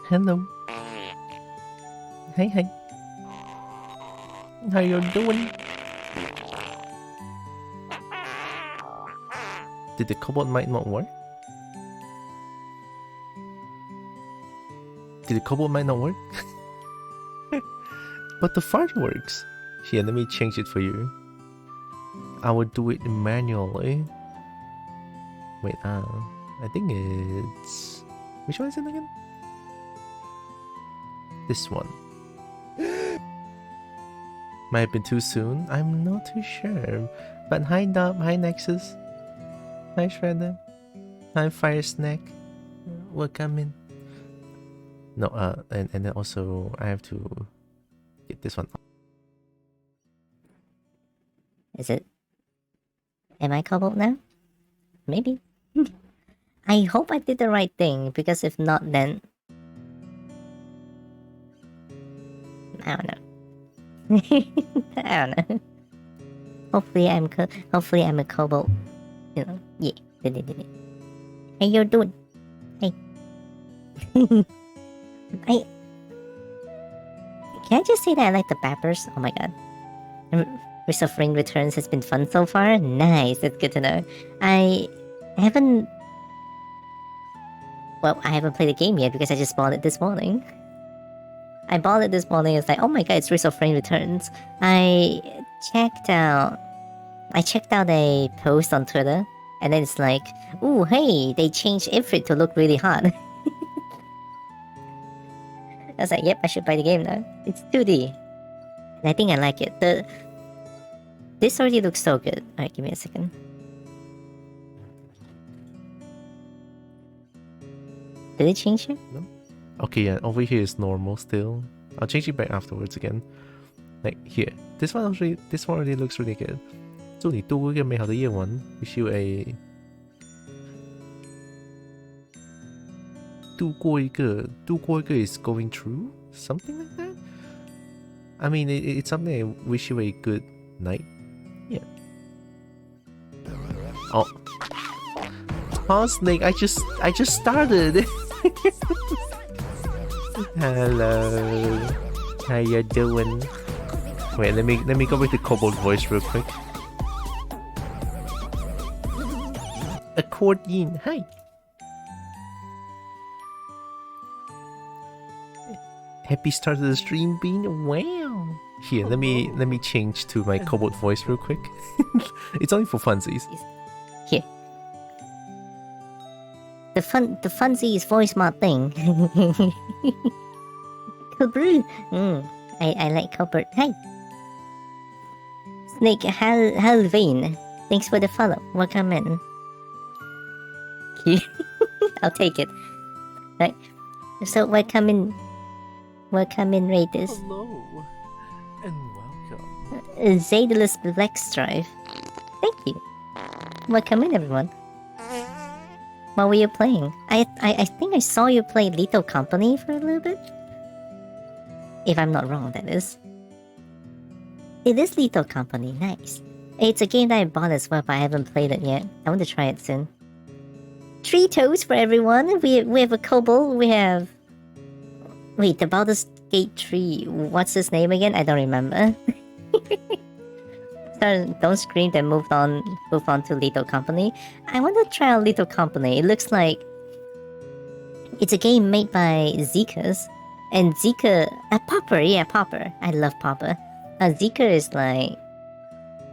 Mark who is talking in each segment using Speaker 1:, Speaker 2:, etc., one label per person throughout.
Speaker 1: Hello. Hey, hey. How you doing? Did the cobalt might not work? Did the cobalt might not work? But the fart works. Here, let me change it for you. I will do it manually. Wait, I think it's... Which one is it again? This one. Might have been too soon. I'm not too sure. But hi Dub, hi Nexus. Hi Shredder. Hi Fire Snack. Welcome in. No, and then also I have to get this one.
Speaker 2: Is it? Am I cobalt now? Maybe. I hope I did the right thing, because if not, then... I don't know. I don't know. Hopefully I'm a cobalt. You know, yeah, did it. How you doing? Hey. Can I just say that I like the Bappers? Oh my god. Risk of Ring Returns has been fun so far? Nice, that's good to know. I haven't played the game yet because I just bought it this morning. I bought it this morning, it's like, oh my god, it's Risk of Ring Returns. I checked out a post on Twitter, and then it's like, ooh, hey, they changed ACRID to look really hot. I was like, yep, I should buy the game now. It's 2D. And I think I like it. This already looks so good. Alright, give me a second. Did it change it?
Speaker 1: No. Okay, yeah, over here is normal still. I'll change it back afterwards again. Like here. This one already looks really good. 祝你度过一个美好的夜晚 Wish you a 度过一个 is going through something like that. I mean, it's something I wish you a good night. Yeah. Oh. Oh, Snake, I just started. Hello. How you doing? Wait, let me go with the kobold voice real quick. Accordion, hi. Happy start of the stream, Bean. Wow. Here, let me change to my kobold voice real quick. It's only for funsies.
Speaker 2: Here. The funsies voice mod thing. Cool brew. I like copper. Hey. Snake Halvane. Thanks for the follow. Welcome in. I'll take it. Right. So welcome in Raiders.
Speaker 1: Hello and welcome.
Speaker 2: Zadalus Blackstrive. Thank you. Welcome in, everyone. What were you playing? I think I saw you play Lethal Company for a little bit. If I'm not wrong, that is. It is Lethal Company, nice. It's a game that I bought as well, but I haven't played it yet. I want to try it soon. 3 toes for everyone. We have a kobold. We have... Wait, the Baldur's Gate 3. What's his name again? I don't remember. So don't scream, then move on to Lethal Company. I want to try out Lethal Company. It looks like it's a game made by Zekas. And Zeka... Popper, yeah, Popper. I love Popper. Zeka is like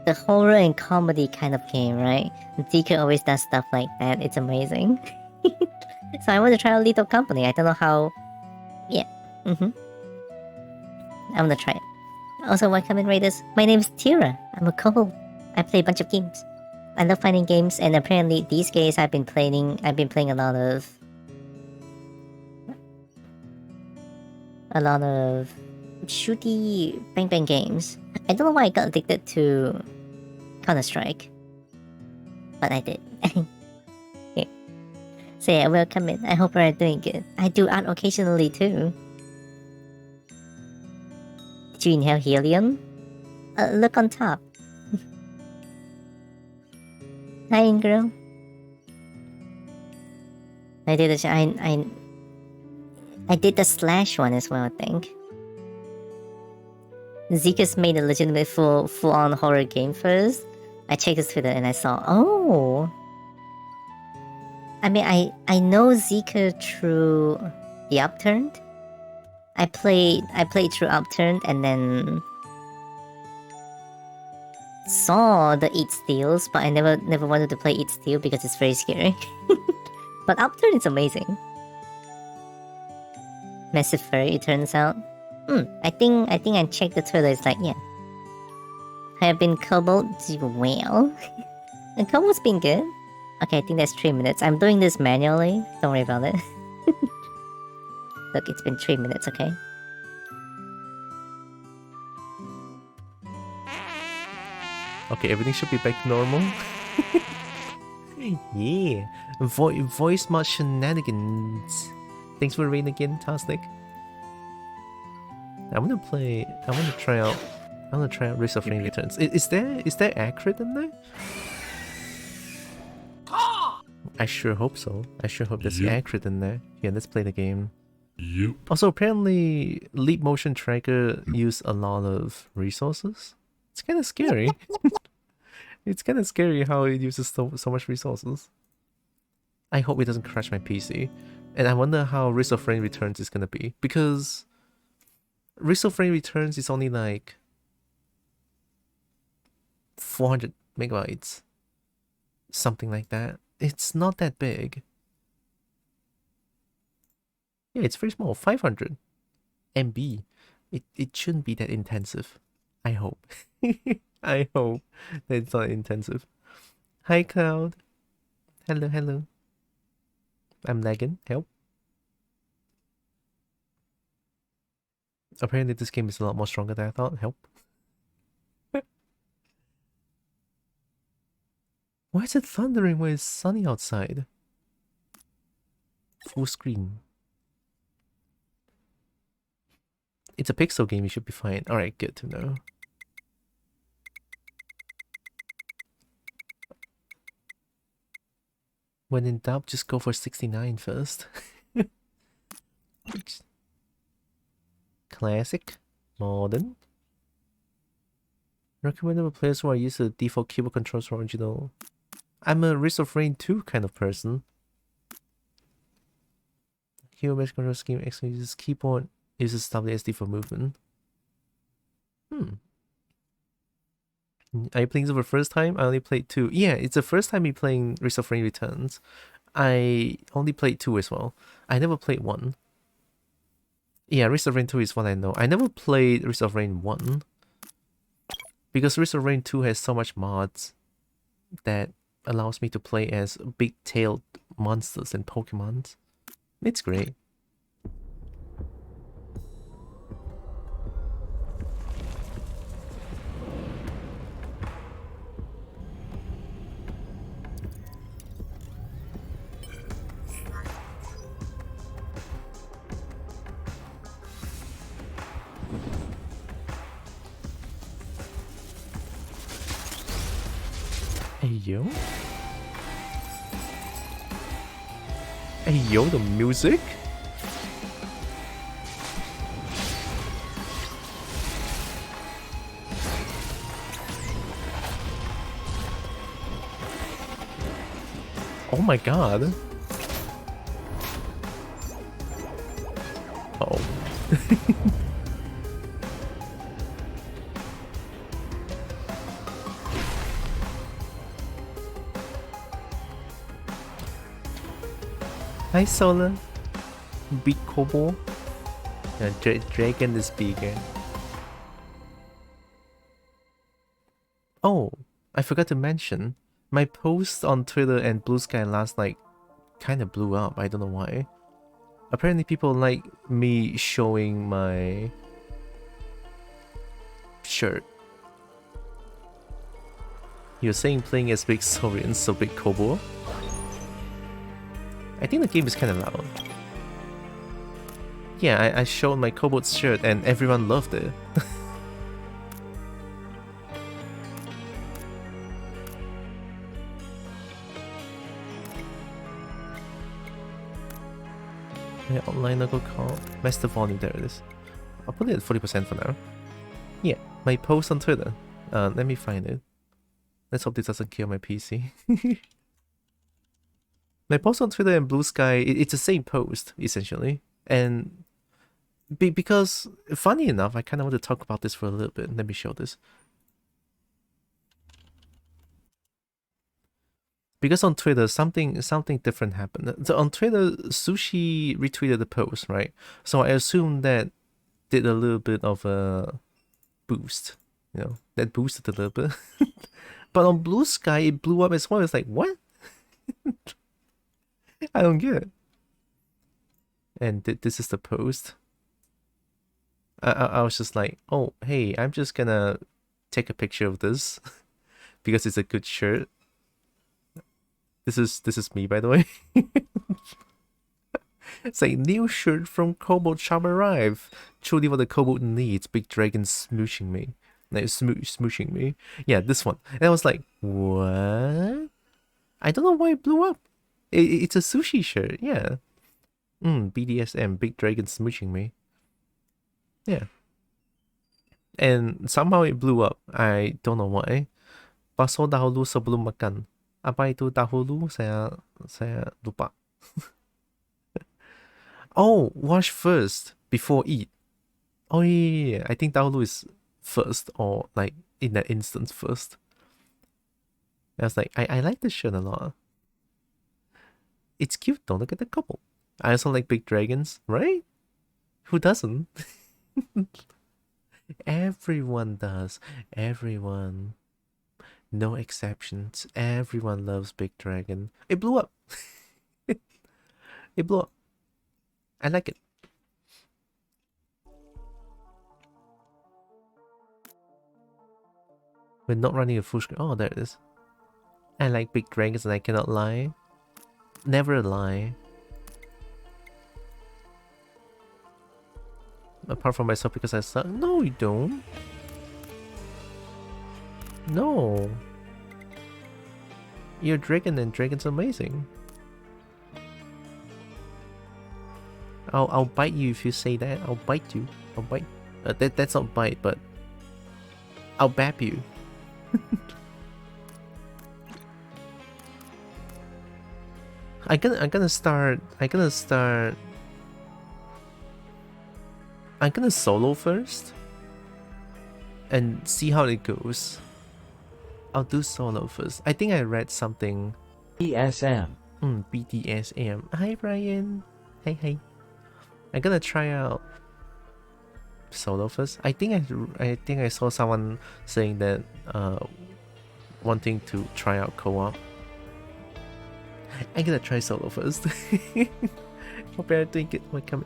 Speaker 2: the horror and comedy kind of game, right? Zeka always does stuff like that. It's amazing. So I want to try out Lethal Company. I don't know how... Yeah. I'm gonna try it. Also, welcome in, Raiders. My name is Tylra. I'm a kobold. I play a bunch of games. I love finding games, and apparently these days I've been playing a lot of shooty bang bang games. I don't know why I got addicted to Counter-Strike, but I did. Yeah. So yeah, welcome in. I hope we're doing good. I do art occasionally too. Did you inhale helium? Look on top. Hi, Ingram. I did it. I did the slash one as well, I think. Zekas made a legitimate full-on horror game first. I checked his Twitter and I saw, oh. I mean, I know Zika through the Upturned. I played through Upturned and then saw the Eat Steals, but I never wanted to play Eat Steal because it's very scary. But Upturned is amazing. Massive Furry, it turns out. I think I checked the Twitter. It's like, yeah. I have been Cobalt well. And Cobalt's been good. Okay, I think that's 3 minutes. I'm doing this manually. Don't worry about it. Look, it's been 3 minutes, okay?
Speaker 1: Okay, everything should be back to normal. Yeah. Voice mod shenanigans. Thanks for raiding again, Tastic. I wanna try out Risk of Rain Returns. Is there ACRID in there? I sure hope so. I sure hope there's ACRID in there. Yeah, let's play the game.
Speaker 3: Yep.
Speaker 1: Also, apparently, Leap Motion Tracker use a lot of resources. It's kind of scary. It's kind of scary how it uses so much resources. I hope it doesn't crash my PC. And I wonder how Risk of Rain Returns is gonna be. Because Risk of Rain Returns is only like 400 megabytes. Something like that. It's not that big. Yeah, it's very small. 500 MB. It shouldn't be that intensive. I hope. I hope that it's not intensive. Hi, Cloud. Hello, hello. I'm lagging. Help. Apparently this game is a lot more stronger than I thought. Help. Why is it thundering when it's sunny outside? Full screen. It's a pixel game, you should be fine. Alright, good to know. When in doubt, just go for 69 first. Classic. Modern. Recommendable players who are used to the default keyboard controls for original. I'm a Risk of Rain 2 kind of person. Keyboard mesh control scheme actually uses keyboard, uses WSD for movement. Are you playing this for the first time? I only played 2. Yeah, it's the first time me playing Risk of Rain Returns. I only played 2 as well. I never played 1. Yeah, Risk of Rain 2 is what I know. I never played Risk of Rain 1. Because Risk of Rain 2 has so much mods that allows me to play as big-tailed monsters and Pokemons. It's great. Hey yo. Hey yo, the music? Oh my god. Uh-oh. Hi Solar. Big Kobo. Dragon is bigger. Oh, I forgot to mention. My post on Twitter and Blue Sky last night kind of blew up. I don't know why. Apparently people like me showing my shirt. You're saying playing as Big Saurian, so Big Kobo? I think the game is kind of loud. Yeah, I showed my Kobold shirt and everyone loved it. Yeah, online local call. Master volume, there it is. I'll put it at 40% for now. Yeah, my post on Twitter. Let me find it. Let's hope this doesn't kill my PC. My post on Twitter and Blue Sky, it's the same post, essentially. And because, funny enough, I kind of want to talk about this for a little bit. Let me show this. Because on Twitter, something different happened. So on Twitter, Sushi retweeted the post, right? So I assume that did a little bit of a boost. You know, that boosted a little bit. But on Blue Sky, it blew up as well. It's like, what? I don't get it. And this is the post. I was just like, oh, hey, I'm just gonna take a picture of this because it's a good shirt. This is me, by the way. It's like, new shirt from Kobold Shop arrive. Truly what the Kobold needs. Big dragon smooshing me. Like, smooshing me. Yeah, this one. And I was like, what? I don't know why it blew up. It's a sushi shirt, yeah. BDSM, big dragon smooching me. Yeah. And somehow it blew up. I don't know why. Bakso dahulu sebelum makan. Apa itu dahulu? Saya lupa. Oh, wash first before eat. Oh yeah. I think dahulu is first, or like in that instance first. I was like, I like this shirt a lot. It's cute though, look at the couple. I also like big dragons, right? Who doesn't? Everyone does. Everyone. No exceptions. Everyone loves big dragon. It blew up. It blew up. I like it. We're not running a full screen. Oh, there it is. I like big dragons and I cannot lie. Never lie. Apart from myself because I suck. No, you don't. No. You're a dragon and dragon's amazing. I'll bite you if you say that. I'll bite you. I'll bite. That's not bite, but I'll bap you. I'm gonna solo first and see how it goes. I'll do solo first. I think I read something.
Speaker 3: BDSM.
Speaker 1: BDSM. Hi Brian. Hey. I'm gonna try out solo first. I think I saw someone saying that wanting to try out co-op. I'm gonna try solo first. Hope I think it might come.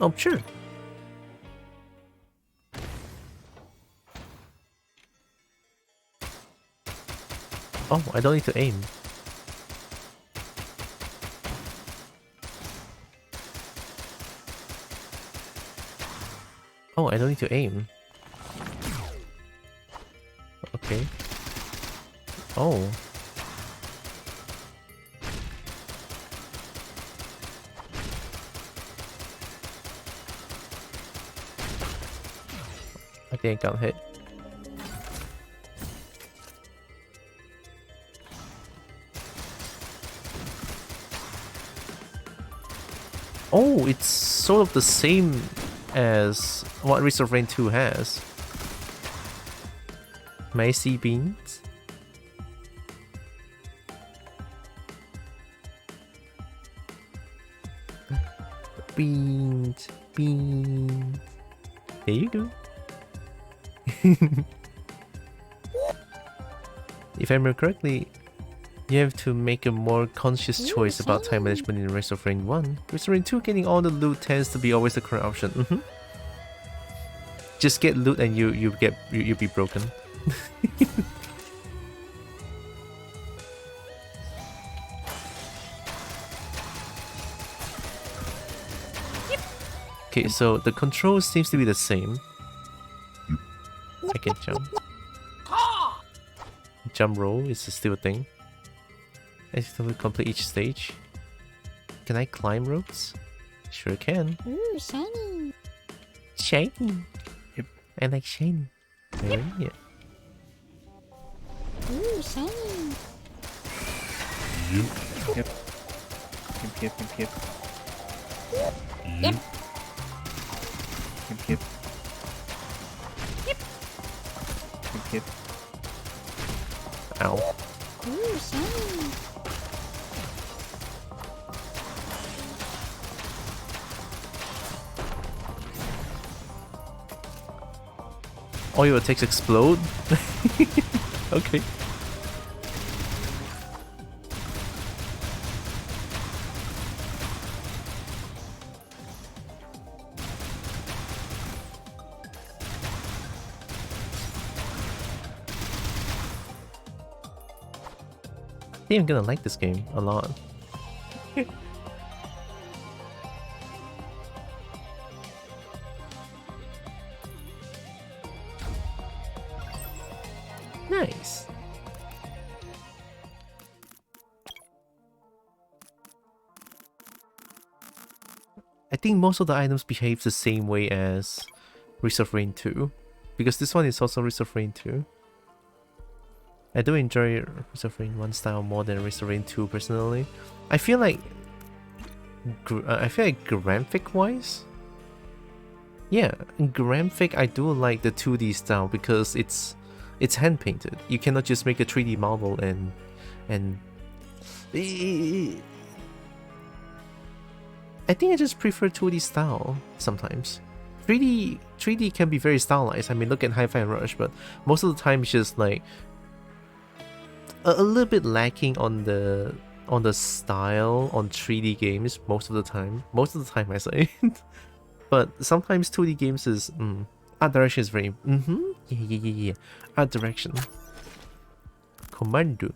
Speaker 1: Oh, sure. Oh, I don't need to aim. Oh, I don't need to aim. Okay. Oh. Okay, I got hit. Oh, it's sort of the same as what Risk of Rain 2 has. May I see beans? Beans. There you go. If I remember correctly, you have to make a more conscious choice about time management in Risk of Rain 1. Risk of Rain 2, getting all the loot tends to be always the correct option. Just get loot and you'll be broken. Okay, so the control seems to be the same. I can jump. Jump roll is still a thing. I still complete each stage. Can I climb ropes? Sure can.
Speaker 2: Ooh, shiny.
Speaker 1: Shiny.
Speaker 3: Yep.
Speaker 1: I like shiny.
Speaker 3: Yep.
Speaker 1: Yeah.
Speaker 2: Ooh, shiny.
Speaker 3: Yep. Yep. Yep. Yep.
Speaker 2: Yep.
Speaker 3: Yep. Yep.
Speaker 2: Yep.
Speaker 3: Yep. Yep.
Speaker 1: Ow.
Speaker 2: Ooh, shiny.
Speaker 1: All your attacks explode? Okay. I think I'm gonna like this game a lot. Nice. I think most of the items behave the same way as Risk of Rain 2. Because this one is also Risk of Rain 2. I do enjoy Risk of Rain 1 style more than Risk of Rain 2 personally. I feel like graphic wise, yeah, graphic I do like the 2D style because it's hand painted. You cannot just make a 3D model and I think I just prefer 2D style sometimes. 3D can be very stylized. I mean, look at Hi-Fi Rush, but most of the time it's just like a little bit lacking on the style on 3D games most of the time. Most of the time I say. But sometimes 2D games is art direction is very yeah. Art direction. Commando.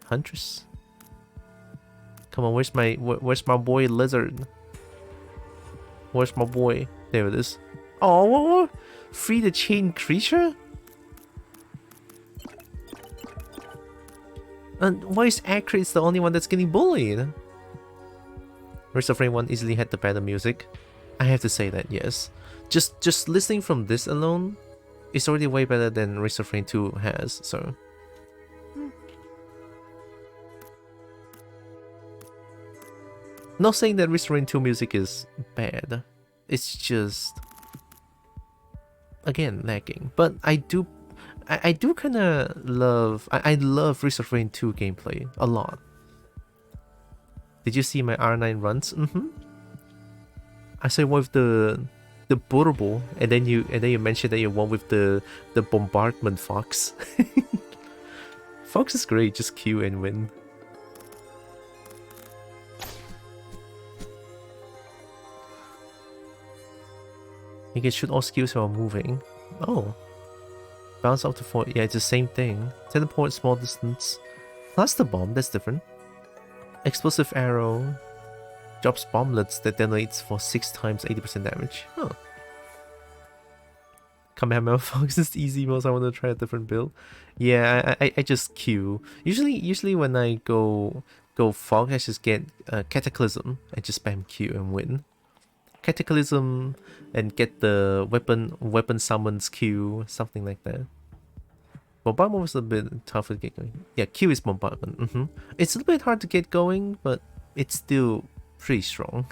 Speaker 1: Huntress. Come on, where's my boy Lizard? Where's my boy? There it is. Oh, free the chained creature? And why is ACRID the only one that's getting bullied? Risk of Rain 1 easily had the better music. I have to say that, yes. Just listening from this alone, it's already way better than Risk of Rain 2 has, so... Not saying that Risk of Rain 2 music is bad. It's just... again, lacking. But I do kind of love... I love Risk of Rain 2 gameplay a lot. Did you see my R9 runs? I saw one with the Burbo, and then you mentioned that you won with the bombardment fox. Fox is great, just Q and win. You can shoot all skills while moving. Oh. Bounce up to 4. Yeah, it's the same thing. Teleport small distance. Plus the bomb, that's different. Explosive arrow. Drops bomblets that detonates for 6 times 80% damage. Huh. Kamehameha Fox is easy most. I want to try a different build. Yeah, I just Q. Usually when I go Fox, I just get Cataclysm and just spam Q and win. Cataclysm and get the weapon summons Q, something like that. Bombardment was a bit tougher to get going. Yeah, Q is bombardment. It's a little bit hard to get going, but it's still pretty strong.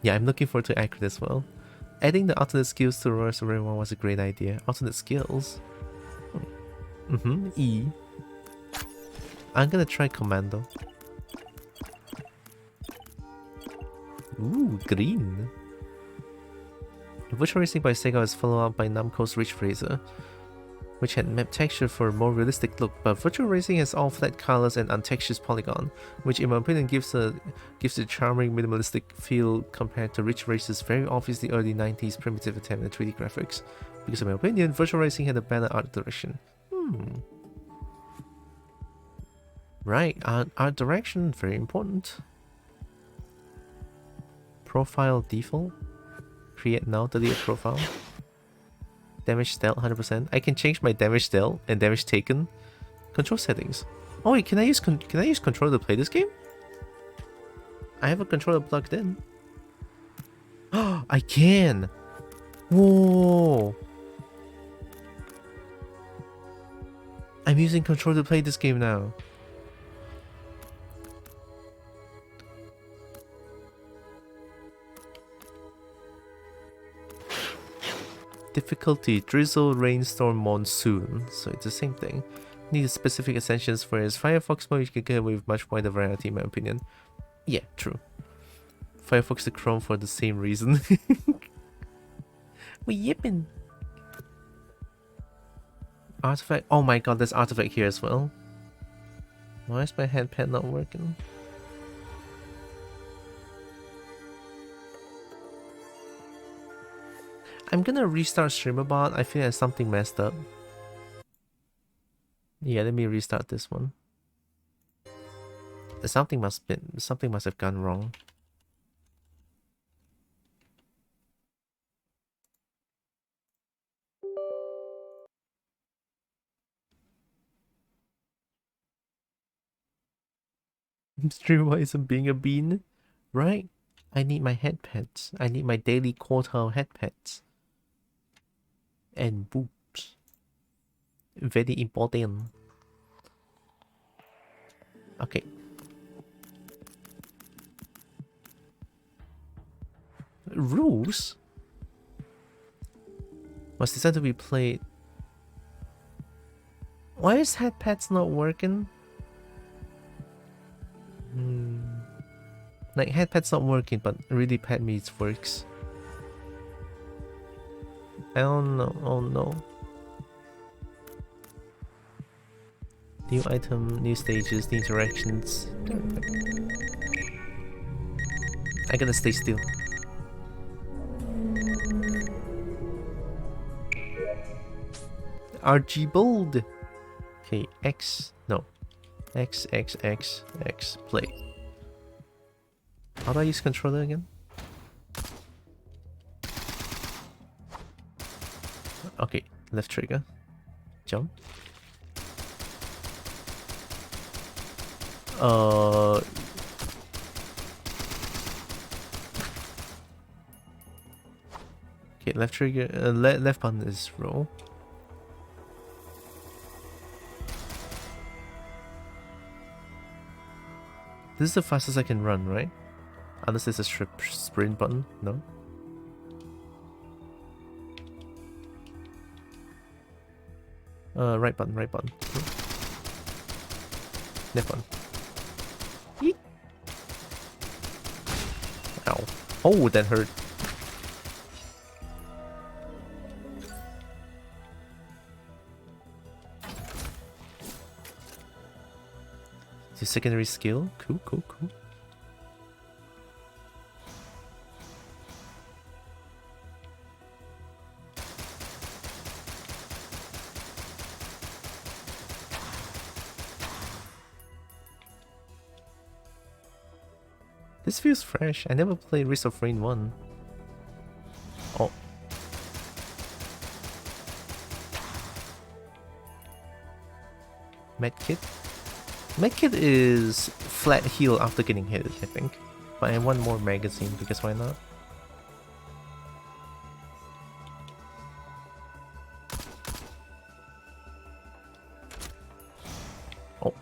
Speaker 1: Yeah, I'm looking forward to ACRID as well. Adding the alternate skills to Royal Rain 1 was a great idea. Alternate skills? E. I'm gonna try Commando. Ooh, green. Virtual Racing by Sega was followed up by Namco's Ridge Racer, which had map texture for a more realistic look, but Virtual Racing has all flat colors and untextured polygon, which in my opinion gives a charming minimalistic feel compared to Ridge Racer's very obviously early 90s primitive attempt at 3D graphics. Because in my opinion, Virtual Racing had a better art direction. Right, art direction, very important. Profile default. Create now, delete profile. Damage dealt 100%. I can change my damage dealt and damage taken. Control settings. Oh wait, can I use controller to play this game? I have a controller plugged in. Oh, I can. Whoa! I'm using controller to play this game now. Difficulty: drizzle, rainstorm, monsoon. So it's the same thing. Need specific essentials for his Firefox mode. You can get away with much wider variety, in my opinion. Yeah, true. Firefox to Chrome for the same reason. We yipping. Artifact. Oh my god, there's artifact here as well. Why is my headpad not working? I'm gonna restart StreamerBot. I feel like something messed up. Yeah, let me restart this one. Something must have gone wrong. StreamerBot isn't being a bean, right? I need my headpads. I need my daily quartile headpads. And boobs. Very important. Okay. Rules? Was designed to be played. Why is headpads not working? Like headpad's not working, but really pad meets works. I don't know. Oh no. New item, new stages, new interactions. I gotta stay still. RG bold. Okay, X. No. X, X, X, X. Play. How do I use controller again? Okay, left trigger. Jump. Okay, left trigger. Left button is roll. This is the fastest I can run, right? Unless there's a sprint button. No. Right button, right button. Left button. Yeet. Ow. Oh, that hurt. The secondary skill. Cool, cool, cool. This feels fresh. I never played Risk of Rain 1. Oh. Medkit? Medkit is flat heal after getting hit, I think. But I want more magazine because why not? Oh.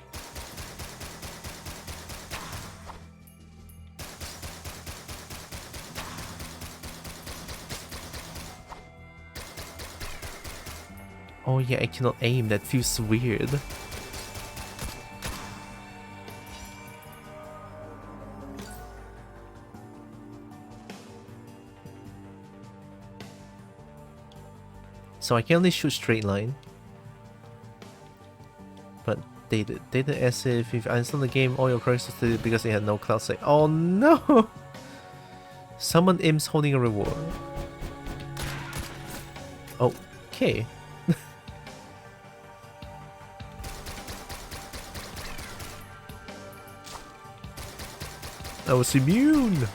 Speaker 1: Oh yeah, I cannot aim. That feels weird. So I can only shoot straight line. But they did as if I install the game, all your progress did it because they had no cloud save. Oh no! Someone imps holding a reward. Okay. I was immune!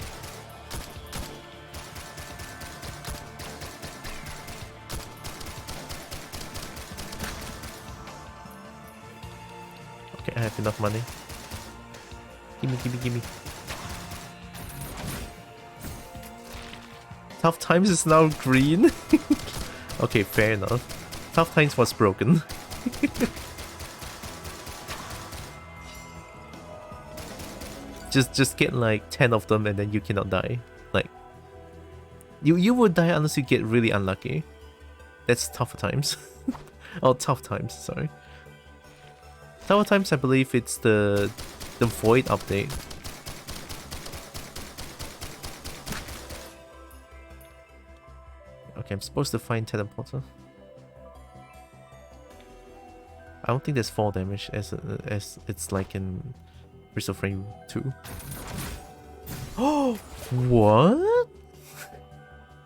Speaker 1: Okay, I have enough money. Gimme, gimme, gimme. Tough Times is now green. Okay, fair enough. Tough Times was broken. just get like 10 of them and then you cannot die. Like you would die unless you get really unlucky. That's Tougher Times. Oh, Tough Times, sorry. Tougher Times, I believe it's the Void update. Okay, I'm supposed to find teleporter. I don't think there's fall damage as it's like in Risk of Rain 2. Oh, what?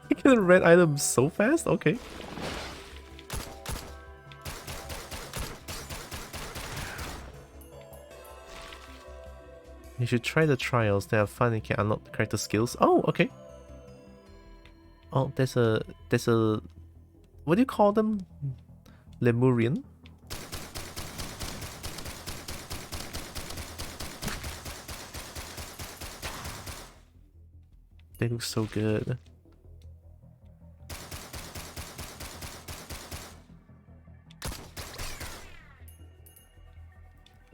Speaker 1: You get a red item so fast? Okay. You should try the trials. They are fun and can unlock the character skills. Oh, okay. Oh, there's a what do you call them? Lemurian? They look so good.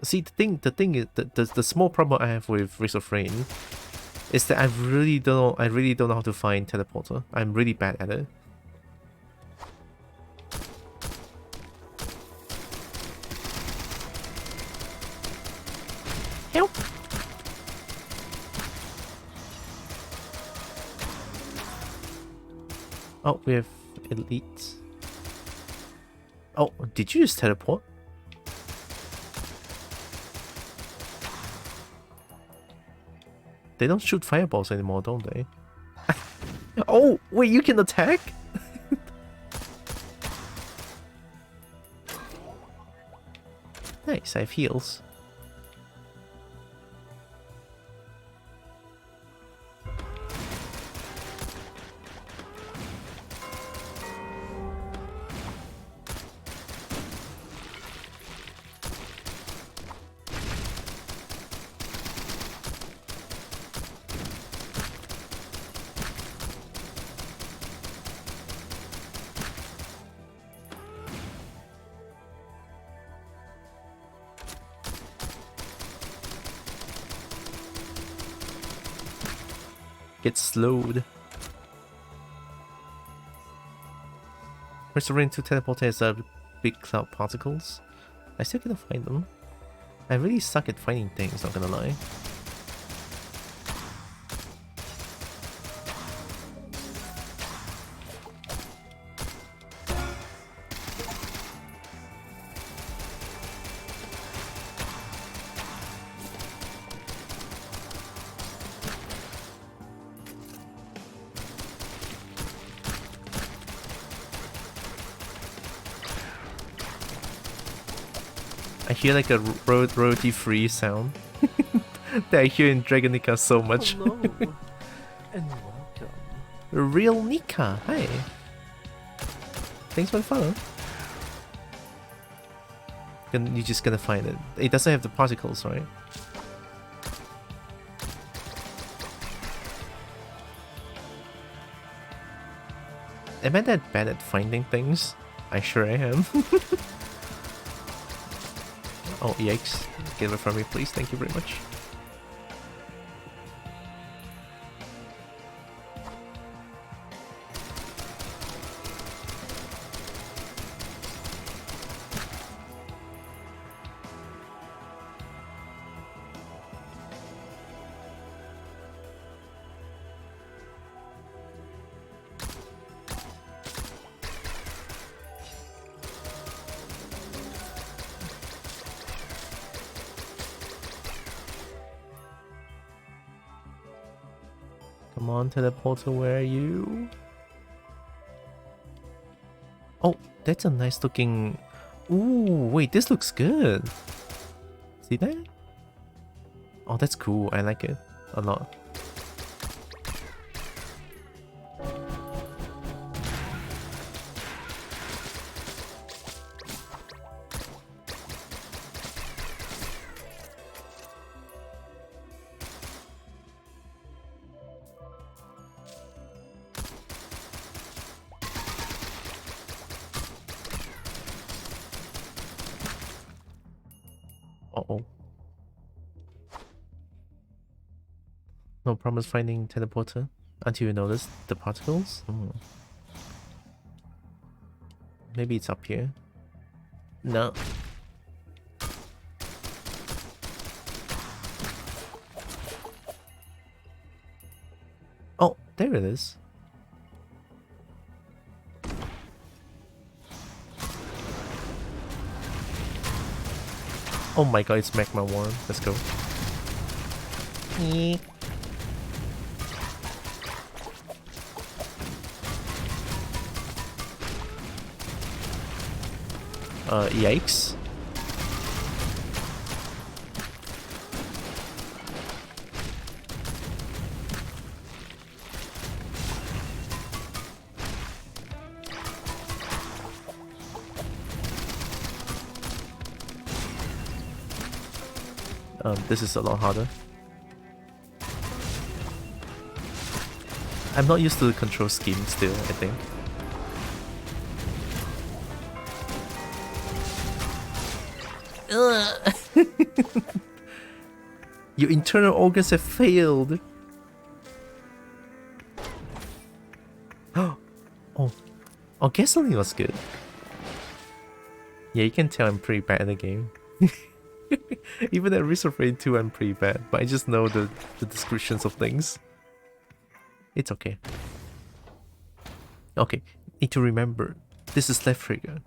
Speaker 1: See, the thing is, the small problem I have with Risk of Rain is that I really don't know how to find teleporter. I'm really bad at it. Help! Oh, we have elite. Oh, did you just teleport? They don't shoot fireballs anymore, don't they? Oh, wait, you can attack? Nice, I have heals. Get slowed. Restoring to teleport has big cloud particles. I still gotta find them. I really suck at finding things, not gonna lie. I hear like a royalty-free sound that I hear in Dragon Nika so much.
Speaker 4: Hello and welcome.
Speaker 1: Real Nika, hi. Thanks for the follow. You're just gonna find it. It doesn't have the particles, right? Am I that bad at finding things? I sure am. Oh, yikes. Get it from me, please. Thank you very much. Come on, teleporter, where are you? Oh, that's a nice looking... Ooh, wait, this looks good. See that? Oh, that's cool. I like it a lot. Uh-oh. No promise finding teleporter until you notice the particles? Maybe it's up here. No. Oh, there it is. Oh my god, it's magma worm. Let's go. Eek. Yikes. This is a lot harder. I'm not used to the control scheme still, I think. Your internal organs have failed. Oh, gasoline was good. Yeah, you can tell I'm pretty bad at the game. Even at Risk of Rain 2, I'm pretty bad, but I just know the descriptions of things. It's okay. Okay, need to remember. This is left trigger.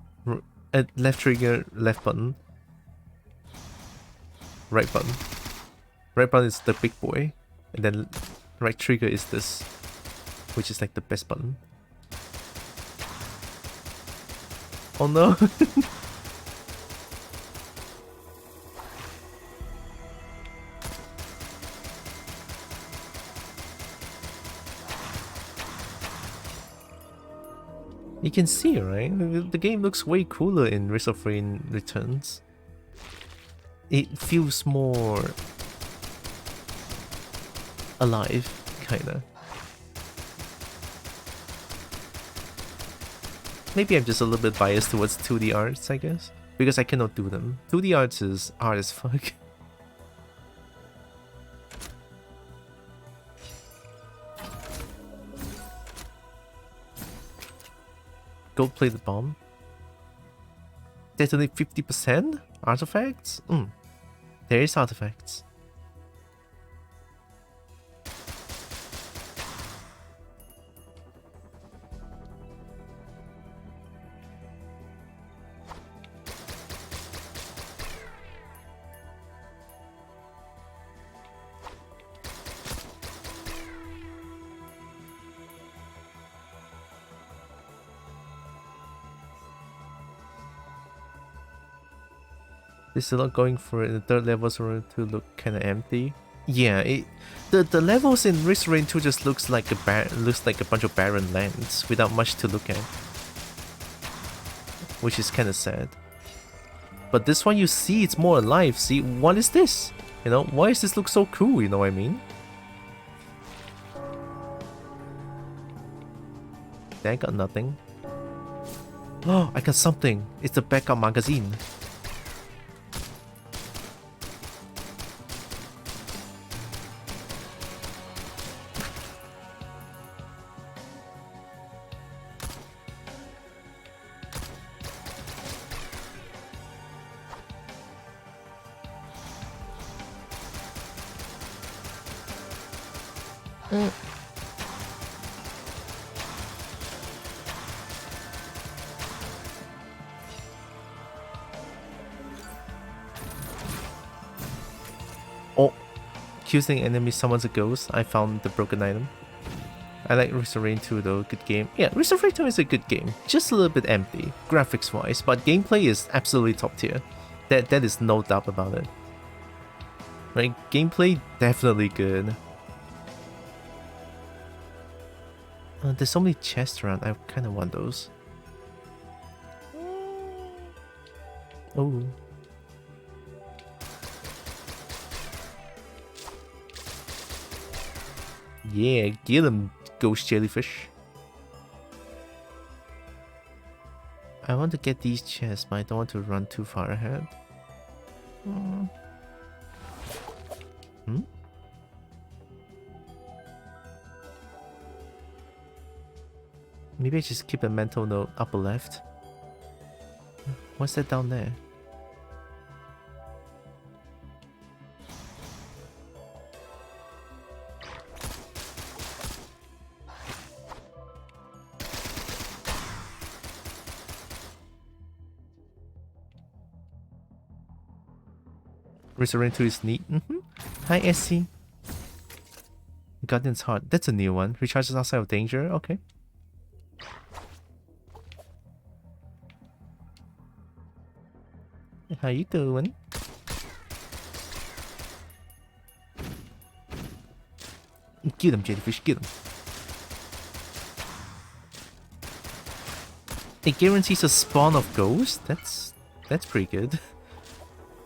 Speaker 1: Left trigger, left button. Right button. Right button is the big boy. And then right trigger is this, which is like the best button. Oh no! You can see, right? The game looks way cooler in Risk of Rain Returns. It feels more alive, kinda. Maybe I'm just a little bit biased towards 2D arts, I guess. Because I cannot do them. 2D arts is hard as fuck. Go play the bomb. Detonate 50%? Artifacts? There is artifacts. They're still not going for it. The third levels are to look kind of empty. Yeah, the levels in Risk of Rain 2 just looks like a bunch of barren lands without much to look at, which is kind of sad. But this one you see it's more alive. See, what is this? You know, why does this look so cool? You know what I mean? I got nothing. Oh, I got something. It's the backup magazine. Oh, accusing enemy summons a ghost. I found the broken item. I like Risk of Rain 2 though, good game. Yeah, Risk of Rain 2 is a good game. Just a little bit empty, graphics wise, but gameplay is absolutely top tier. That is no doubt about it. Right, gameplay definitely good. There's so many chests around, I kind of want those. Oh. Yeah, get him, ghost jellyfish. I want to get these chests, but I don't want to run too far ahead. Hmm? Maybe I just keep a mental note upper left. What's that down there? Restoring to his need. Hi, SC. Guardian's Heart. That's a new one. Recharges outside of danger. Okay. How you doing? Get him, jellyfish. Get him. It guarantees a spawn of ghosts. That's pretty good.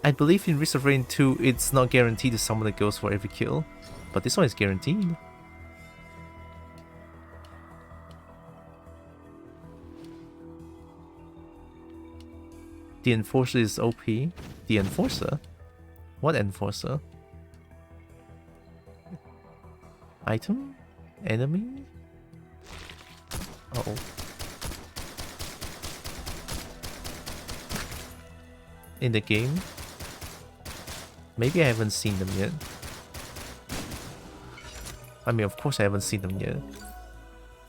Speaker 1: I believe in Risk of Rain 2, it's not guaranteed to summon a ghost for every kill, but this one is guaranteed. The Enforcer is OP. The Enforcer? What Enforcer? Item? Enemy? Uh-oh. In the game? Maybe I haven't seen them yet. I mean, of course I haven't seen them yet.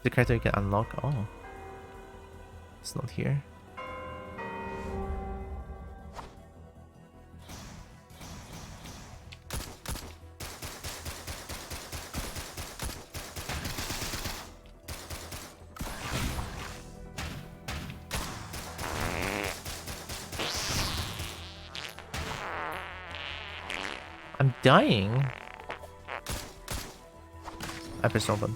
Speaker 1: The character you can unlock? Oh. It's not here. I'm dying. I pressed wrong button.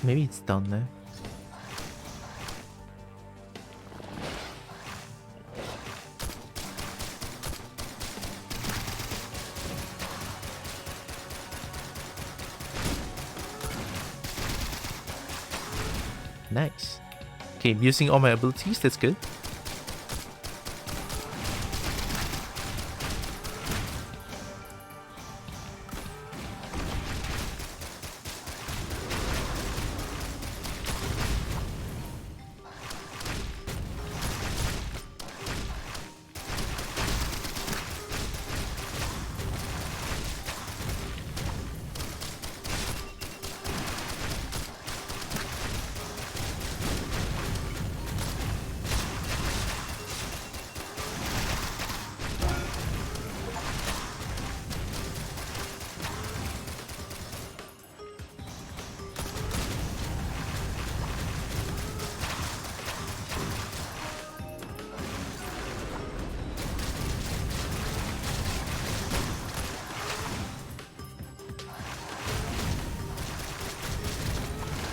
Speaker 1: Maybe it's down there. Nice. Okay, I'm using all my abilities, that's good.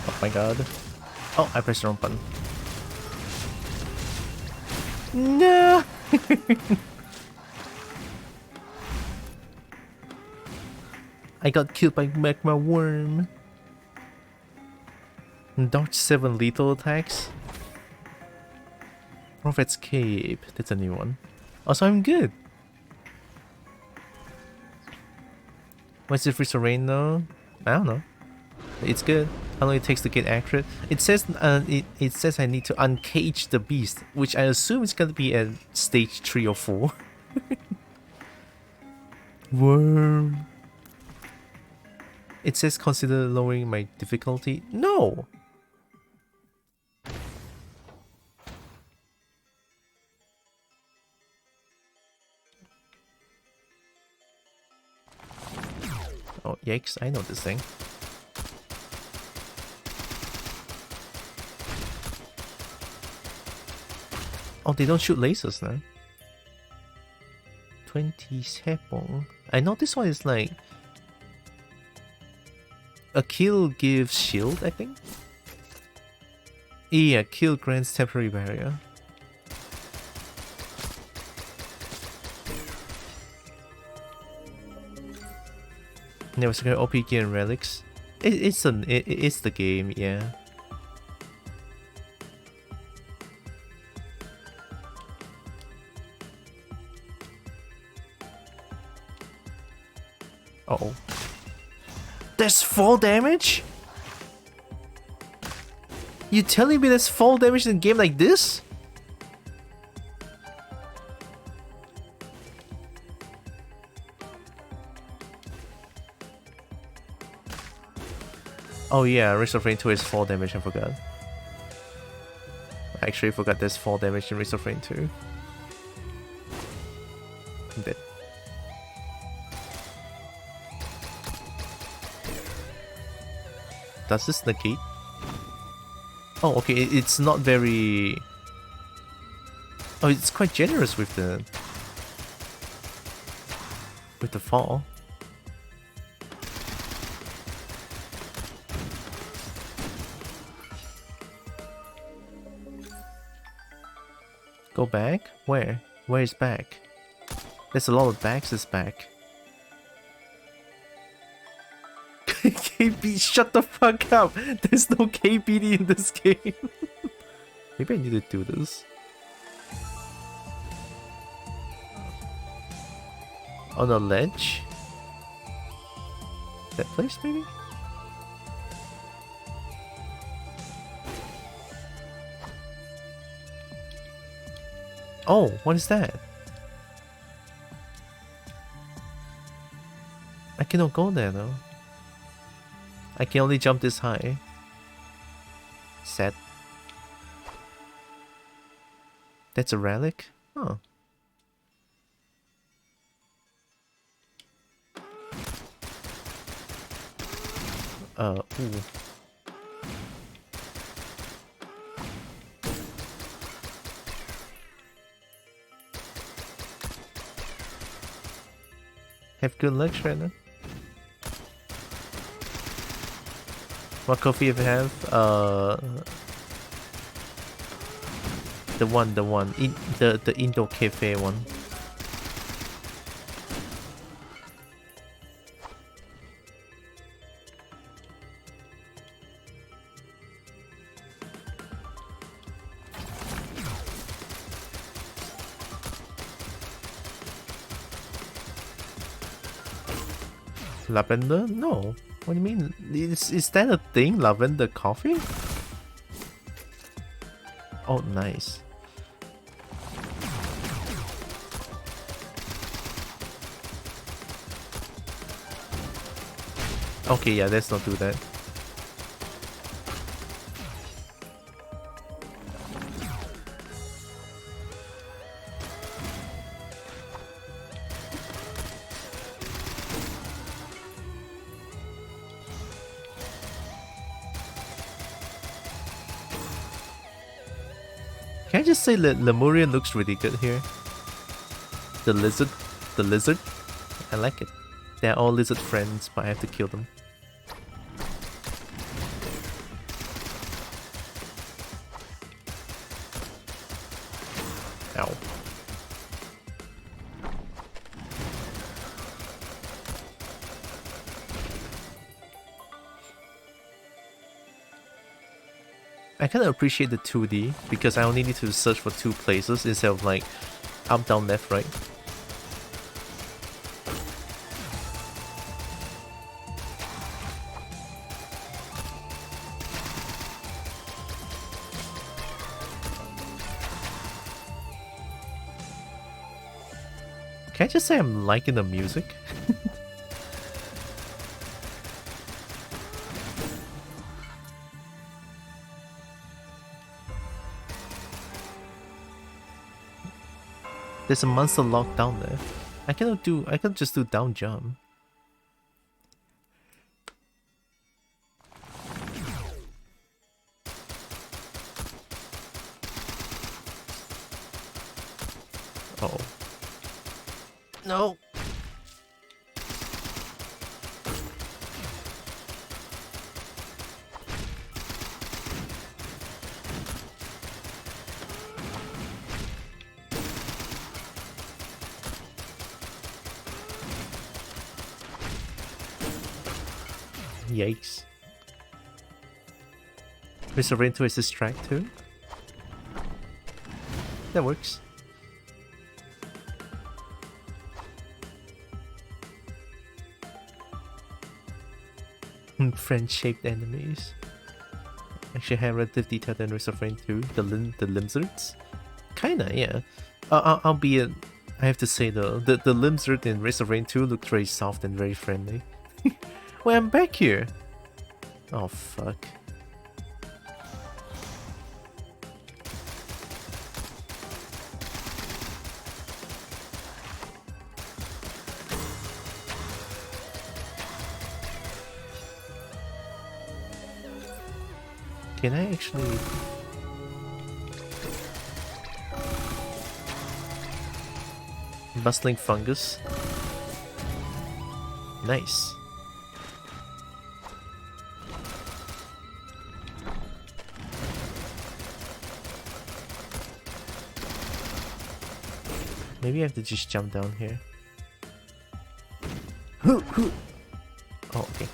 Speaker 1: Oh my god. Oh, I pressed the wrong button. No! I got killed by magma worm. Dodge 7 lethal attacks. Prophet's Cape. That's a new one. Also, I'm good. What's it for rain though? I don't know. It's good. How long it takes to get ACRID? It says it says I need to uncage the beast, which I assume is gonna be at stage 3 or 4. Worm. It says consider lowering my difficulty. No. Oh yikes! I know this thing. Oh, they don't shoot lasers now. 27. I know this one is like a kill gives shield, I think. Yeah, kill grants temporary barrier. Never secure OP gear and relics. It's the game, yeah. Uh-oh. There's fall damage? You telling me there's fall damage in a game like this? Oh yeah, Risk of Rain 2 is fall damage, I forgot. I actually forgot there's fall damage in Risk of Rain 2. I'm dead. Does this negate? Oh, okay, it's not very... Oh, it's quite generous with the fall. Go back? Where? Where is back? There's a lot of backs is back. KB, shut the fuck up! There's no KBD in this game. Maybe I need to do this. On a ledge? That place, maybe? Oh, what is that? I cannot go there though. I can only jump this high. Set. That's a relic? Huh. Ooh. Have good luck, Shredder. What coffee you have? The one, the Indo Cafe one. Lavender? No. What do you mean? Is that a thing? Lavender coffee? Oh, nice. Okay, yeah, let's not do that. Can I just say that Lemurian looks really good here? The lizard, I like it. They're all lizard friends, but I have to kill them. Ow. I kind of appreciate the 2D because I only need to search for 2 places instead of like up, down, left, right. Can I just say I'm liking the music? There's a monster locked down there. I can just do down jump. Oh. No! Yikes. Mr. Rain 2 is distract too? That works. Friend-shaped enemies. Actually have relative detail than Risk of Rain 2. The lizards? Kinda, yeah. Albeit, I have to say though, the lizard in Risk of Rain 2 looked very soft and very friendly. Well, I'm back here! Oh, fuck. Can I actually... Bustling fungus? Nice. Maybe I have to just jump down here. Oh, okay.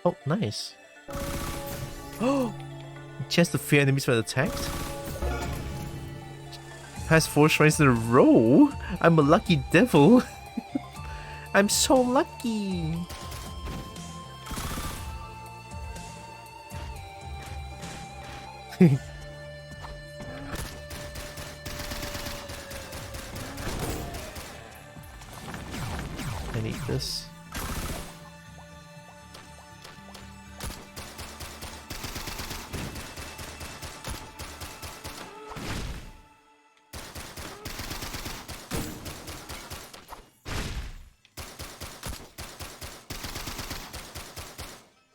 Speaker 1: Oh, nice. Oh! Chance to fear enemies when attacked? Past 4 shrines in a row? I'm a lucky devil. I'm so lucky. I need this.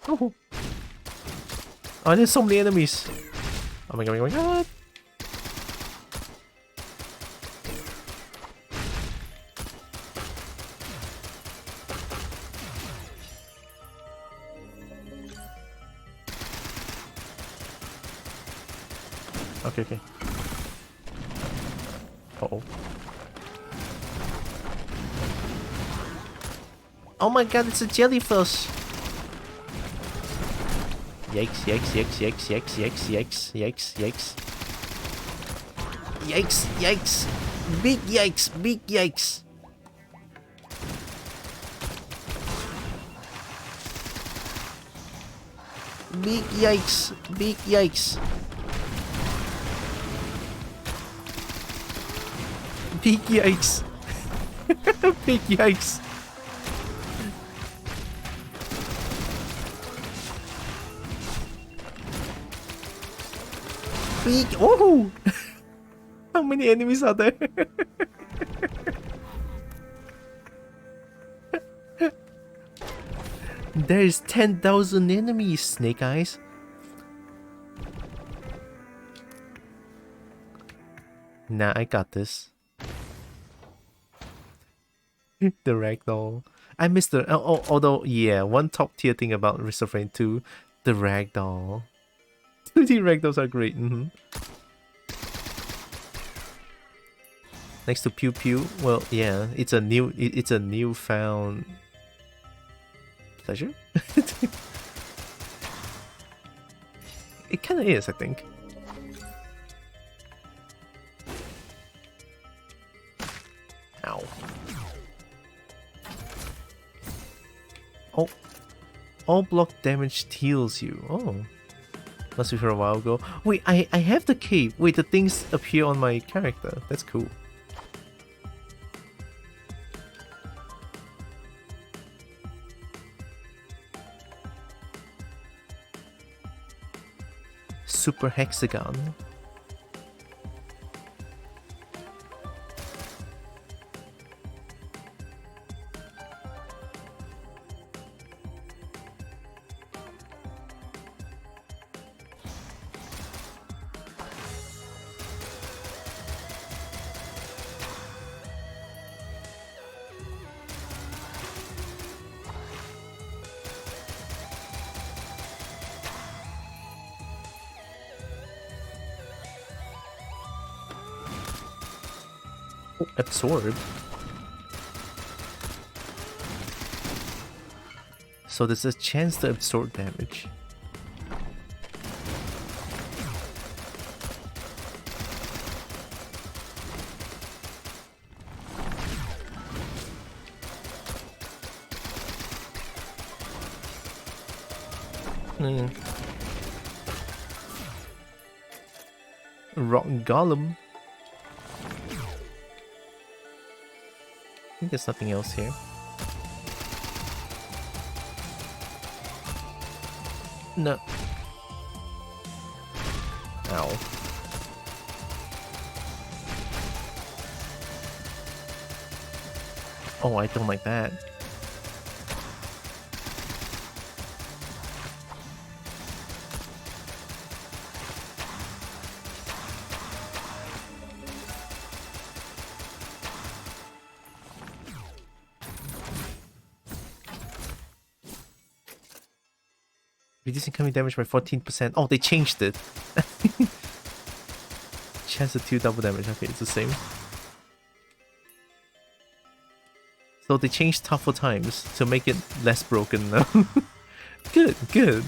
Speaker 1: Oh. Oh, there's so many enemies. Oh my god, oh my god. Okay, okay. Uh-oh. Oh my god, it's a jellyfish! Yikes, yikes, yikes, yikes, yikes, yikes, yikes, yikes, yikes. Yikes, yikes! Big yikes, big yikes! Big yikes, big yikes! Big yikes! Big yikes! Big... Oh! How many enemies are there? There is 10,000 enemies, Snake Eyes. Nah, I got this. The ragdoll. I missed the... although, yeah, one top tier thing about Risk of Rain 2, the ragdoll. 2D ragdolls are great. Next to Pew Pew, well, yeah, it's a newfound pleasure. It kind of is, I think. Ow. Oh, all block damage heals you. Oh. Must be for a while ago. Wait, I have the cape. Wait, the things appear on my character. That's cool. Super hexagon. Oh, absorb. So there's a chance to absorb damage. Rock Golem. I think there's nothing else here. No. Ow. Oh, I don't like that. Reduce incoming damage by 14%. Oh, they changed it. Chance of 2 double damage. Okay, it's the same. So they changed tougher times to make it less broken now. Good, good.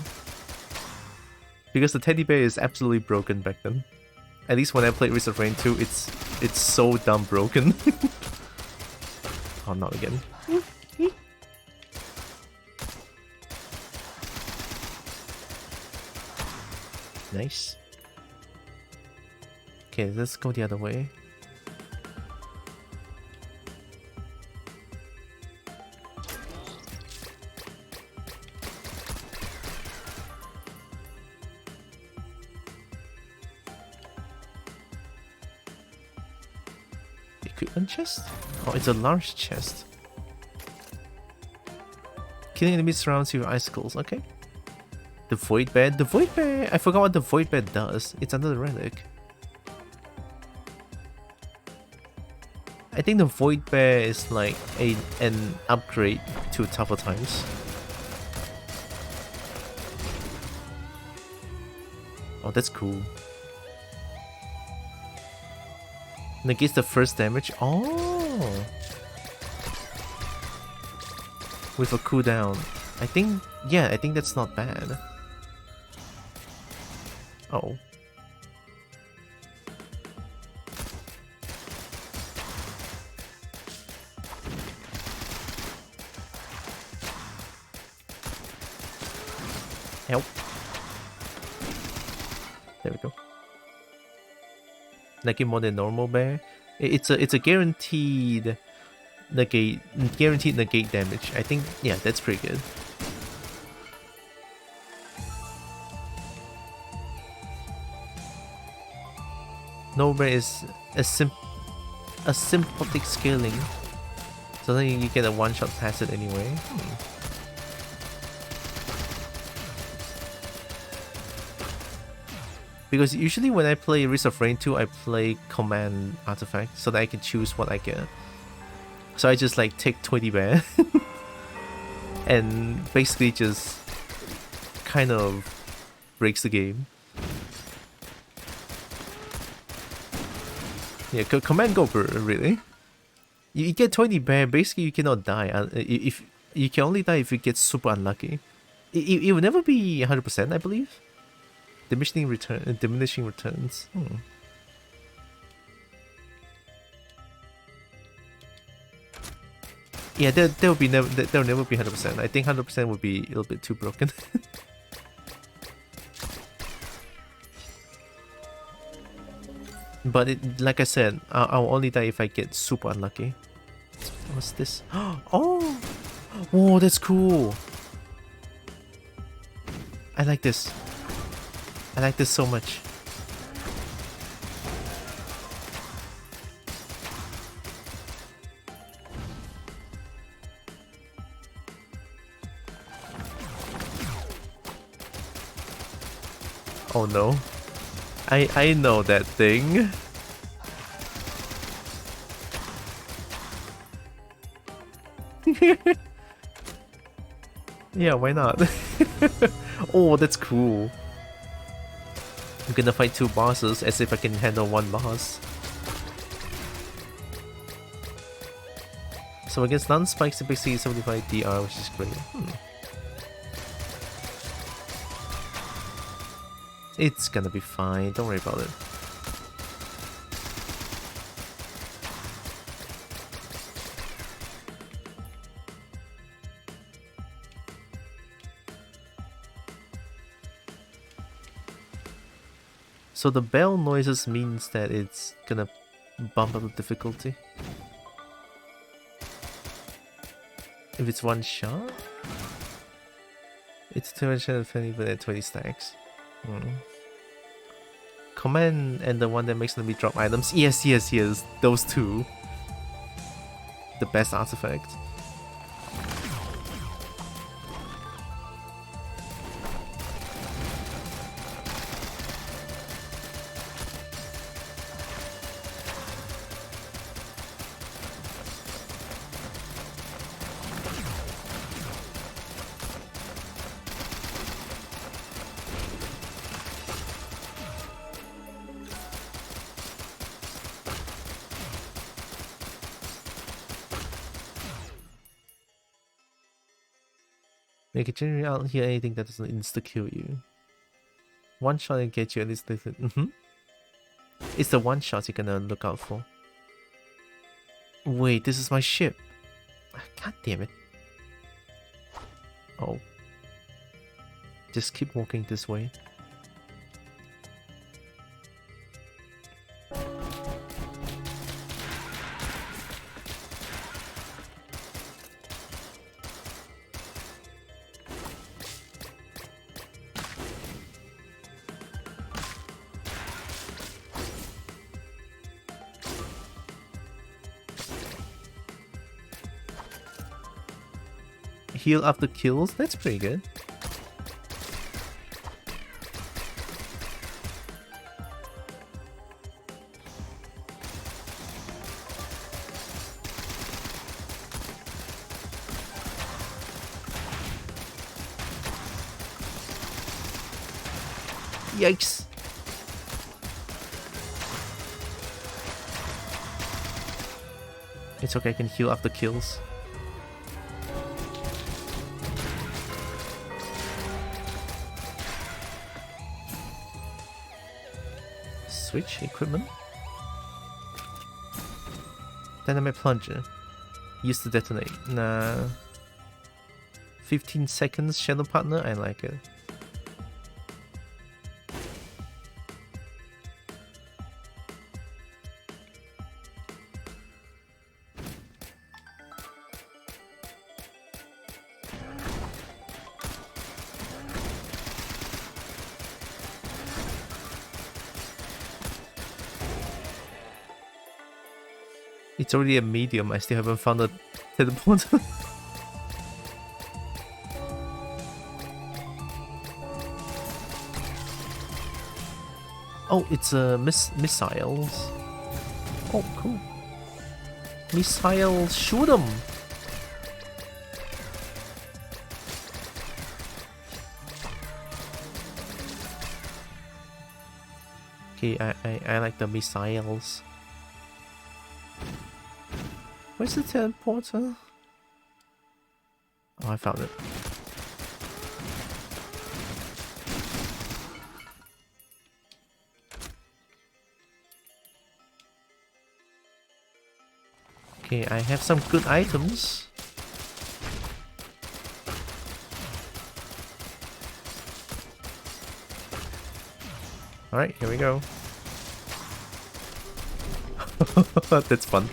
Speaker 1: Because the teddy bear is absolutely broken back then. At least when I played Risk of Rain 2, it's so dumb broken. Oh, not again. Nice. Okay, let's go the other way. Equipment chest? Oh, it's a large chest. Killing enemies surrounds you with icicles. Okay. The Void Bear? The Void Bear... I forgot what the Void Bear does. It's another relic. I think the Void Bear is like an upgrade to tougher times. Oh, that's cool. Negates the first damage. Oh! With a cooldown. I think... yeah, I think that's not bad. Oh. Help. There we go. Negate more than normal bear. It's a guaranteed negate damage. I think yeah, that's pretty good. Nowhere is a sympathetic scaling, so then you get a one-shot past it anyway. Because usually when I play Risk of Rain 2, I play command artifact so that I can choose what I get. So I just like take 20 bear and basically just kind of breaks the game. Yeah, command go really. You get 20 bear, basically you cannot die. If you can only die if you get super unlucky. It will never be 100%, I believe. Diminishing returns. Yeah, there'll never be 100%. I think 100% would be a little bit too broken. But like I said, I'll only die if I get super unlucky. What's this? Oh! Oh, that's cool! I like this. I like this so much. Oh no. I know that thing. Yeah, why not? Oh, that's cool. I'm gonna fight 2 bosses as if I can handle 1 boss. So against non-spikes, it basically 75 DR, which is great. It's gonna be fine, don't worry about it. So the bell noises means that it's gonna bump up the difficulty. If it's one shot, it's 220 but at 20 stacks. Command and the one that makes enemy drop items. Yes, those two. The best artifact. Make it generally out here anything that doesn't insta-kill you. One shot and get you at least. It's the one shot you're gonna look out for. Wait, this is my ship. God damn it. Oh. Just keep walking this way. Heal after kills, that's pretty good. Yikes. It's okay, I can heal after kills. Switch equipment. Dynamite plunger. Used to detonate. Nah. 15 seconds shadow partner, I like it. It's already a medium, I still haven't found a teleporter. Oh, it's missiles. Oh, cool. Missiles, shoot them! Okay, I like the missiles. Where's the teleporter? Oh, I found it. Okay, I have some good items. Alright, here we go. That's fun.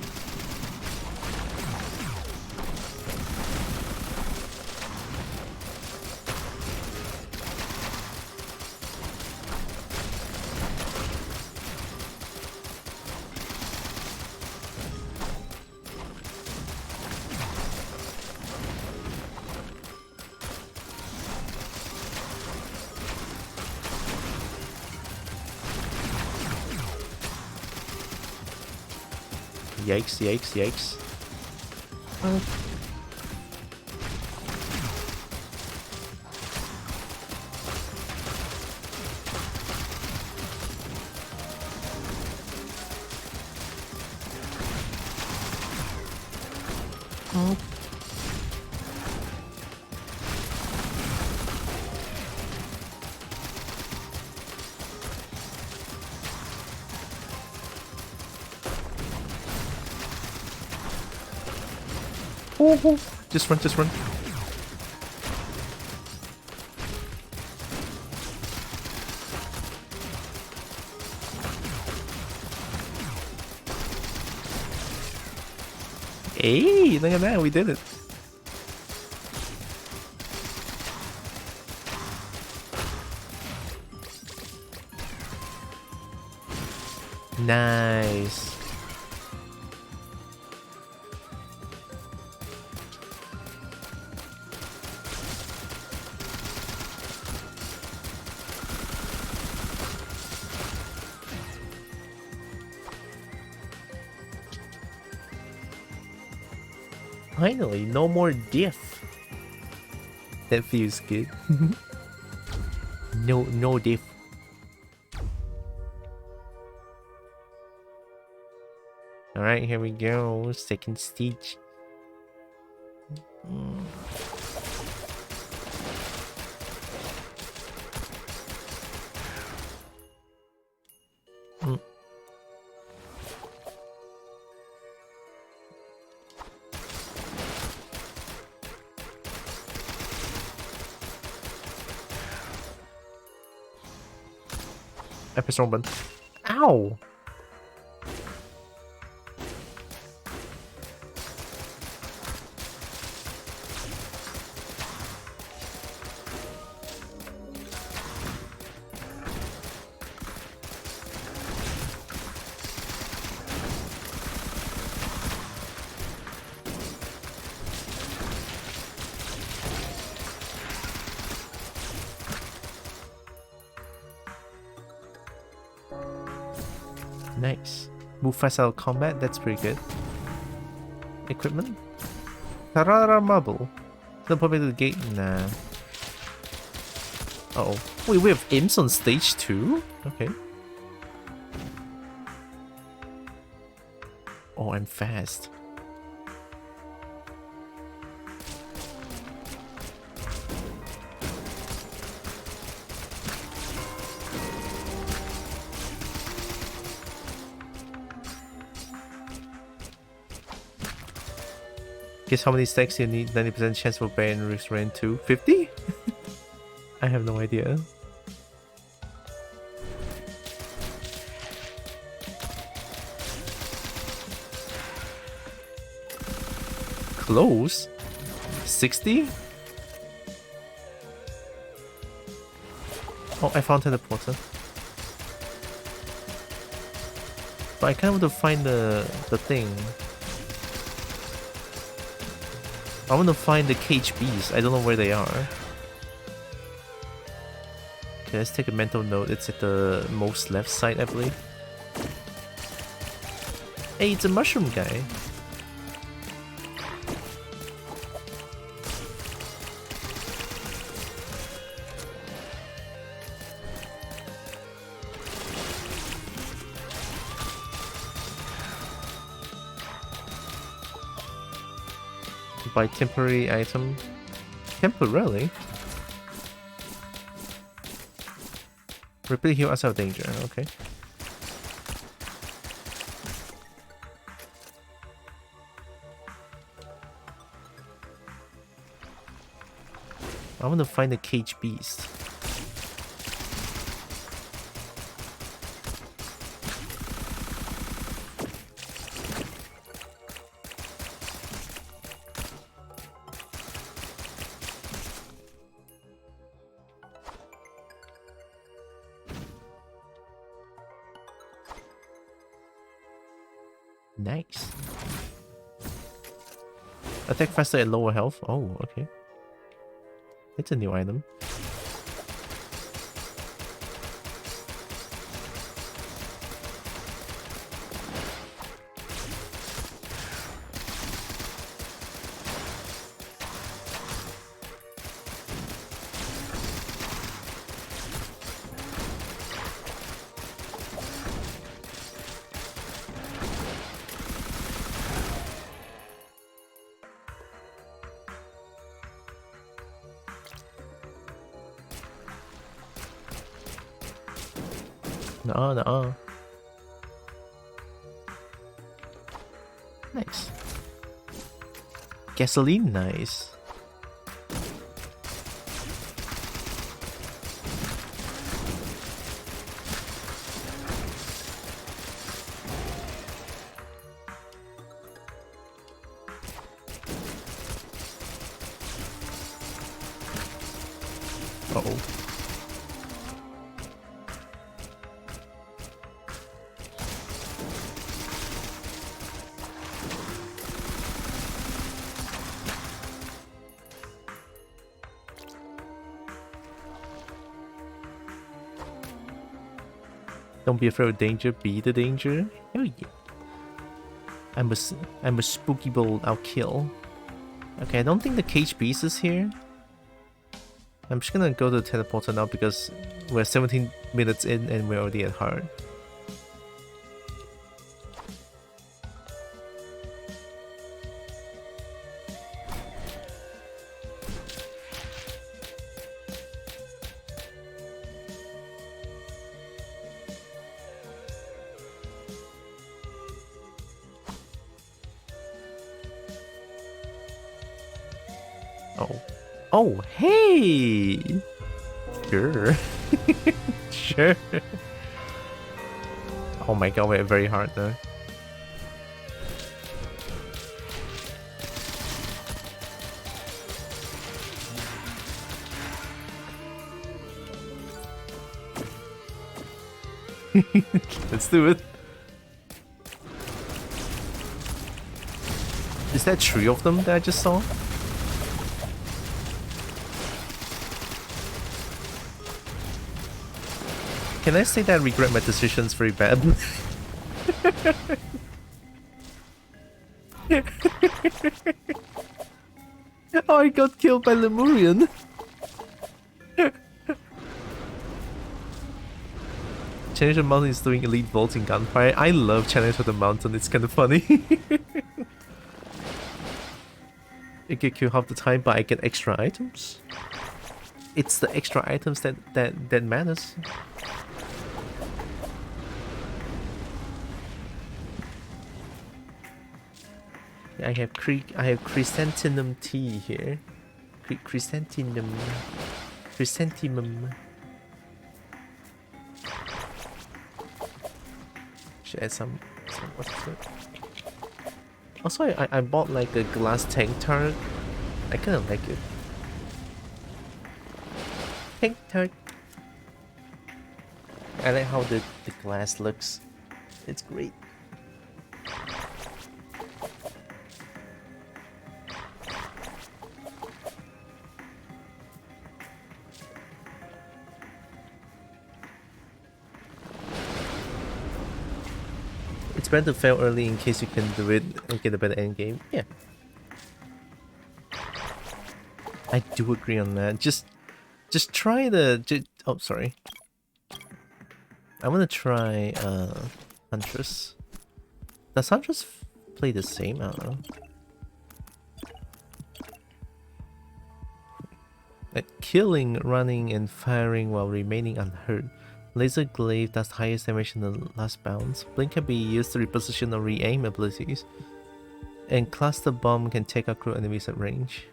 Speaker 1: Yikes, yikes, yikes. Mm. Oh, just run, just run. Hey, look at that, we did it. Nice. Finally, no more diff. That feels good. No diff. Alright, here we go. Second stage. Episode 1. Ow! Nice. Move fast out of combat, that's pretty good. Equipment? Tylra marble. Don't put me to the gate? Nah. Uh oh. Wait, we have imps on stage 2? Okay. Oh, I'm fast. Guess how many stacks you need? 90% chance for Bear and Risk Rain 2? 50? I have no idea. Close? 60? Oh, I found teleporter. But I kind of want to find the thing. I want to find the cage bees. I don't know where they are. Okay, let's take a mental note. It's at the most left side, I believe. Hey, it's a mushroom guy. Buy temporary item. Temporarily? Repeat heal us out of danger, okay. I want to find the cage beast. Nice. Attack faster at lower health. Oh, okay. It's a new item. No, no. Nice. Gasoline, nice. Uh-oh. Don't be afraid of danger, be the danger. Oh yeah. I'm a spooky bold, I'll kill. Okay, I don't think the cage beast is here. I'm just gonna go to the teleporter now because we're 17 minutes in and we're already at hard. Oh. Oh, hey! Sure. Sure. Oh my god, we're very hard though. Let's do it. Is that 3 of them that I just saw? Can I say that I regret my decisions very bad? Oh, I got killed by Lemurian. Challenge the Mountain is doing elite vaulting gunfire. I love Challenge of the Mountain, it's kind of funny. I get killed half the time, but I get extra items. It's the extra items that matters. I have chrysanthemum tea here. Chrysanthemum. Should add some what's it? Also, I bought like a glass tank turret. I kind of like it. Tank turret. I like how the glass looks. It's great. It's better to fail early in case you can do it and get a better end game. Yeah. I do agree on that. Just try the... oh, sorry. I want to try Huntress. Does Huntress play the same? I don't know. Like killing, running, and firing while remaining unhurt. Laser Glaive does highest damage in the last bounce. Blink can be used to reposition or re-aim abilities. And Cluster Bomb can take out crew enemies at range.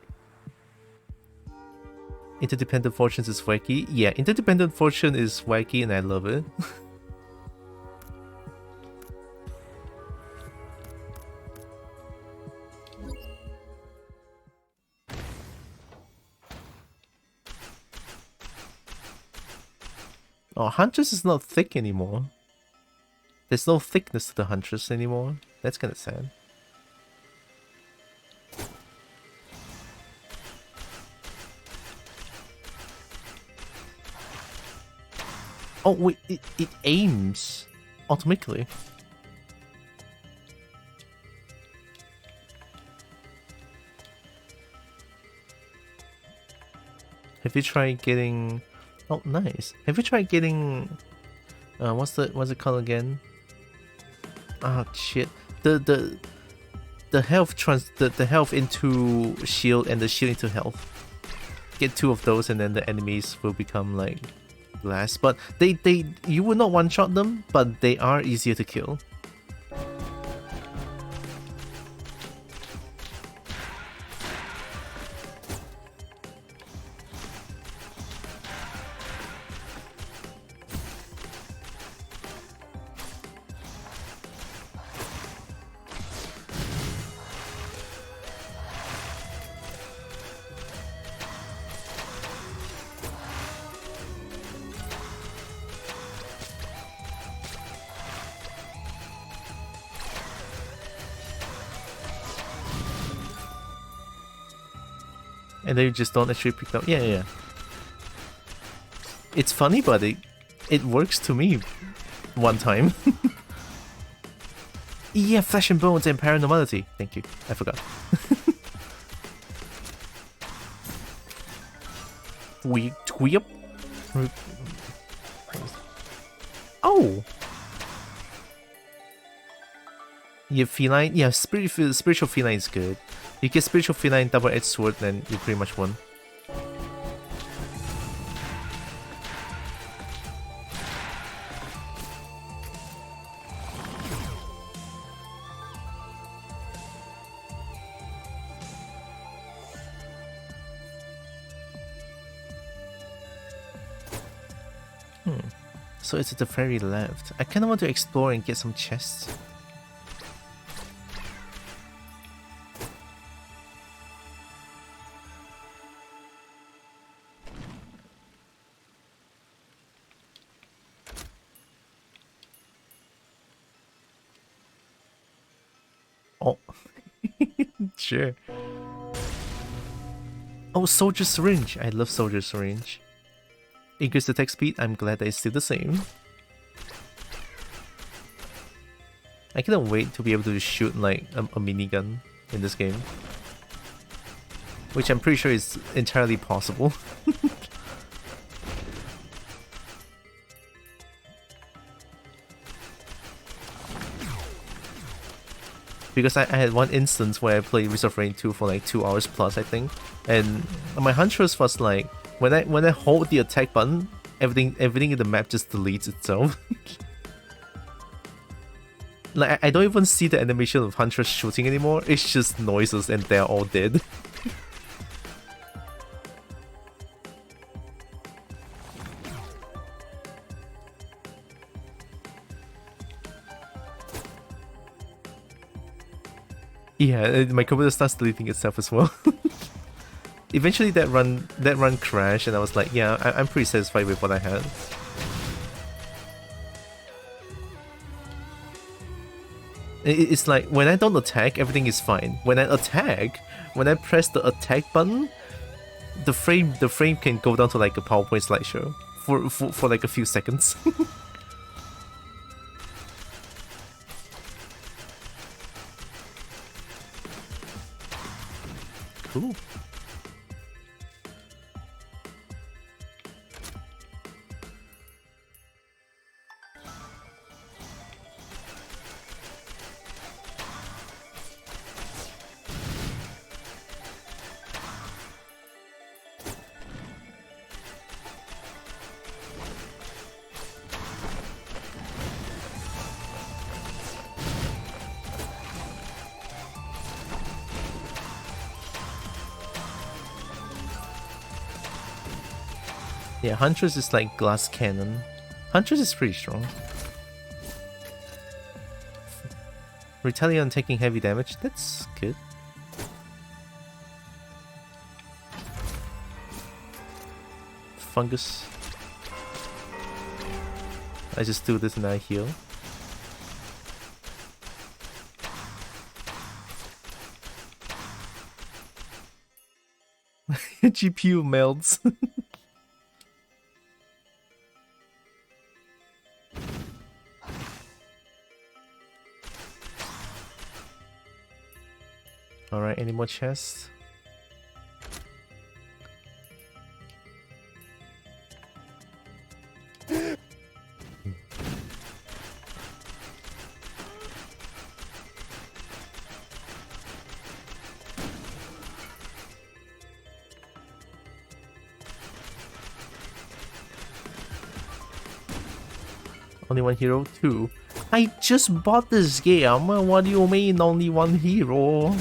Speaker 1: Interdependent Fortunes is wacky. Yeah, Interdependent Fortune is wacky and I love it. Oh, Huntress is not thick anymore. There's no thickness to the Huntress anymore. That's kinda sad. Oh wait, it aims automatically. Have you tried getting... oh, nice. Have you tried getting... what's it called again? Ah, shit. The health the health into shield and the shield into health. Get 2 of those and then the enemies will become like blast, but you will not one-shot them, but they are easier to kill. And then you just don't actually pick up. Yeah. It's funny, but it works to me one time. Yeah, flesh and bones and paranormality. Thank you. I forgot. Tweep. Oh! Yeah, feline. Yeah, spiritual feline is good. You get spiritual feline double-edged sword, then you pretty much won. So it's at the very left. I kinda want to explore and get some chests. Oh. Sure. Oh, soldier syringe. I love soldier syringe. Increase attack speed. I'm glad that it's still the same. I cannot wait to be able to shoot like a minigun in this game. Which I'm pretty sure is entirely possible. Because I had one instance where I played Risk of Rain 2 for like 2 hours plus, I think. And my huntress was like, when I hold the attack button, everything in the map just deletes itself. Like I don't even see the animation of huntress shooting anymore. It's just noises and they're all dead. Yeah, my computer starts deleting itself as well. Eventually that run crashed and I was like, yeah, I'm pretty satisfied with what I had. It's like, when I don't attack, everything is fine. When I attack, when I press the attack button, the frame can go down to like a PowerPoint slideshow for like a few seconds. Cool. Yeah, Huntress is like glass cannon. Huntress is pretty strong. Retaliate on taking heavy damage, that's good. Fungus. I just do this and I heal. GPU melts. Alright, any more chests? Only one hero? 2. I just bought this game. What do you mean only one hero?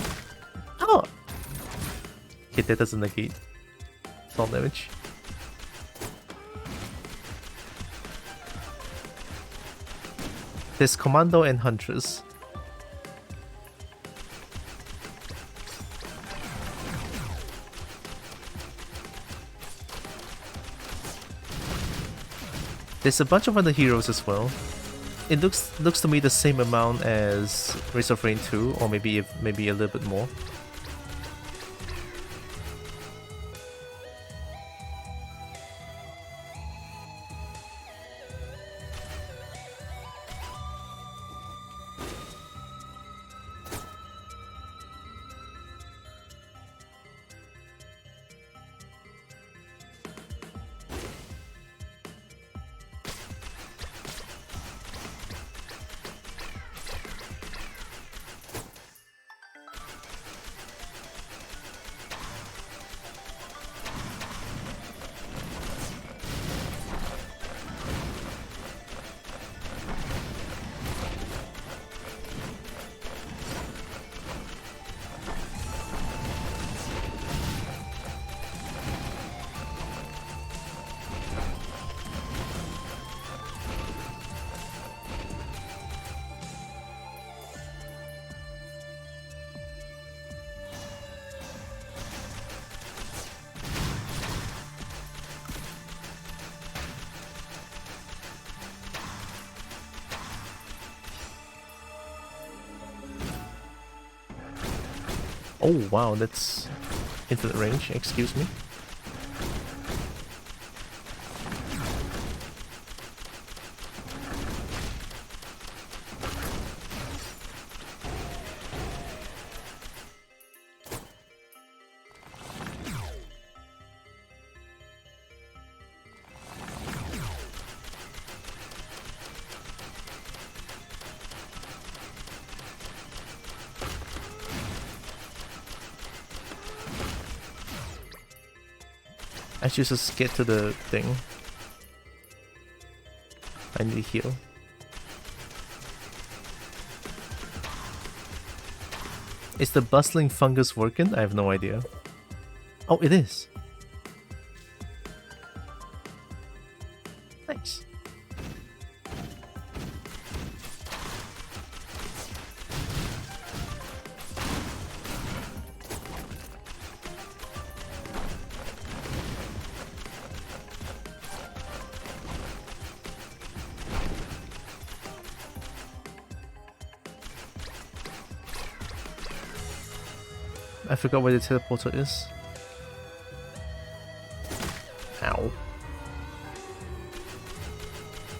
Speaker 1: Oh! Okay, that doesn't negate fall damage. There's Commando and Huntress. There's a bunch of other heroes as well. It looks to me the same amount as Race of Rain 2, or maybe a little bit more. Oh wow, that's infinite range, excuse me. I should just get to the thing. I need to heal. Is the bustling fungus working? I have no idea. Oh, it is. Nice. I forgot where the teleporter is. Ow.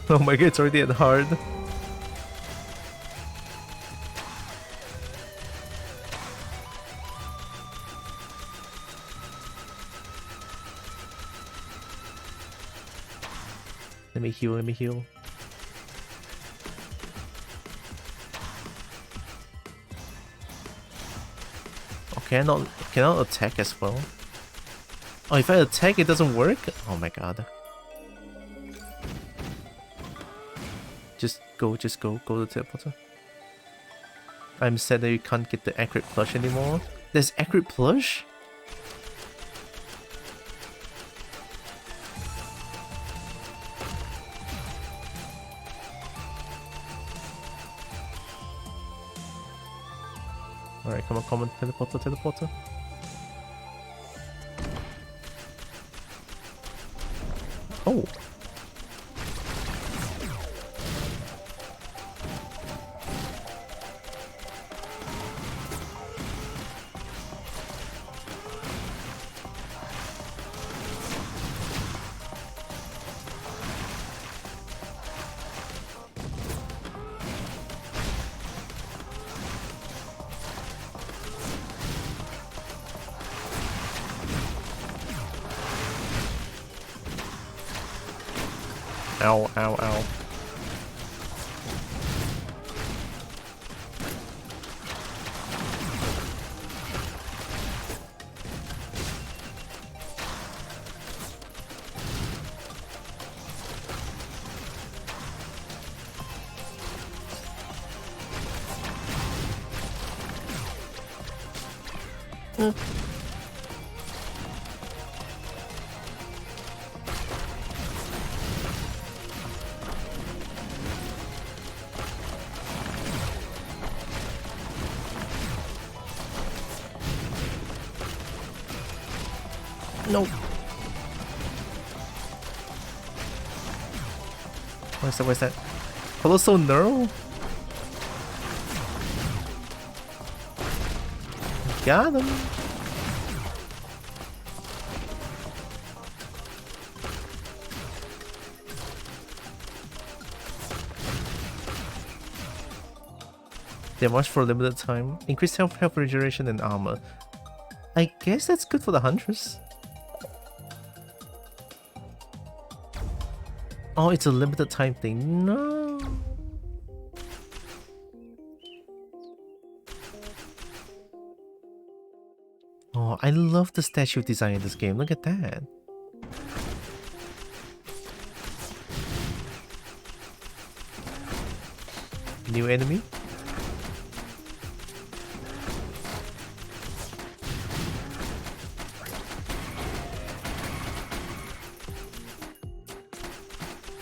Speaker 1: Oh my god, it's already at hard. Let me heal, let me heal. Can I attack as well? Oh, if I attack, it doesn't work? Oh my god. Just go to the teleporter. I'm sad that you can't get the ACRID plush anymore. There's ACRID plush? Alright, come on, teleporter. Oh! Ow, ow, ow. No. Where's that? Where's that? Colossal Neural? Got him. Damage for a limited time. Increase health, regeneration, and armor. I guess that's good for the Huntress. Oh, it's a limited time thing. No. Oh, I love the statue design in this game. Look at that. New enemy?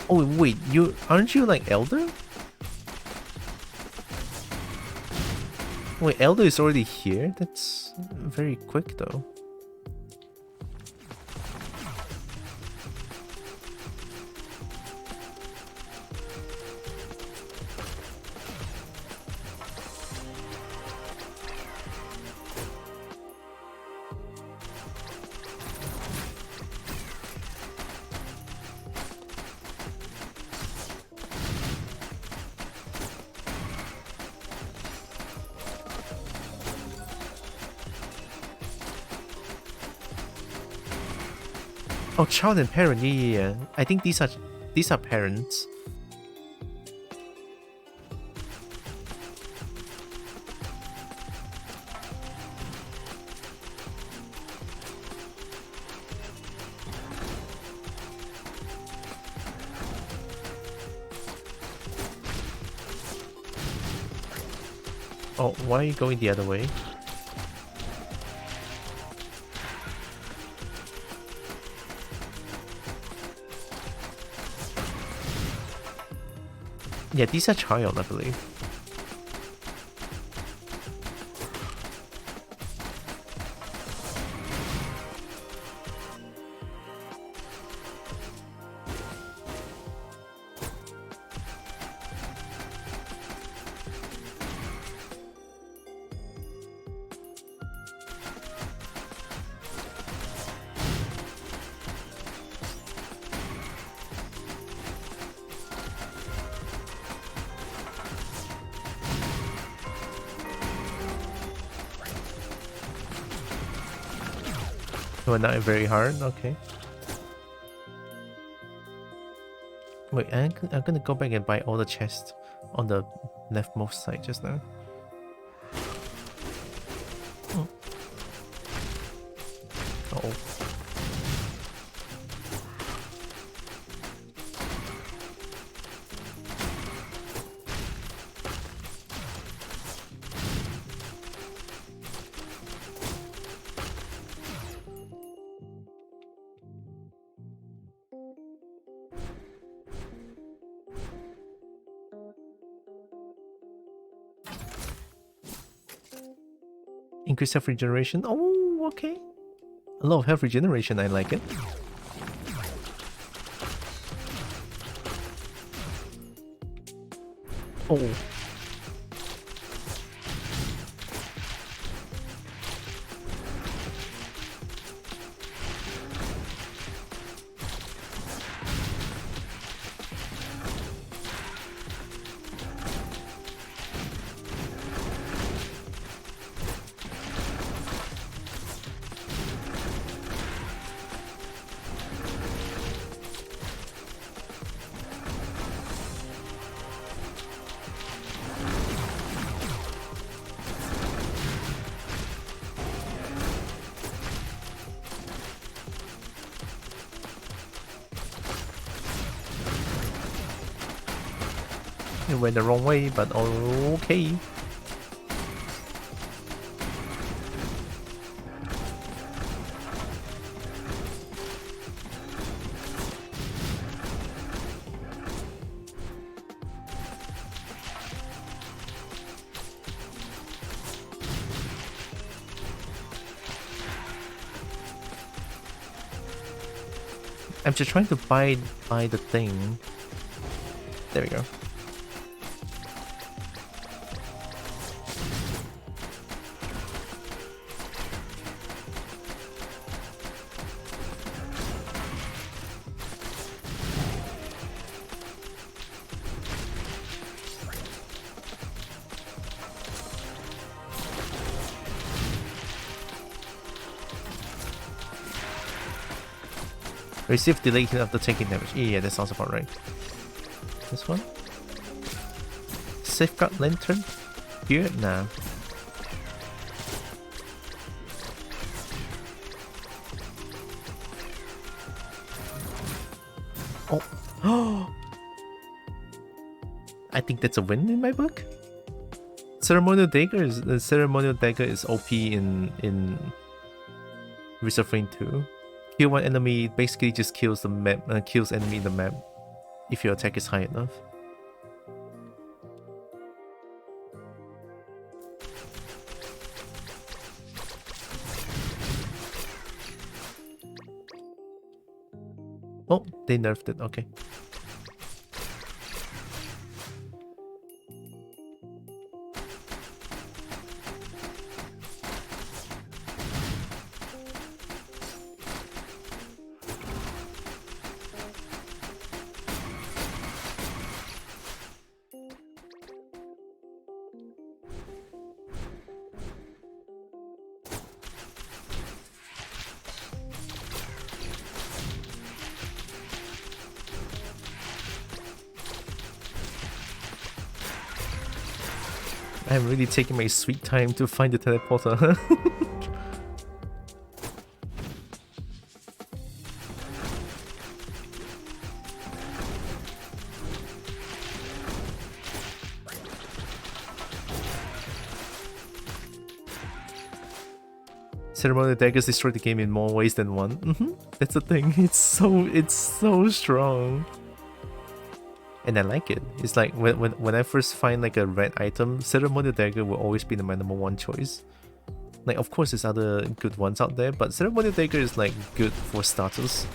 Speaker 1: Oh wait, aren't you like Elder? Wait, Elder is already here? That's very quick though. Oh, child and parent, yeah. I think these are parents. Oh, why are you going the other way? Yeah, these are child, I believe. Well, not very hard, okay. Wait, I'm gonna go back and buy all the chests on the leftmost side just now. Uh-oh. Increase health regeneration. Oh, okay. A lot of health regeneration, I like it. Oh. It went the wrong way, but okay. I'm just trying to buy the thing. There we go. Receive delay after taking damage. Yeah, that sounds about right. This one? Safeguard lantern? Here? Nah. Oh. I think that's a win in my book. Ceremonial dagger is the ceremonial dagger is OP in Reserve Rain 2. Kill one enemy basically just kills the map, kills enemy in the map if your attack is high enough. Oh, they nerfed it. Okay. I'm really taking my sweet time to find the teleporter. Ceremonial daggers destroy the game in more ways than one. That's the thing. It's so strong. And I like it. It's like when I first find like a red item, ceremonial dagger will always be my number one choice. Like of course there's other good ones out there, but ceremonial dagger is like good for starters.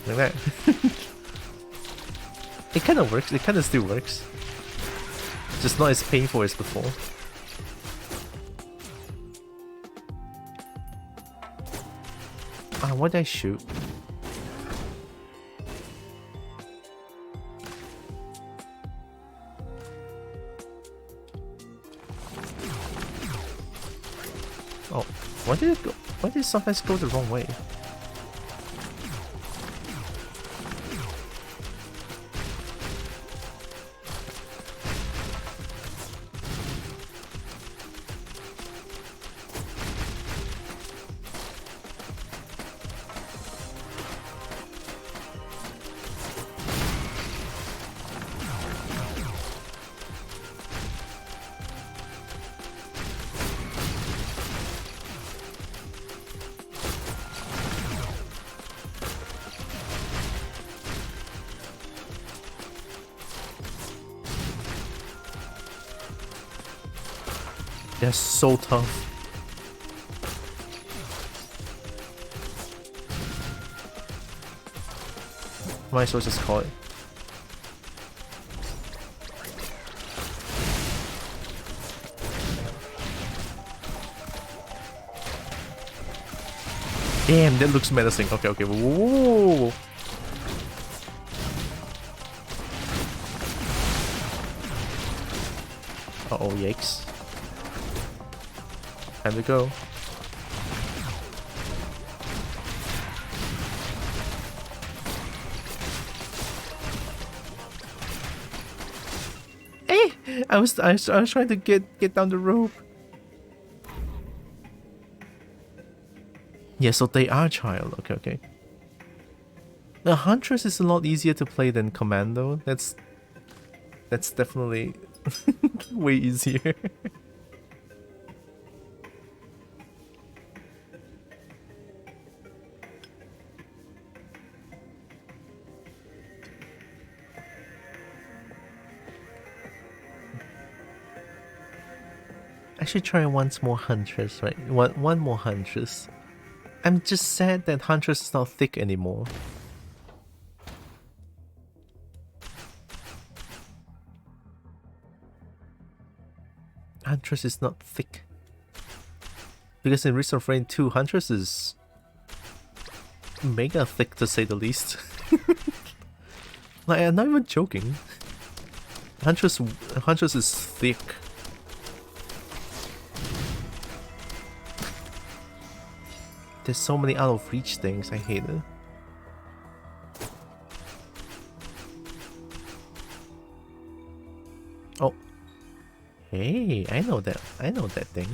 Speaker 1: Like that. It kind of works. It kind of still works. Just not as painful as before. Ah, what did I shoot? Oh, why did it go? Why did it sometimes go the wrong way? They're so tough. Might as well just call it. Damn, that looks menacing. Okay, okay. Whoa. Uh-oh, yikes. Time to go. Hey! I was trying to get down the rope. Yeah, so they are child. Okay, okay. The Huntress is a lot easier to play than Commando. That's definitely way easier. I should try once more Huntress, right? One more Huntress. I'm just sad that Huntress is not thick anymore. Huntress is not thick. Because in Risk of Rain 2, Huntress is mega thick to say the least. Like, I'm not even joking. Huntress is thick. There's so many out of reach things, I hate it. Oh. Hey, I know that thing.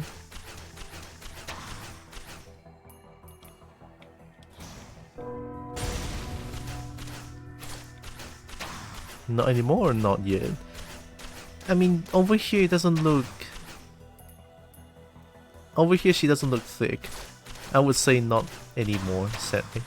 Speaker 1: Not anymore, not yet. I mean, over here it doesn't look... Over here she doesn't look thick. I would say not anymore, sadly.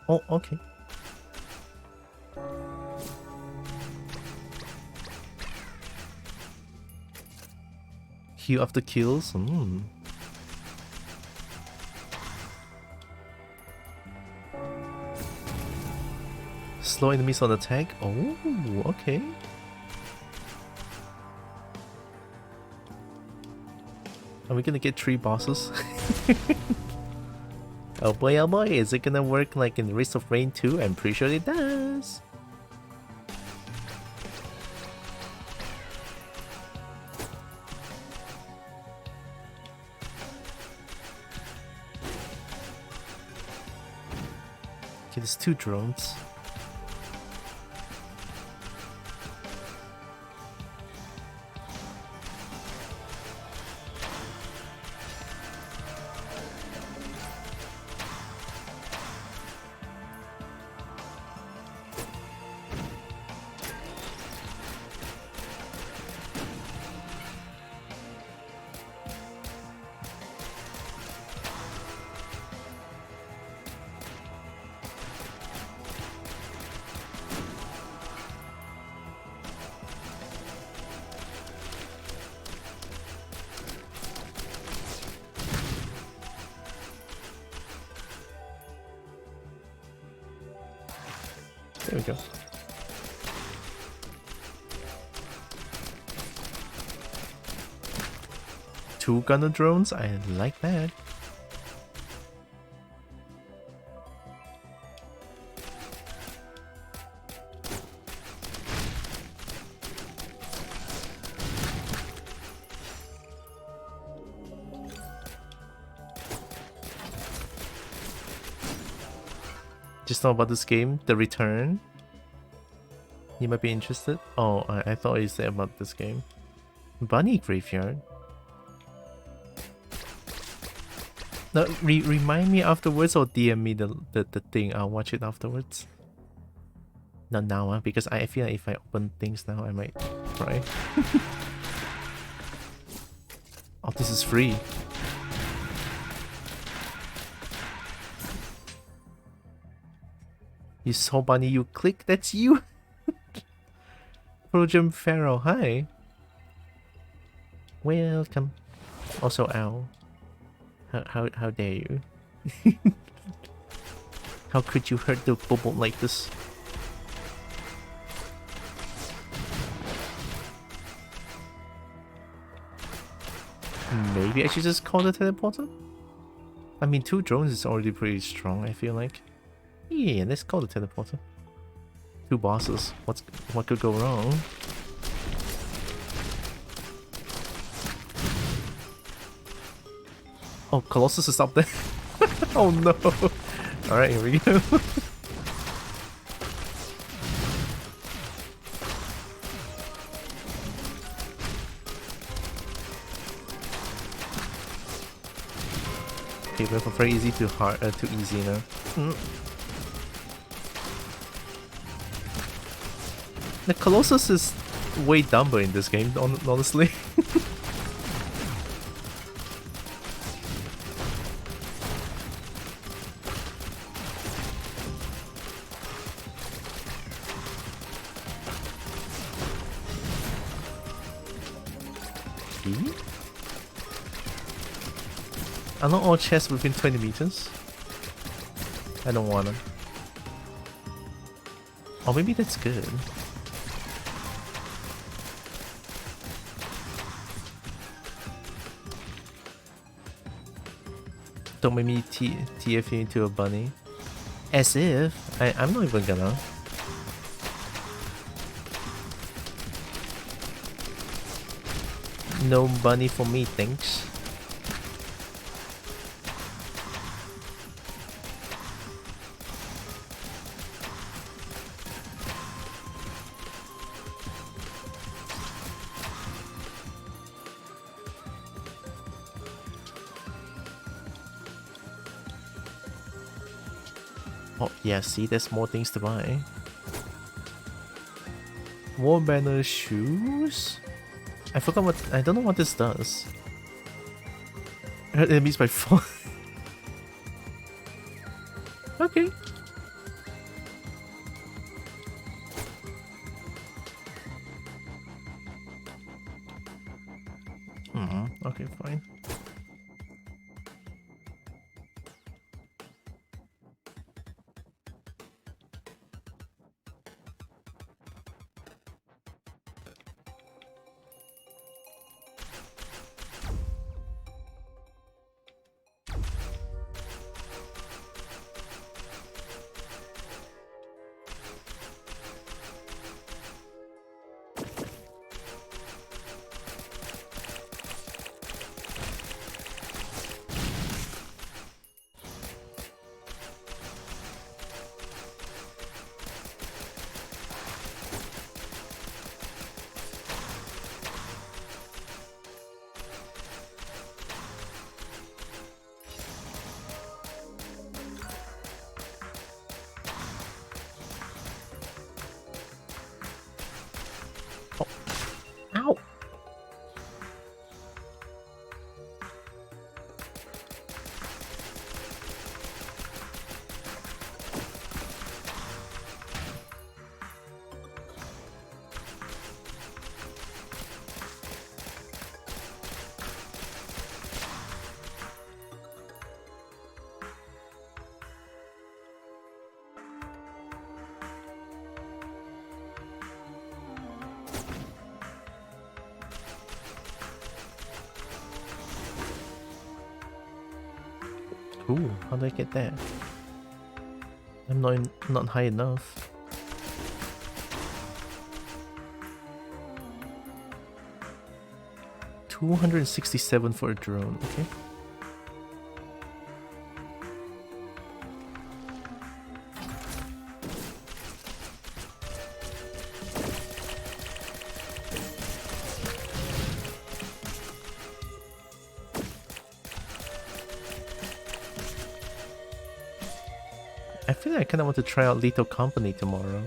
Speaker 1: Oh, okay. Heal after kills? Slow enemies on attack? Oh, okay. Are we gonna get 3 bosses? Oh boy, is it gonna work like in Risk of Rain 2? I'm pretty sure it does. Okay, there's 2 drones. There we go. Two gunner drones? I like that. Just know about this game, The Return. You might be interested. Oh, I thought you said about this game. Bunny Graveyard. No, remind me afterwards or DM me the thing. I'll watch it afterwards. Not now, because I feel like if I open things now, I might cry. Oh, this is free. You saw Bunny, you click, that's you! Projum Pharaoh, hi! Welcome. Also, ow. How dare you? How could you hurt the bubble like this? Maybe I should just call the teleporter? I mean, 2 drones is already pretty strong, I feel like. Yeah, let's call the teleporter. 2 bosses. What could go wrong? Oh, Colossus is up there. Oh no. Alright, here we go. we went from very easy to hard to easy now. The Colossus is way dumber in this game, honestly. I know all chests within 20 meters. I don't wanna. Or maybe that's good. Don't make me TF you into a bunny. As if. I'm not even gonna. No bunny for me, thanks. Oh yeah, see, there's more things to buy. War banner shoes? I forgot what. I don't know what this does. Hurt enemies by 4. Okay. Okay, fine. Ow! Ooh, how do I get there? I'm not high enough. $267 for a drone, okay. I feel like I kinda want to try out Lethal Company tomorrow.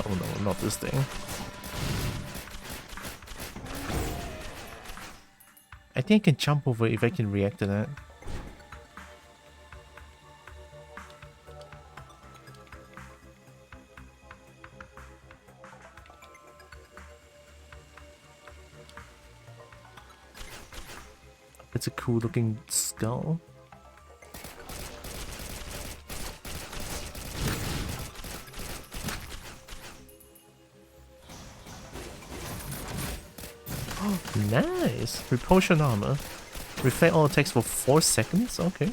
Speaker 1: Oh no, not this thing. I think I can jump over if I can react to that. It's a cool looking skull. Oh, nice! Repulsion armor. Reflect all attacks for 4 seconds? Okay.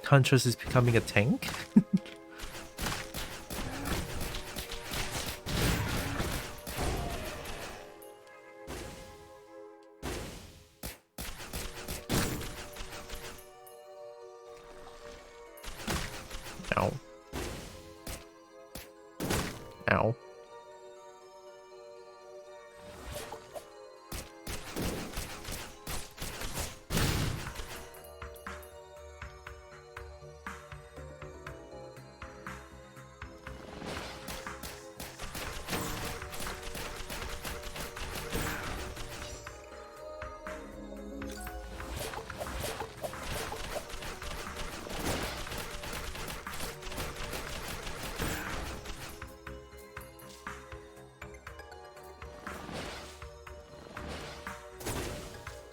Speaker 1: Huntress is becoming a tank? Ow. Ow.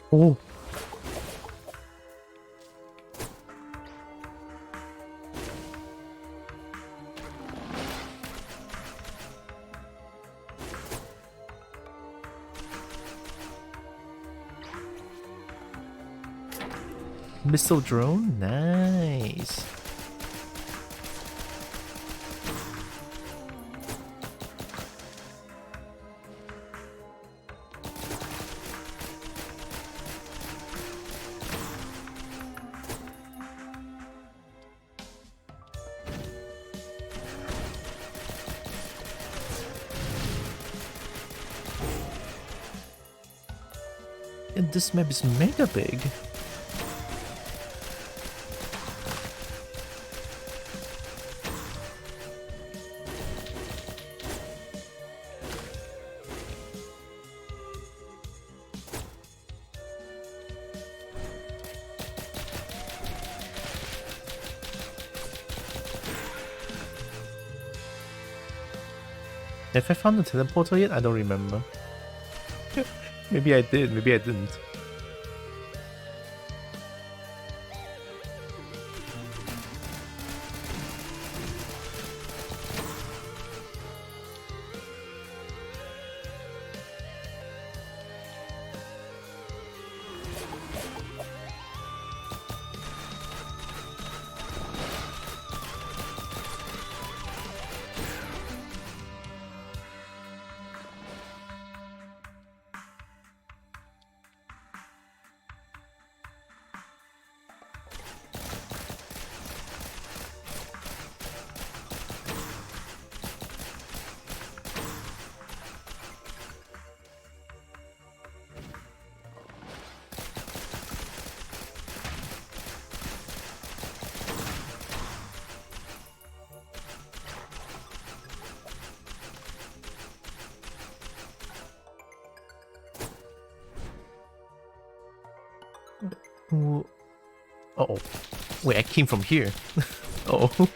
Speaker 1: Oh. Missile drone? Nice. And this map is mega big. Have I found the teleporter yet? I don't remember. Maybe I did, maybe I didn't. Uh oh. Wait, I came from here. Uh oh.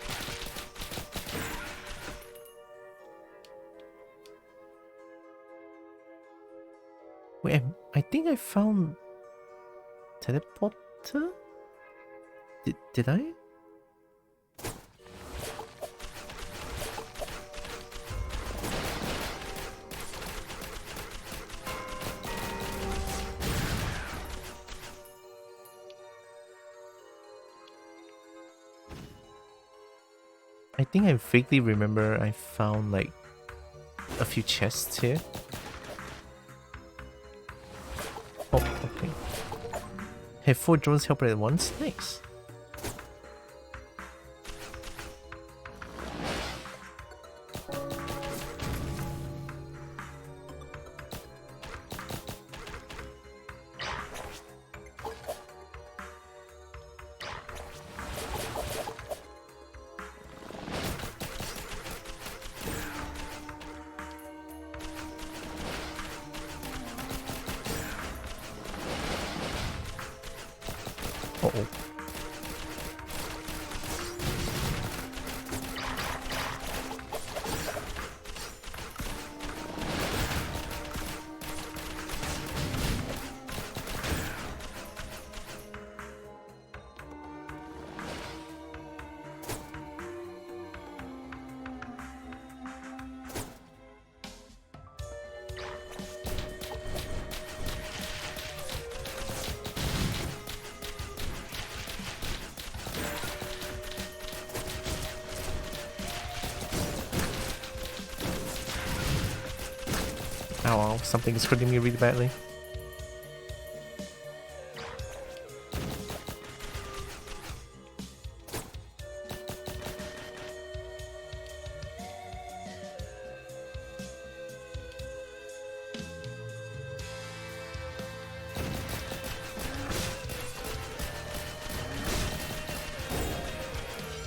Speaker 1: Wait, I think I found teleporter? Did I? I think I vaguely remember I found like a few chests here. Oh, okay. Have 4 drones help at once? Nice. Uh-oh. Ow, something is hurting me really badly.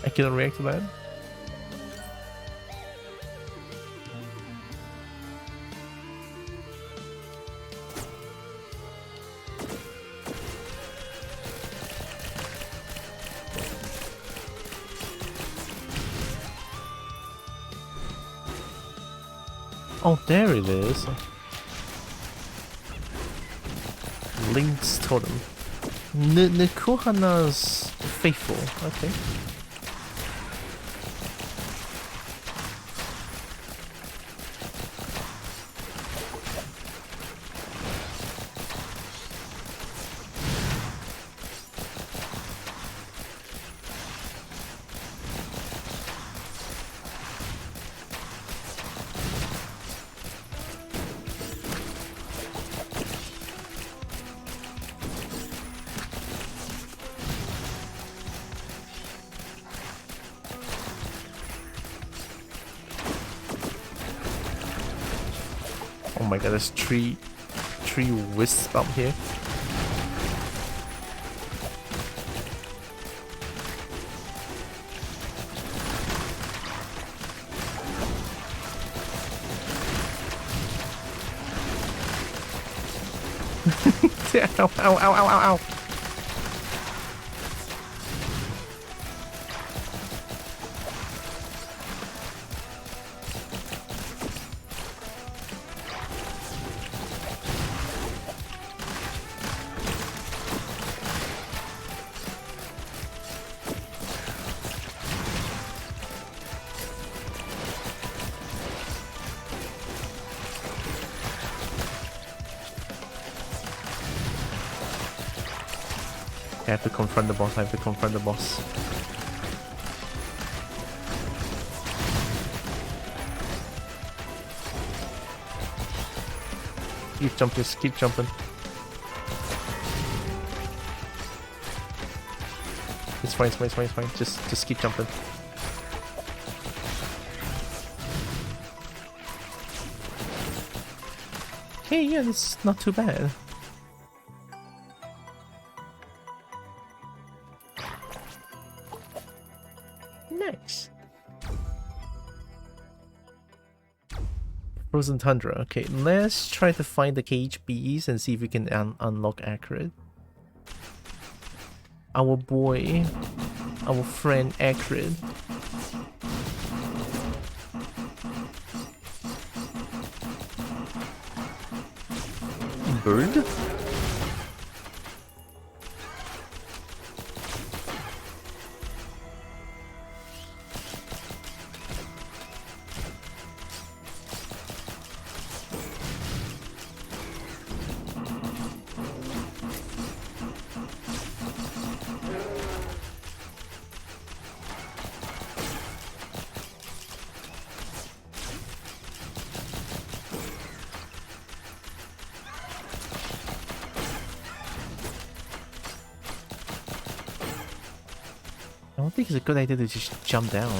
Speaker 1: I cannot react to that. Oh, there it is. Link's totem. Nikuhana's faithful. Okay. Oh my god, there's three wisps up here. Ow, ow, ow, ow, ow, ow. I have to confront the boss, I have to confront the boss. Keep jumping, just keep jumping. It's fine, it's fine, it's fine, it's fine. Just keep jumping. Okay, yeah, this is not too bad. Nice. Frozen Tundra. Okay, let's try to find the KHBs and see if we can unlock ACRID. Our boy, our friend ACRID. Bird? I don't think it's a good idea to just jump down.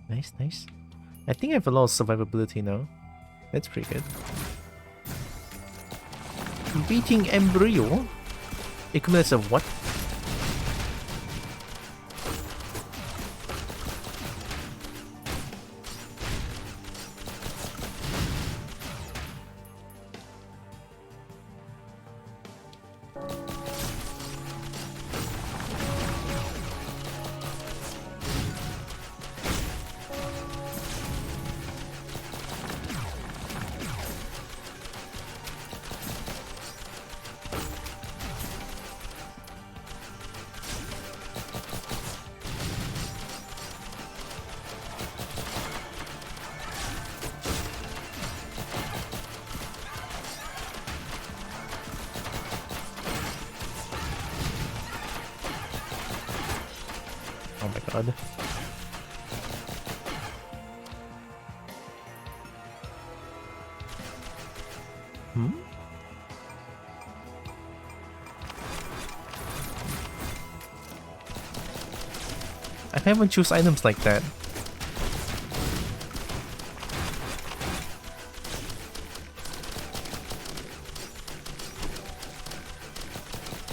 Speaker 1: Nice, nice. I think I have a lot of survivability now. That's pretty good. Beating Embryo? Equivalence of what? god. Hmm? I can't even choose items like that.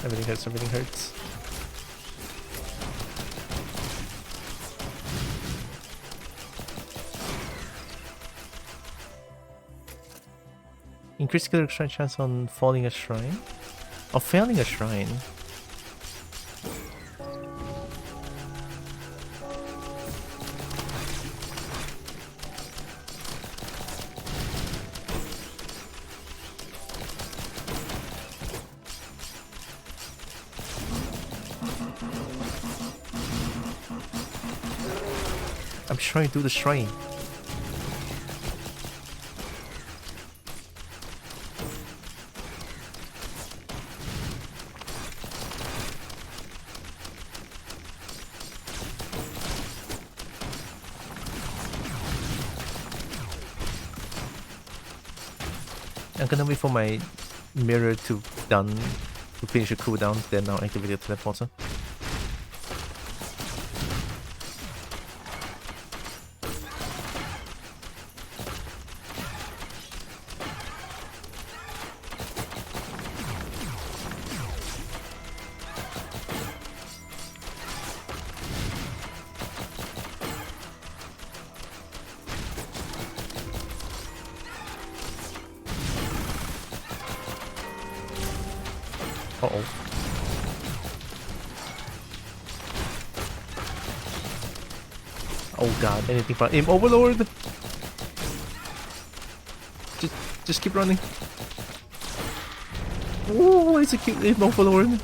Speaker 1: Everything hurts, everything hurts. Increase critical chance on falling a shrine? Or failing a shrine? I'm trying to do the shrine. I'm gonna wait for my mirror to finish a cooldown, then I'll activate the teleporter. Uh-oh. Oh god, anything but aim overlord! Just keep running. Oh, it's a cute aim overlord.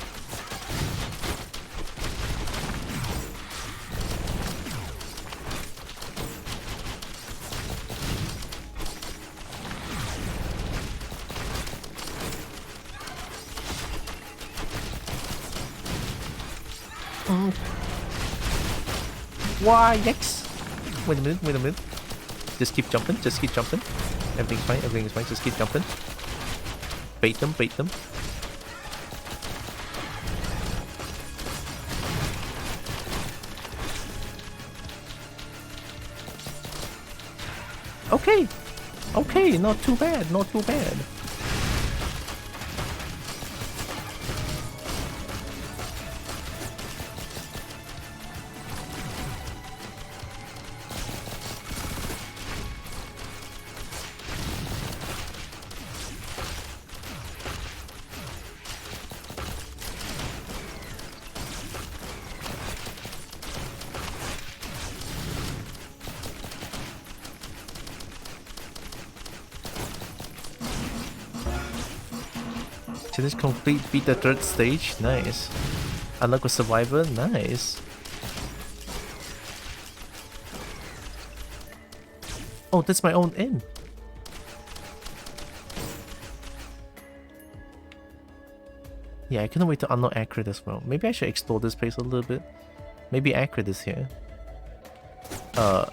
Speaker 1: Why, yikes! Wait a minute. Just keep jumping, Everything's fine, just keep jumping. Bait them. Okay, not too bad. Finish complete, beat the third stage, nice. Unlock a survivor, nice. Oh, that's my own inn. Yeah, I couldn't wait to unlock ACRID as well. Maybe I should explore this place a little bit. Maybe ACRID is here. Ow.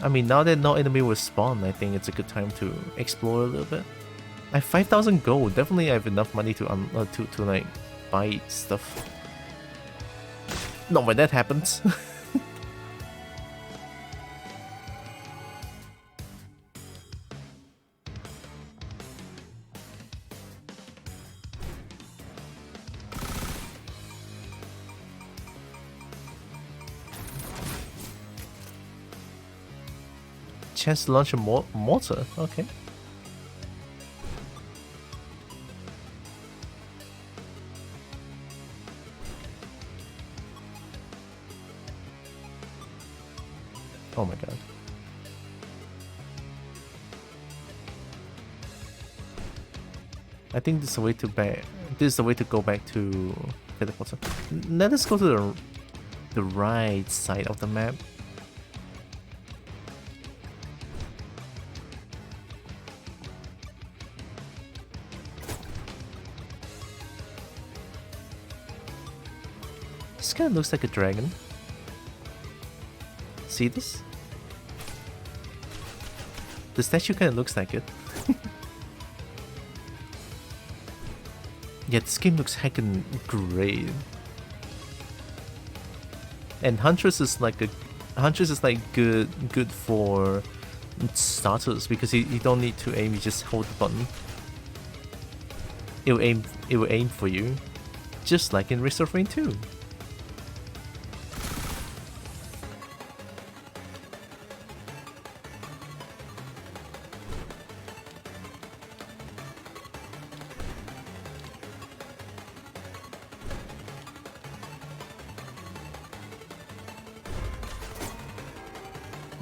Speaker 1: I mean, now that no enemy will spawn, I think it's a good time to explore a little bit. I have 5,000 gold. Definitely, I have enough money to like buy stuff. Not when that happens. Chance to launch a mortar. Okay. Oh my god. I think this is the way to go back to teleporter. Let us go to the right side of the map. This kind of looks like a dragon. See this? The statue kind of looks like it. Yeah, this game looks heckin' great. And Huntress is like good for starters because you don't need to aim, you just hold the button. It will aim for you. Just like in Risk of Rain 2.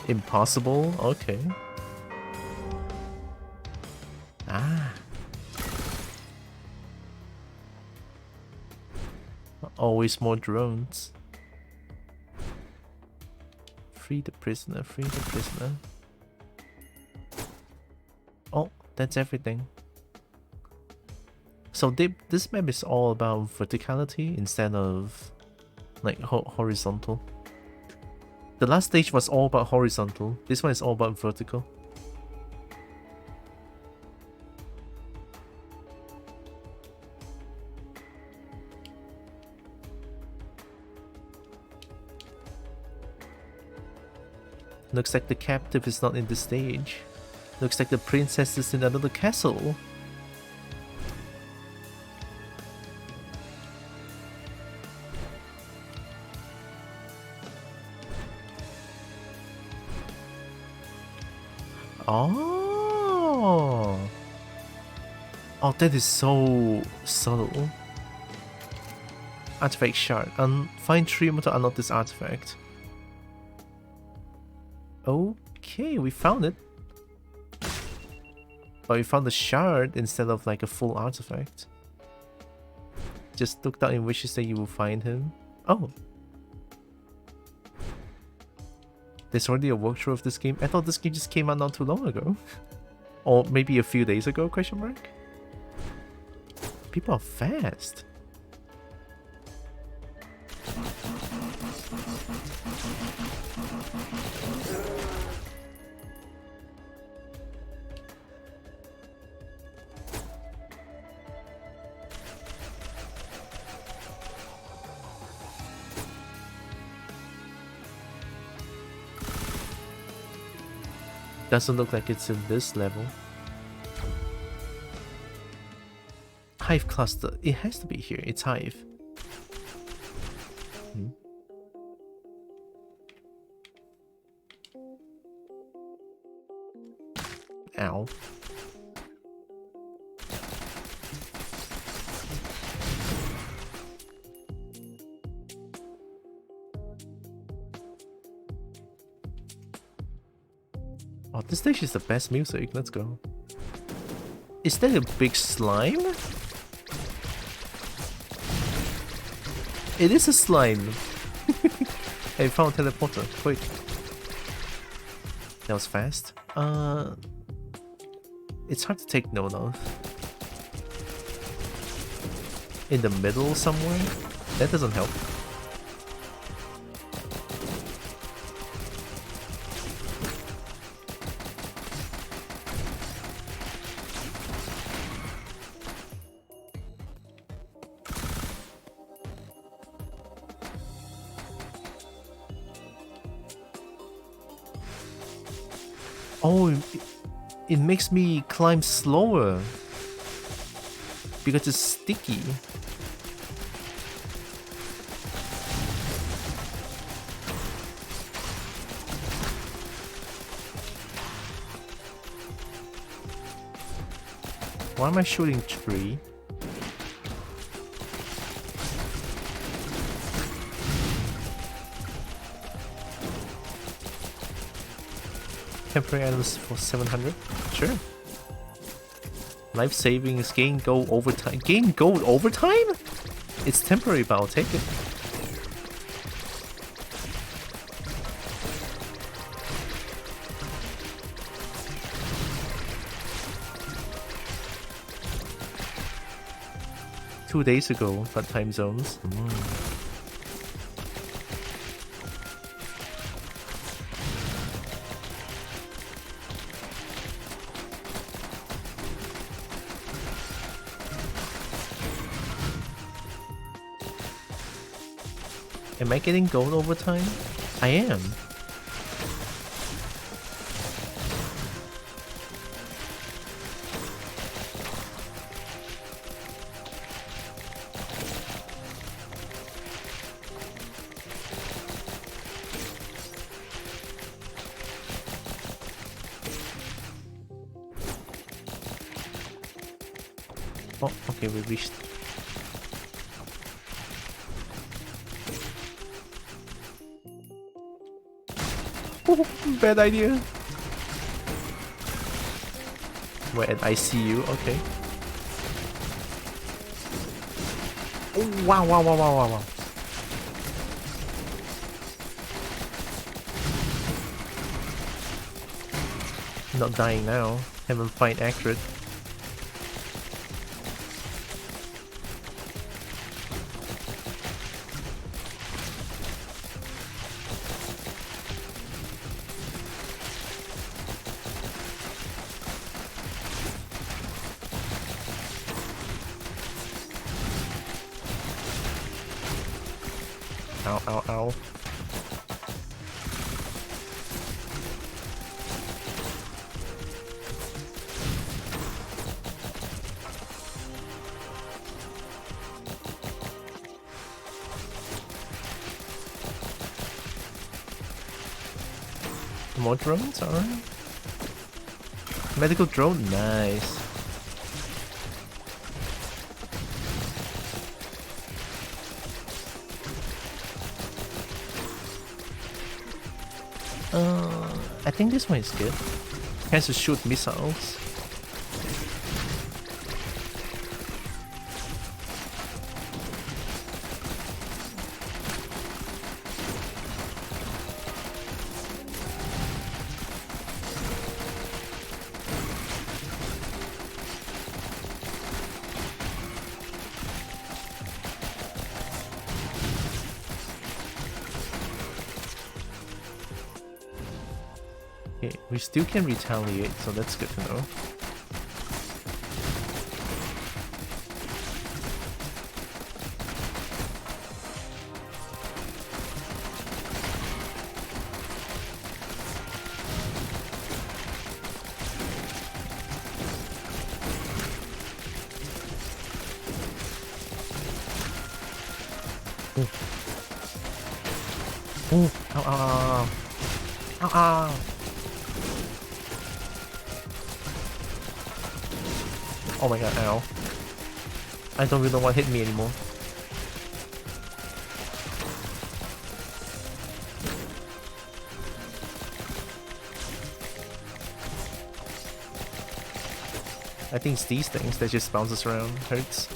Speaker 1: Impossible? Okay. Ah. Always more drones. Free the prisoner, free the prisoner. Oh, that's everything. So this map is all about verticality instead of like horizontal. The last stage was all about horizontal. This one is all about vertical. Looks like the captive is not in the stage. Looks like the princess is in another castle. Oh! Oh, that is so subtle. Artifact shard. Find 3 more to unlock this artifact. Okay, we found it. But we found the shard instead of like a full artifact. Just look down in wishes that you will find him. Oh. There's already a walkthrough of this game. I thought this game just came out not too long ago. Or maybe a few days ago, question mark? People are fast. Doesn't look like it's in this level. Hive cluster. It has to be here. It's Hive. Ow. Oh, this stage is the best music. Let's go. Is that a big slime? It is a slime. Hey, found a teleporter. Quick. That was fast. It's hard to take note of. In the middle somewhere? That doesn't help. Oh, it makes me climb slower because it's sticky. Why am I shooting tree? Temporary items for 700. Sure. Life saving is gain gold over time. Gain gold over time? It's temporary, but I'll take it. Two days ago, but time zones. Am I getting gold over time? I am. Oh, okay, we reached. Oh, bad idea. We're at ICU, okay. Oh, wow, wow, wow, wow, wow, wow. Not dying now. Haven't fight ACRID. Ow, ow, ow. More drones? Alright. Medical drone? Nice. I think this one is good. Has to shoot missiles. Okay, we still can retaliate, so that's good to know. Oh, ow, ow, ow, ow, ow, ow. Oh my god, ow. I don't really know what hit me anymore. I think it's these things that just bounces around, hurts.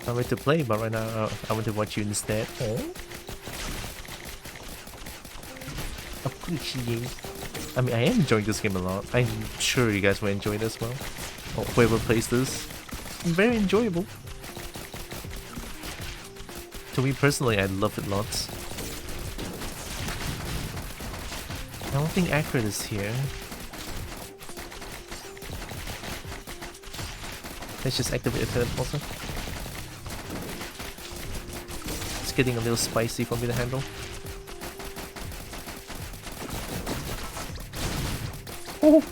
Speaker 1: I went to play, but right now I want to watch you instead. Oh, appreciate. I mean, I am enjoying this game a lot. I'm sure you guys will enjoy it as well. Or whoever plays this, very enjoyable. To me personally, I love it lots. I don't think ACRID is here. Let's just activate the teleporter. It's getting a little spicy for me to handle. Oh.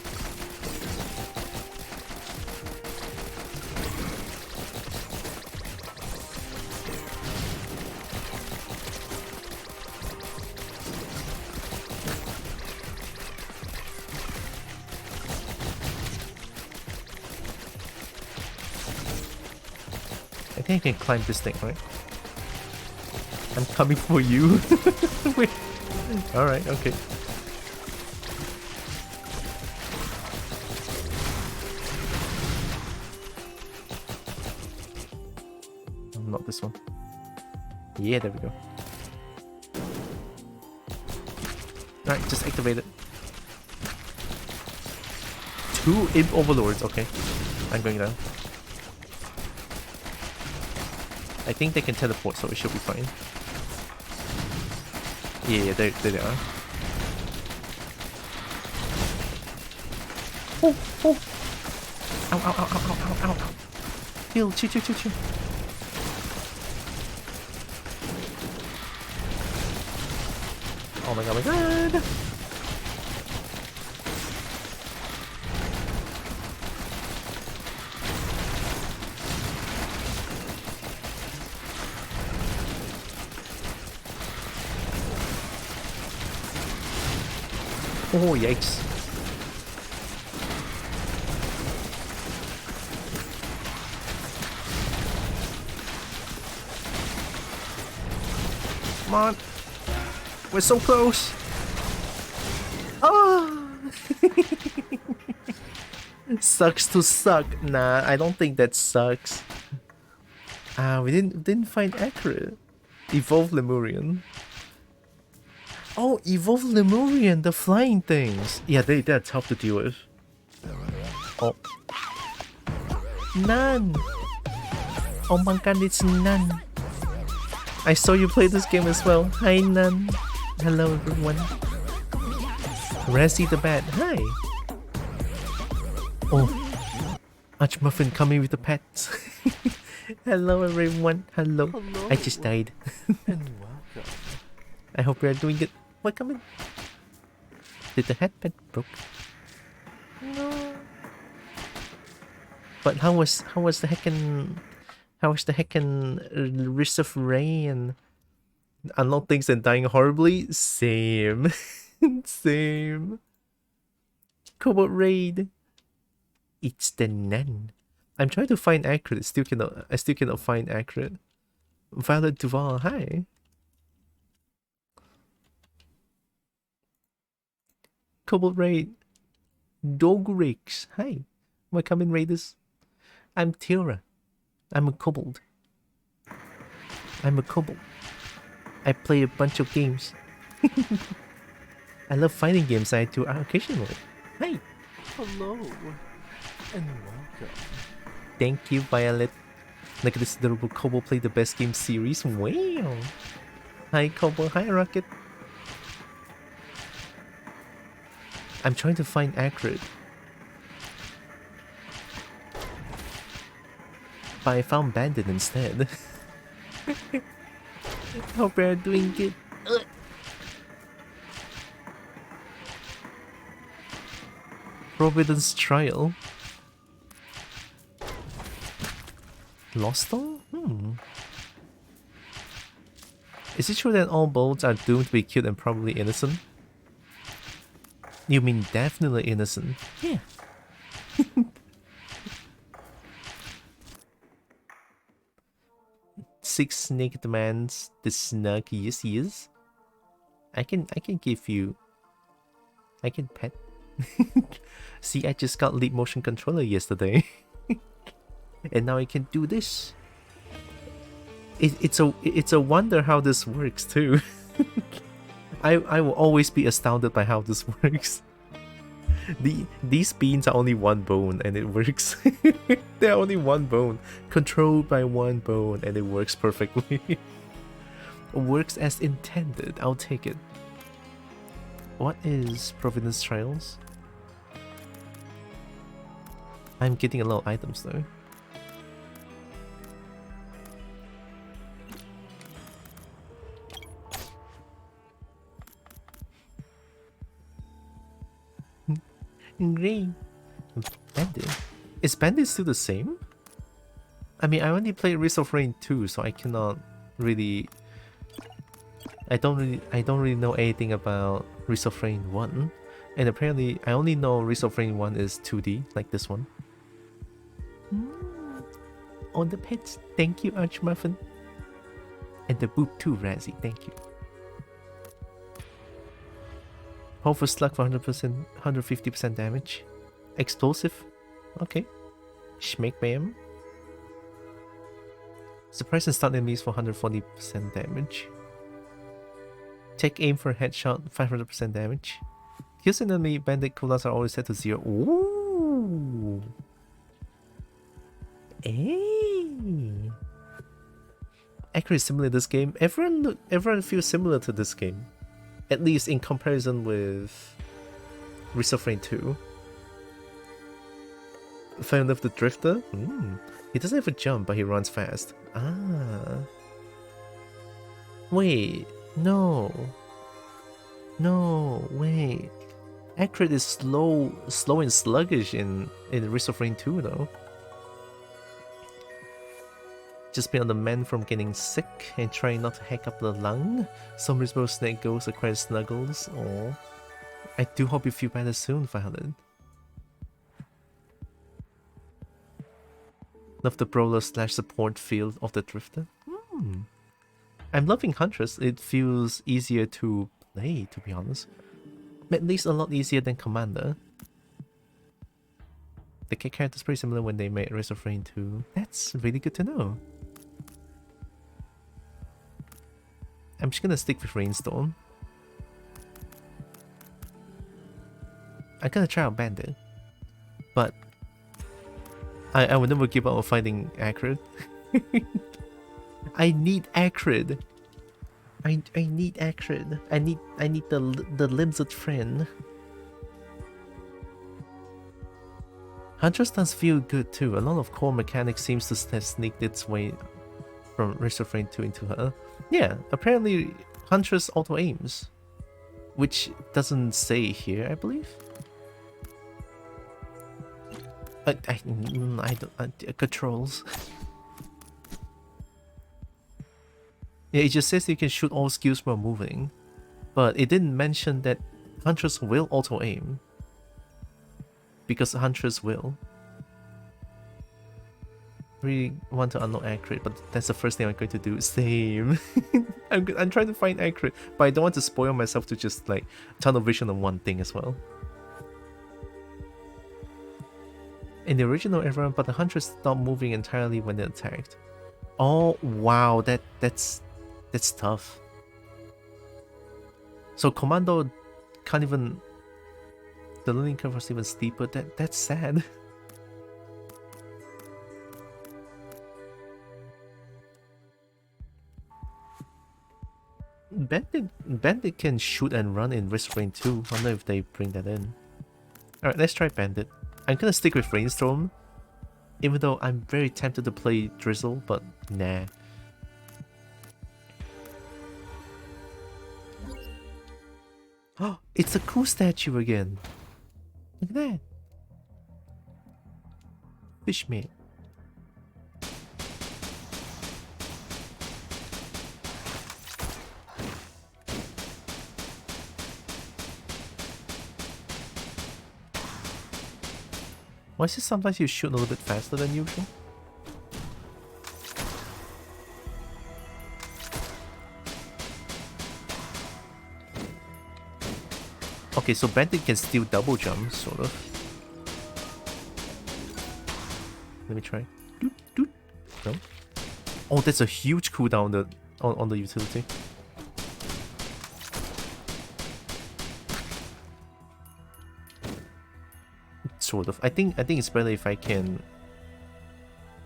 Speaker 1: I think I can climb this thing, right? I'm coming for you. Wait. Alright, okay. Not this one. Yeah, there we go. Alright, just activate it. 2 imp overlords. Okay, I'm going down. I think they can teleport, so it should be fine. Yeah, there they are. Oh, oh. Ow, ow, ow, ow, ow, ow, ow. Heal, chill, chill, chill, chill. Oh my god, my god. Oh, yikes. Come on. We're so close. Oh. Sucks to suck. Nah, I don't think that sucks. We didn't find ACRID. Evolve Lemurian. Oh, Evolve Lemurian, the flying things. Yeah, they're tough to deal with. Oh. None. Oh my god, it's None. I saw you play this game as well. Hi, None. Hello, everyone. Razzie the Bat. Hi. Oh. Archmuffin coming with the pets. Hello, everyone. Hello.
Speaker 4: Hello.
Speaker 1: I just died.
Speaker 4: And welcome.
Speaker 1: I hope you're doing good. Welcome in. Did the headband broke? No. But how was the heckin' Wrist of Rain? Unlock things and dying horribly? Same. Same. Cobalt Raid. It's the Nun. I'm trying to find ACRID. I still cannot find ACRID. Violet Duval, hi. Cobalt Raid. Dogrix, hi. Welcome in, Raiders. I'm Tylra. I'm a kobold. I'm a kobold. I play a bunch of games. I love fighting games. I do occasionally. Hi.
Speaker 4: Hello. And welcome.
Speaker 1: Thank you, Violet. Look at this adorable kobold play the best game series. Wow. Hi, kobold. Hi, Rocket. I'm trying to find ACRID. But I found Bandit instead. Hope we're doing good. Providence Trial. Lost all? Is it true that all bolts are doomed to be killed and probably innocent? You mean definitely innocent? Yeah. 6 snake demands the snug. Yes, yes. I can give you. I can pet. See, I just got Leap Motion Controller yesterday. And now I can do this. It's a wonder how this works too. I will always be astounded by how this works. These beans are only one bone and it works. They're only one bone, controlled by one bone, and it works perfectly. Works as intended. I'll take it. What is Providence Trials? I'm getting a lot of items though. Great. Bandit? Is Bandit still the same? I mean, I only played Wrist of Rain 2, so I cannot really... I don't really know anything about Wrist of Rain 1. And apparently, I only know Wrist of Rain 1 is 2D, like this one. On the pets, thank you, Archmuffin. And the boot too, Razzie, thank you. Hope for slug for 100%, 150% damage. Explosive, okay. Schmeck bam. Surprise and stun enemies for 140% damage. Take aim for headshot, 500% damage. Kills enemy bandit cooldowns are always set to 0. Ooh. Ooh. Hey. ACRID is similar to this game. Everyone feels similar to this game. At least in comparison with Risk of Rain 2. Fan of the Drifter? He doesn't have a jump, but he runs fast. Ah. Wait. No. No, wait. ACRID is slow and sluggish in Risk of Rain 2 though. Just be on the mend from getting sick and trying not to hack up the lung. Some miserable snake goes acquire snuggles. Or I do hope you feel better soon, Violet. Love the brawler slash support feel of the Drifter. I'm loving Huntress. It feels easier to play, to be honest. At least a lot easier than Commander. The character's pretty similar when they made Risk of Rain 2. That's really good to know. I'm just gonna stick with Rainstorm. I'm gonna try out Bandit. But I will never give up on fighting ACRID. I need ACRID. I need ACRID. I need the Limsed friend. Huntress does feel good too. A lot of core mechanics seems to have sneaked its way from Risk of Rain 2 into her. Yeah, apparently Huntress auto aims, which doesn't say here, I believe. I don't. Controls. Yeah, it just says you can shoot all skills while moving, but it didn't mention that Huntress will auto aim. Because Huntress will. Really want to unlock ACRID, but that's the first thing I'm going to do. Same. I'm trying to find ACRID, but I don't want to spoil myself to just like tunnel vision on one thing as well. In the original era, but the Huntress stopped moving entirely when they attacked. Oh wow, that's tough. So Commando can't even. The learning curve was even steeper. That's sad. Bandit can shoot and run in Risk of Rain 2. I wonder if they bring that in. Alright, let's try Bandit. I'm gonna stick with Rainstorm, even though I'm very tempted to play Drizzle, but nah. Oh, it's a cool statue again. Look at that. Fishmate. Why is it sometimes you shoot a little bit faster than usual? Okay, so Bandit can still double jump, sort of. Let me try. Doot, doot. No. Oh, that's a huge cooldown on the utility. Sort of. I think it's better if I can.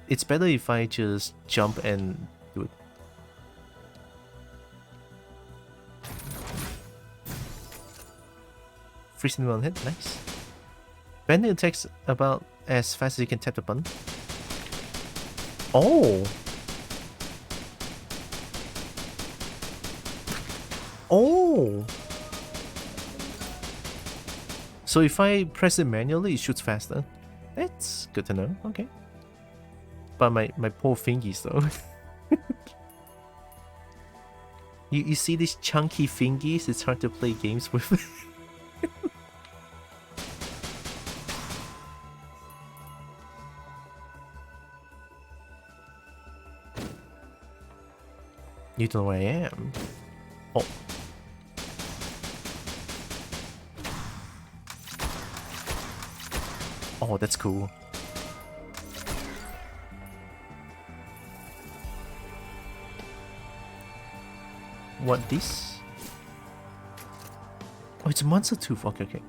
Speaker 1: It's better if I just jump and do it. Freezing one hit, nice. Bandit attacks about as fast as you can tap the button. Oh! Oh! So if I press it manually, it shoots faster. That's good to know, okay. But my poor fingies though. you see these chunky fingies, it's hard to play games with. You don't know where I am. Oh. Oh, that's cool. What this? Oh, it's Monster Tooth. Okay, okay.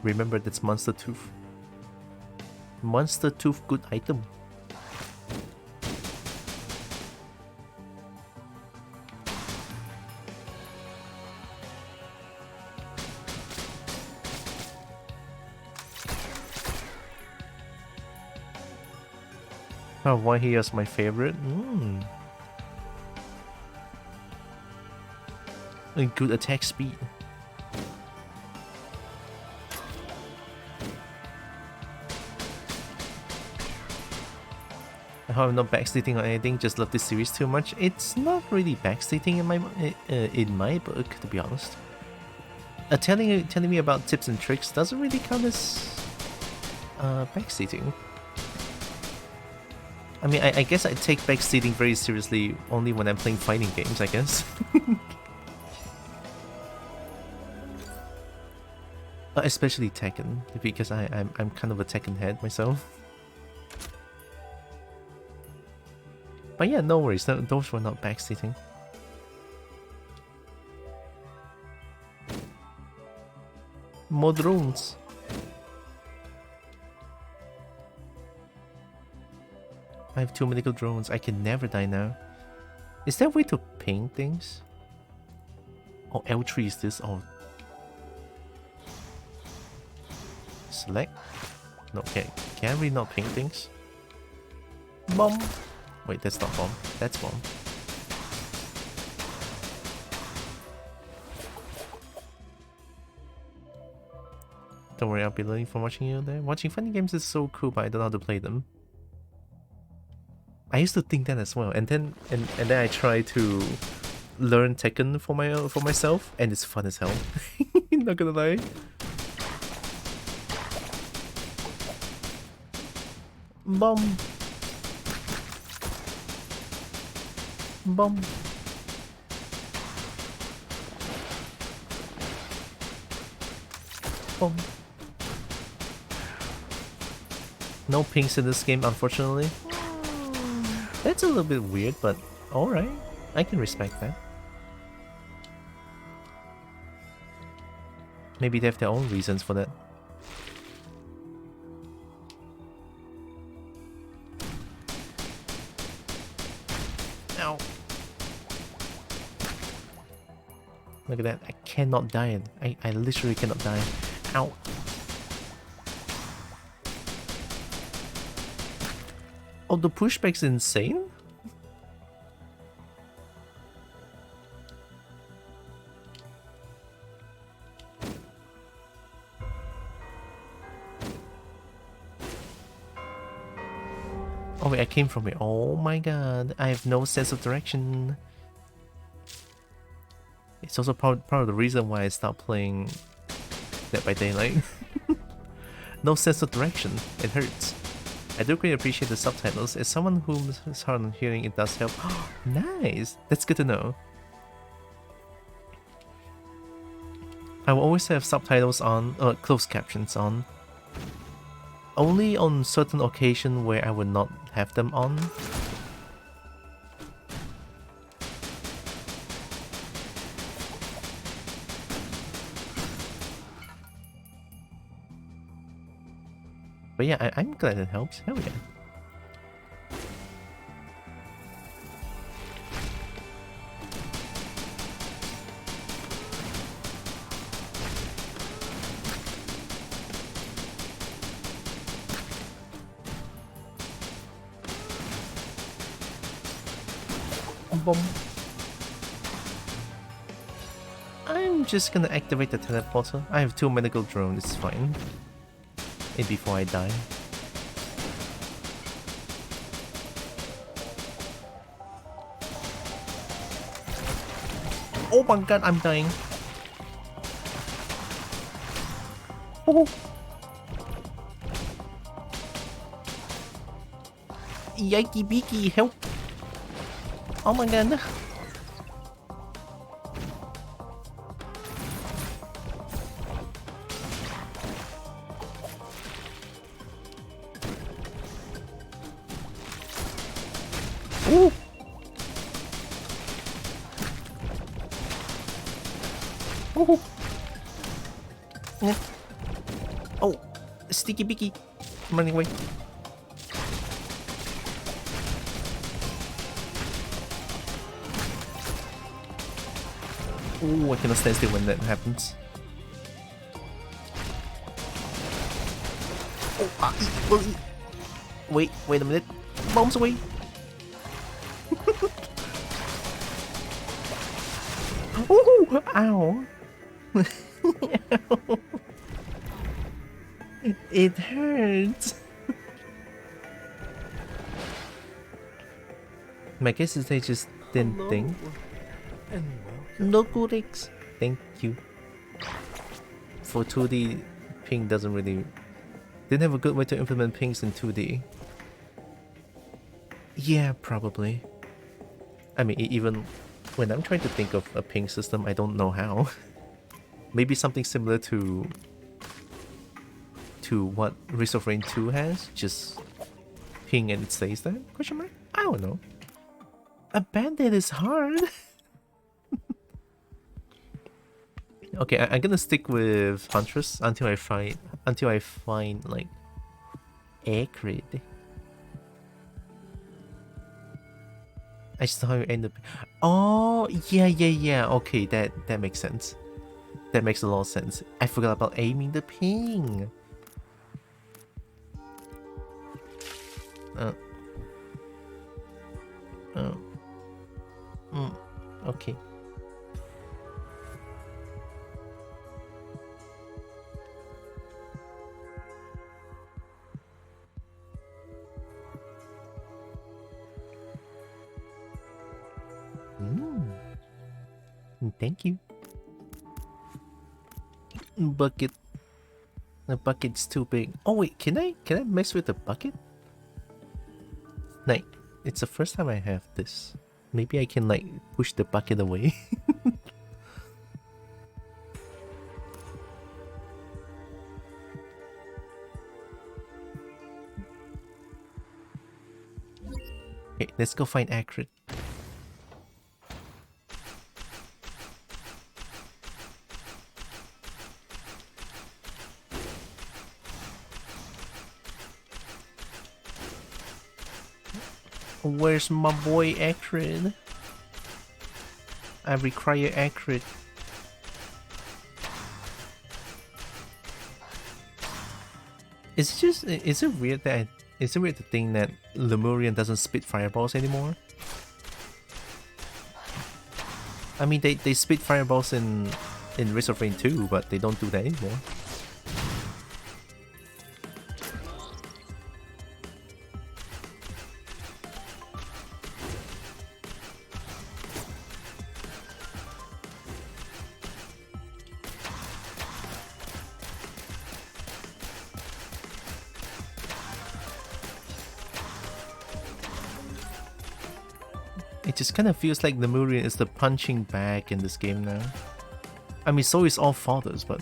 Speaker 1: Remember that's Monster Tooth. Monster tooth, good item. Oh, why he is my favorite? And good attack speed. I hope I'm not backstating or anything, just love this series too much. It's not really backstating in my book, to be honest. Telling me about tips and tricks doesn't really count as backstating. I mean, I guess I take backstating very seriously only when I'm playing fighting games, I guess. Especially Tekken, because I'm kind of a Tekken head myself. But yeah, no worries, those were not backstating. More drones. I have 2 medical drones. I can never die now. Is there a way to ping things? Oh, L3 is this? Oh. Select? No, okay. Can we not ping things? Bomb! Wait, that's not bomb. That's bomb. Don't worry, I'll be learning from watching you there. Watching funny games is so cool, but I don't know how to play them. I used to think that as well, and then I try to learn Tekken for myself, and it's fun as hell. Not gonna lie. Bomb. Bomb. Bomb. No pinks in this game, unfortunately. That's a little bit weird, but alright. I can respect that. Maybe they have their own reasons for that. Ow. Look at that. I cannot die. I literally cannot die. Ow. Oh, the pushback's insane? Oh wait, I came from here. Oh my god, I have no sense of direction. It's also part of the reason why I stopped playing Dead by Daylight. No sense of direction, it hurts. I do greatly appreciate the subtitles. As someone who's hard on hearing, it does help. Nice! That's good to know. I will always have subtitles on, closed captions on. Only on certain occasions where I would not have them on. But yeah, I'm glad it helps. Hell yeah. Boom. I'm just gonna activate the teleporter. I have 2 medical drones, it's fine. And before I die. Oh my god, I'm dying. Oh. Yikey beaky, help. Oh my god. Ooh. Ooh. Yeah. Oh, sticky bicky. I'm running away. Ooh, I cannot stand still when that happens. Oh, wait a minute. Bombs away. Ooh, ow. It hurts. My guess is they just didn't
Speaker 4: Hello,
Speaker 1: think.
Speaker 4: and welcome.
Speaker 1: No codex. Thank you. For 2D, ping doesn't really... Didn't have a good way to implement pings in 2D. Yeah, probably. I mean, even when I'm trying to think of a ping system, I don't know how. Maybe something similar to what Risk of Rain 2 has, just ping and it stays there? Question mark? I don't know. A band-aid is hard. Okay, I'm gonna stick with Huntress until I find like ACRID. I just how you end up. Oh yeah. Okay, that makes sense. That makes a lot of sense. I forgot about aiming the ping. Okay. Thank you. Bucket. The bucket's too big. Oh wait, can I mess with the bucket? Like, it's the first time I have this. Maybe I can like push the bucket away. Okay, let's go find ACRID. Where's my boy ACRID? I require ACRID. Is it weird to think that Lemurian doesn't spit fireballs anymore? I mean, they spit fireballs in Risk of Rain 2, but they don't do that anymore. It just kind of feels like Lemurian is the punching bag in this game now. I mean, so is All Fathers, but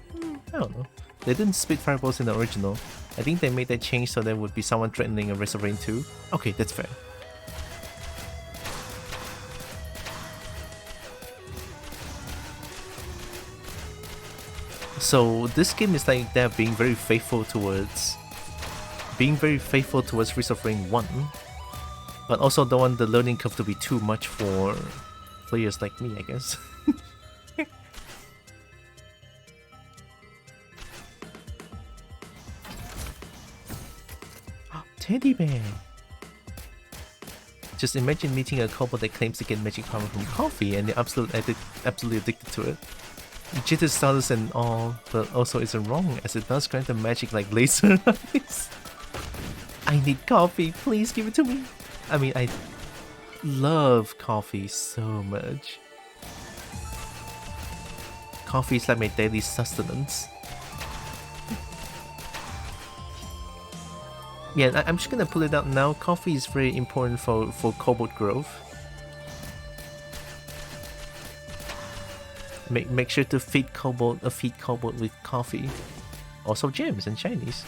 Speaker 1: I don't know. They didn't spit fireballs in the original. I think they made that change so there would be someone threatening a Risk of Rain 2. Okay, that's fair. So this game is like they're being very faithful towards Risk of Rain 1. But also don't want the learning curve to be too much for players like me, I guess. Teddy bear! Just imagine meeting a kobold that claims to get magic power from coffee and they're absolutely addicted to it. Jitter status and all, but also isn't wrong as it does grant them magic like laser eyes. I need coffee, please give it to me. I mean, I love coffee so much. Coffee is like my daily sustenance. Yeah, I'm just gonna pull it out now. Coffee is very important for kobold growth. Make sure to feed kobold with coffee. Also gems and shinies.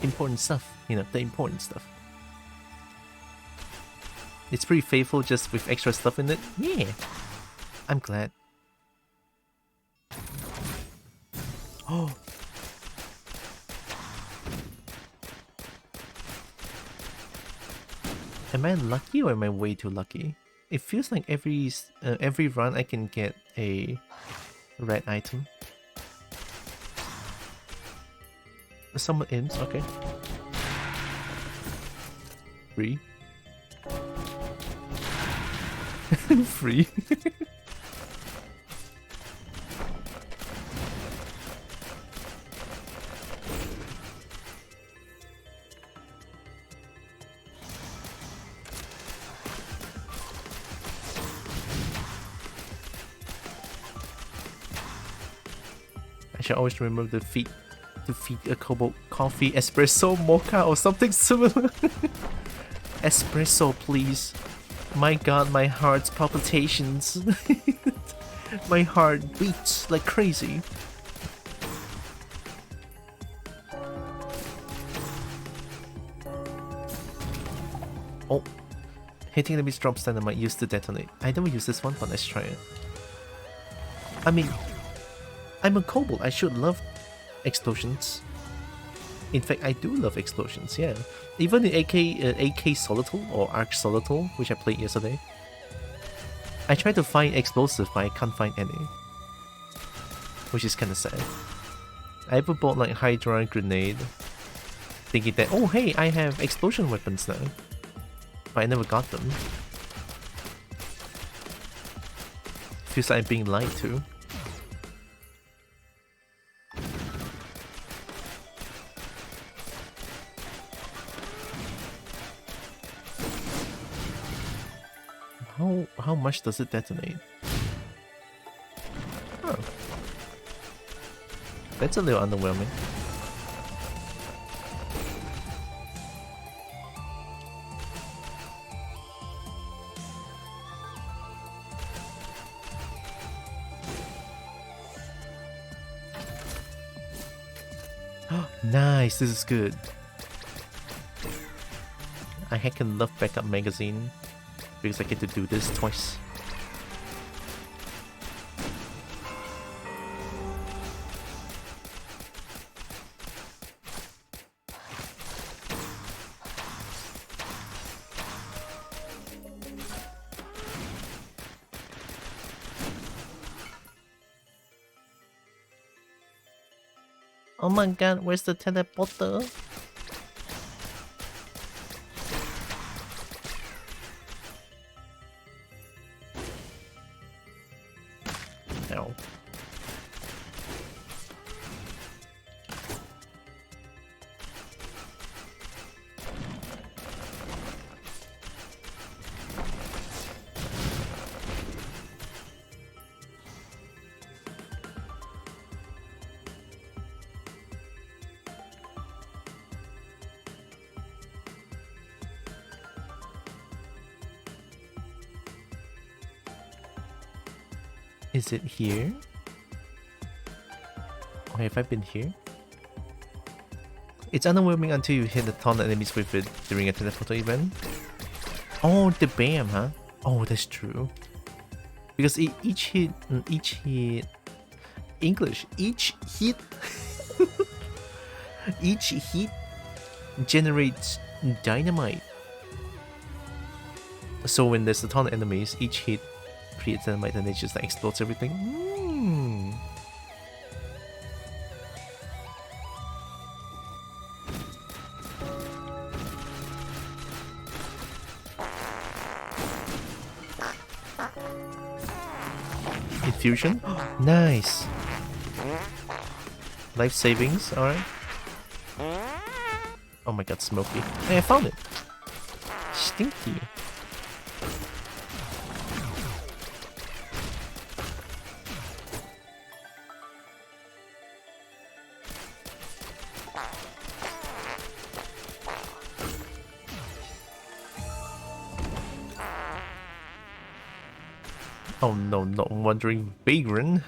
Speaker 1: Important stuff, you know, the important stuff. It's pretty faithful just with extra stuff in it. Yeah, I'm glad. Oh. Am I lucky or am I way too lucky? It feels like every run I can get a red item. Someone imps, okay. Free. Free. I should always remember to feed a kobold coffee, espresso, mocha, or something similar. Espresso, please. My god, my heart's palpitations. My heart beats like crazy. Oh. Hitting enemies drops dynamite used to detonate. I never use this one, but let's try it. I mean, I'm a kobold. I should love explosions. In fact, I do love explosions, yeah. Even in AK Solitaire or Arc Solitaire, which I played yesterday, I tried to find explosive, but I can't find any. Which is kinda sad. I ever bought like Hydra grenade, thinking that, oh hey, I have explosion weapons now. But I never got them. Feels like I'm being lied to. How much does it detonate? Oh. That's a little underwhelming. Nice, this is good. I heckin' love backup magazine because I get to do this twice. Oh my god, where's the teleporter? Ow. Is it here? Or have I been here? It's underwhelming until you hit the ton of enemies with it during a teleporter event. Oh, the BAM, huh? Oh, that's true. Because each hit, English, each hit generates dynamite. So when there's a ton of enemies, each hit creates dynamite and it just like explodes everything. Infusion? Nice! Life savings, alright. Oh my god, smoky. Hey, I found it! Stinky. Oh no, not wandering vagrant.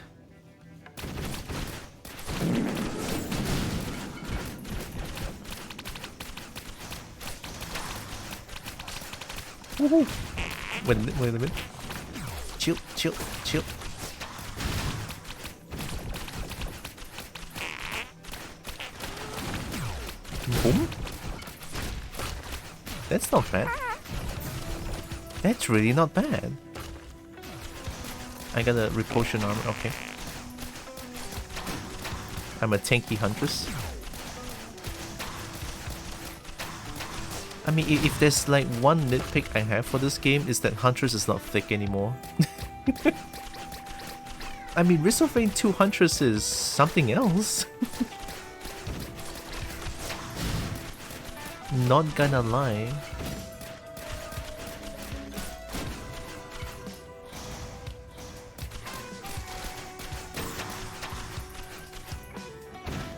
Speaker 1: Wait a minute. Chill. Boom. That's not bad. That's really not bad. I got a repulsion armor, okay. I'm a tanky huntress. I mean, if there's like one nitpick I have for this game is that Huntress is not thick anymore. I mean, Risk of Rain 2 Huntress is something else. Not gonna lie.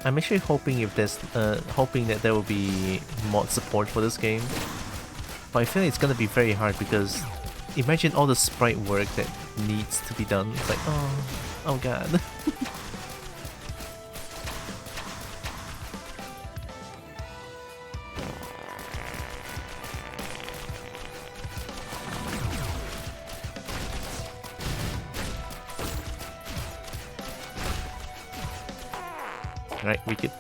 Speaker 1: I'm actually hoping if there's hoping that there will be mod support for this game. But I feel like it's gonna be very hard because imagine all the sprite work that needs to be done. It's like, oh god. Right, wicked.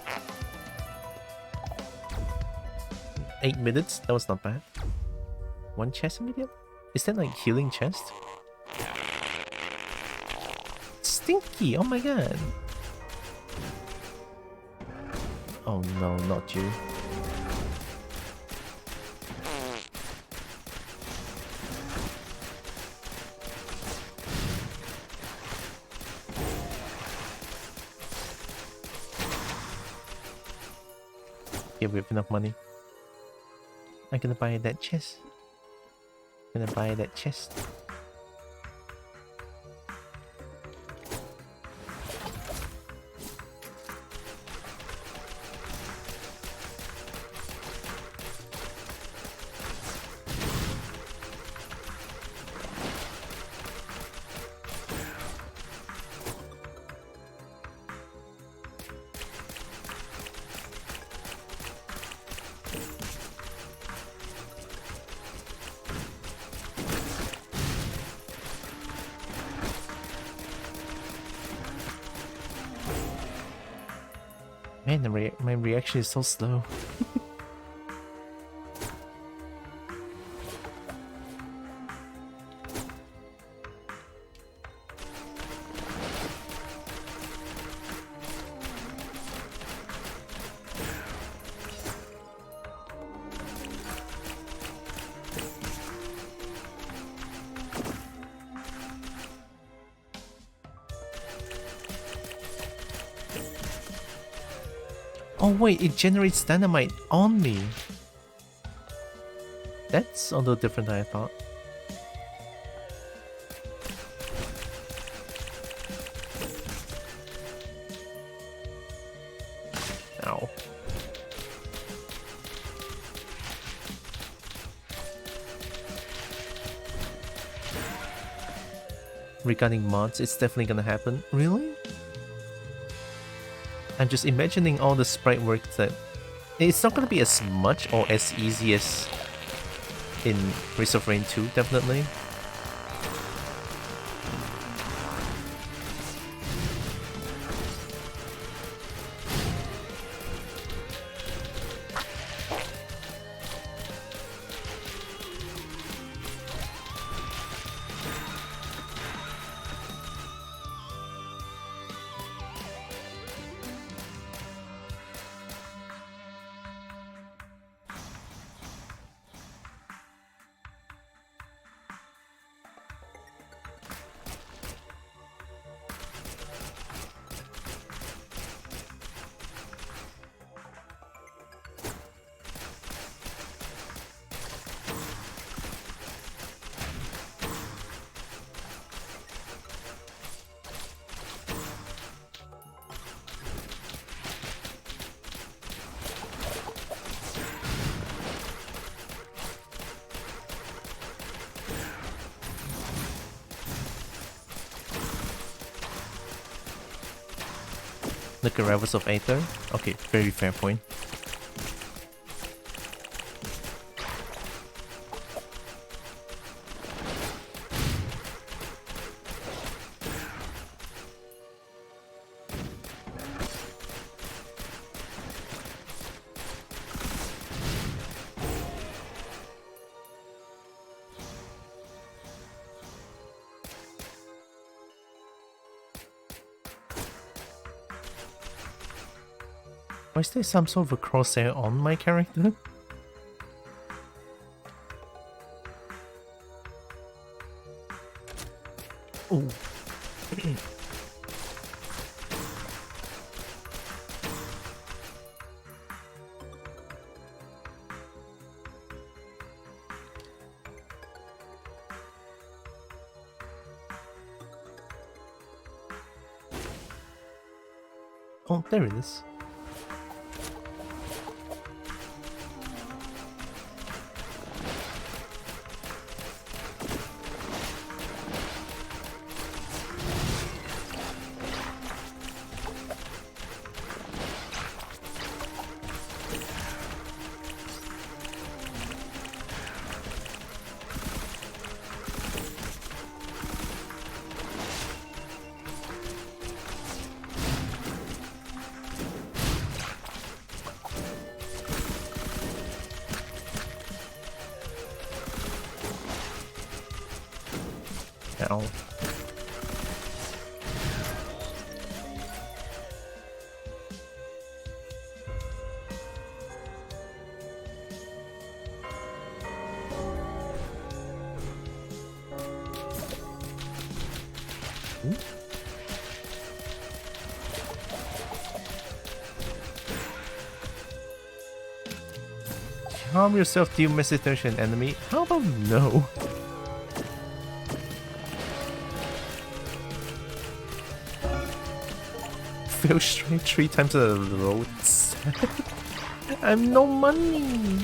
Speaker 1: 8 minutes? That was not bad. One chest immediate? Is that like healing chest? Stinky! Oh my god! Oh no, not you. Yeah, we have enough money. I'm gonna buy that chest. Gonna buy that chest. Man, my reaction is so slow. Oh wait, it generates dynamite on me. That's a little different than I thought. Ow. Regarding mods, it's definitely gonna happen. Really? I'm just imagining all the sprite work that... It's not gonna be as much or as easy as in Risk of Rain 2, definitely. Look at Rivals of Aether. Okay, very fair point. Why is there some sort of a crosshair on my character? Oh. Oh, there it is. Ow. Harm yourself, deal message to an enemy? How about no? Feel straight 3 times a road. I'm no money.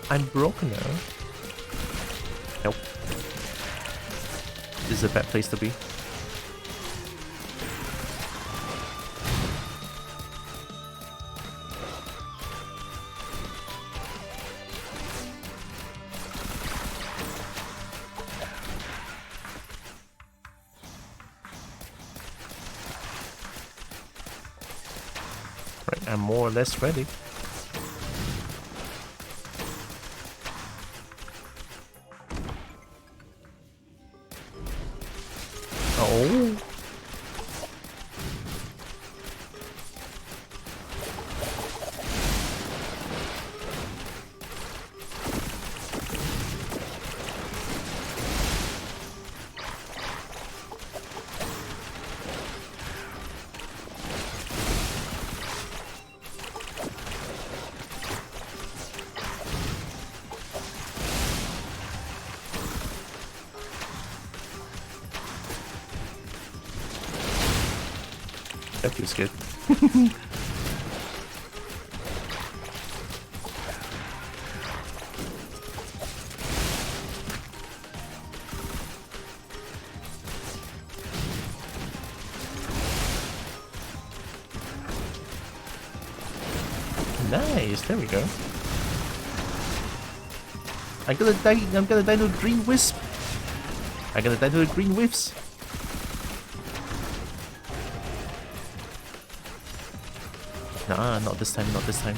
Speaker 1: I'm broke now. Nope. This is a bad place to be. I'm more or less ready. Oh. That feels good. Nice, there we go. I'm gonna die to a green wisp. I'm gonna die to a green wisp. Nah, not this time, not this time.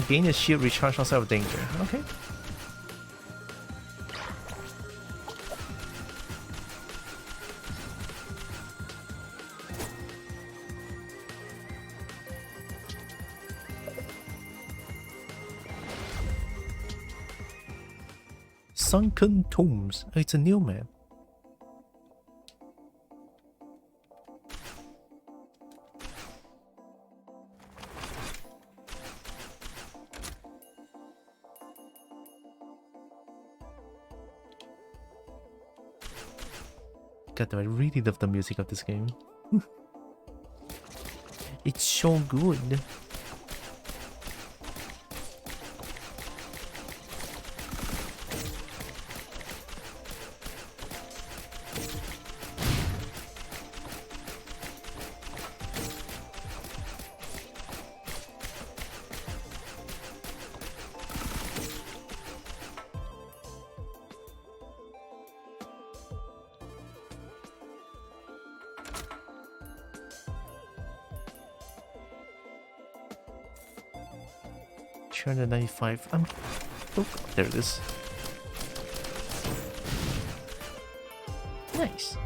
Speaker 1: Gain a shield recharge outside of danger. Okay. Sunken Tombs. Oh, it's a new map. God, I really love the music of this game. It's so good. 395. Oh, there it is. Nice.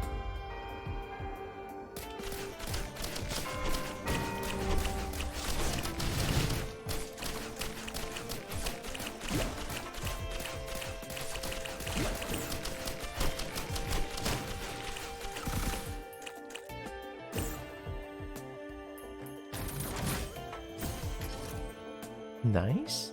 Speaker 1: Nice.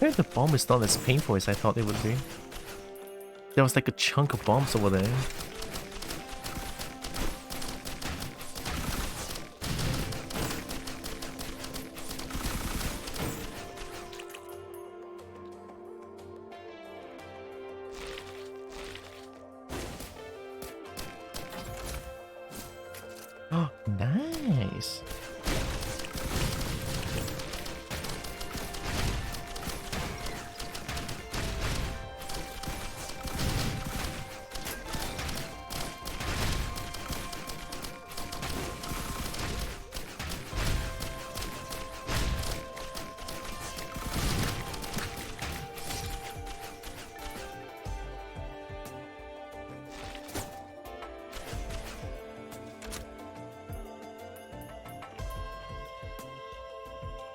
Speaker 1: Maybe the bomb is not as painful as I thought it would be. There was like a chunk of bombs over there. Oh, nice.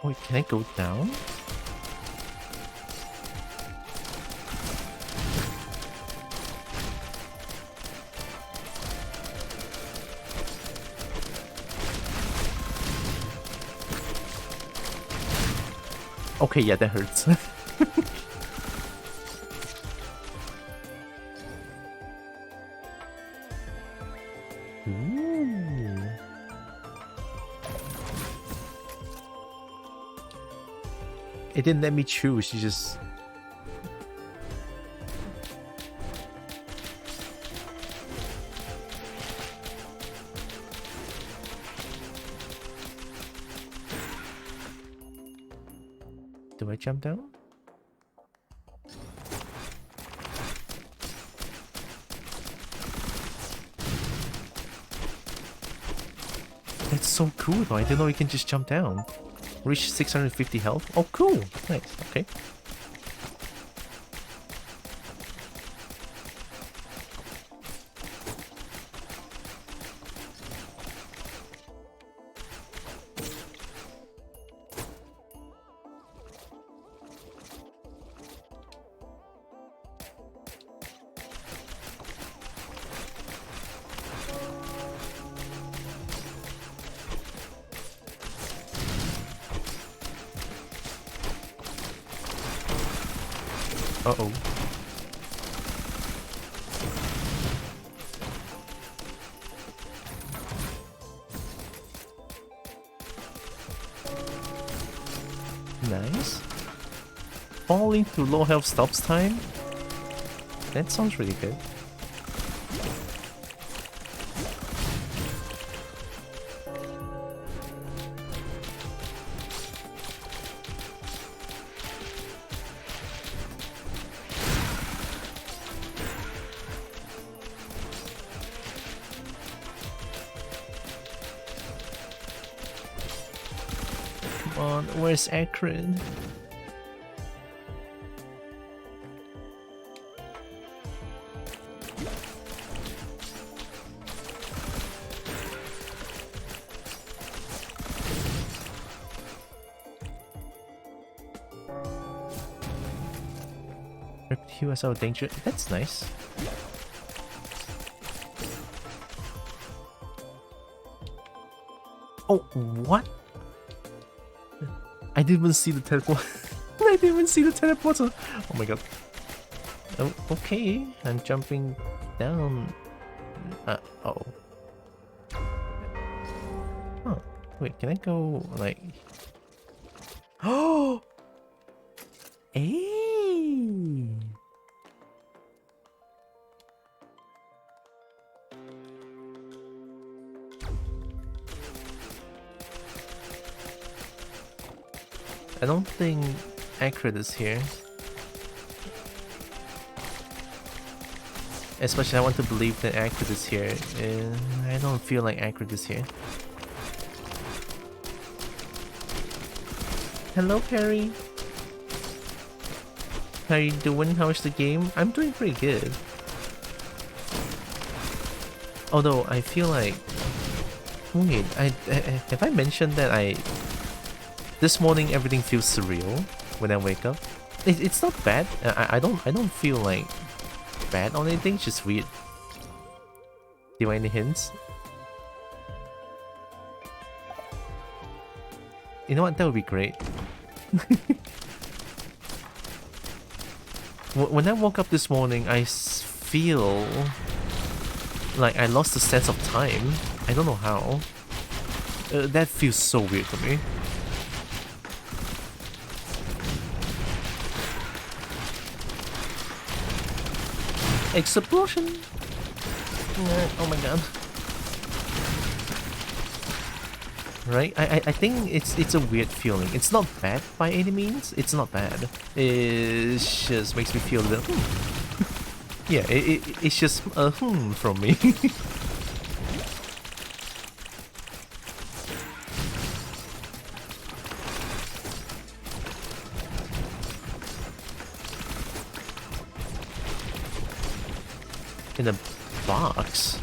Speaker 1: Wait, can I go down? Okay, yeah, that hurts. Ooh. It didn't let me choose, you just... Do I jump down? That's so cool though, I didn't know you can just jump down. Reach 650 health? Oh cool! Nice, okay. Uh-oh. Nice. Falling to low health stops time? That sounds really good. Where's ACRID? He was out of danger. That's nice. Oh, what? I didn't even see the teleport. I didn't even see the teleporter. Oh my god. Oh, okay, I'm jumping down. Oh. Oh, wait, can I go like... Oh! Hey! I don't think ACRID is here. Especially I want to believe that ACRID is here. I don't feel like ACRID is here. Hello, Perry. How you doing? How's the game? I'm doing pretty good. Although I feel like... Wait, have I mentioned that this morning everything feels surreal when I wake up? It's not bad. I don't feel like bad on anything. It's just weird. Do you want any hints? You know what? That would be great. When I woke up this morning, I feel like I lost the sense of time. I don't know how. That feels so weird to me. Explosion! Oh my god. Right? I think it's a weird feeling. It's not bad by any means. It's not bad. It just makes me feel a little... Yeah, it's just a from me. In a box?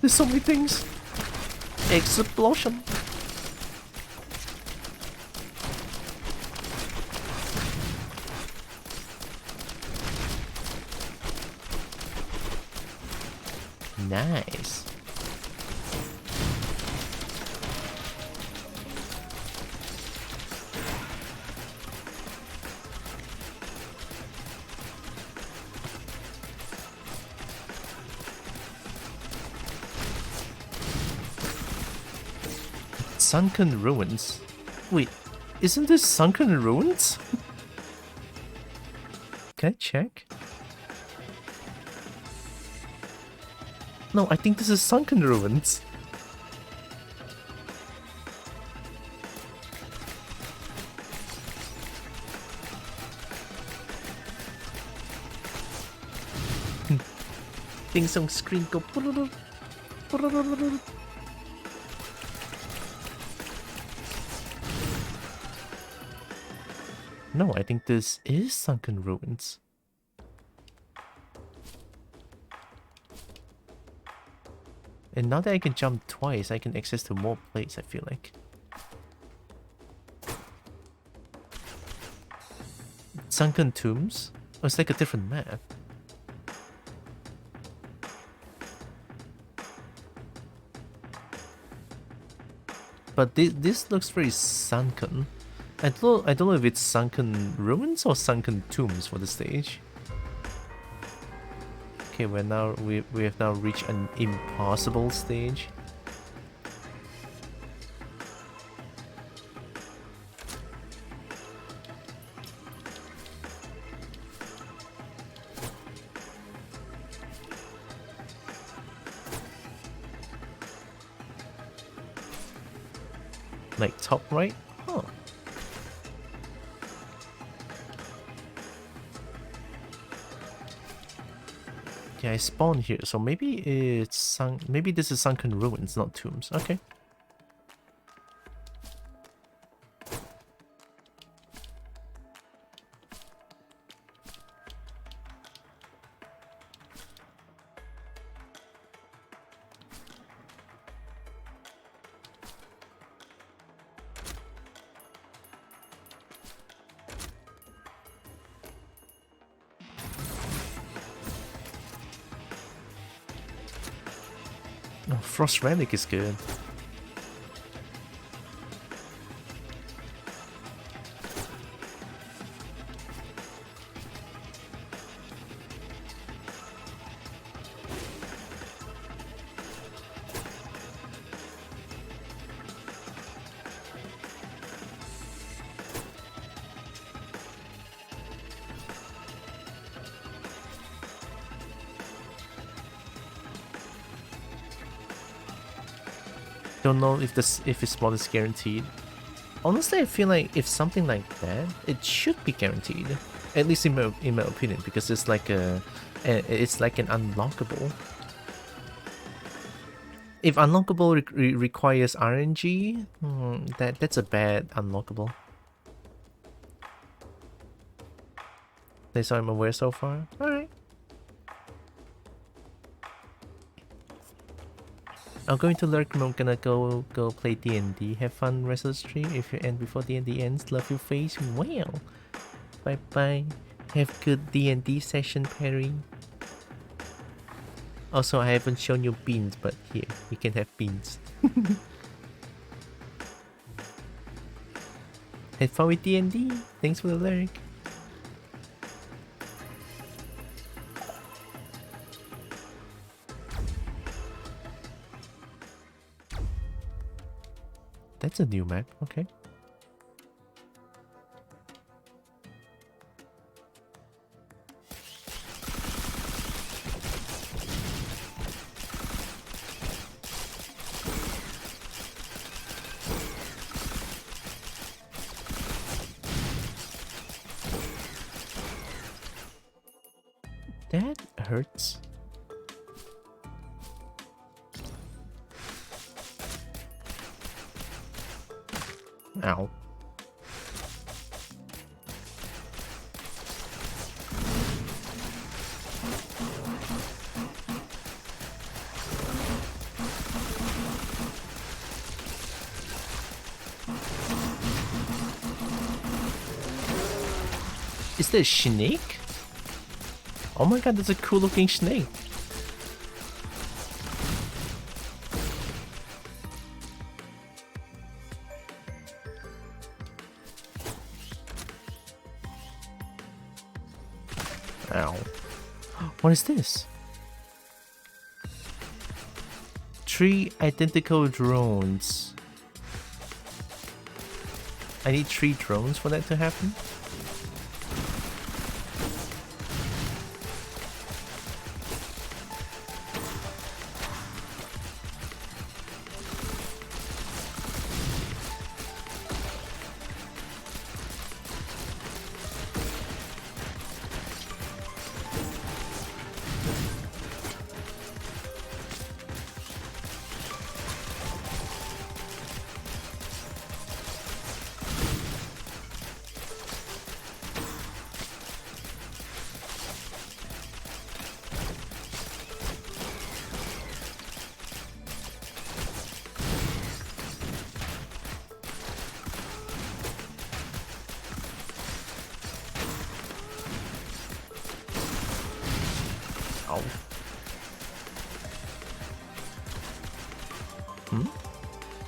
Speaker 1: There's so many things. Explosion. Nice. Sunken ruins. Wait, isn't this sunken ruins? Can I check? No, I think this is sunken ruins. Things on screen go. No, I think this is sunken ruins. And now that I can jump twice, I can access to more places, I feel like. Sunken tombs? Oh, it's like a different map. But this looks very sunken. I don't know if it's sunken ruins or sunken tombs for the stage. Okay, we have now reached an impossible stage. Like top right? Huh. Yeah, I spawned here, so maybe it's maybe this is sunken ruins, not tombs. Okay. Oh, Frost Relic is good. Don't know if if its mod is guaranteed. Honestly, I feel like if something like that, it should be guaranteed. At least in my opinion, because it's like it's like an unlockable. If unlockable requires RNG, that's a bad unlockable. That's all I'm aware so far. All right. I'm going to lurk. I'm gonna go play D&D. Have fun rest of the stream. If you end before D&D ends, love your face. Well, bye bye. Have good D&D session, Perry. Also, I haven't shown you beans, but here you can have beans. Have fun with D&D. Thanks for the lurk. That's a new map, okay. That hurts. Ow. Is that a snake? Oh my god, that's a cool looking snake. Ow. What is this? 3 identical drones. I need 3 drones for that to happen?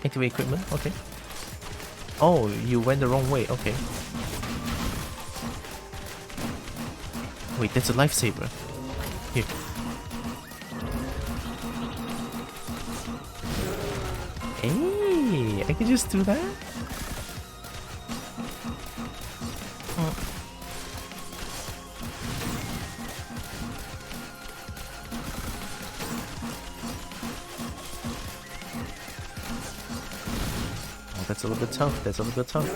Speaker 1: Activate equipment, okay. Oh, you went the wrong way, okay. Wait, that's a lifesaver. Here. Hey, I can just do that? That's a little bit tough. That's a little bit tough.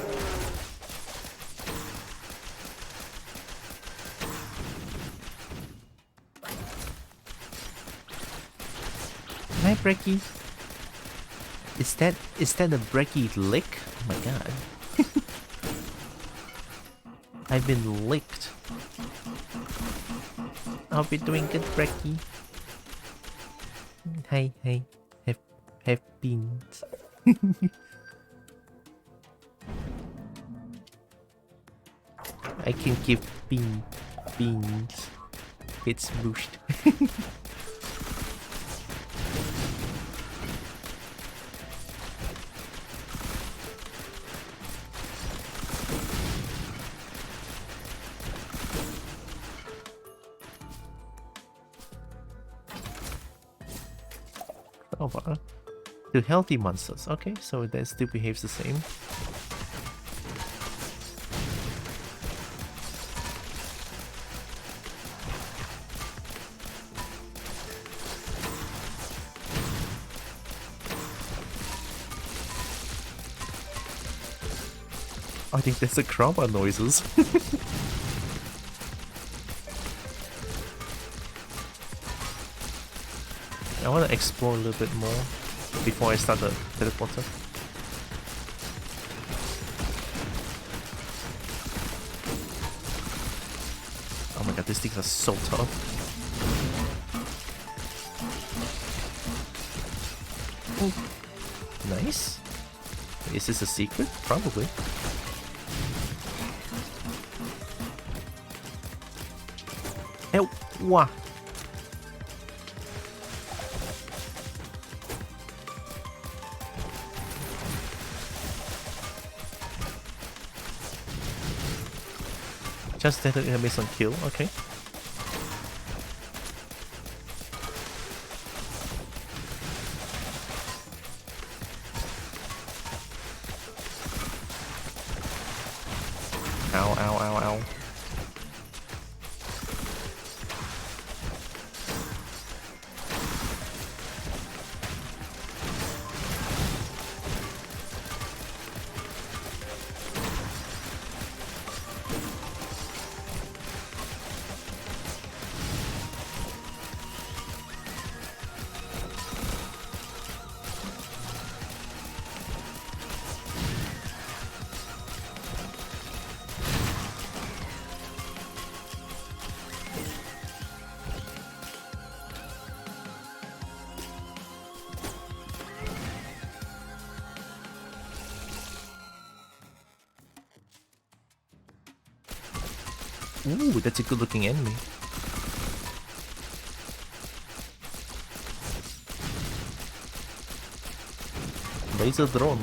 Speaker 1: Hi, Brecky. Is that a Brecky lick? Oh my god. I've been licked. I'll be doing good, Brecky. Hi. Have beans. I can give beans. It's boost. lava to healthy monsters. Okay, so that still behaves the same. I think that's the crowbar noises. I want to explore a little bit more before I start the teleporter. Oh my god, these things are so tough. Ooh. Nice. Is this a secret? Probably. Hey, wow. Just that it made some kill, okay. Ow, ow, ow, ow. Ooh, that's a good looking enemy. Laser drone.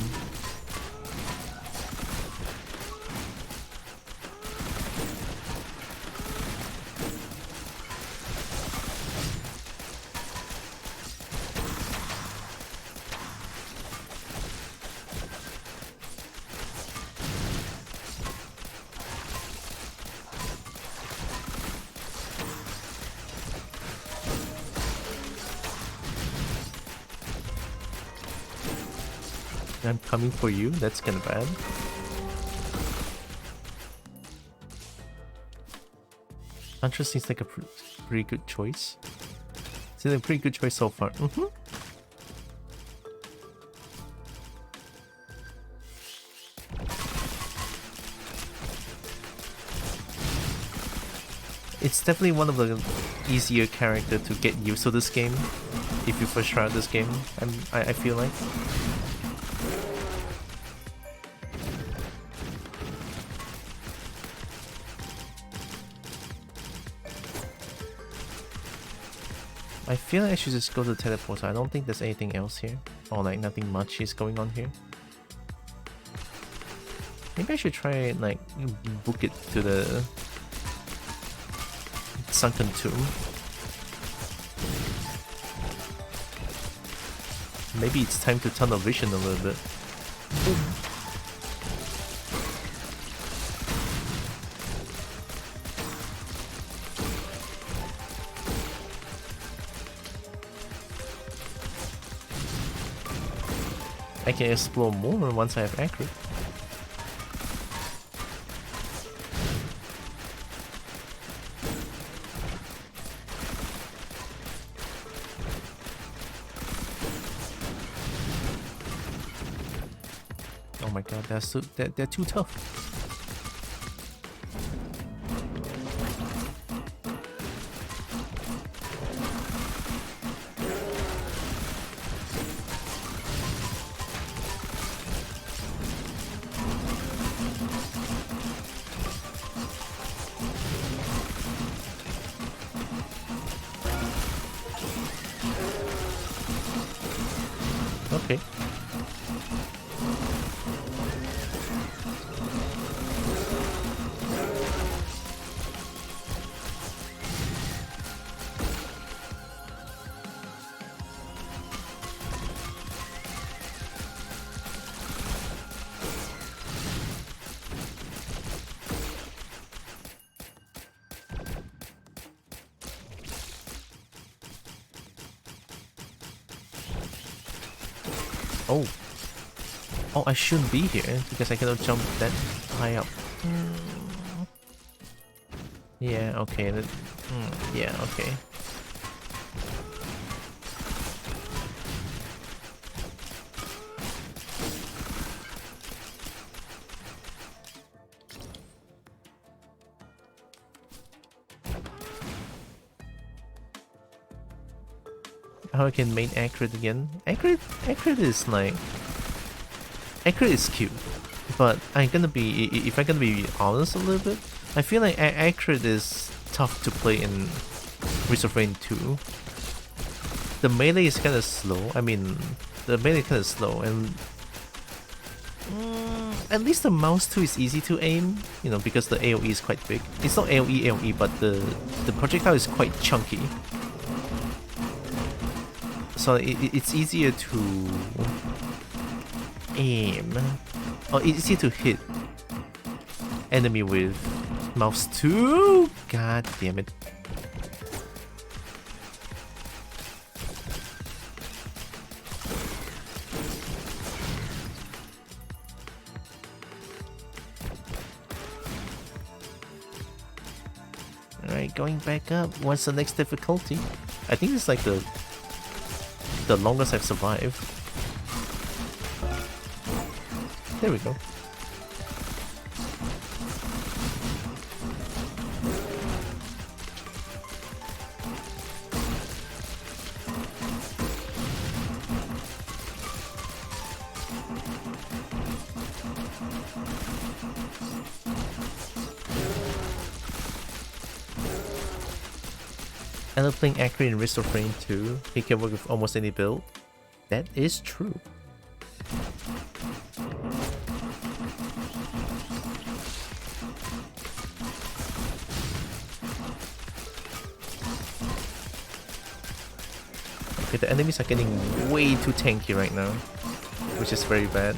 Speaker 1: I'm coming for you, that's kinda bad. Huntress seems like a pretty good choice. Seems like a pretty good choice so far. It's definitely one of the easier characters to get used to this game if you first try out this game, I feel like. I feel like I should just go to the teleporter. I don't think there's anything else here. Or like nothing much is going on here. Maybe I should try like book it to the sunken tomb. Maybe it's time to tunnel vision a little bit. I can explore more once I have ACRID. Oh my god, they're too tough. Okay. Oh. Oh, I shouldn't be here because I cannot jump that high up. Yeah, okay. Yeah, okay. How I can main ACRID again? ACRID is like... ACRID is cute, but I'm gonna be... If I'm gonna be honest a little bit, I feel like ACRID is tough to play in Risk of Rain 2. The melee is kinda slow, the melee is kinda slow, and... at least the mouse 2 is easy to aim, you know, because the AoE is quite big. It's not AoE, but the projectile is quite chunky. So it's easier to aim, or easier to hit enemy with mouse 2. God damn it. Alright, going back up. What's the next difficulty? I think it's like the longest I've survived. There we go. I love playing ACRID in Risk of Rain 2. He can work with almost any build. That is true. Okay, the enemies are getting way too tanky right now, which is very bad.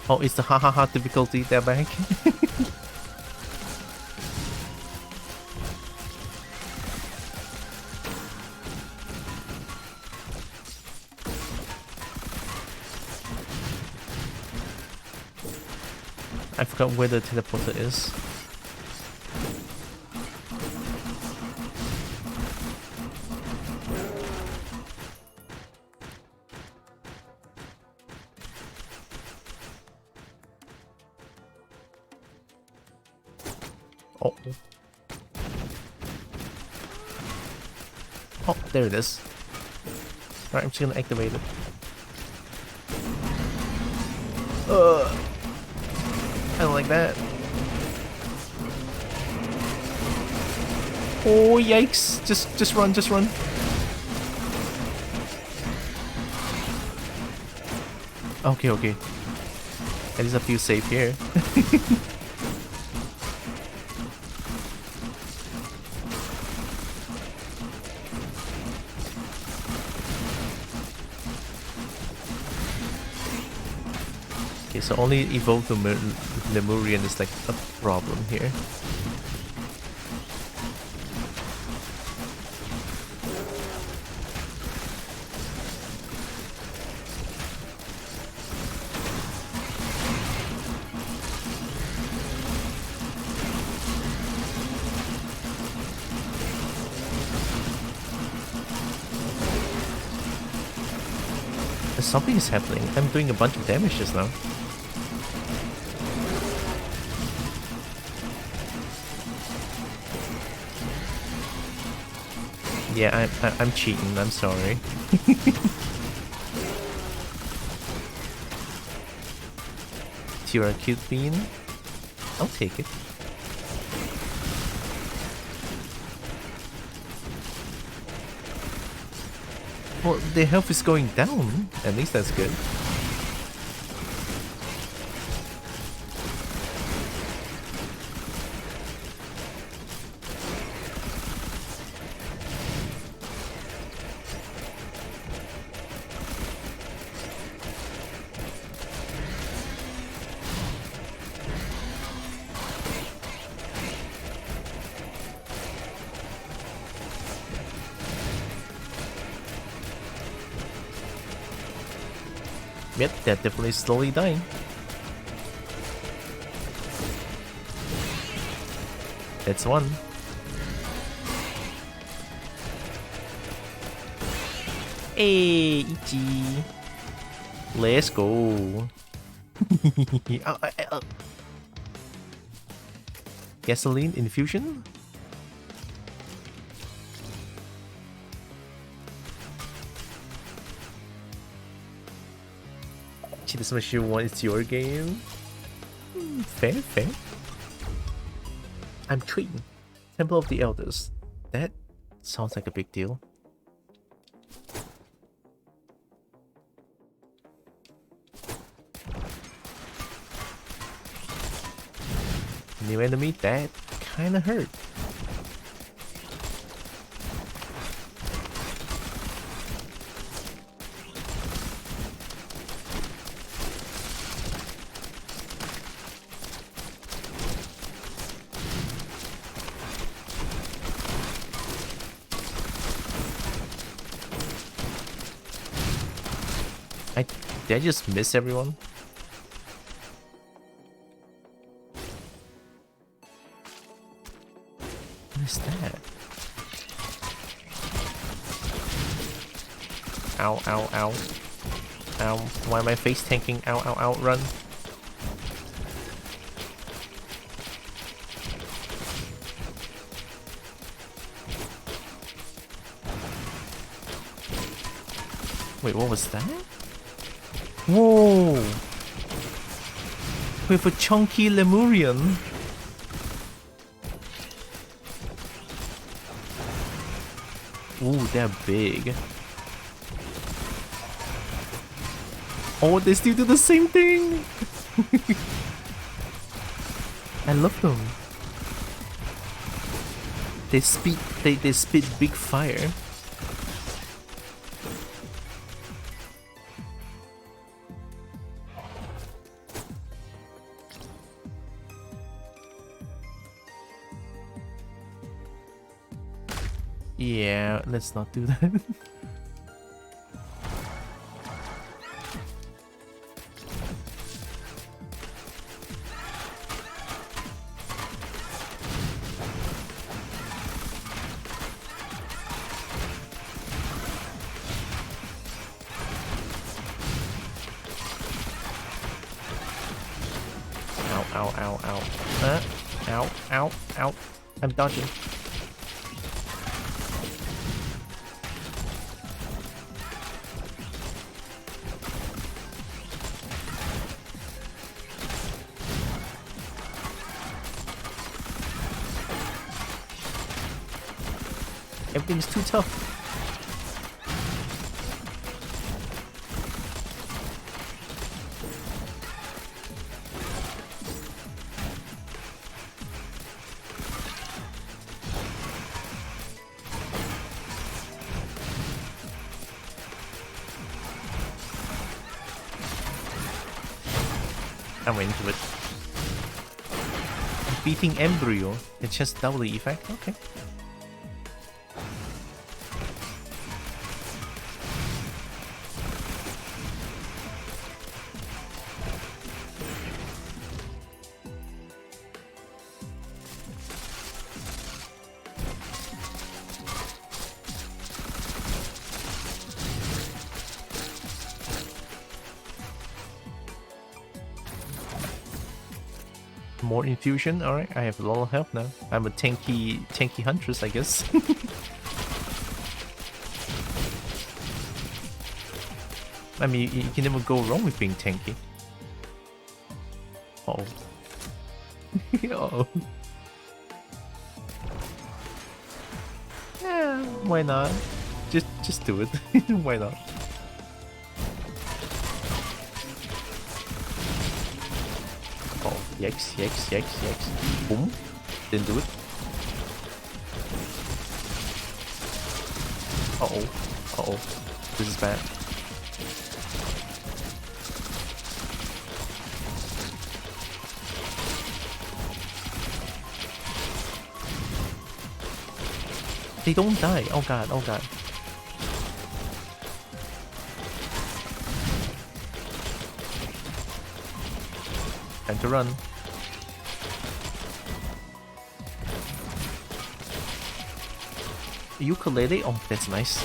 Speaker 1: Oh, it's the ha difficulty, they're back. I forgot where the teleporter is. Oh. Oh, there it is. Alright, I'm just gonna activate it. I don't like that. Oh, yikes. Just run, just run. Okay, okay. At least I feel safe here. Okay, so only evolve the Lemurian is like a problem here. Something is happening. I'm doing a bunch of damage just now. Yeah, I'm cheating. I'm sorry. Tylra cute bean. I'll take it. Well, their health is going down. At least that's good. Yep, they're definitely slowly dying. That's one. Hey, Ichi. Let's go. Gasoline infusion? Gee, this much you want, it's your game. Fair, fair. I'm tweeting. Temple of the Elders. That sounds like a big deal. New enemy, that kinda hurt. Did I just miss everyone? What is that? Ow, ow, ow. Ow. Why am I face tanking? Ow, ow, ow, run. Wait, what was that? Whoa! With a chunky Lemurian. Ooh, they're big. Oh, they still do the same thing! I love them. They spit big fire. Yeah, let's not do that. Ow, ow, ow, ow. Ow, ow, ow. I'm dodging. Everything's too tough. I'm into it. Beating Embryo. It's just double the effect? Okay. More infusion, alright, I have a lot of health now. I'm a tanky huntress, I guess. I mean, you can never go wrong with being tanky. Uh-oh. Uh-oh. Yeah, why not? Just do it. Why not? Yikes, yikes, yikes, yikes. Boom. Didn't do it. Uh-oh. Uh-oh. This is bad. They don't die. Oh god, oh god. Time to run. Ukulele? Oh, that's nice.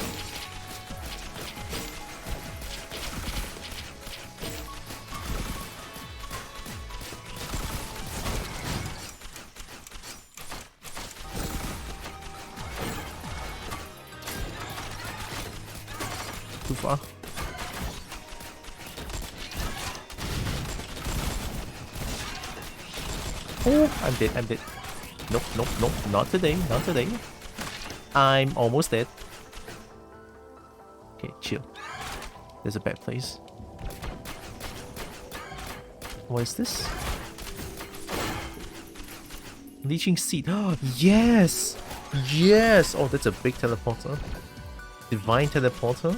Speaker 1: Too far. Oh, I'm dead, I'm dead. Nope, nope, nope, not today, not today. I'm almost dead. Okay, chill. There's a bad place. What is this? Leeching seed. Oh, yes! Yes! Oh, that's a big teleporter. Divine teleporter?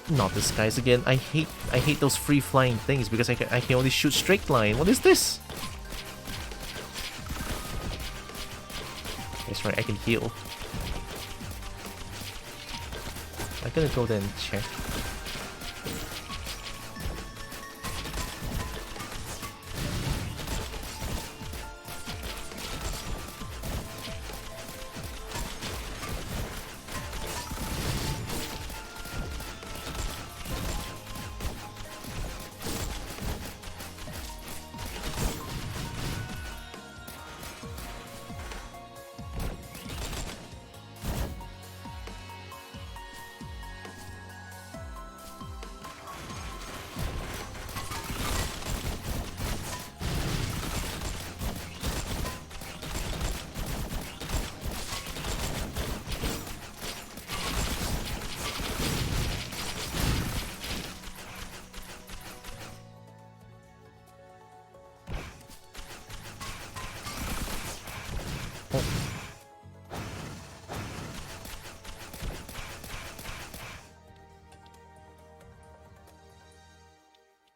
Speaker 1: Not this guys again. I hate those free flying things because I can only shoot straight line. What is this? That's right, I can heal. I'm gonna go there and check.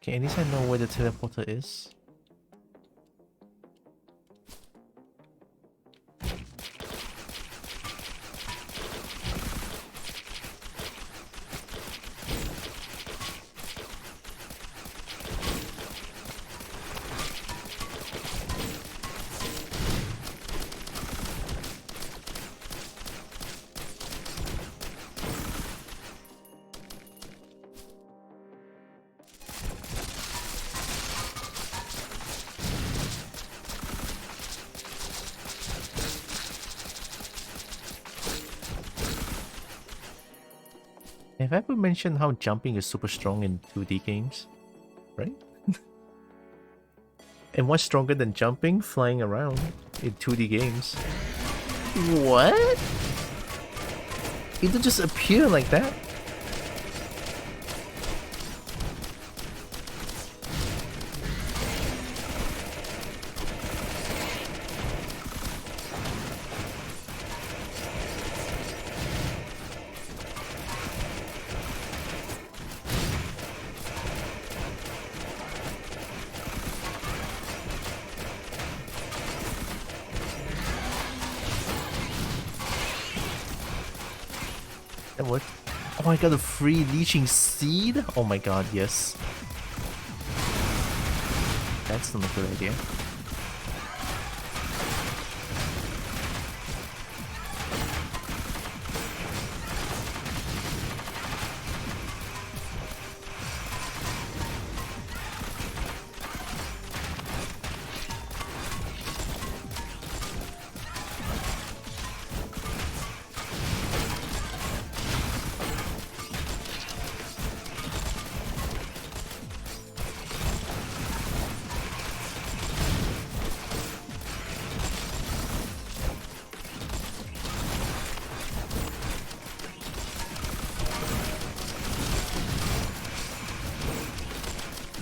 Speaker 1: Okay, at least I know where the teleporter is. Have I ever mentioned how jumping is super strong in 2D games? Right? And what's stronger than jumping? Flying around in 2D games. What? It would just appear like that? That worked. Oh, I got a free leeching seed? Oh my god, yes. That's not a good idea.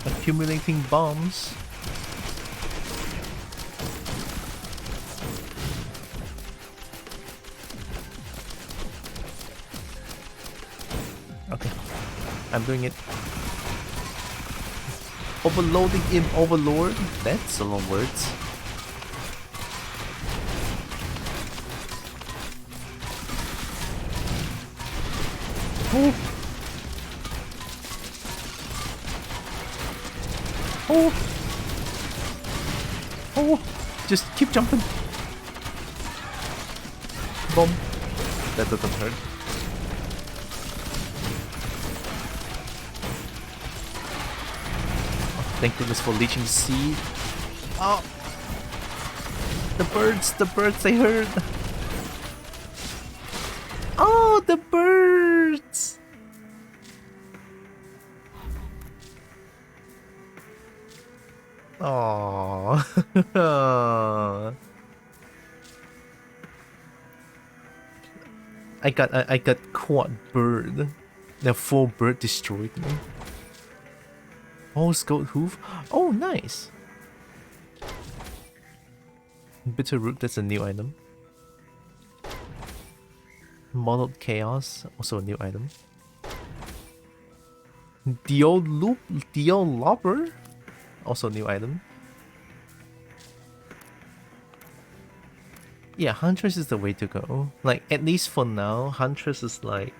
Speaker 1: Accumulating bombs. Okay, I'm doing it. Overloading him, overlord. That's a lot of words. Oh. Oh! Oh! Just keep jumping. Boom. That doesn't hurt. Thank goodness for leeching seed. Oh! The birds, they hurt. Oh, the birds! Oh. I got quad bird. The full bird destroyed me. Oh, goat hoof. Oh, nice. Bitter root, that's a new item. Modeled chaos, also a new item. The old lobber, also a new item. Yeah, Huntress is the way to go. Like, at least for now, Huntress is like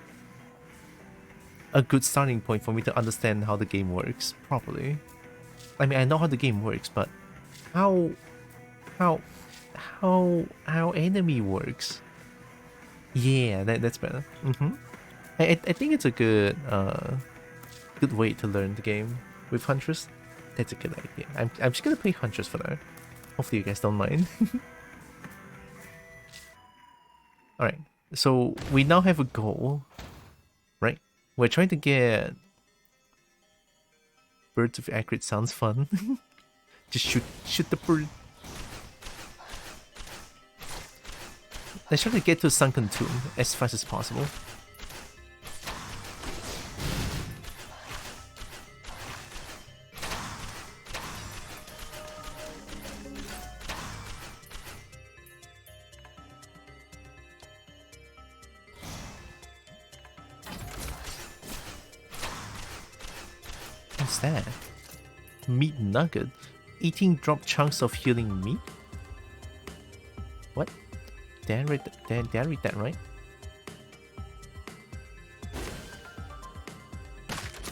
Speaker 1: a good starting point for me to understand how the game works properly. I mean, I know how the game works, but how enemy works. Yeah, that's better. I think it's a good way to learn the game with Huntress. That's a good idea. I'm just gonna play Huntress for now. Hopefully you guys don't mind. Alright, so we now have a goal, right? We're trying to get birds of ACRID. Sounds fun. Just shoot the bird. Let's try to get to Sunken Tomb as fast as possible. What's that? Meat nugget? Eating drop chunks of healing meat? What? Did I read that right?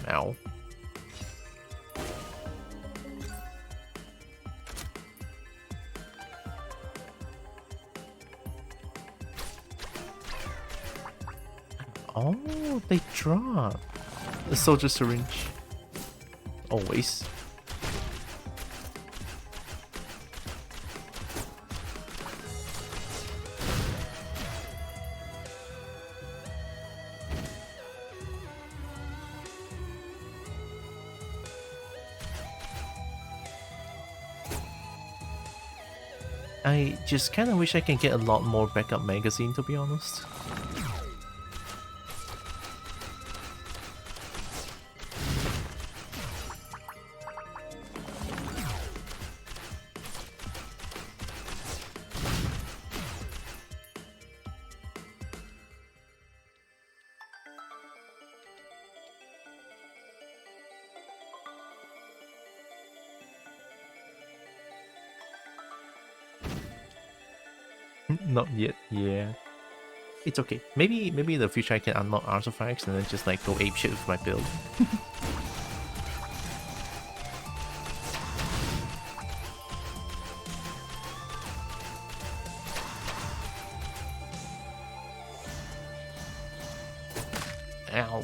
Speaker 1: Ow. Oh, they drop. A soldier syringe. Always. I just kind of wish I can get a lot more backup magazine, to be honest. Not yet, yeah. It's okay. Maybe in the future I can unlock artifacts and then just like go apeshit with my build. Ow.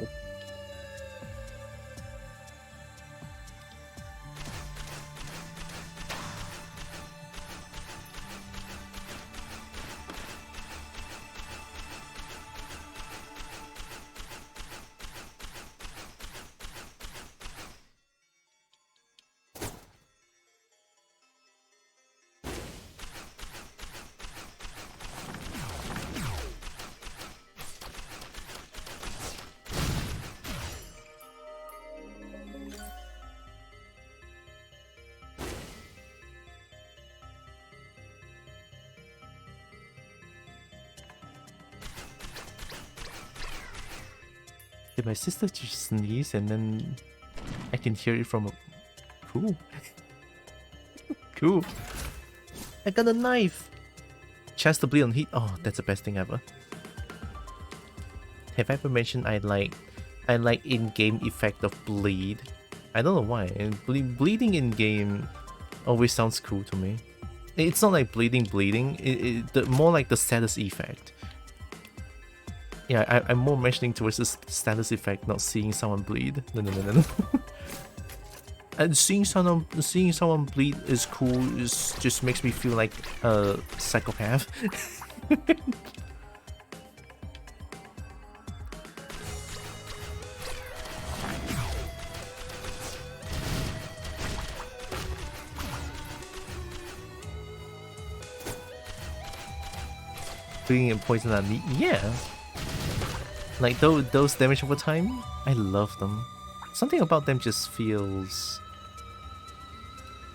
Speaker 1: Did my sister just sneeze and then I can hear it from a... Cool. Cool. I got a knife! Chance to bleed on heat. Oh, that's the best thing ever. Have I ever mentioned I like in-game effect of bleed? I don't know why. And bleeding in game always sounds cool to me. It's not like bleeding. More like the status effect. Yeah, I'm more mentioning towards the status effect, not seeing someone bleed. No. And seeing someone bleed is cool. Just makes me feel like a psychopath. Bleeding and poison are neat. Yeah. Like those damage over time, I love them. Something about them just feels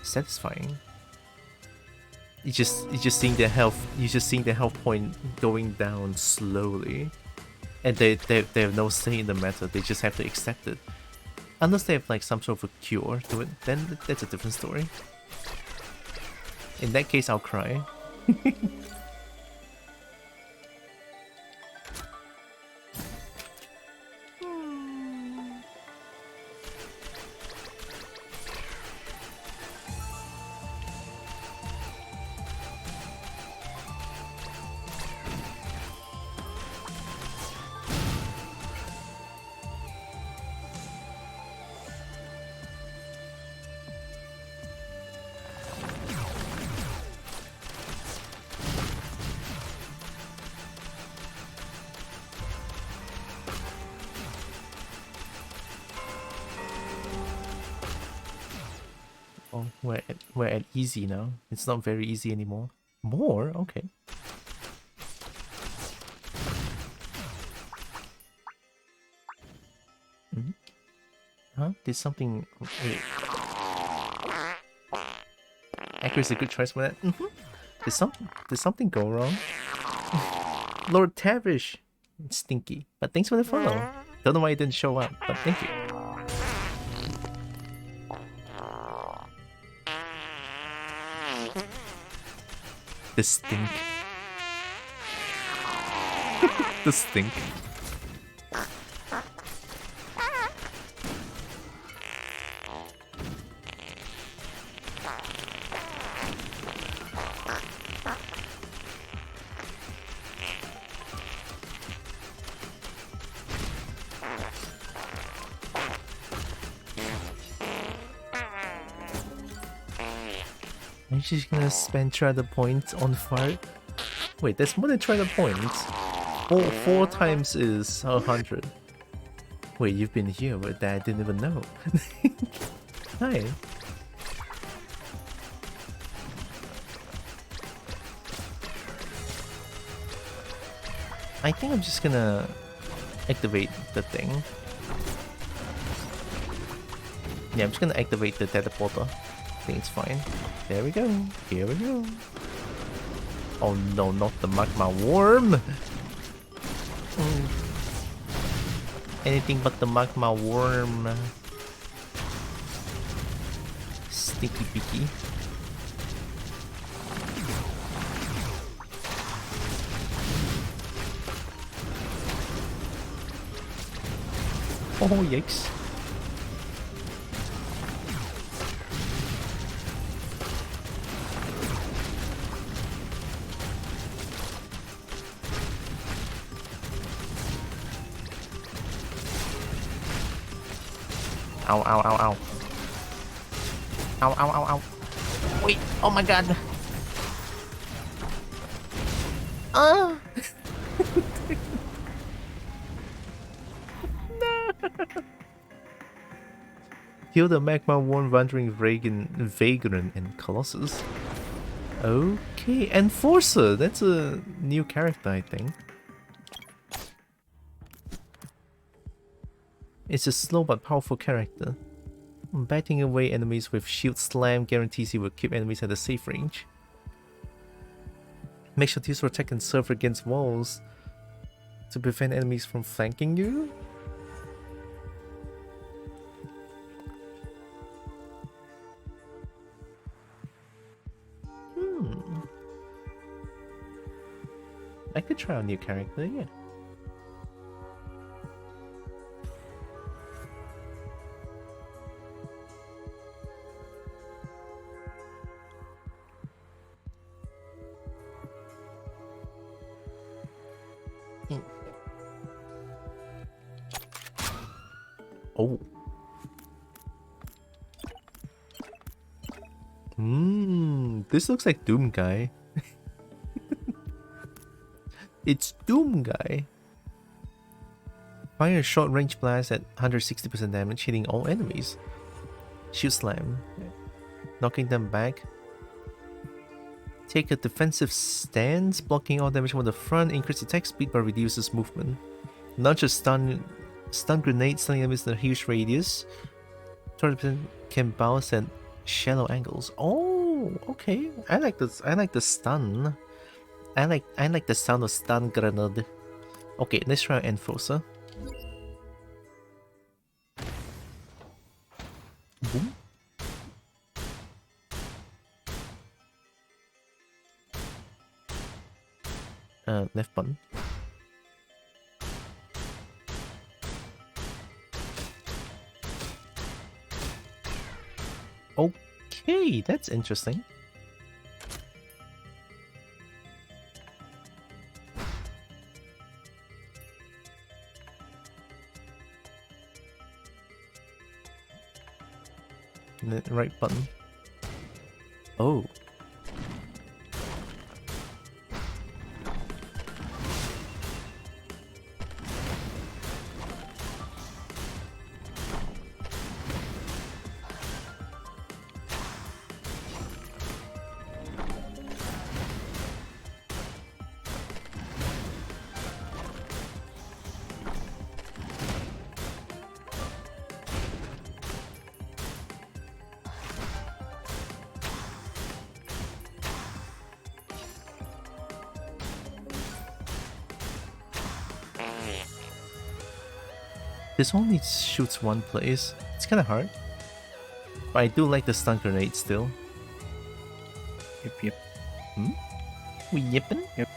Speaker 1: satisfying. You just seeing their health. You just seeing their health point going down slowly, and they have no say in the matter. They just have to accept it. Unless they have like some sort of a cure to it, then that's a different story. In that case, I'll cry. Oh, we're at easy now. It's not very easy anymore. More? Okay. Huh? Did something... Wait. ACRID is a good choice for that. Did something go wrong? Lord Tavish! Stinky. But thanks for the follow. Don't know why it didn't show up, but thank you. The stink. The stink. I'm just gonna spend 300 points on fire. Wait, that's more than 300 points. Four times is 100. Wait, you've been here, but I didn't even know. Hi. I think I'm just gonna activate the thing. Yeah, I'm just gonna activate the teleporter. I think it's fine. There we go. Here we go. Oh no, not the magma worm! Anything but the magma worm. Sticky picky. Oh, yikes. Ow, ow, ow, ow. Ow, ow, ow, ow. Wait, oh my god. No. Kill the magma worm, wandering vagrant, and Colossus. Okay, Enforcer. That's a new character, I think. It's a slow but powerful character. Batting away enemies with shield slam guarantees he will keep enemies at a safe range. Make sure to use your attack and serve against walls to prevent enemies from flanking you. I could try a new character, yeah. Oh. This looks like Doom Guy. It's Doom Guy. Fire a short range blast at 160% damage, hitting all enemies. Shield slam, knocking them back. Take a defensive stance, blocking all damage from the front. Increase attack speed but reduces movement. Launch a stun grenade, stunning enemies in a huge radius. 20% can bounce at shallow angles. Oh, okay. I like this. I like the stun. I like the sound of stun grenade. Okay, let's try Enforcer. Boom. Left button. Okay, that's interesting. Right button. Oh. This only shoots one place. It's kind of hard. But I do like the stun grenade still.
Speaker 3: Yep.
Speaker 1: We yippin'?
Speaker 3: Yep.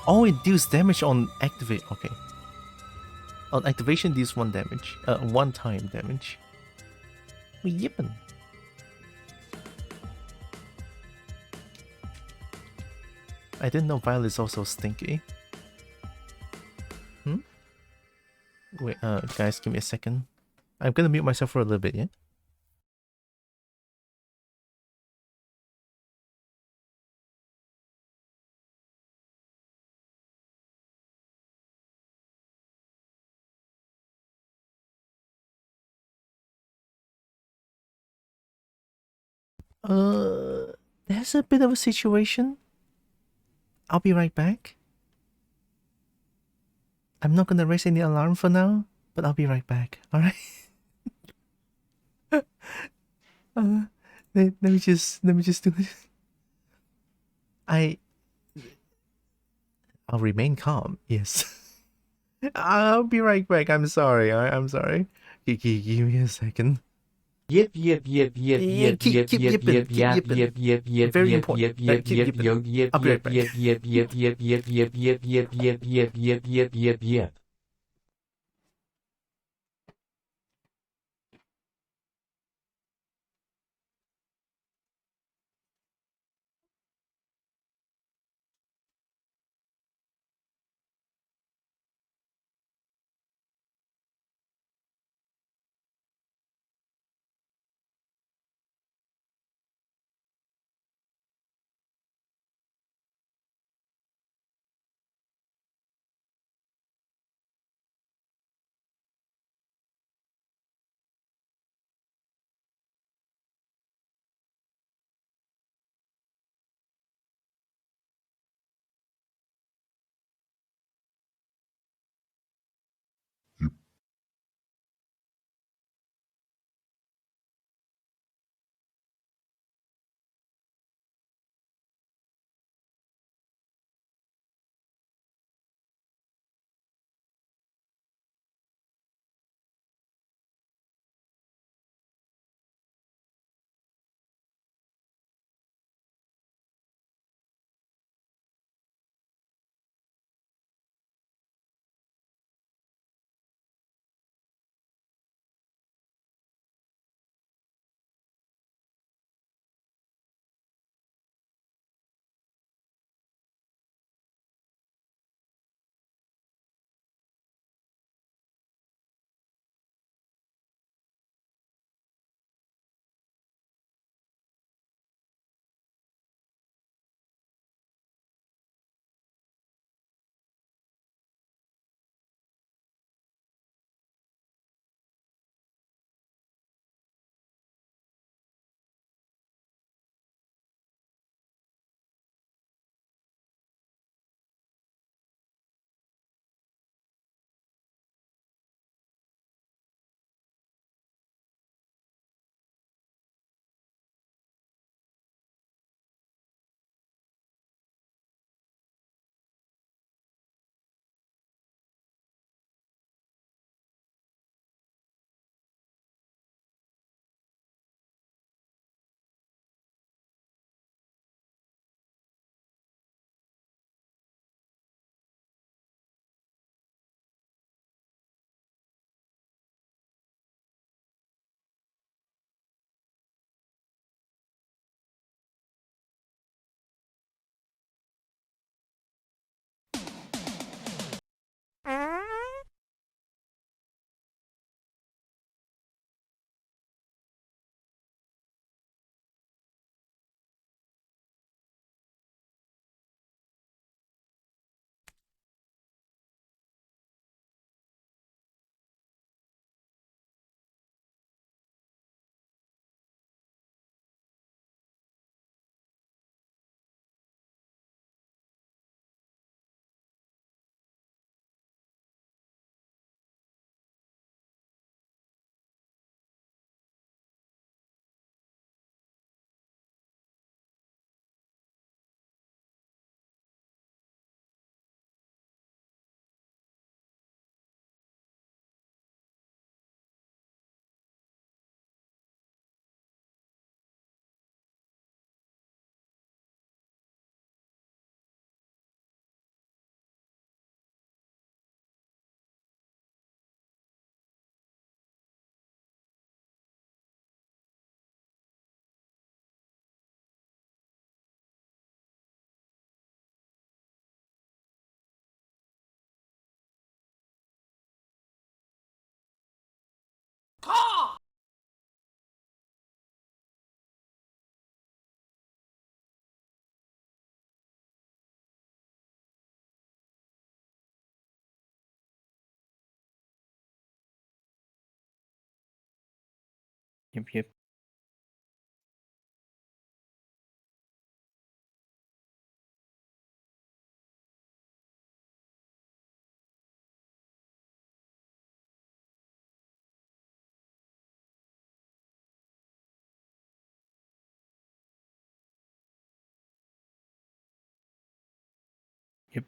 Speaker 1: Oh, it deals damage on activate. Okay. On activation, deals one damage. One time damage. We yippin'. I didn't know Violet is also stinky. Wait, guys, give me a second. I'm gonna mute myself for a little bit, yeah? There's a bit of a situation. I'll be right back. I'm not gonna raise any alarm for now, but I'll be right back, alright? Let me just do this. I'll remain calm, yes. I'll be right back, I'm sorry, I'm sorry. Give me a second.
Speaker 4: Yip yip yip yip yip yip yip yip yip yip yip yip
Speaker 1: Very
Speaker 4: yip
Speaker 1: important.
Speaker 4: yip yip
Speaker 1: Keep
Speaker 4: yip
Speaker 1: yipping.
Speaker 4: yip
Speaker 1: I'll be right
Speaker 4: yip
Speaker 1: back.
Speaker 4: yip yip yip yip yip yip yip yip yip yip yip yip yip yip.
Speaker 3: Yep, yep. Yep.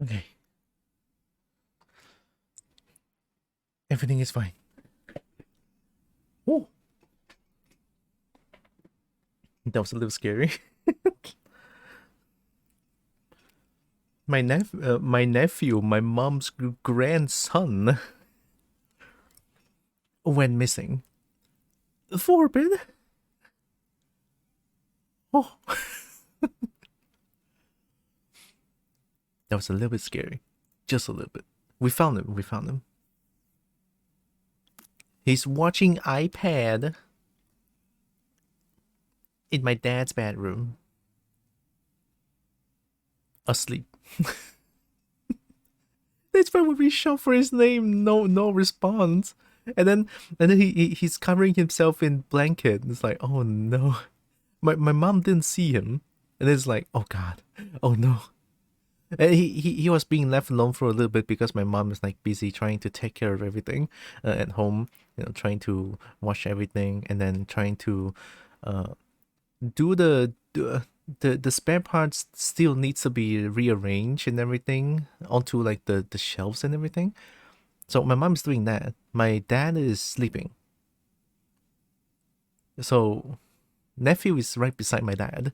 Speaker 1: Okay. Everything is fine. Oh, that was a little scary. My nephew, my mom's grandson, went missing. Forbid. Oh, that was a little bit scary, just a little bit. We found him. We found him. He's watching iPad in my dad's bedroom, asleep. That's why when we shout for his name, no response. And then he's covering himself in blanket. It's like, oh no. My mom didn't see him. And it's like, oh god. Oh no. And he was being left alone for a little bit because my mom is like busy trying to take care of everything at home, trying to wash everything and then trying to do the spare parts still needs to be rearranged and everything onto like the shelves and everything. So my mom's doing that. My dad is sleeping. So nephew is right beside my dad.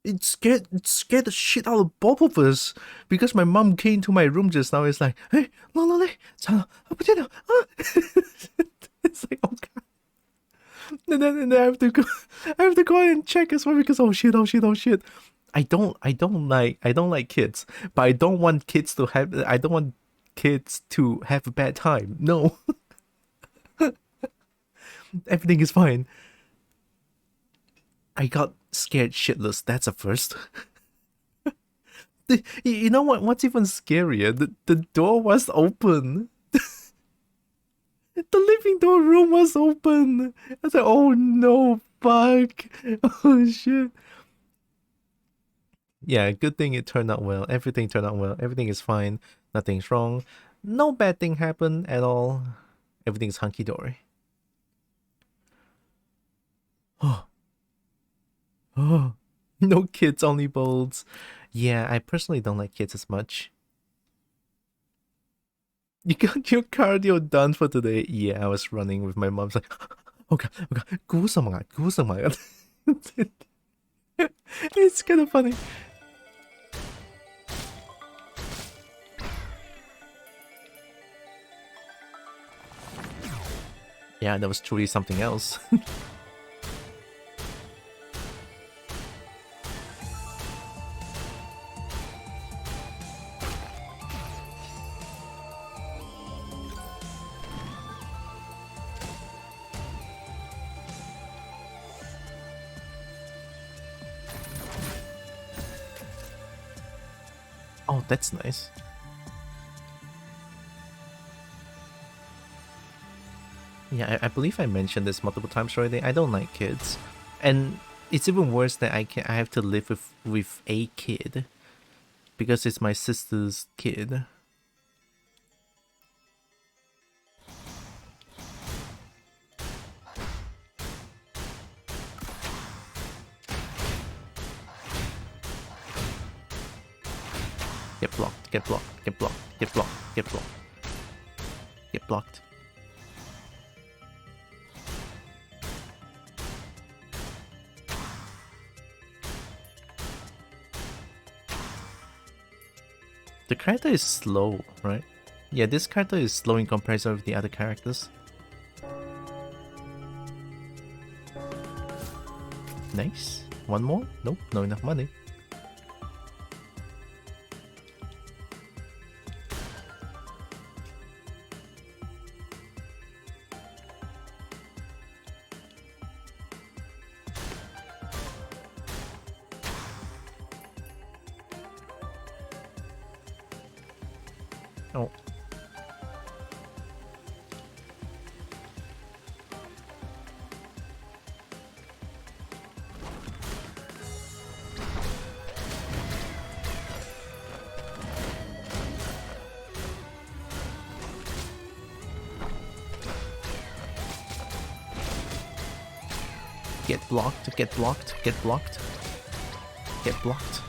Speaker 1: It scared the shit out of both of us because my mom came to my room just now. It's like, hey, no, it's like, oh god. And then I have to go and check as well because oh shit. I don't like kids, but I don't want kids to have a bad time. No. Everything is fine. I got scared shitless. That's a first. You know what? What's even scarier? The door was open. The living door room was open. I was like, oh no, fuck. Oh shit. Yeah, good thing it turned out well. Everything turned out well. Everything is fine. Nothing's wrong. No bad thing happened at all. Everything's hunky dory. Oh, no kids, only bolts. Yeah, I personally don't like kids as much. You got your cardio done for today? Yeah, I was running with my mom's like, oh god, 估什么啊？估什么啊？ It's kind of funny. Yeah, that was truly something else. Oh, that's nice. Yeah, I believe I mentioned this multiple times already. I don't like kids, and it's even worse that I have to live with a kid because it's my sister's kid. Get blocked, get blocked, get blocked, get blocked, get blocked. Get blocked. The character is slow, right? Yeah, this character is slow in comparison with the other characters. Nice. One more? Nope, not enough money. Oh. Get blocked, get blocked, get blocked. Get blocked.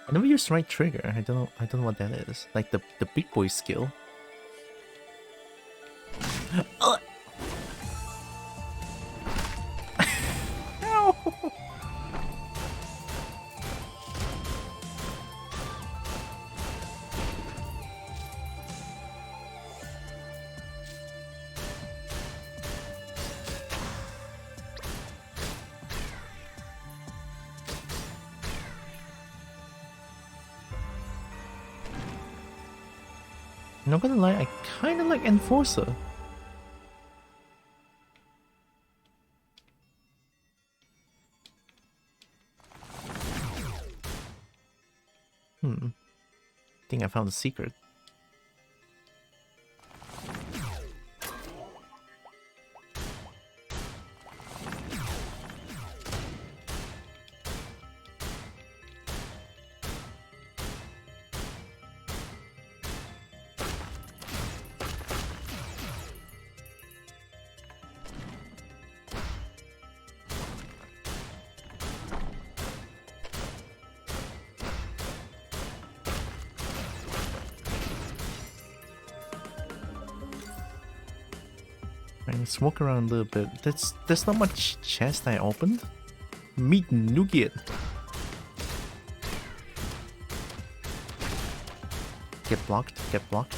Speaker 1: I never used right trigger. I don't know what that is. Like the big boy skill. Ow! Not gonna lie, I kinda like Enforcer. Think I found a secret. Let's walk around a little bit. There's not much chest I opened. Meat nougat. Get blocked, get blocked.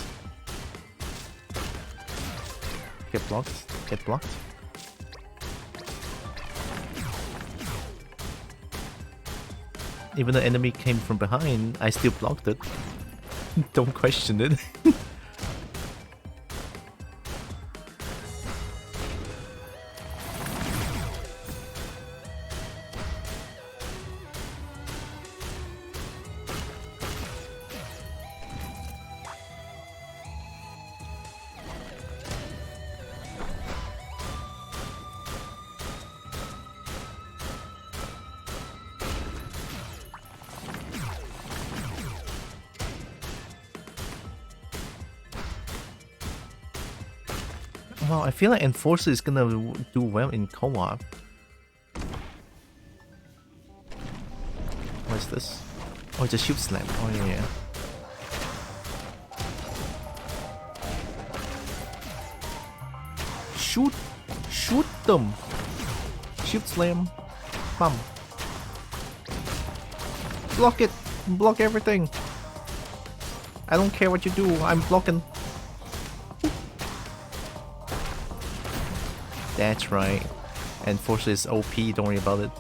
Speaker 1: Get blocked, get blocked. Even the enemy came from behind, I still blocked it. Don't question it. Well, I feel like Enforcer is gonna do well in co-op. What's this? Oh, it's a shield slam. Oh yeah. Shoot them! Shield slam. Bam. Block it! Block everything! I don't care what you do, I'm blocking. That's right. Enforcer is OP, don't worry about it.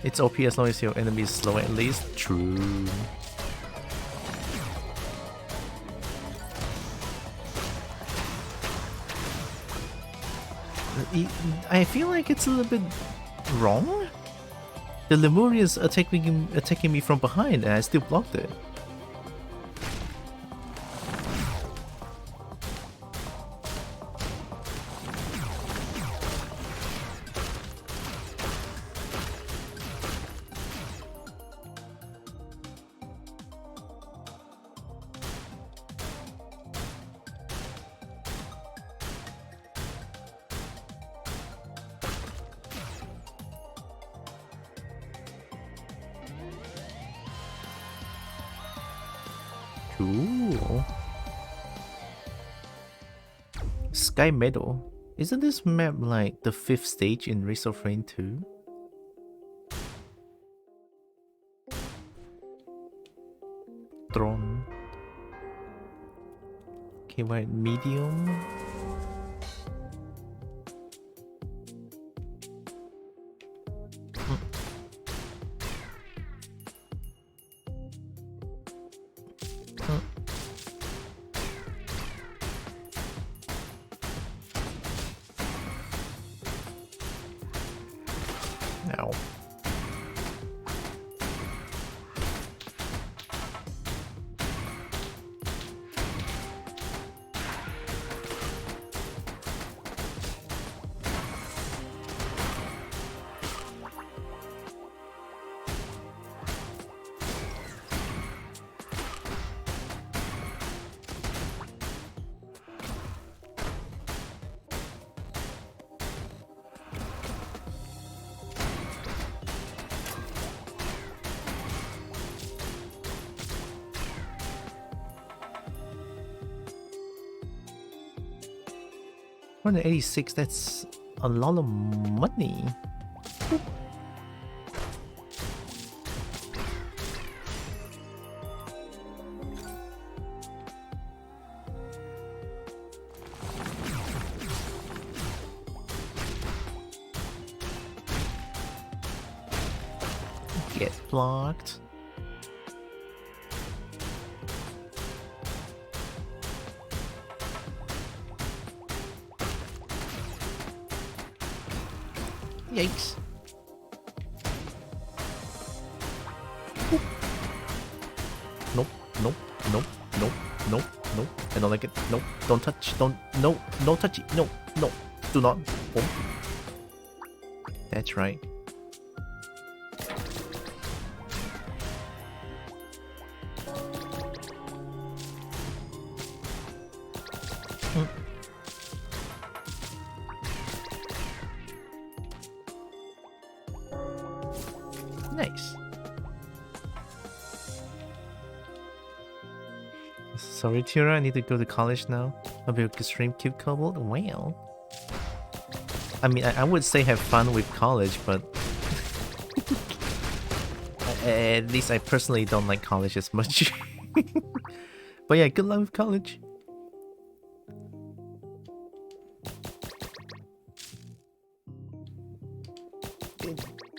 Speaker 1: It's OP as long as your enemy is slow at least. True. I feel like it's a little bit wrong The Lemurians attacking me from behind, and I still blocked it. Cool. Sky Meadow. Isn't this map like the 5th stage in Race of Rain 2? Throne. Okay, we're at medium. Ow. $186, that's a lot of money. Get blocked. Yikes. Nope, nope, nope, nope, nope, nope. I don't like it. Nope, don't touch. Don't. No, no touchy. No, no. Do not. Oh. That's right. Nice. Sorry, Tylra, I need to go to college now. I'll be able to stream Cube Cobalt. Well, I mean, I would say have fun with college, but at least I personally don't like college as much. But yeah, good luck with college.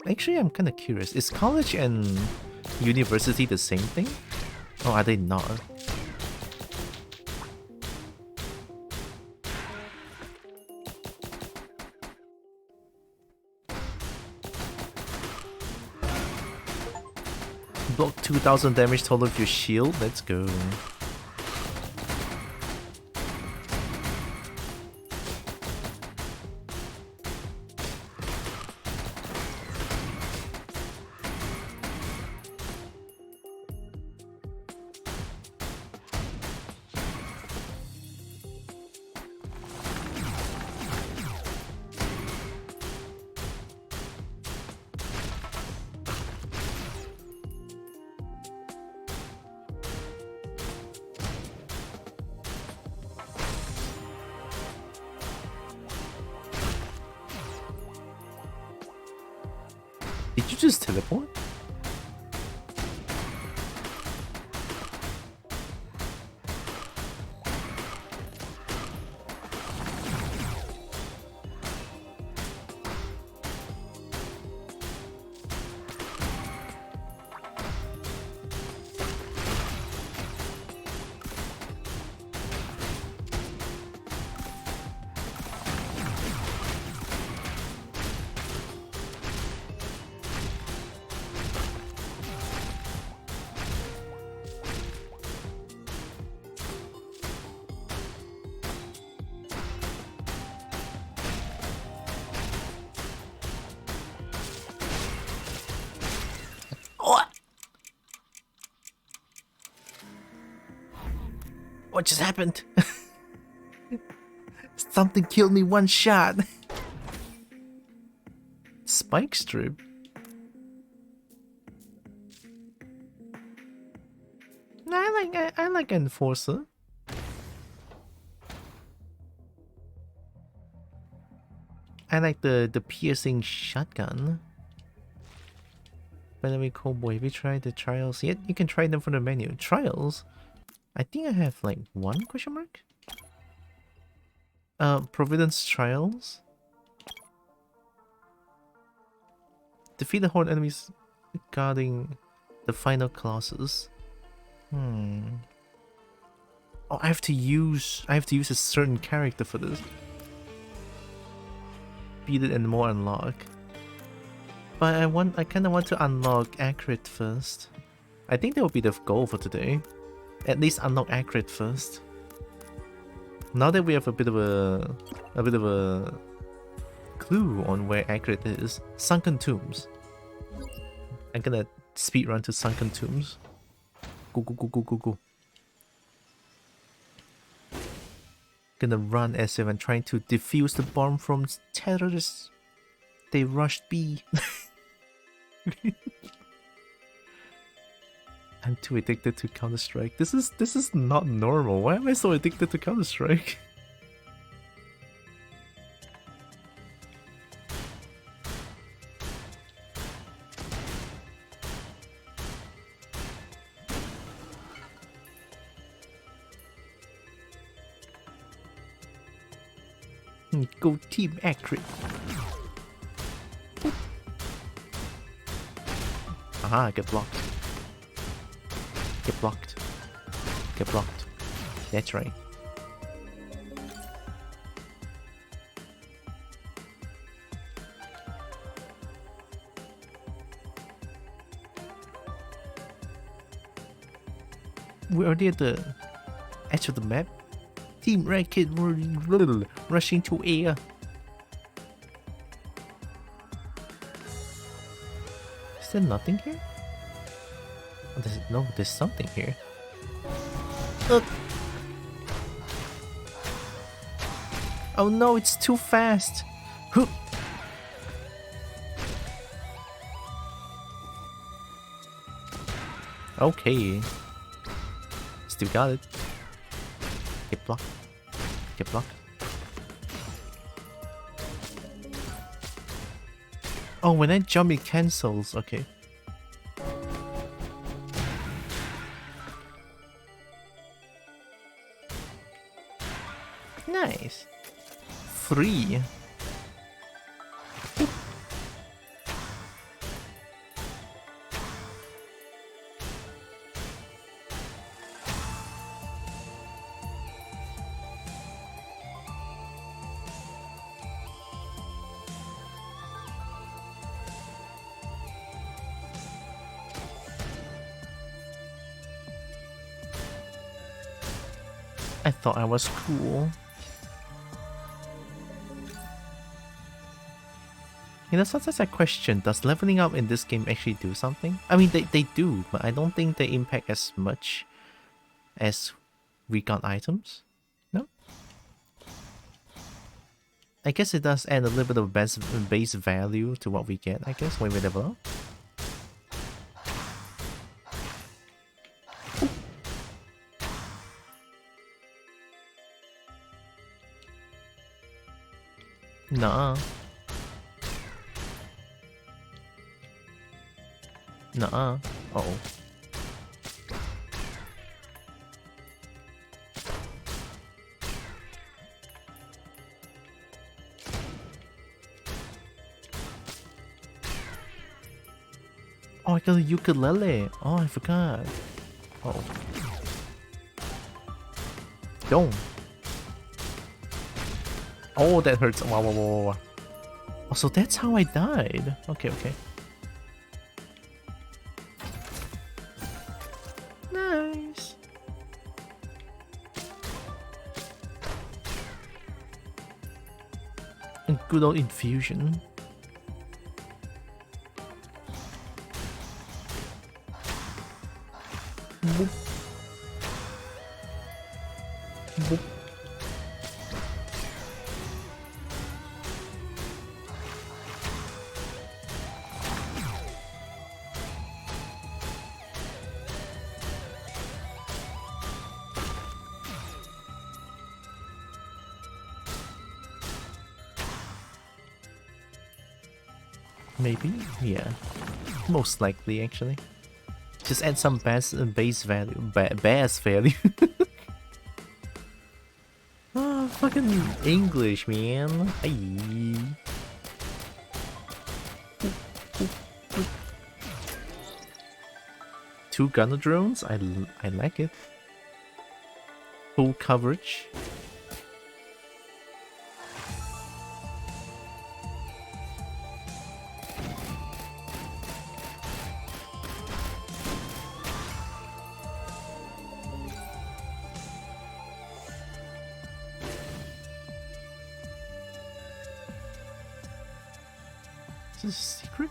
Speaker 1: Actually, I'm kind of curious. Is college and university the same thing? Or are they not? Block 2000 damage total of your shield. Let's go. Did you just teleport? What? What just happened? Something killed me one shot. Spike strip. No, I like Enforcer. I like the piercing shotgun. By the way, Cowboy, have you tried the trials yet? You can try them from the menu. Trials? I think I have like one question mark? Providence Trials? Defeat the horde enemies guarding the final classes. Oh, I have to use a certain character for this. Beat it and more unlock. But I kinda want to unlock ACRID first. I think that would be the goal for today. At least unlock ACRID first. Now that we have a bit of a clue on where ACRID is, Sunken Tombs. I'm gonna speedrun to Sunken Tombs. Go. Gonna run as if I'm trying to defuse the bomb from terrorists. They rushed B. I'm too addicted to Counter-Strike. This is not normal. Why am I so addicted to Counter-Strike? Go Team ACRID. Aha, get blocked. Get blocked. Get blocked. That's right. We're already at the edge of the map. Team Red Kid rushing to air. Is there nothing here? Oh, there's something here. Oh no, it's too fast. Okay. Still got it. Get blocked. Get blocked. Oh, when I jump it cancels. Okay. Nice. Free. I thought I was cool. You know, sometimes I question, does leveling up in this game actually do something? I mean, they do, but I don't think they impact as much as recon items. No? I guess it does add a little bit of base value to what we get, I guess, when we level up. Nuh-uh. Nuh-uh. Uh-oh. Oh, I got a ukulele. Oh, I forgot. Uh-oh. Don't. Oh, that hurts. Wow. Oh, so that's how I died. Okay. Nice. And good old infusion. Boop. Boop. Maybe? Yeah. Most likely, actually. Just add some base value. Base value. Oh, fucking English, man. Aye. Two gunner drones? I like it. Full coverage. Is this a secret?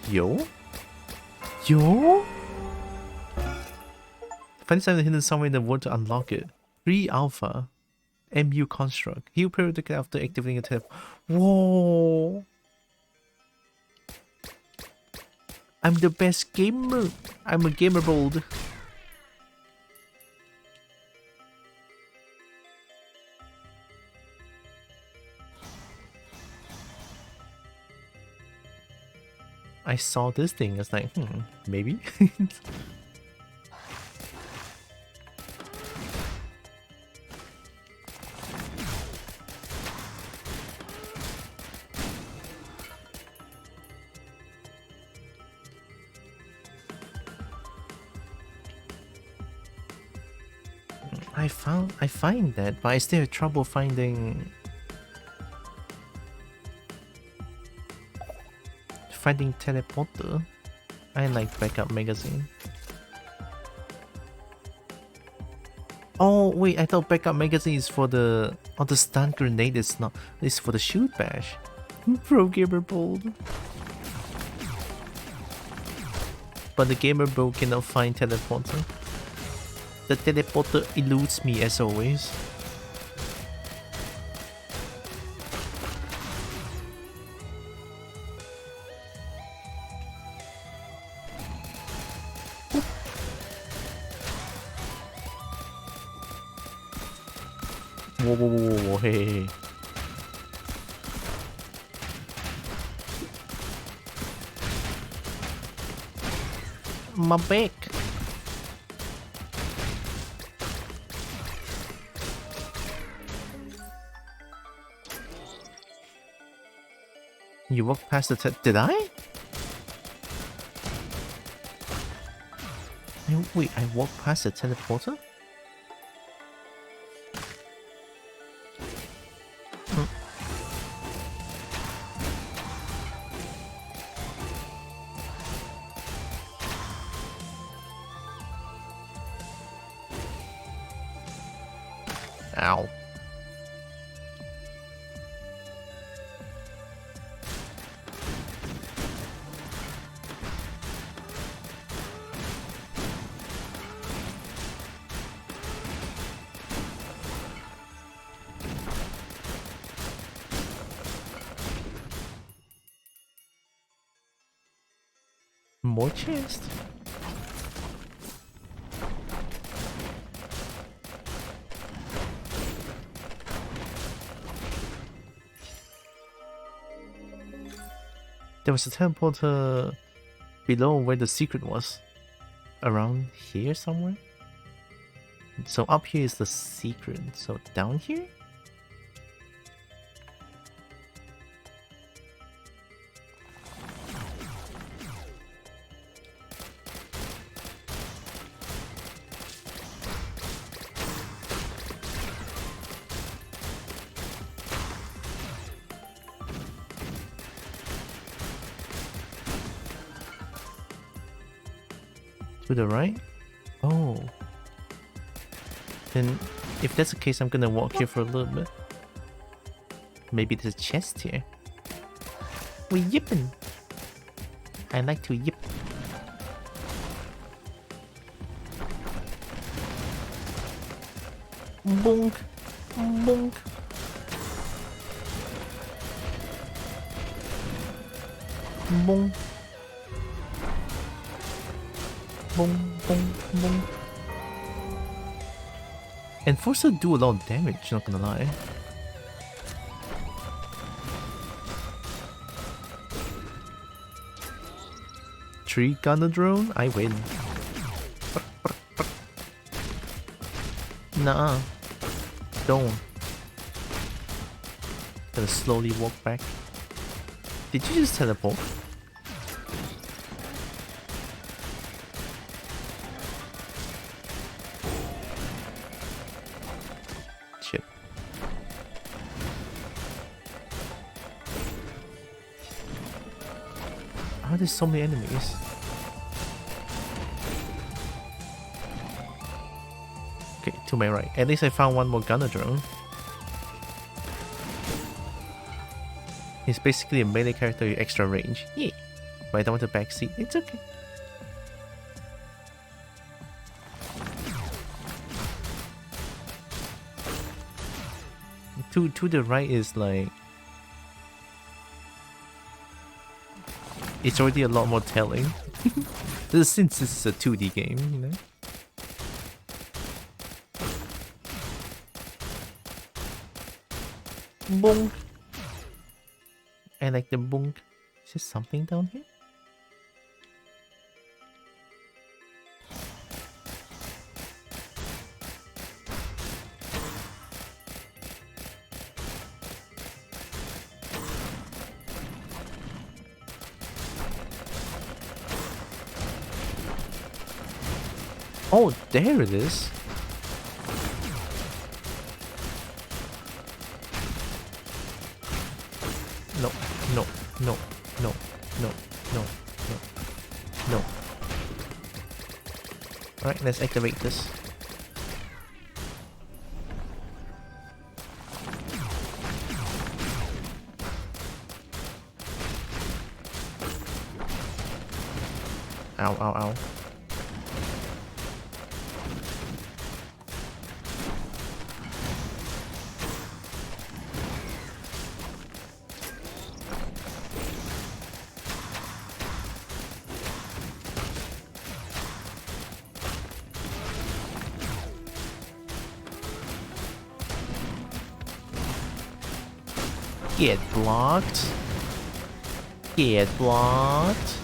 Speaker 1: Yo? Yo? Find something hidden somewhere in the world to unlock it. Free alpha. MU construct. Heal periodically after activating a tap. Whoa! I'm the best gamer. I'm a gamer bold. I saw this thing. I was like, maybe. I find that, but I still have trouble finding teleporter. I like backup magazine. Oh wait, I thought backup magazine is for the stun grenade. It's not. It's for the shoot bash. Pro gamer bold. But the gamer bold cannot find teleporter. The teleporter eludes me as always. Whoa, hey. My back. You walked past the did I? Wait, I walked past the teleporter? Ow. More chest. There was a teleporter below where the secret was. Around here somewhere? So up here is the secret. So down here? To the right? Oh. Then, if that's the case, I'm gonna walk here for a little bit. Maybe there's a chest here. We yippin'. I like to yip. Bonk. Bonk. Bonk. Bonk, bonk, bonk. Enforcer do a lot of damage, not gonna lie. Tree gunner drone? I win. Nah. Don't. Gonna slowly walk back. Did you just teleport? Shit. Oh, there's so many enemies. Okay, to my right. At least I found one more gunner drone. He's basically a melee character with extra range. Yeah. But I don't want a backseat. It's okay. To the right is like... It's already a lot more telling. Since this is a 2D game, you know? Bonk. I like the bonk. Is there something down here? Oh, there it is. No, no, no, no, no, no, no, no. Alright, let's activate this. Ow, ow, ow. Get blocked. Get blocked.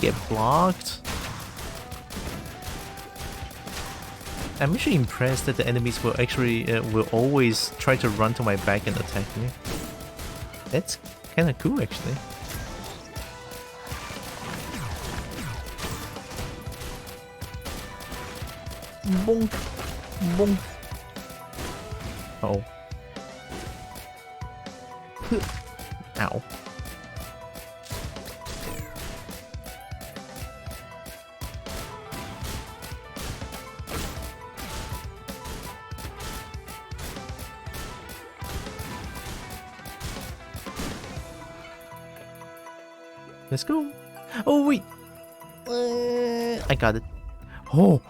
Speaker 1: Get blocked. I'm actually impressed that the enemies will actually will always try to run to my back and attack me. That's kind of cool, actually. Bonk, bonk. Uh oh. Ow. Let's go. Oh, wait. I got it. Oh.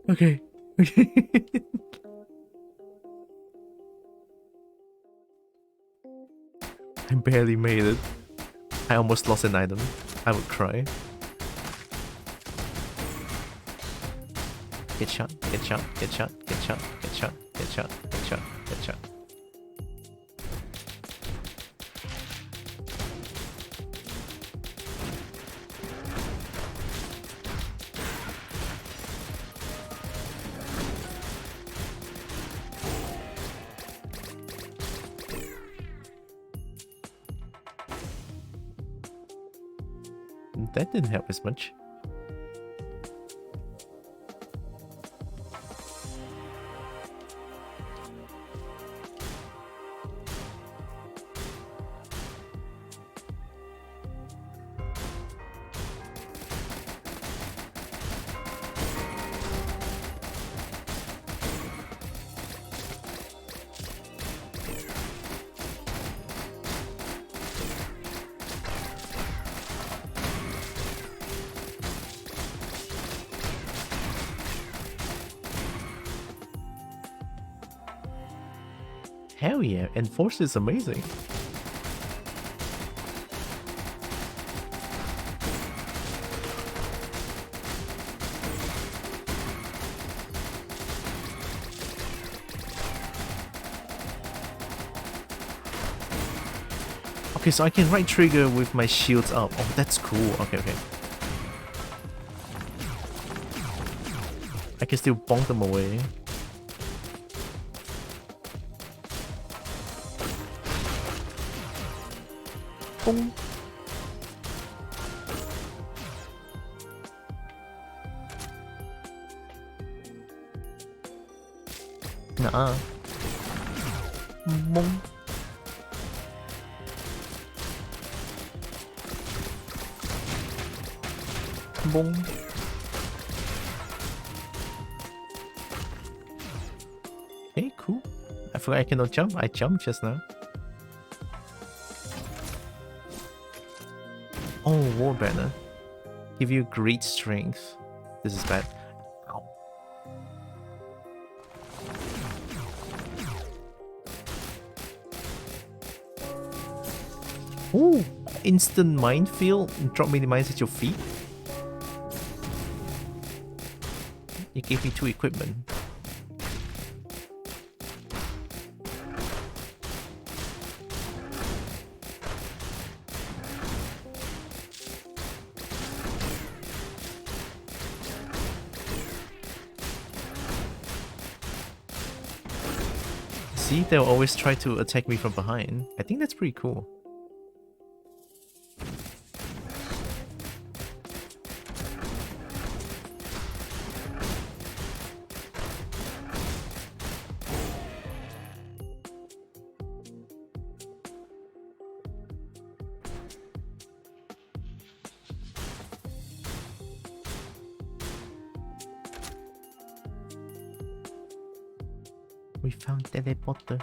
Speaker 1: Okay. Okay. I barely made it. I almost lost an item. I would cry. Get shot, get shot, get shot, get shot, get shot, get shot, get shot, get shot. That didn't help as much. Hell yeah, Enforce is amazing. Okay, so I can right trigger with my shields up. Oh, that's cool. Okay, okay. I can still bonk them away. Boom. Nuh-uh. Boom. Boom. Hey, cool. I forgot I cannot jump. I jumped just now. Oh, War Banner. Give you great strength. This is bad. Ow. Ooh, instant minefield. Drop me the mines at your feet. You gave me 2 equipment. See, they'll always try to attack me from behind. I think that's pretty cool. We found teleporter.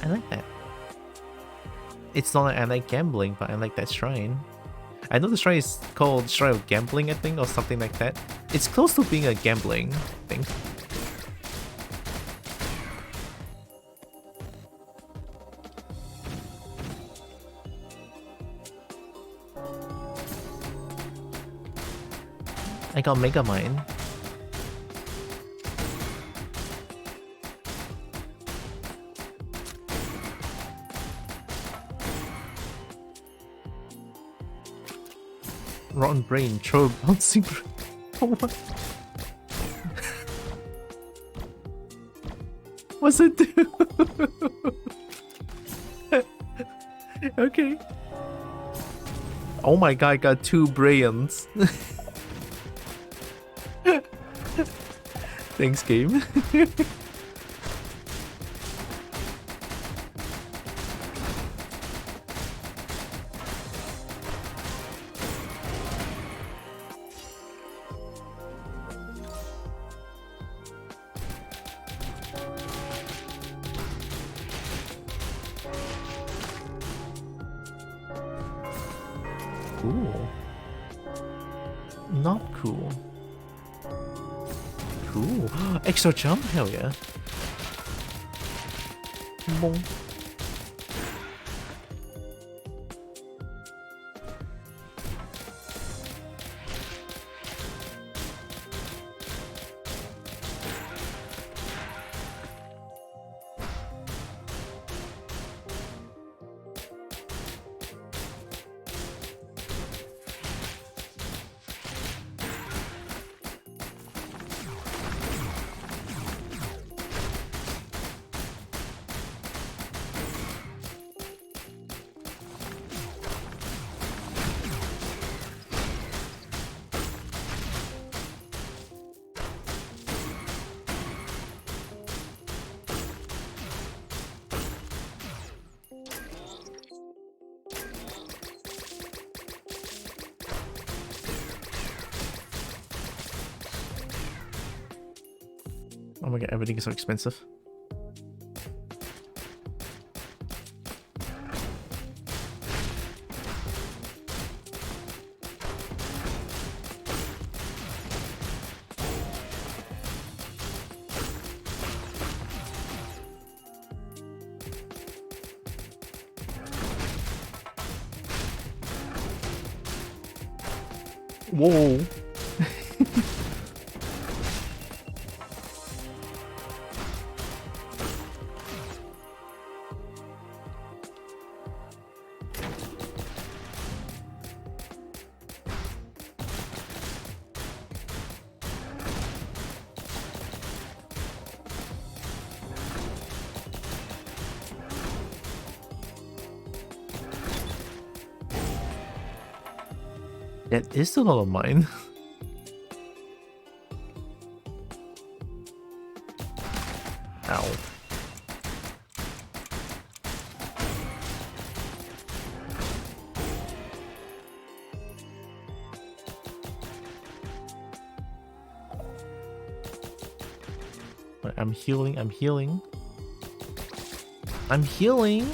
Speaker 1: I like that. It's not like I like gambling, but I like that shrine. I know the shrine is called Shrine of Gambling, I think, or something like that. It's close to being a gambling thing. I got Mega Mine. Rotten Brain, throw a bouncing. Oh, what? What's it do? Okay. Oh my god, I got 2 brains. Thanks, game. Cool. Not cool. Cool. Extra jump? Hell yeah. Boom. Oh my god, everything is so expensive. Whoa. That is a lot of mine. Ow. Right, I'm healing, I'm healing. I'm healing!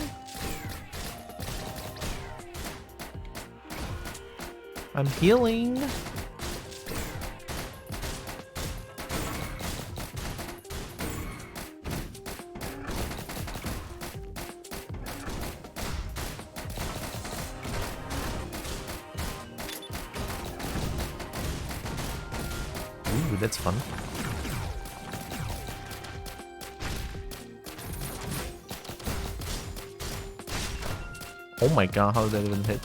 Speaker 1: I'm healing! Ooh, that's fun. Oh my god, how did that even hit?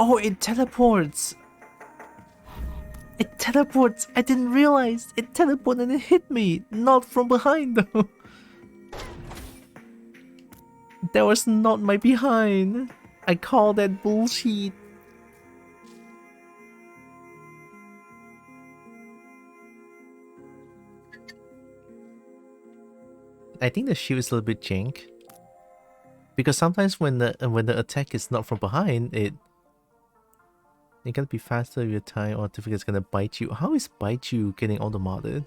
Speaker 1: Oh, it teleports! It teleports! I didn't realize! It teleported and it hit me! Not from behind though! That was not my behind! I call that bullshit! I think the shield is a little bit jank. Because sometimes when the attack is not from behind, it gotta be faster with your time or difficult is gonna bite you. How is bite you getting auto-modded?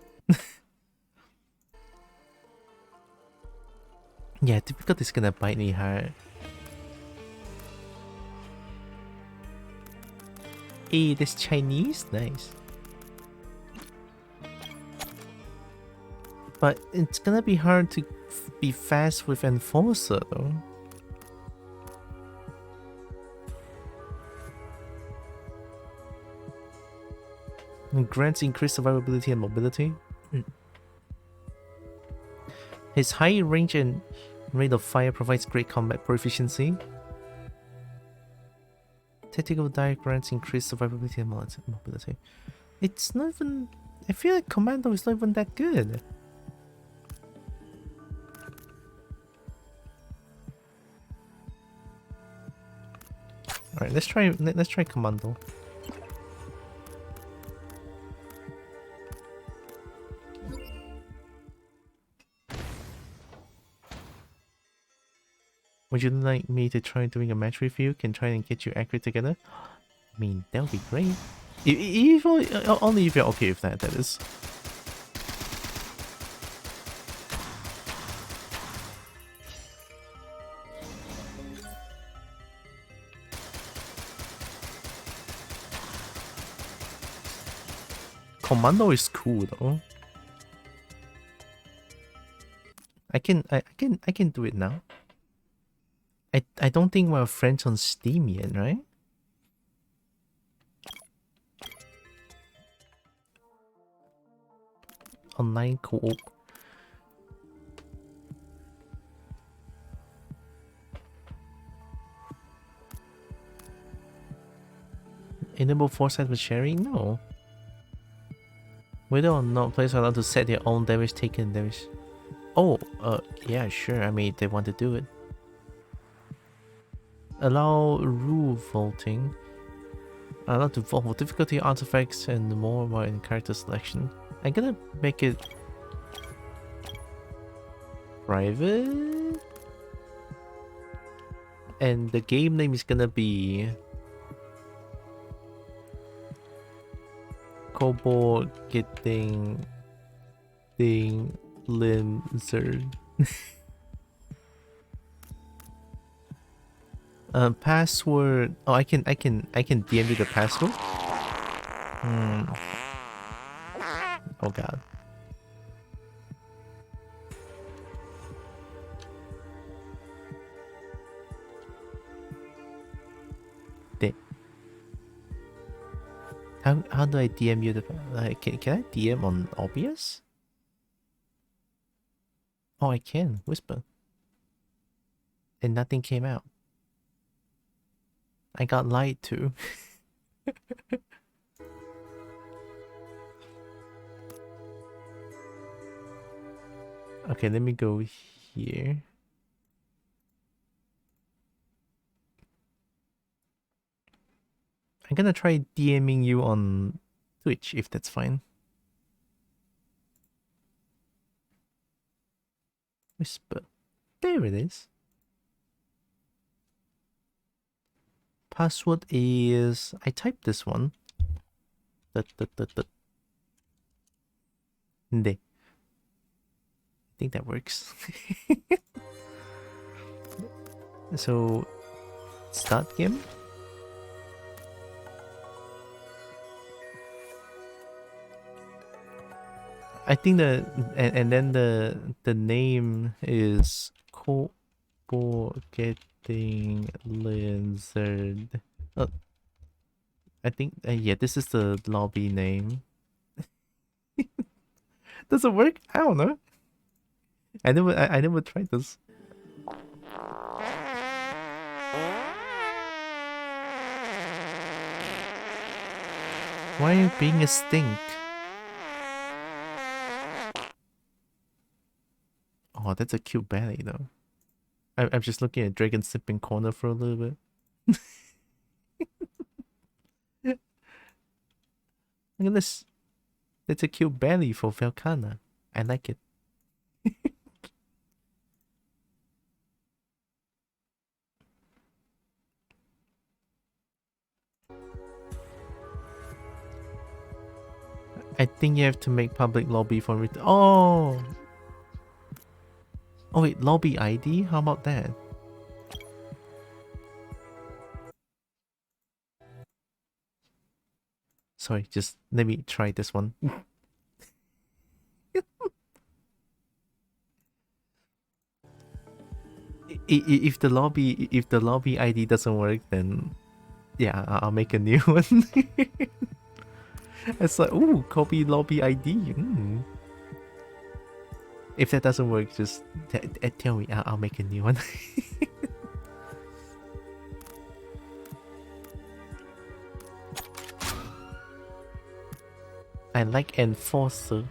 Speaker 1: Yeah, difficult is gonna bite me hard. Hey, this Chinese? Nice. But it's gonna be hard to be fast with Enforcer though. It grants increased survivability and mobility. His high range and rate of fire provides great combat proficiency. Tactical dive grants increased survivability and mobility. It's not even... I feel like Commando is not even that good. Alright, let's try Commando. Would you like me to try doing a match with you? Can try and get you ACRID together? I mean, that would be great. If only if you're okay with that, that is. Commando is cool though. I can do it now. I don't think we're friends on Steam yet, right? Online co-op. Enable foresight with sharing? No. Whether or not players are allowed to set their own damage taken damage. Oh, yeah, sure. I mean, they want to do it. Allow rule vaulting. Allow to vault for difficulty, artifacts, and more while in character selection. I'm gonna make it private. And the game name is gonna be Kobo getting thing lizard. Password. Oh, I can DM you the password. Oh god. How do I DM you the can I DM on OBS? Oh, I can whisper, and nothing came out. I got lied to. Okay, let me go here. I'm gonna try DMing you on Twitch if that's fine. Whisper. There it is. Password is... I typed this one. Nde. I think that works. So, start game. I think and then the name is Kobo getting lizard. Oh, I think yeah, this is the lobby name. Does it work? I don't know. I never tried this. Why are you being a stink? Oh, that's a cute belly though. I'm just looking at Dragon sipping corner for a little bit. Look at this. That's a cute belly for Velcana. I like it. I think you have to make public lobby for it. Oh! Oh wait, lobby ID? How about that? Sorry, just let me try this one. If the lobby ID doesn't work, then yeah, I'll make a new one. It's like, ooh, copy lobby ID. If that doesn't work, just tell me. I'll make a new one. I like enforcer.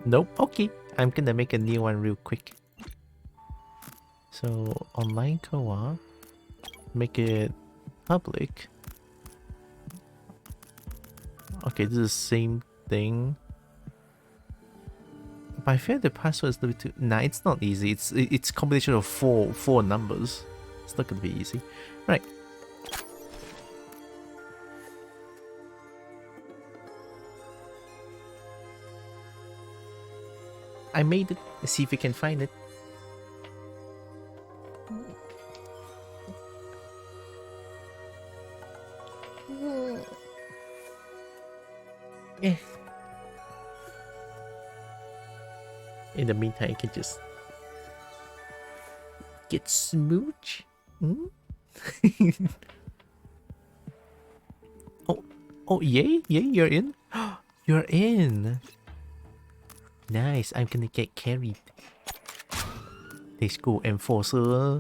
Speaker 1: Nope. Okay, I'm gonna make a new one real quick. So online co-op, make it public. Okay, this is the same thing. But I fear the password is a little bit too... Nah, it's not easy. It's combination of four numbers. It's not gonna be easy. Right. I made it. Let's see if we can find it. Yeah. In the meantime, you can just get smooch. Oh, yay, you're in. You're in. Nice, I'm gonna get carried. Let's go, enforcer.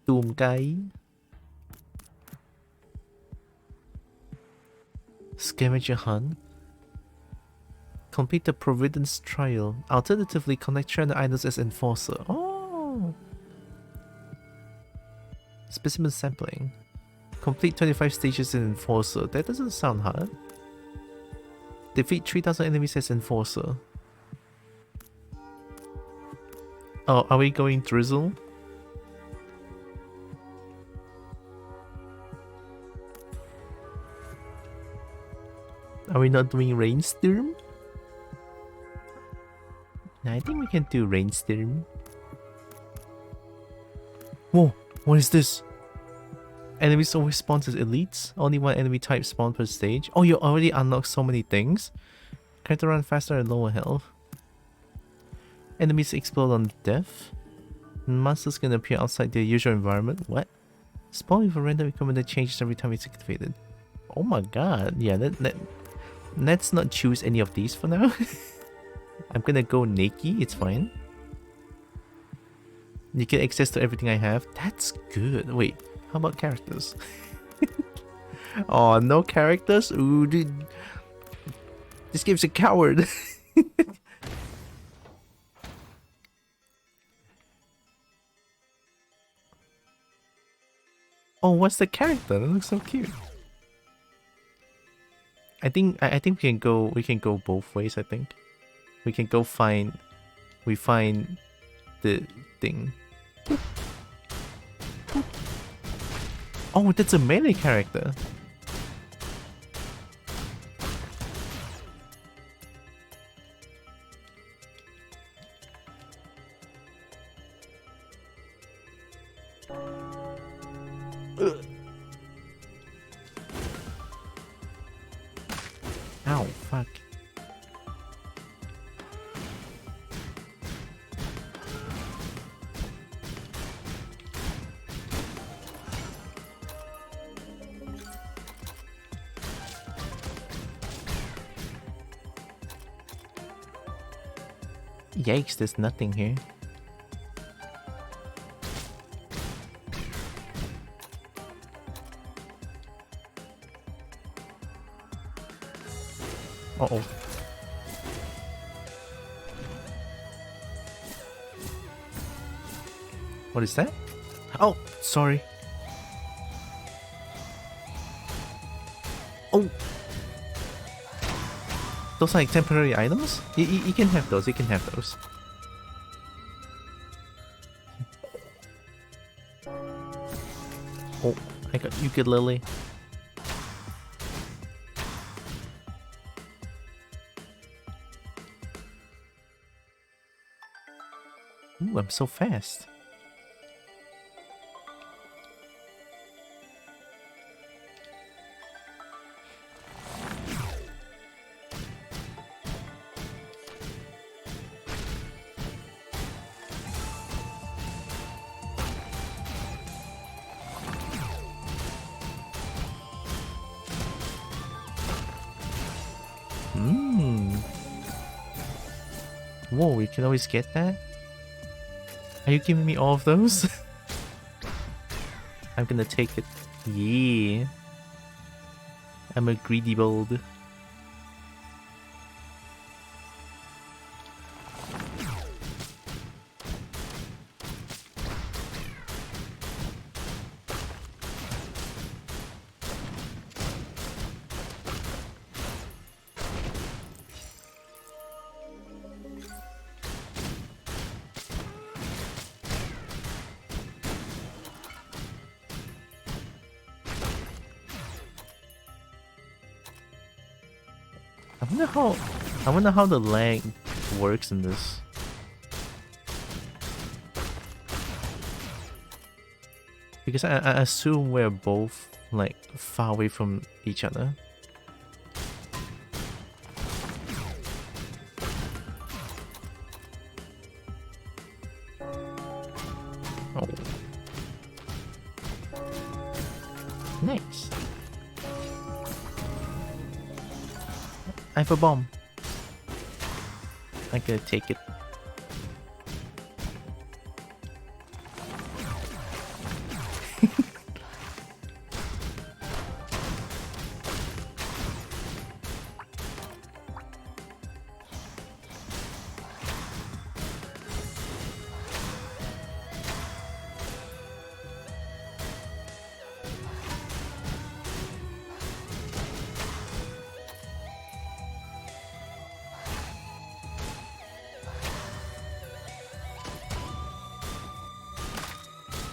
Speaker 1: Doom guy. Scavenger hunt. Complete the Providence trial. Alternatively, connect China items as enforcer. Oh! Specimen sampling. Complete 25 stages in enforcer. That doesn't sound hard. Defeat 3000 enemies as enforcer. Oh, are we going drizzle? Are we not doing rainstorm? No, I think we can do rainstorm. Whoa, what is this? Enemies always spawn as elites. Only one enemy type spawn per stage. Oh, you already unlocked so many things. Character run faster and lower health. Enemies explode on death. Monsters can appear outside their usual environment. What? Spawn with a random equipment that changes every time it's activated. Oh my god. Yeah, let's not choose any of these for now. I'm gonna go naked, it's fine. You get access to everything I have. That's good. Wait, how about characters? Oh, no characters? Ooh, dude. This game's a coward. Oh, what's the character? That looks so cute. I think we can go both ways, I think. We can go find the thing. Oh, that's a melee character. Ow, fuck. Yikes, there's nothing here. Uh-oh. What is that? Oh, sorry. Oh! Those are like temporary items? You can have those, you can have those. Oh, I got ukulele. Ooh, I'm so fast. Whoa, we can always get that? Are you giving me all of those? I'm gonna take it. Yeah. I'm a greedy bold. I wonder how the lag works in this. Because I assume we're both like far away from each other. Oh. Nice. I have a bomb. I'm gonna take it.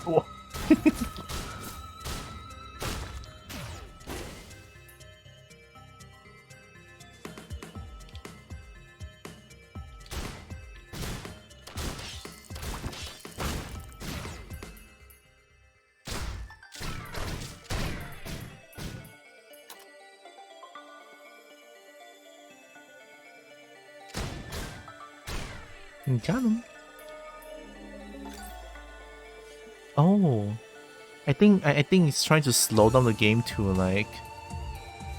Speaker 3: Oh.
Speaker 1: Got him. Oh, I think it's trying to slow down the game to like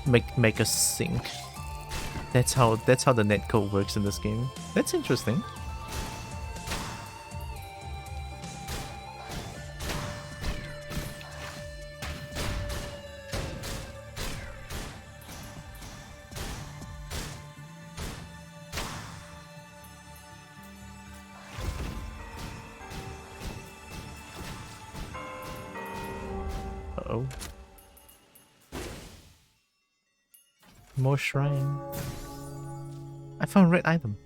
Speaker 1: make us sync. That's how the netcode works in this game. That's interesting. Uh-oh. More shrine. I found a red item.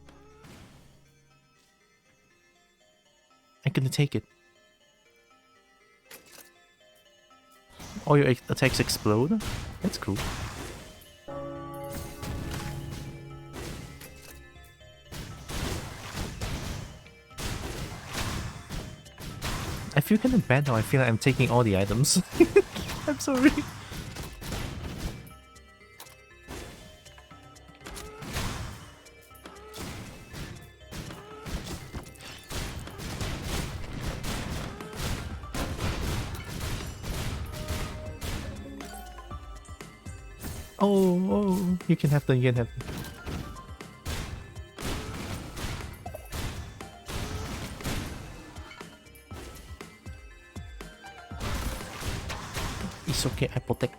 Speaker 1: I'm gonna take it. All your attacks explode? That's cool. I feel kind of bad now. I feel like I'm taking all the items. I'm sorry. Oh, you can have them, you can have them. It's okay, I protect.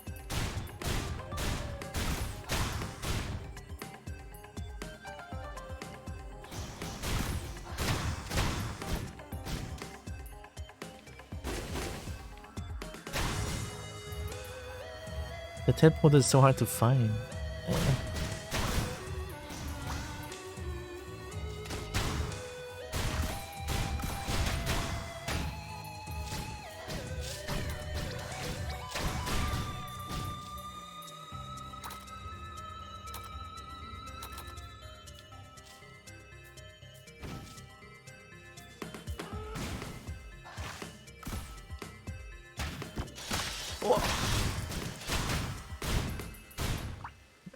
Speaker 1: The teleporter is so hard to find.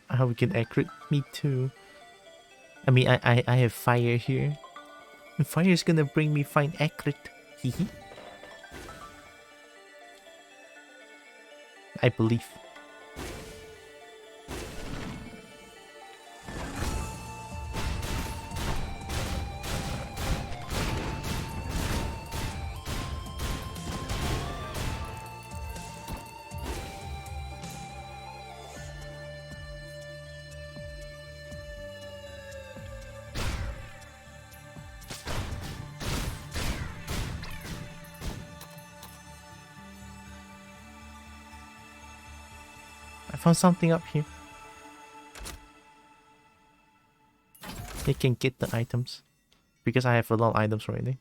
Speaker 1: How we can ACRID? Me too. I mean, I have fire here. And fire is gonna bring me fine ACRID. Hehe. I believe. I found something up here. They can get the items. Because I have a lot of items already.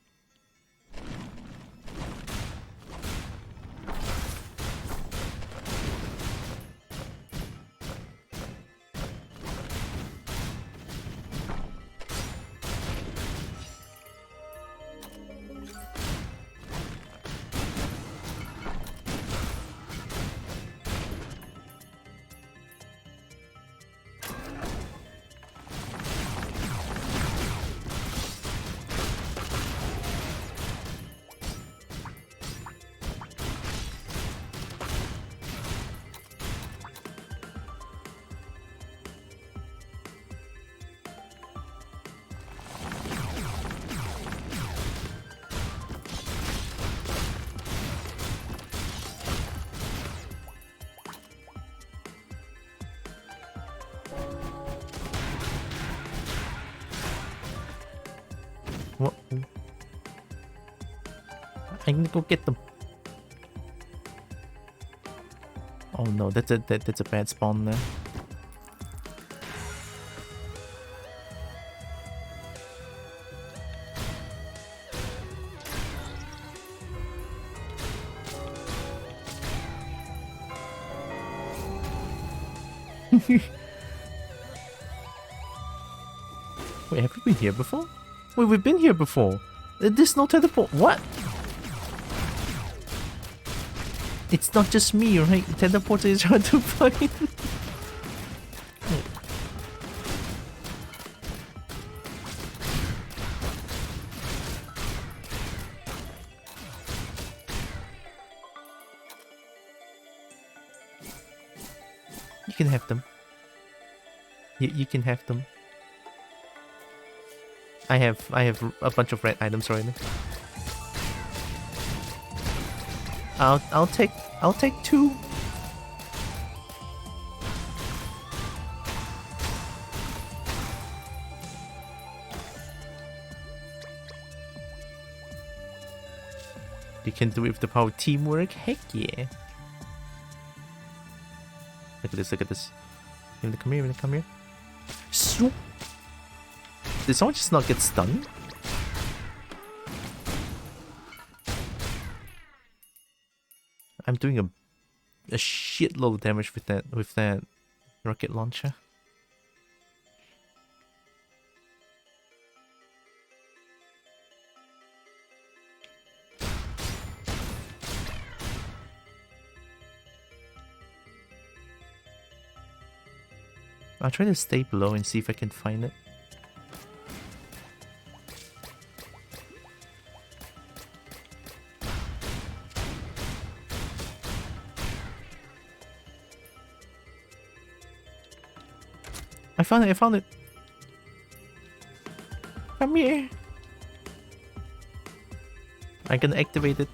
Speaker 1: What? I need to go get them. Oh no, that's a bad spawn there. Wait, have we been here before? Wait, we've been here before. There's no teleport. What? It's not just me, right? Teleporter is hard to find. You can have them. You can have them. I have a bunch of red items already. I'll take 2. You can do it with the power of teamwork. Heck yeah! Look at this! Look at this! Come here! Come here! Swoop! Did someone just not get stunned? I'm doing a shitload of damage with that rocket launcher. I'll try to stay below and see if I can find it. I found it! Come here! I can activate it.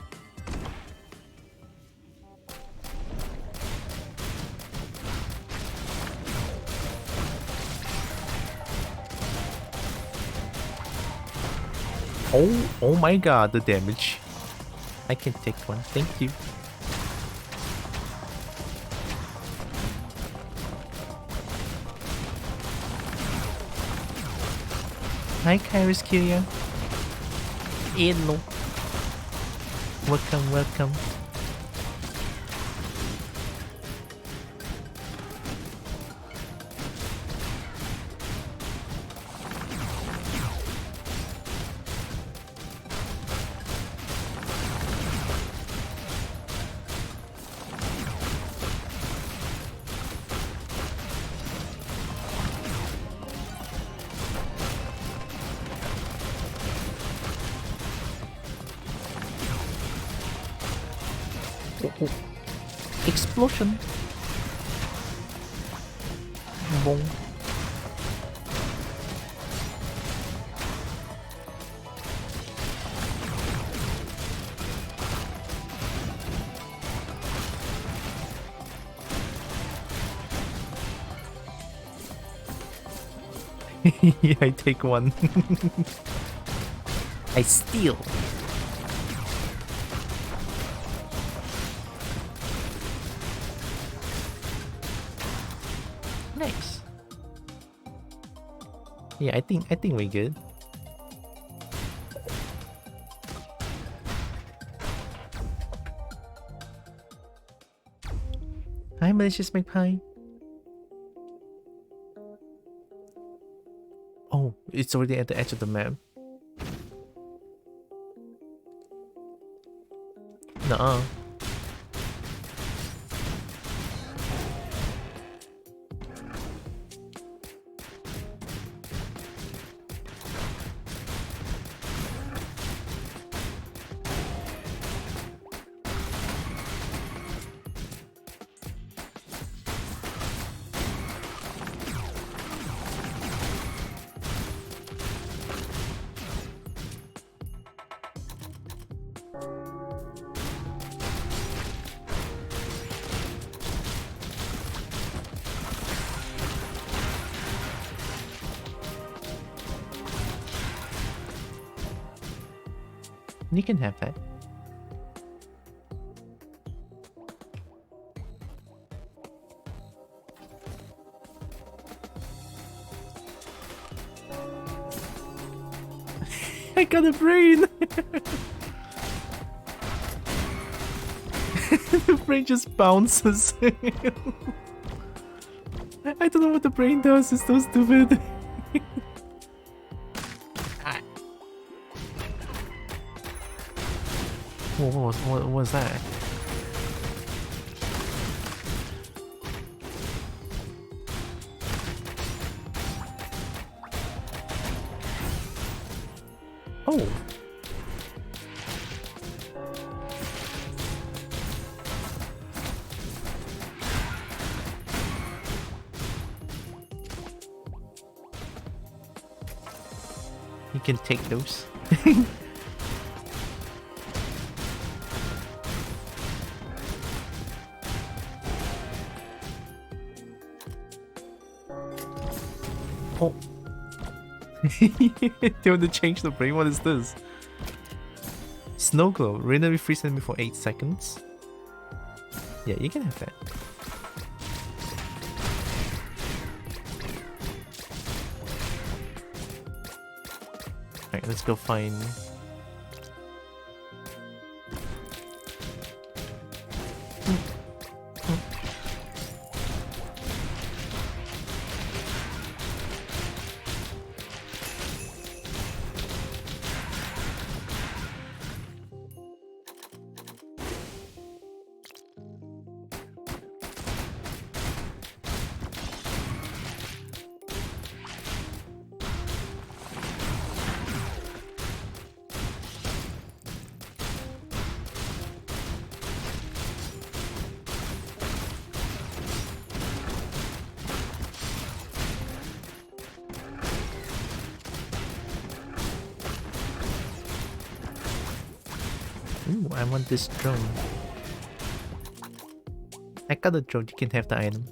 Speaker 1: Oh my god, the damage. I can take one, thank you. Hi Kairos Kyria. Hello. Welcome. Explosion. Boom. Yeah, I take one. I steal. Nice. Yeah, I think we're good. Hi, malicious magpie. Oh, it's already at the edge of the map. Nuh-uh. You can have that. I got a brain! The brain just bounces. I don't know what the brain does. It's so stupid. What was that? Oh. You can take those. Oh. They want to change the brain? What is this? Snow globe. Randomly freeze enemy for 8 seconds. Yeah, you can have that. Alright, let's go find... Ooh, I want this drone. I got the drone, you can have the item.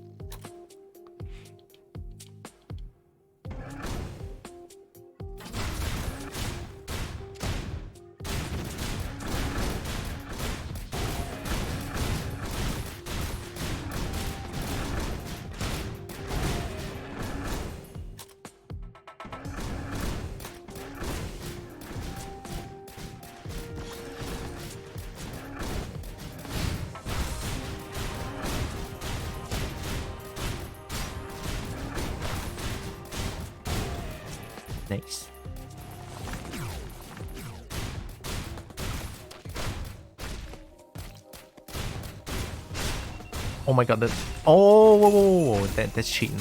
Speaker 1: Nice. Oh my god, that... Oh, whoa, whoa, whoa. That's cheating.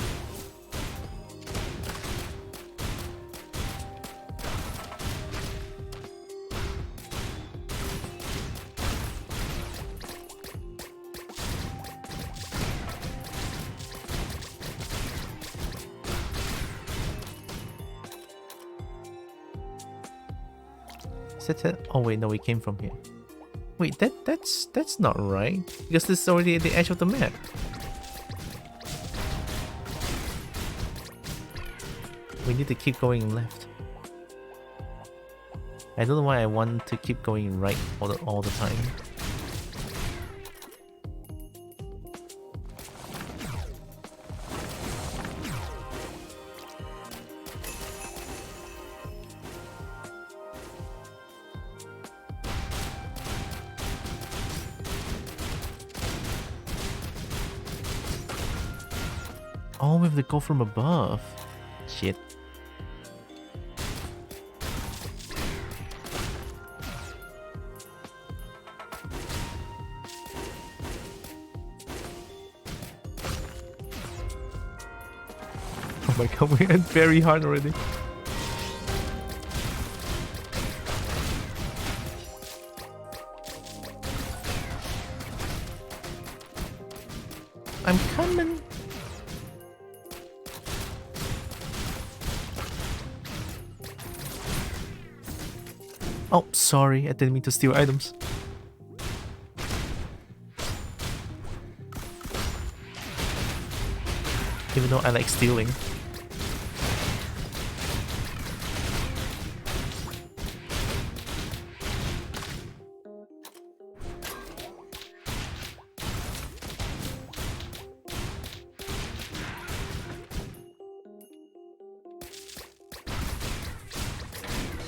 Speaker 1: Is that it? Oh wait, no, we came from here. Wait, that's not right. Because this is already at the edge of the map. We need to keep going left. I don't know why I want to keep going right all the time. Oh, we have to go from above. Shit. Oh my god, we hit very hard already. I'm coming. Oh, sorry, I didn't mean to steal items. Even though I like stealing.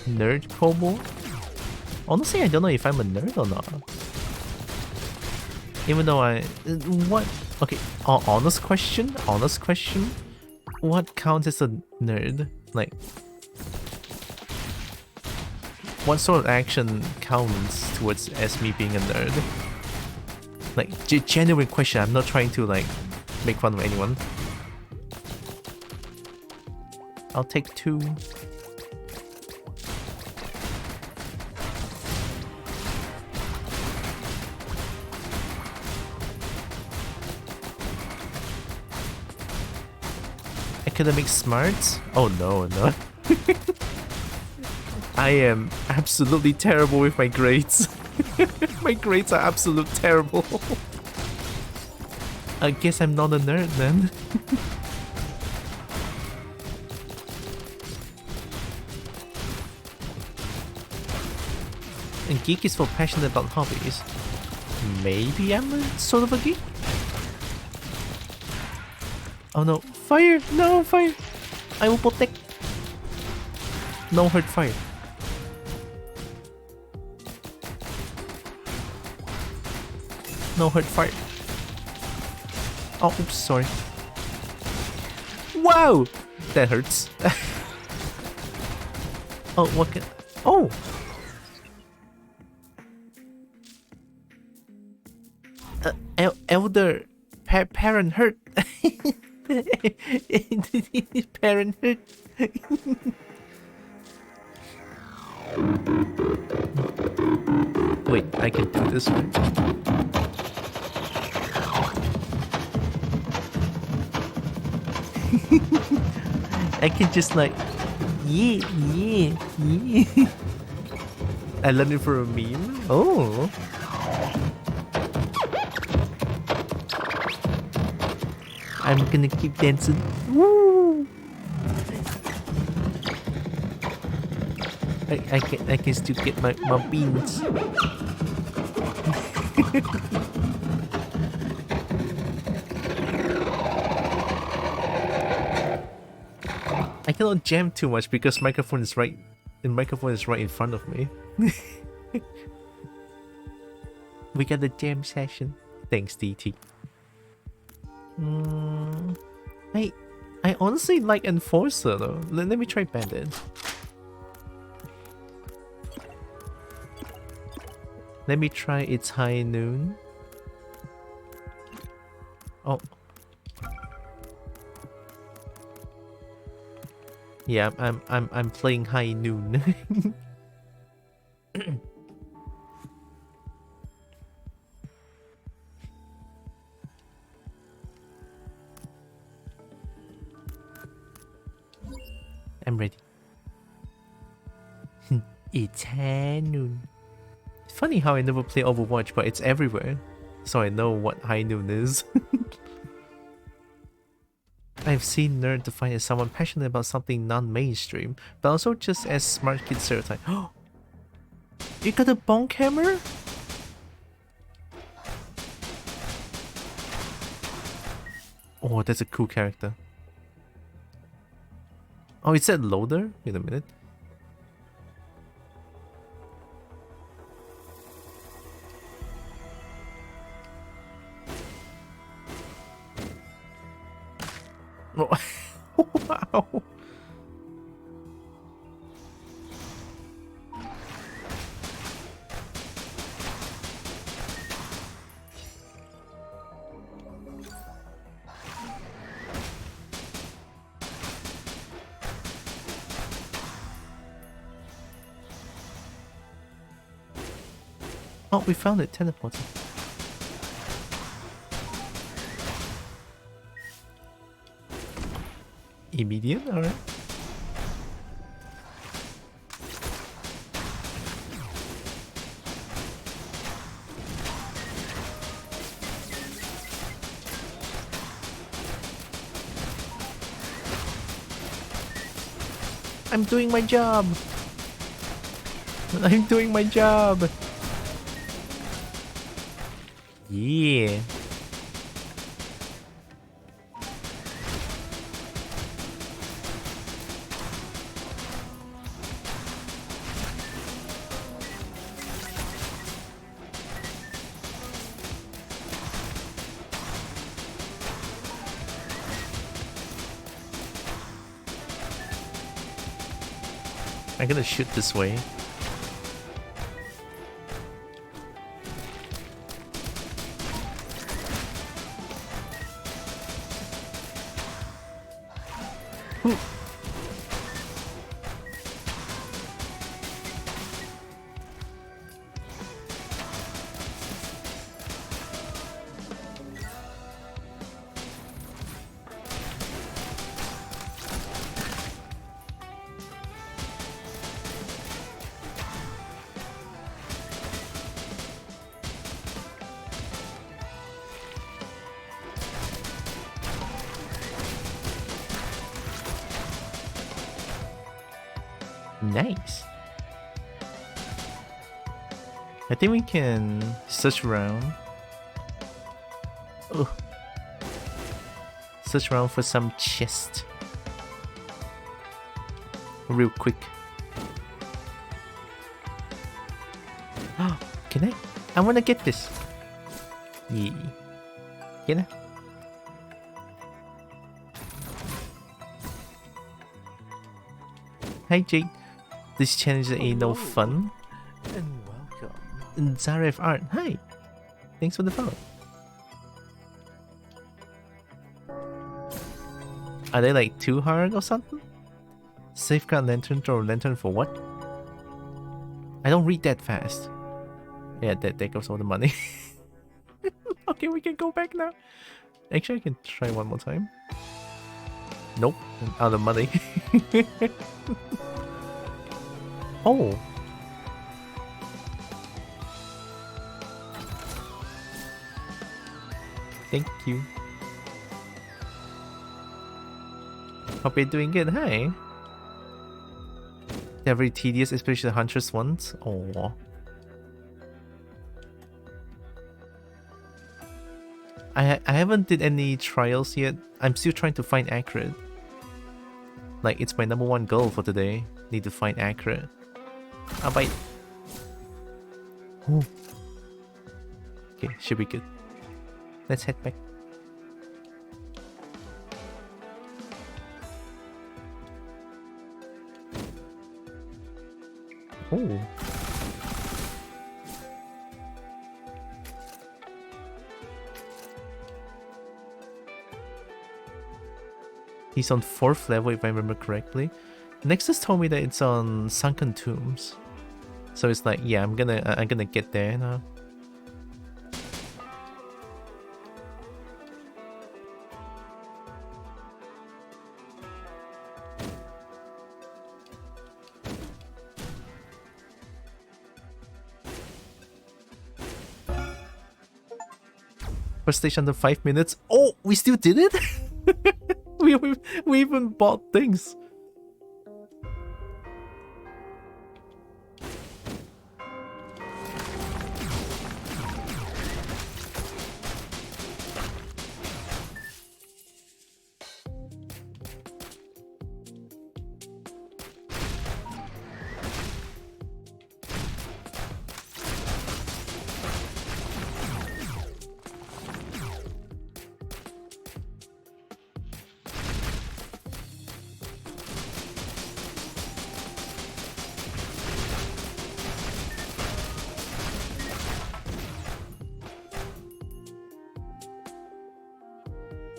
Speaker 1: Nerd kobold? Honestly, I don't know if I'm a nerd or not. Even though what? Okay, honest question. What counts as a nerd? Like, what sort of action counts towards as me being a nerd? Like, genuine question. I'm not trying to like make fun of anyone. I'll take 2. Academic smarts? Oh no. I am absolutely terrible with my grades. My grades are absolute terrible. I guess I'm not a nerd then. And geek is for passionate about hobbies. Maybe I'm a sort of a geek? Oh no, fire! No, fire! I will protect. No hurt fire. No hurt fire. Oh, oops, sorry. Wow! That hurts. Oh, what can... Oh! Elder... parent hurt. Parent hurt. Wait, I can do this one. I can just like, yeah. I learned it for a meme. Oh. I'm gonna keep dancing. Woo! I can still get my beans. I cannot jam too much because the microphone is right in front of me. We got the jam session. Thanks, DT. I honestly like Enforcer though. Let me try Bandit. Let me try It's High Noon. Oh. Yeah, I'm playing High Noon. I'm ready. It's High Noon. It's funny how I never play Overwatch, but it's everywhere, so I know what High Noon is. I've seen nerd defined as someone passionate about something non-mainstream, but also just as smart kid stereotype. Oh, you got a bonk hammer? Oh, that's a cool character. Oh, it said loader? Wait a minute. Oh. Wow. Oh, we found it, teleported. Immediate, alright. I'm doing my job. I'm doing my job. Yeah. I'm gonna shoot this way. Ooh. Nice. I think we can search around. Oh. Search around for some chest. Real quick. Oh, can I? I wanna get this. Yeah. Can I? Hi Jade. This challenge ain't no fun.
Speaker 4: And welcome.
Speaker 1: Zaref Art. Hi. Thanks for the follow. Are they like too hard or something? Safeguard lantern, throw lantern for what? I don't read that fast. Yeah, that goes all the money. Okay, we can go back now. Actually, I can try one more time. Nope, out of money. Oh. Thank you. Hope you're doing good. Hi. They're very tedious, especially the Huntress ones. Oh. I haven't did any trials yet. I'm still trying to find ACRID. Like, it's my #1 goal for today. Need to find ACRID. I'll bite. Ooh. Okay, should be good. Let's head back. Oh. He's on 4th level if I remember correctly. Nexus told me that it's on Sunken Tombs. So it's like, yeah, I'm gonna get there now. First station under 5 minutes. Oh, we still did it? we even bought things.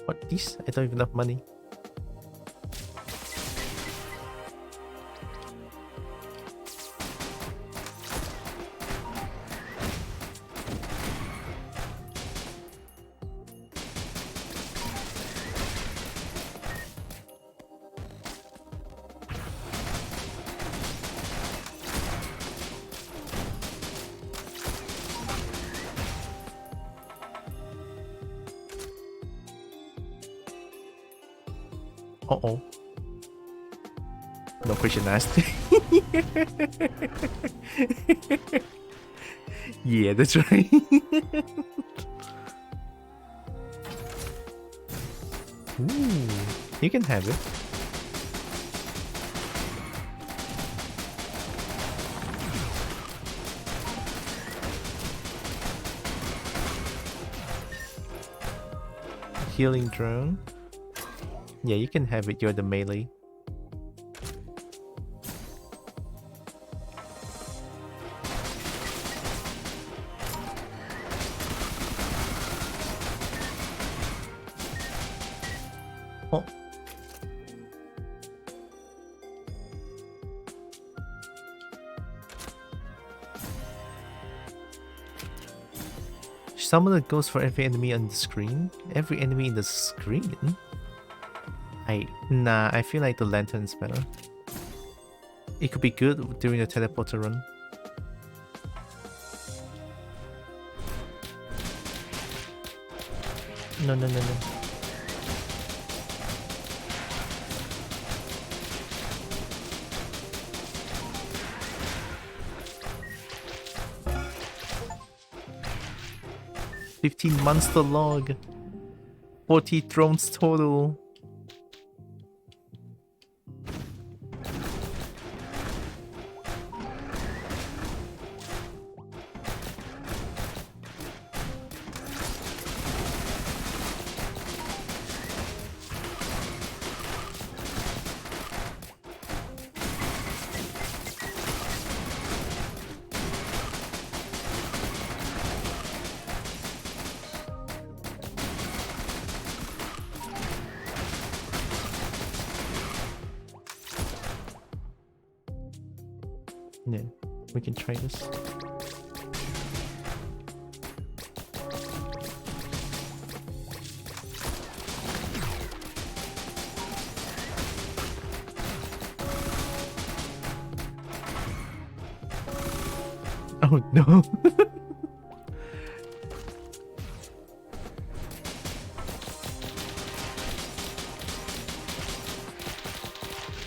Speaker 1: What, these? I don't even have money. Uh-oh. No question asked. Yeah, that's right. Ooh, you can have it. Healing drone. Yeah, you can have it. You're the melee. Oh. Summon that goes for every enemy on the screen? Every enemy in the screen? Nah, I feel like the lantern's better. It could be good during the teleporter run. No, no, no, no. $15 monster log. 40 thrones total. Yeah, we can try this. Oh no.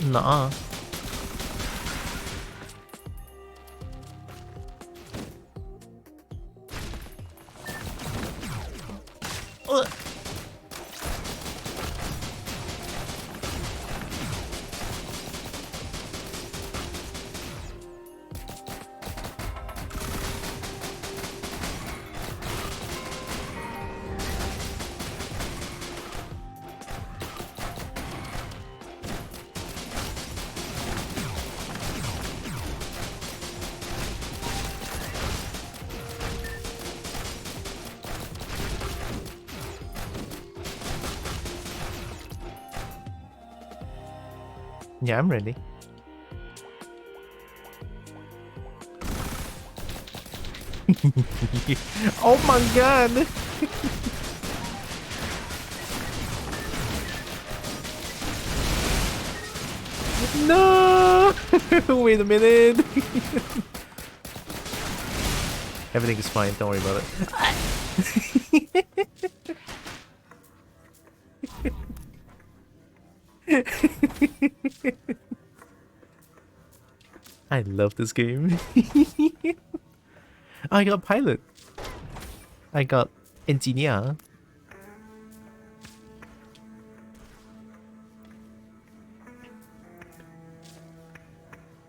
Speaker 1: Nah. Yeah, I'm ready. Oh my god! No! Wait a minute! Everything is fine, don't worry about it. I love this game. I got pilot. I got engineer.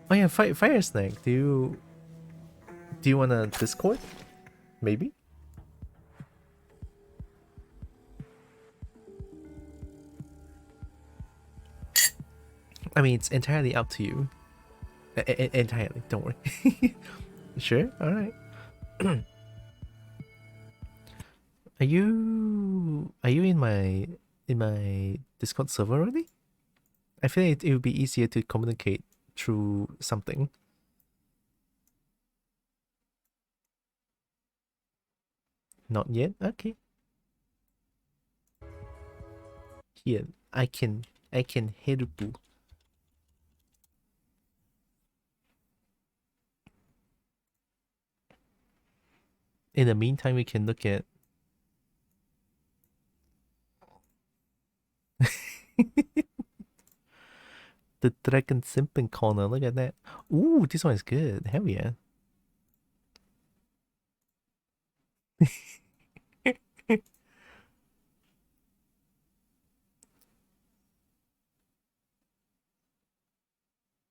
Speaker 1: Oh yeah, Fire Snake. Do you wanna Discord? Maybe. I mean, it's entirely up to you. Entirely. Don't worry. Sure. All right. Are you in my Discord server already? I feel like it would be easier to communicate through something. Not yet? Okay. Here, I can help you. In the meantime, we can look at the Dragon Simping corner. Look at that. Ooh, this one is good. Hell yeah.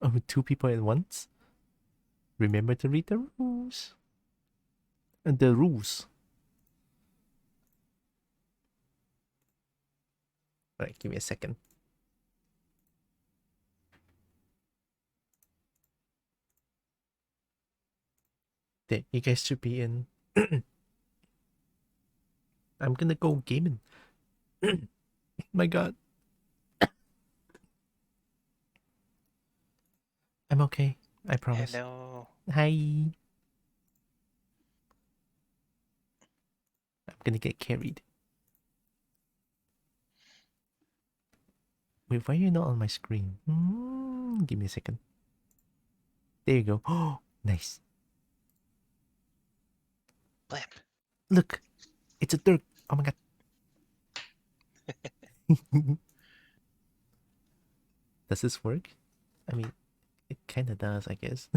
Speaker 1: Oh, 2 people at once? Remember to read the rules. The rules. Alright, give me a second. There, you guys should be in. I'm gonna go gaming. My god. I'm okay. I promise.
Speaker 3: Hello.
Speaker 1: Hi. I'm gonna get carried. Wait, why are you not on my screen? Give me a second. There you go. Oh, nice.
Speaker 3: Blip.
Speaker 1: Look, it's a Dirk. Oh my god. Does this work? I mean, it kind of does, I guess.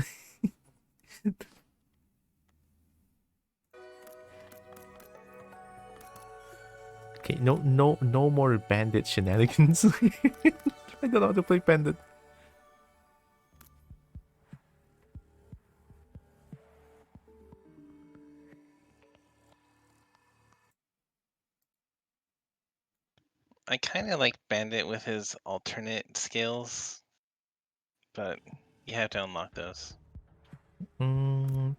Speaker 1: Okay, no more bandit shenanigans. I don't know how to play bandit.
Speaker 3: I kind of like Bandit with his alternate skills, but you have to unlock those.
Speaker 1: Mm,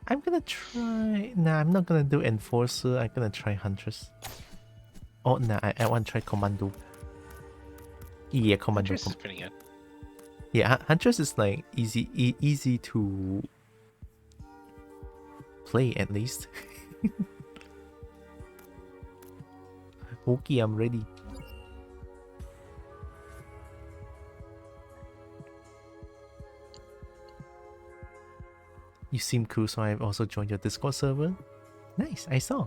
Speaker 1: I'm gonna try. Nah, I'm not gonna do enforcer. I'm gonna try huntress. Oh, nah, I want to try commando. Yeah, commando.
Speaker 3: Huntress is pretty good.
Speaker 1: Yeah, huntress is like easy to play at least. Okay, I'm ready. You seem cool, so I've also joined your Discord server. Nice, I saw.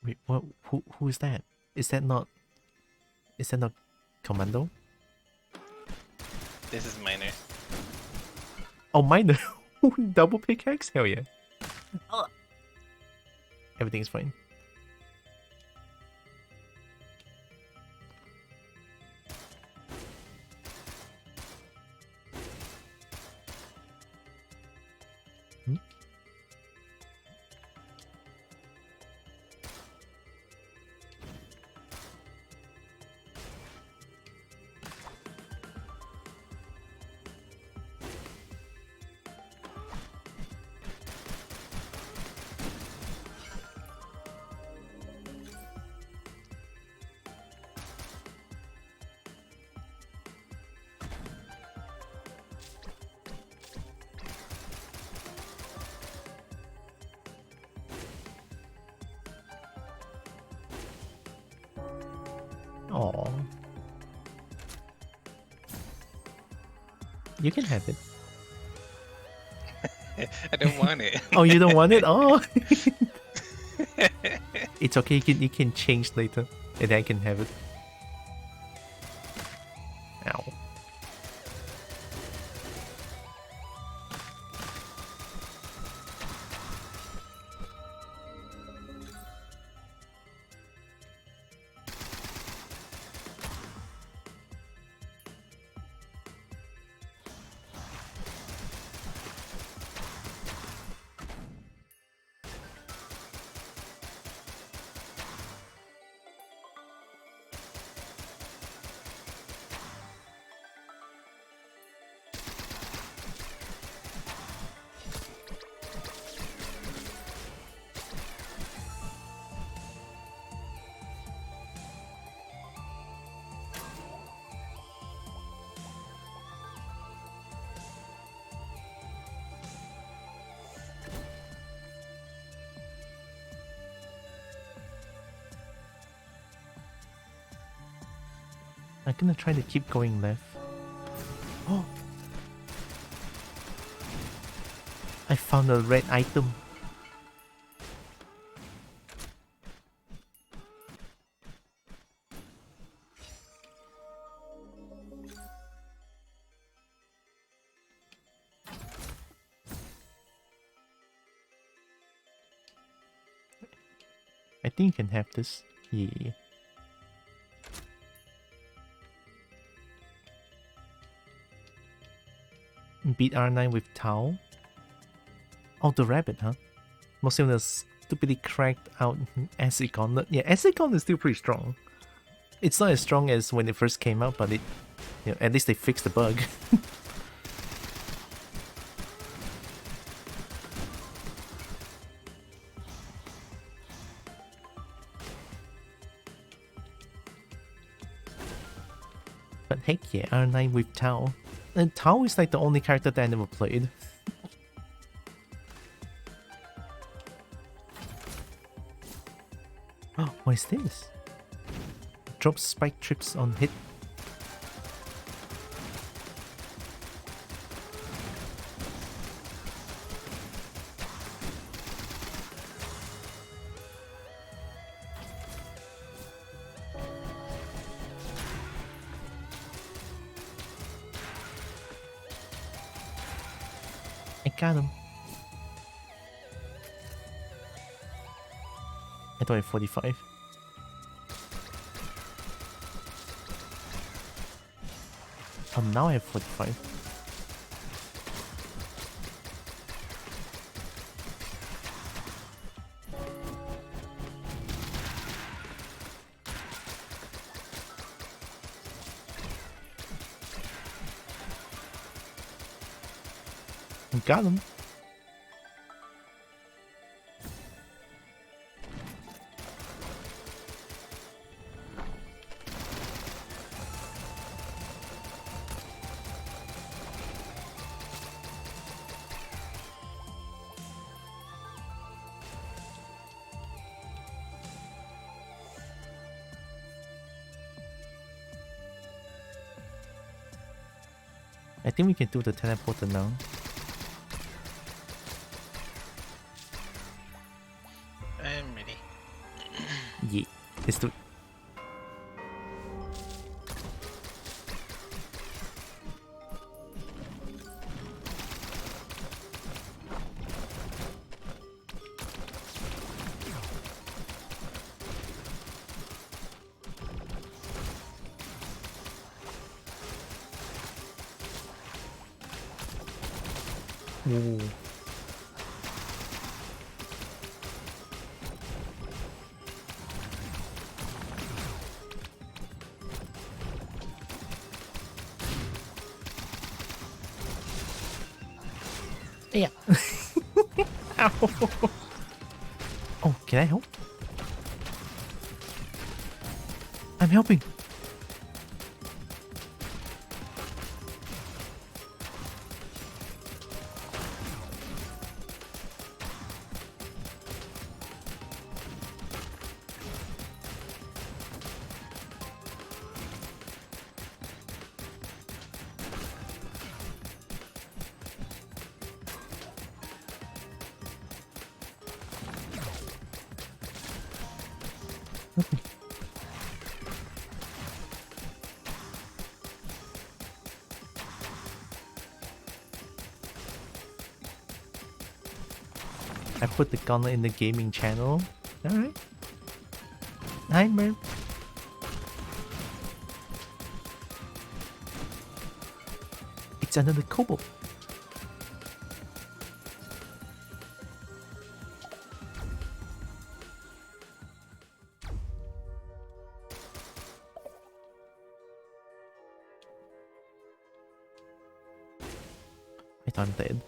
Speaker 1: Wait, what? Who is that? Is that not? Is that not commando?
Speaker 3: This is minor.
Speaker 1: Oh, mine. Double pickaxe? Hell yeah. Everything's fine. Hmm? Aw. You can have it.
Speaker 3: I don't want it.
Speaker 1: Oh, you don't want it? Oh. It's okay, you can change later. And I can have it. Ow. I'm gonna try to keep going left. Oh! I found a red item. I think you can have this. Yeah. Beat R9 with Tau. Oh, the rabbit, huh? Mostly on the stupidly cracked out Acid Gauntlet. Yeah, Acid Gauntlet is still pretty strong. It's not as strong as when it first came out, but it, you know, at least they fixed the bug. But heck yeah, R9 with Tao. And Tao is like the only character that I never played. Oh, what is this? Drop spike trips on hit. I got him. I thought I had 45. Oh, now I have 45. I got him. I think we can do the teleporter now.
Speaker 3: I'm ready.
Speaker 1: Yeah, let's do it. Ooh. Yeah. Ow. Oh, can I help? I'm helping. I put the gauntlet in the gaming channel. Alright. Hi, Merp. It's another kobold. I thought I'm dead.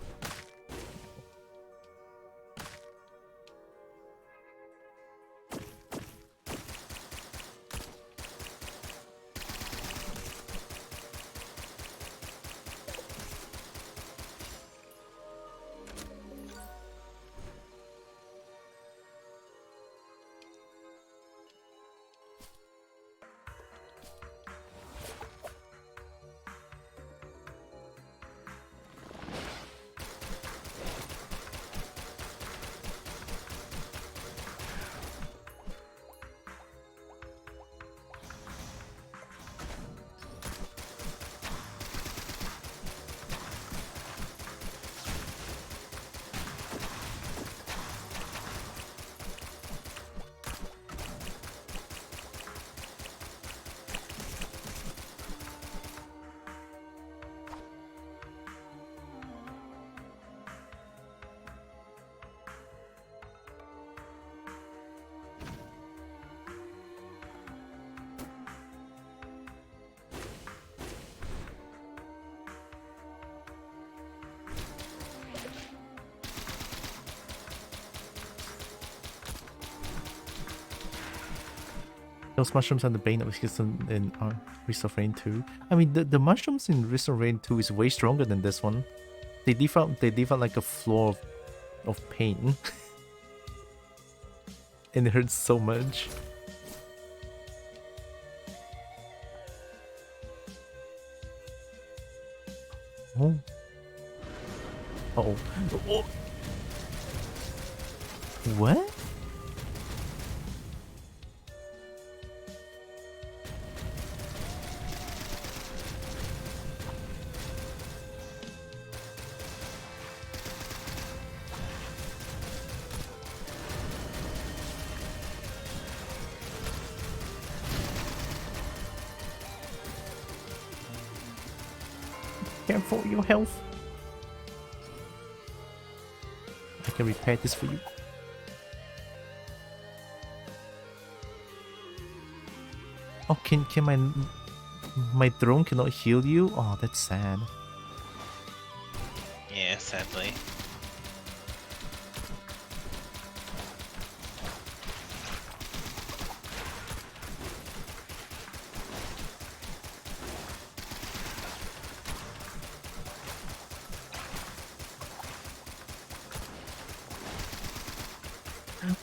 Speaker 1: Those mushrooms are the bane of existence in Risk of Rain 2. I mean, the mushrooms in Risk of Rain 2 is way stronger than this one. They default like a floor of pain. And it hurts so much. Oh. Uh-oh. Oh. What? Careful your health. I can repair this for you. Oh, can my drone cannot heal you? Oh, that's sad.
Speaker 3: Yeah, sadly.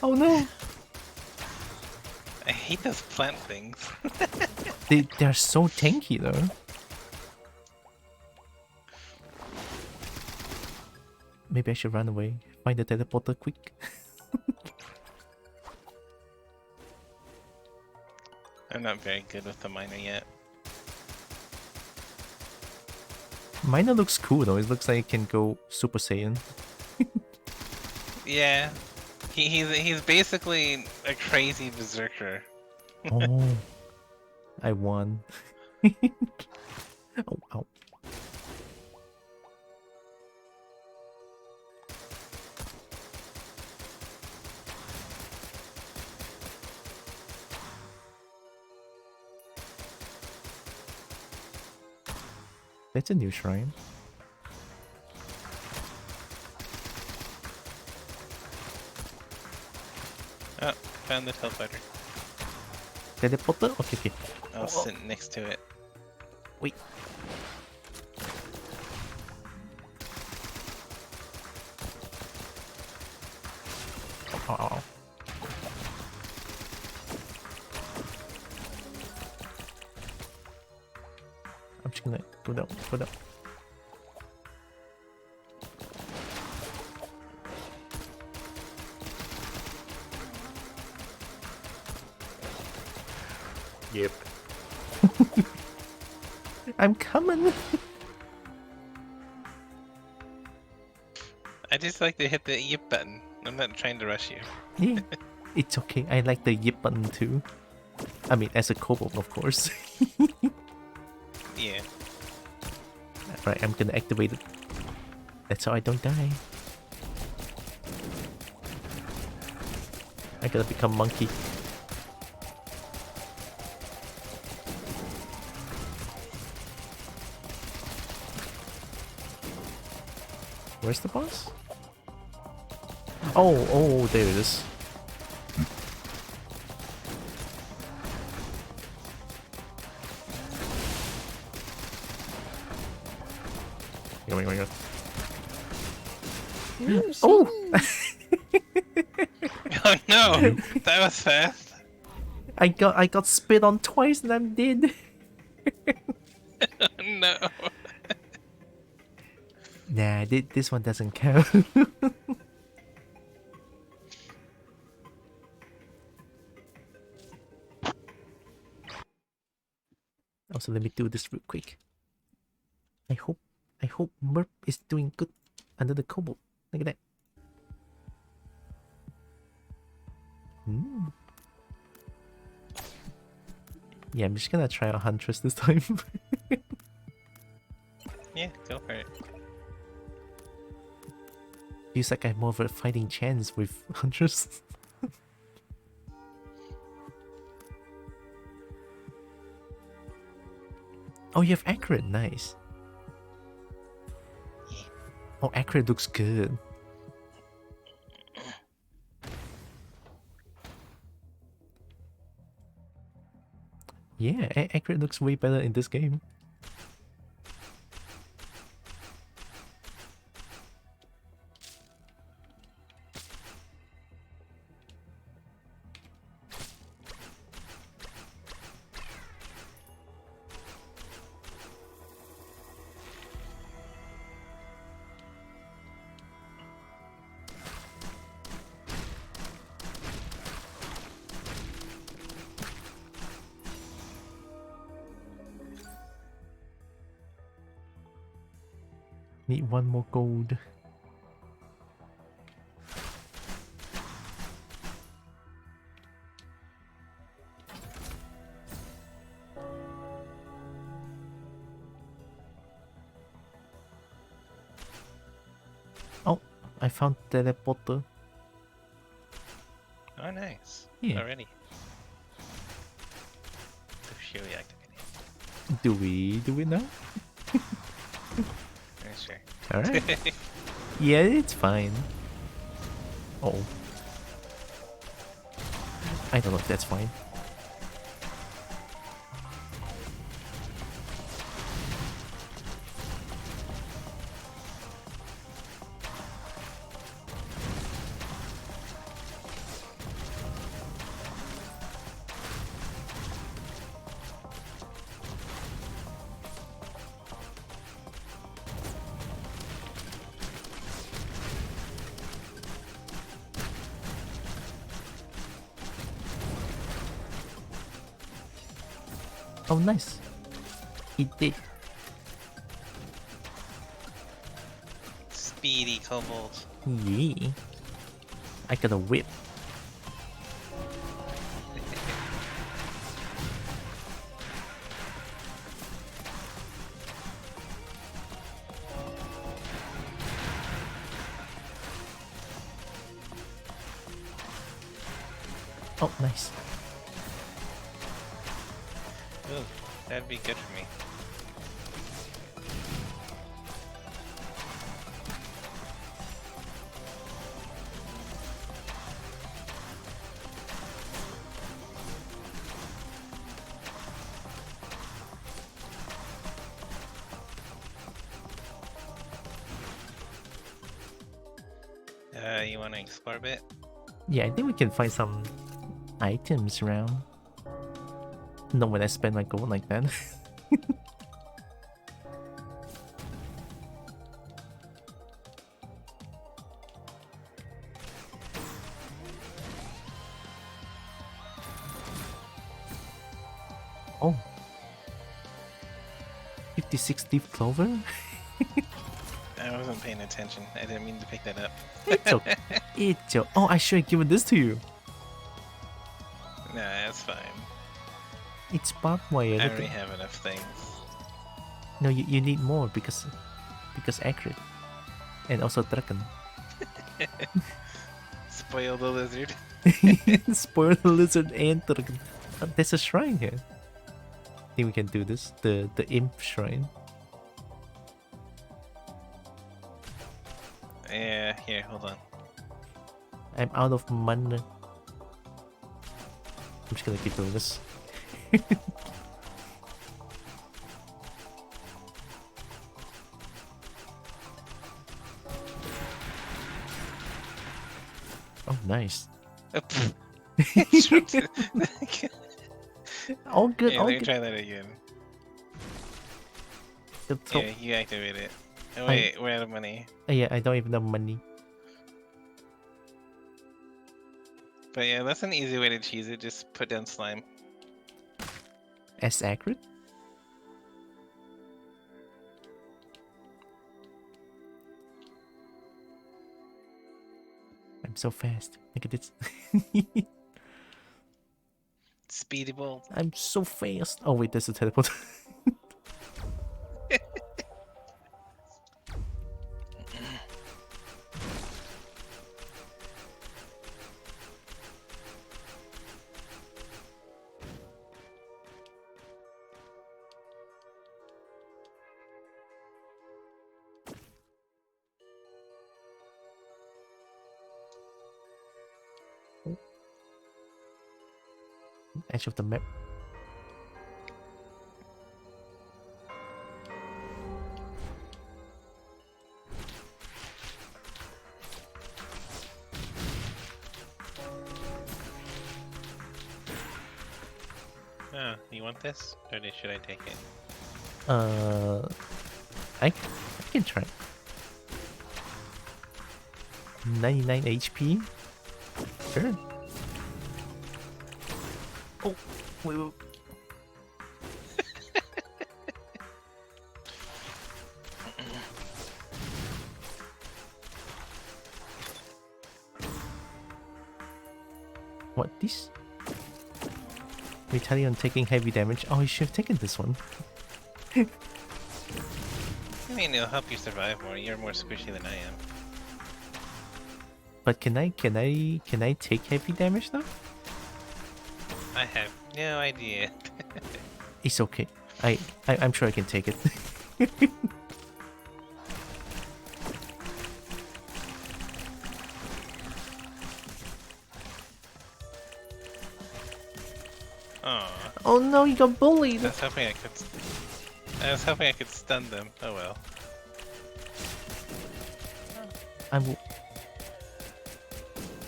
Speaker 1: Oh no!
Speaker 3: I hate those plant things.
Speaker 1: They're so tanky though. Maybe I should run away. Find the teleporter quick.
Speaker 3: I'm not very good with the miner yet.
Speaker 1: Miner looks cool though. It looks like it can go Super Saiyan.
Speaker 3: Yeah, he's basically a crazy berserker.
Speaker 1: Oh, I won. Oh, ow. That's a new shrine.
Speaker 3: Oh, found the teleporter.
Speaker 1: Teleporter? Okay, okay.
Speaker 3: I'll sit next to it.
Speaker 1: Wait. Oh. I'm just gonna go down, go down.
Speaker 4: Yep.
Speaker 1: I'm coming.
Speaker 3: I just like to hit the yip button. I'm not trying to rush you.
Speaker 1: Yeah, it's okay. I like the yip button too. I mean, as a kobold, of course.
Speaker 3: Yeah.
Speaker 1: Right, I'm gonna activate it. That's how I don't die. I gotta become monkey. Where's the boss? Oh, there it is. Oh my god. Oh!
Speaker 3: Oh no! That was fast.
Speaker 1: I got spit on twice and I'm dead.
Speaker 3: Oh no.
Speaker 1: Nah, this one doesn't count. Also, let me do this real quick. I hope Merp is doing good under the kobold. Look at that. Yeah, I'm just gonna try out Huntress this time.
Speaker 3: Yeah, go for it.
Speaker 1: Feels like I have more of a fighting chance with Huntress. Oh, you have ACRID, nice. Oh, ACRID looks good. Yeah, ACRID looks way better in this game. Need one more gold. Oh, I found teleporter.
Speaker 3: Oh, nice.
Speaker 1: Yeah.
Speaker 3: Already. Oh, should we activate it?
Speaker 1: Do we now?
Speaker 3: Sure.
Speaker 1: Alright. Yeah, it's fine. Oh. I don't know if that's fine. Oh, nice. He did.
Speaker 3: Speedy kobold.
Speaker 1: Yeah. I got a whip. Oh, nice.
Speaker 3: Ooh, that'd be good for me. You want to explore a bit?
Speaker 1: Yeah, I think we can find some items around. Not when I spend my gold like that. Oh. 56 leaf clover?
Speaker 3: I wasn't paying attention. I didn't mean to pick that up.
Speaker 1: It's okay. It's okay. Oh, I should have given this to you.
Speaker 3: Nah, that's fine.
Speaker 1: It's barbed wire.
Speaker 3: I
Speaker 1: Look
Speaker 3: already
Speaker 1: at-
Speaker 3: have enough things.
Speaker 1: No, you need more because ACRID. And also dragon.
Speaker 3: Spoil the lizard.
Speaker 1: Spoil the lizard and dragon. There's a shrine here. I think we can do this. The imp shrine.
Speaker 3: Yeah, here, hold on.
Speaker 1: I'm out of mana. I'm just gonna keep doing this. Oh, nice. All good,
Speaker 3: Yeah,
Speaker 1: all
Speaker 3: let me
Speaker 1: good.
Speaker 3: try that again.
Speaker 1: The top-
Speaker 3: Yeah, you activate it. Oh, wait, we're out of money.
Speaker 1: Yeah, I don't even have money.
Speaker 3: But yeah, that's an easy way to cheese it. Just put down slime.
Speaker 1: As ACRID? I'm so fast. Look at this.
Speaker 3: Speedy bolt.
Speaker 1: I'm so fast. Oh wait, there's a teleport. Edge of the map.
Speaker 3: Oh, you want this? Or should I take it?
Speaker 1: I can try. 99 HP. Sure. Oh, wait. What, this? Retaliate on taking heavy damage. Oh, you should have taken this one.
Speaker 3: I mean, it'll help you survive more. You're more squishy than I am.
Speaker 1: But can I take heavy damage now?
Speaker 3: I have no idea.
Speaker 1: It's okay. I'm sure I can take it.
Speaker 3: Oh,
Speaker 1: Oh no, you got bullied.
Speaker 3: I was hoping I could stun them. Oh well.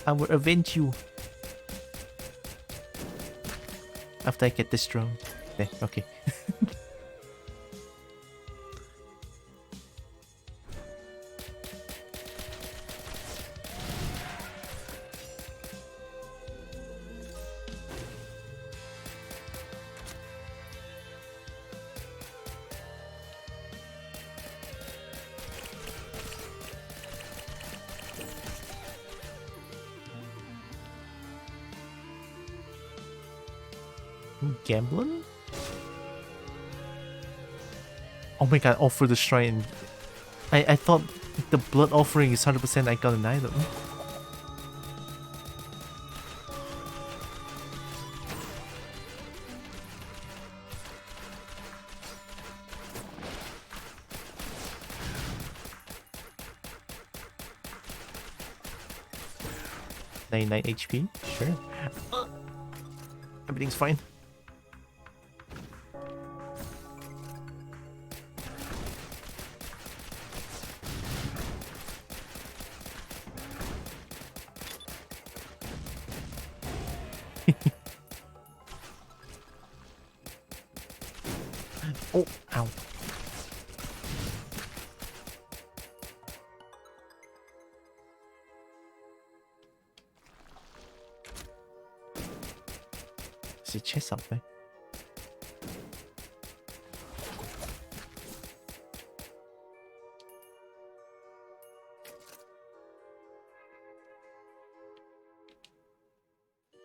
Speaker 1: I will avenge you. After I get this drone. There, okay. Gambling? Oh my god, offer the shrine. I thought the blood offering is 100% I got an item. $99 HP? Sure. Everything's fine. Oh, ow. There's a chest up there.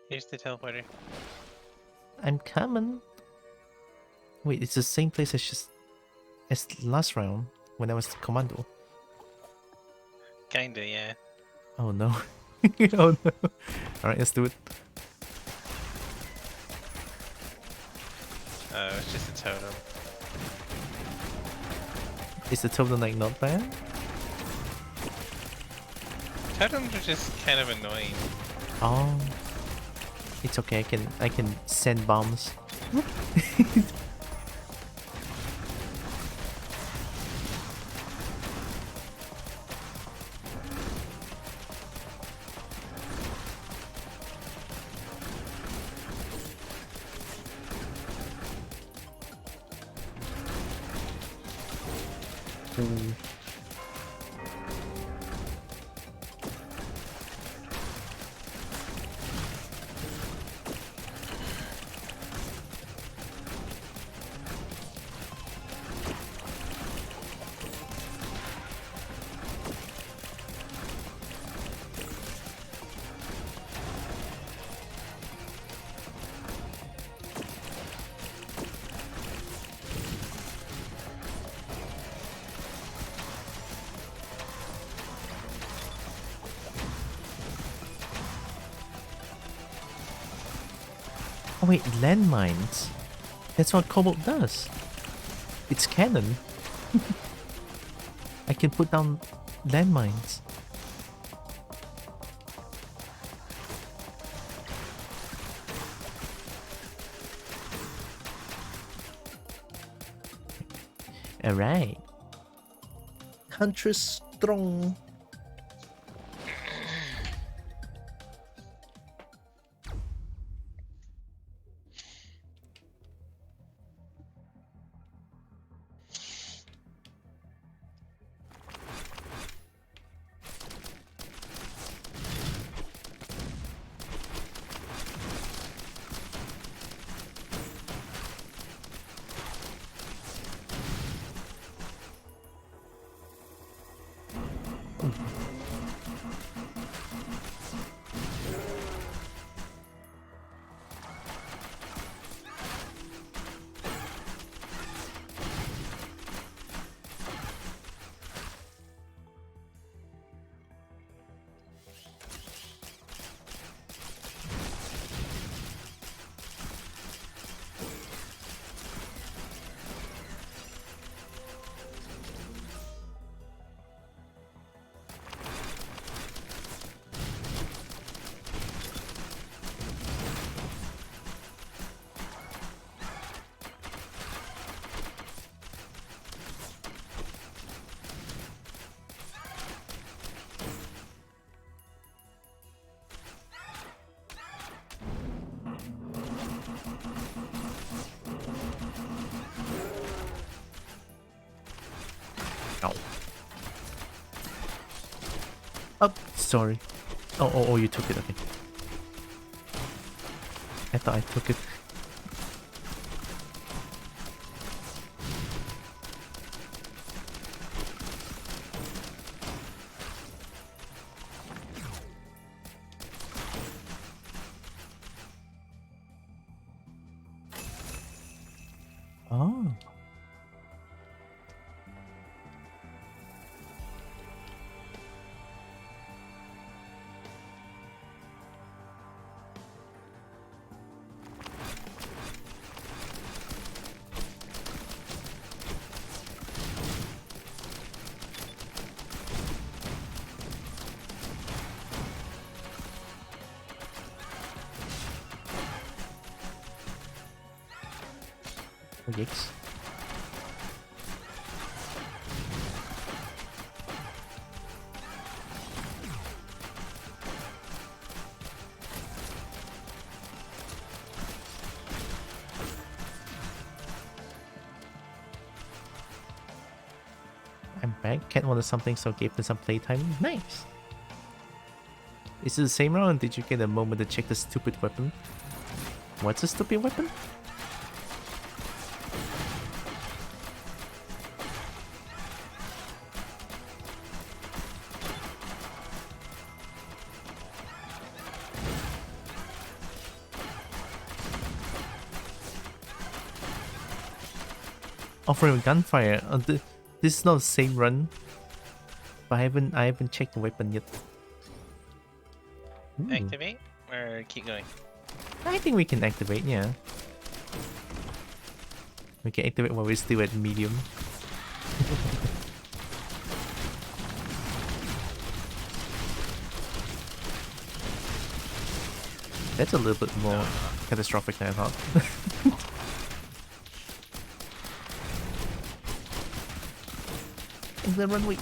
Speaker 3: Here's the teleporter.
Speaker 1: I'm coming. Wait, it's the same place as last round when I was commando.
Speaker 3: Kinda, yeah.
Speaker 1: Oh no. Oh no. Alright, let's do it.
Speaker 3: Oh, it's just a totem.
Speaker 1: Is the totem like not bad?
Speaker 3: Totems are just kind of annoying.
Speaker 1: Oh. It's okay, I can send bombs. Ooh. Oh wait, landmines. That's what Cobalt does. It's canon. I can put down landmines. Alright. Huntress strong. Ow. Oh, sorry. Oh, you took it, okay. I thought I took it. Oh. Oh, yikes. I'm back. Cat wanted something, so gave them some playtime. Nice. Is it the same round? Did you get a moment to check the stupid weapon? What's a stupid weapon? Offering gunfire. This is not the same run, but I haven't checked the weapon yet. Ooh.
Speaker 3: Activate or keep going?
Speaker 1: I think we can activate. Yeah, we can activate while we're still at medium. That's a little bit more catastrophic than I thought. In the runway.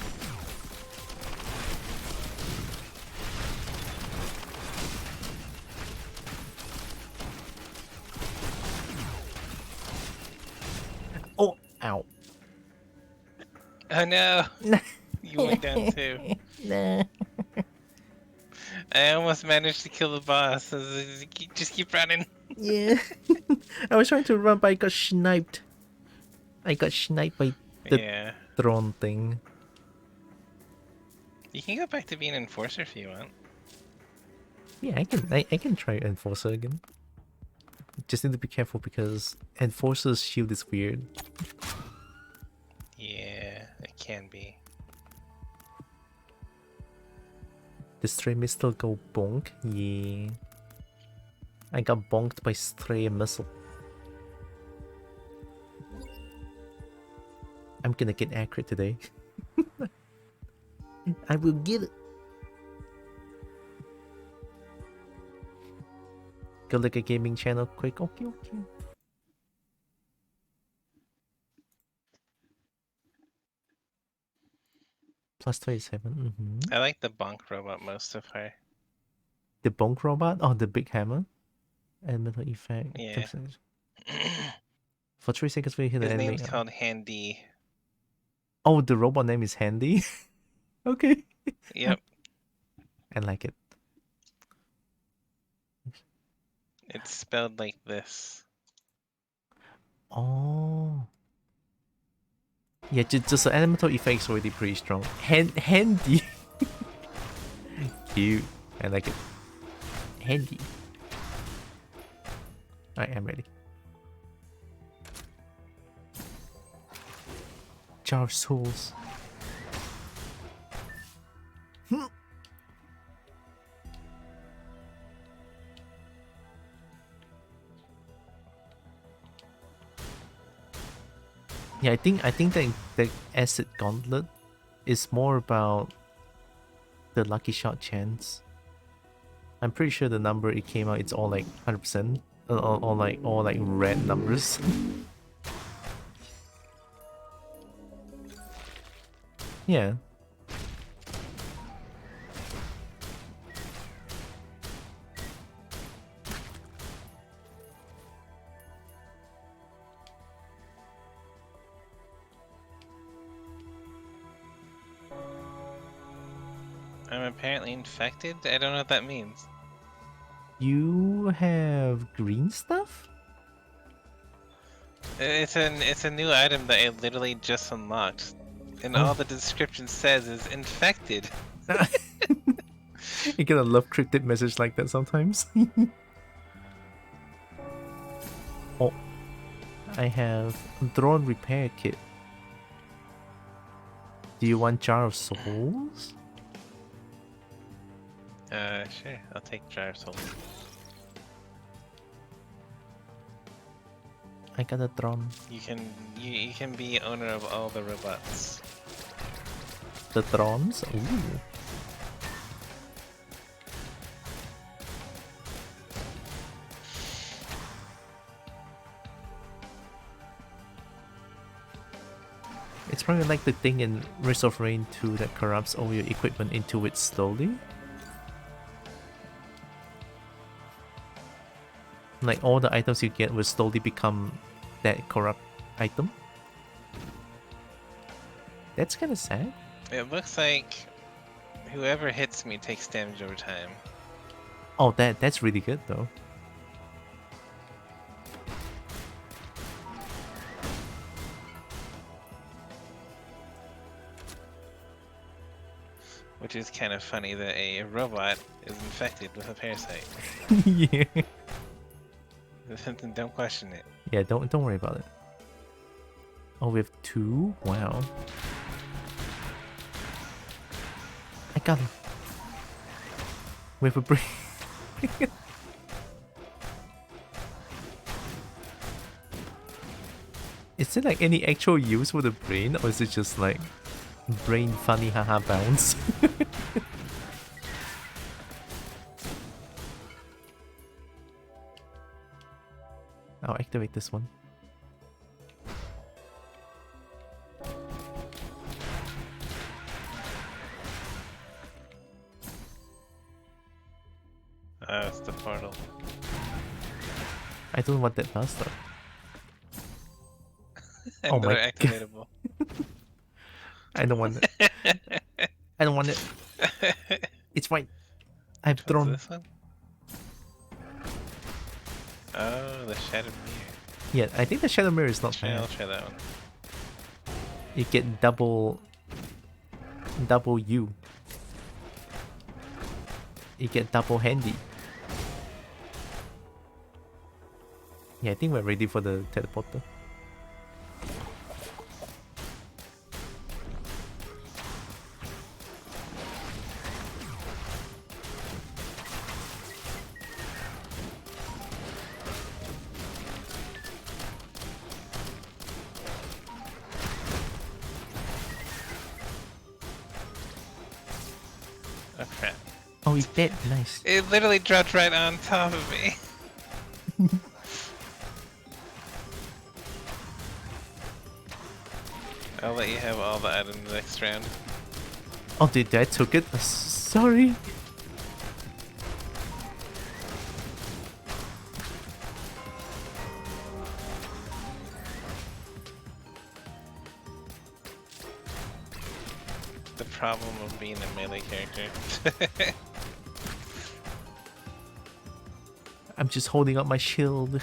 Speaker 1: Oh, ow.
Speaker 3: Oh no! You went down too.
Speaker 1: Nah.
Speaker 3: I almost managed to kill the boss. Just keep running.
Speaker 1: Yeah. I was trying to run, but I got sniped. I got sniped by the
Speaker 3: Yeah.
Speaker 1: drone thing.
Speaker 3: You can go back to being enforcer if you want.
Speaker 1: Yeah, I can try Enforcer again. Just need to be careful because Enforcer's shield is weird.
Speaker 3: Yeah, it can be.
Speaker 1: The stray missile go bonk? Yeah. I got bonked by stray missile. I'm gonna get ACRID today. I will get it. Go look at gaming channel quick. Okay. Plus 27.
Speaker 3: I like the bonk robot most so far.
Speaker 1: The bonk robot? Oh, the big hammer? And metal effect.
Speaker 3: Yeah.
Speaker 1: For 3 seconds we hit the
Speaker 3: His
Speaker 1: enemy.
Speaker 3: name's called Handy.
Speaker 1: Oh, the robot name is Handy? Okay.
Speaker 3: Yep.
Speaker 1: I like it.
Speaker 3: It's spelled like this.
Speaker 1: Oh. Yeah, just the elemental effect's already pretty strong. Handy. cute. I like it. Handy. I am ready. Jar of Souls. Yeah, I think the acid gauntlet is more about the lucky shot chance. I'm pretty sure the number it came out, it's all like 100%, all like red numbers. Yeah.
Speaker 3: I'm apparently infected? I don't know what that means.
Speaker 1: You have green stuff?
Speaker 3: It's a new item that I literally just unlocked. And all the description says is infected.
Speaker 1: You get a love cryptic message like that sometimes. Oh, I have drone repair kit. Do you want Jar of Souls?
Speaker 3: Sure. I'll take Jar of Souls.
Speaker 1: I got a drone.
Speaker 3: You can be owner of all the robots.
Speaker 1: The drones? Ooh. It's probably like the thing in Risk of Rain 2 that corrupts all your equipment into it slowly. Like all the items you get will slowly become that corrupt item. That's kind of sad.
Speaker 3: It looks like whoever hits me takes damage over time.
Speaker 1: Oh, that's really good though.
Speaker 3: Which is kind of funny that a robot is infected with a parasite.
Speaker 1: Yeah.
Speaker 3: Don't question it.
Speaker 1: Yeah, don't worry about it. Oh, we have 2? Wow. I got him. We have a brain. Is there like any actual use for the brain, or is it just like brain funny haha bounce? I'll activate this one.
Speaker 3: It's the portal.
Speaker 1: I don't know what that does though.
Speaker 3: And
Speaker 1: Oh my
Speaker 3: they're activatable.
Speaker 1: I don't want it. I don't want it. It's fine. I've
Speaker 3: What's
Speaker 1: thrown.
Speaker 3: this one? Oh, the Shattered Mirror.
Speaker 1: Yeah, I think the Shadow Mirror is not
Speaker 3: I'll
Speaker 1: bad.
Speaker 3: try that one.
Speaker 1: You get double U. You get double handy. Yeah, I think we're ready for the teleporter.
Speaker 3: Oh crap.
Speaker 1: Oh, he's dead. Nice.
Speaker 3: It literally dropped right on top of me. I'll let you have all the items next round.
Speaker 1: Oh, did I took it? Sorry.
Speaker 3: The problem of being a melee character.
Speaker 1: I'm just holding up my shield.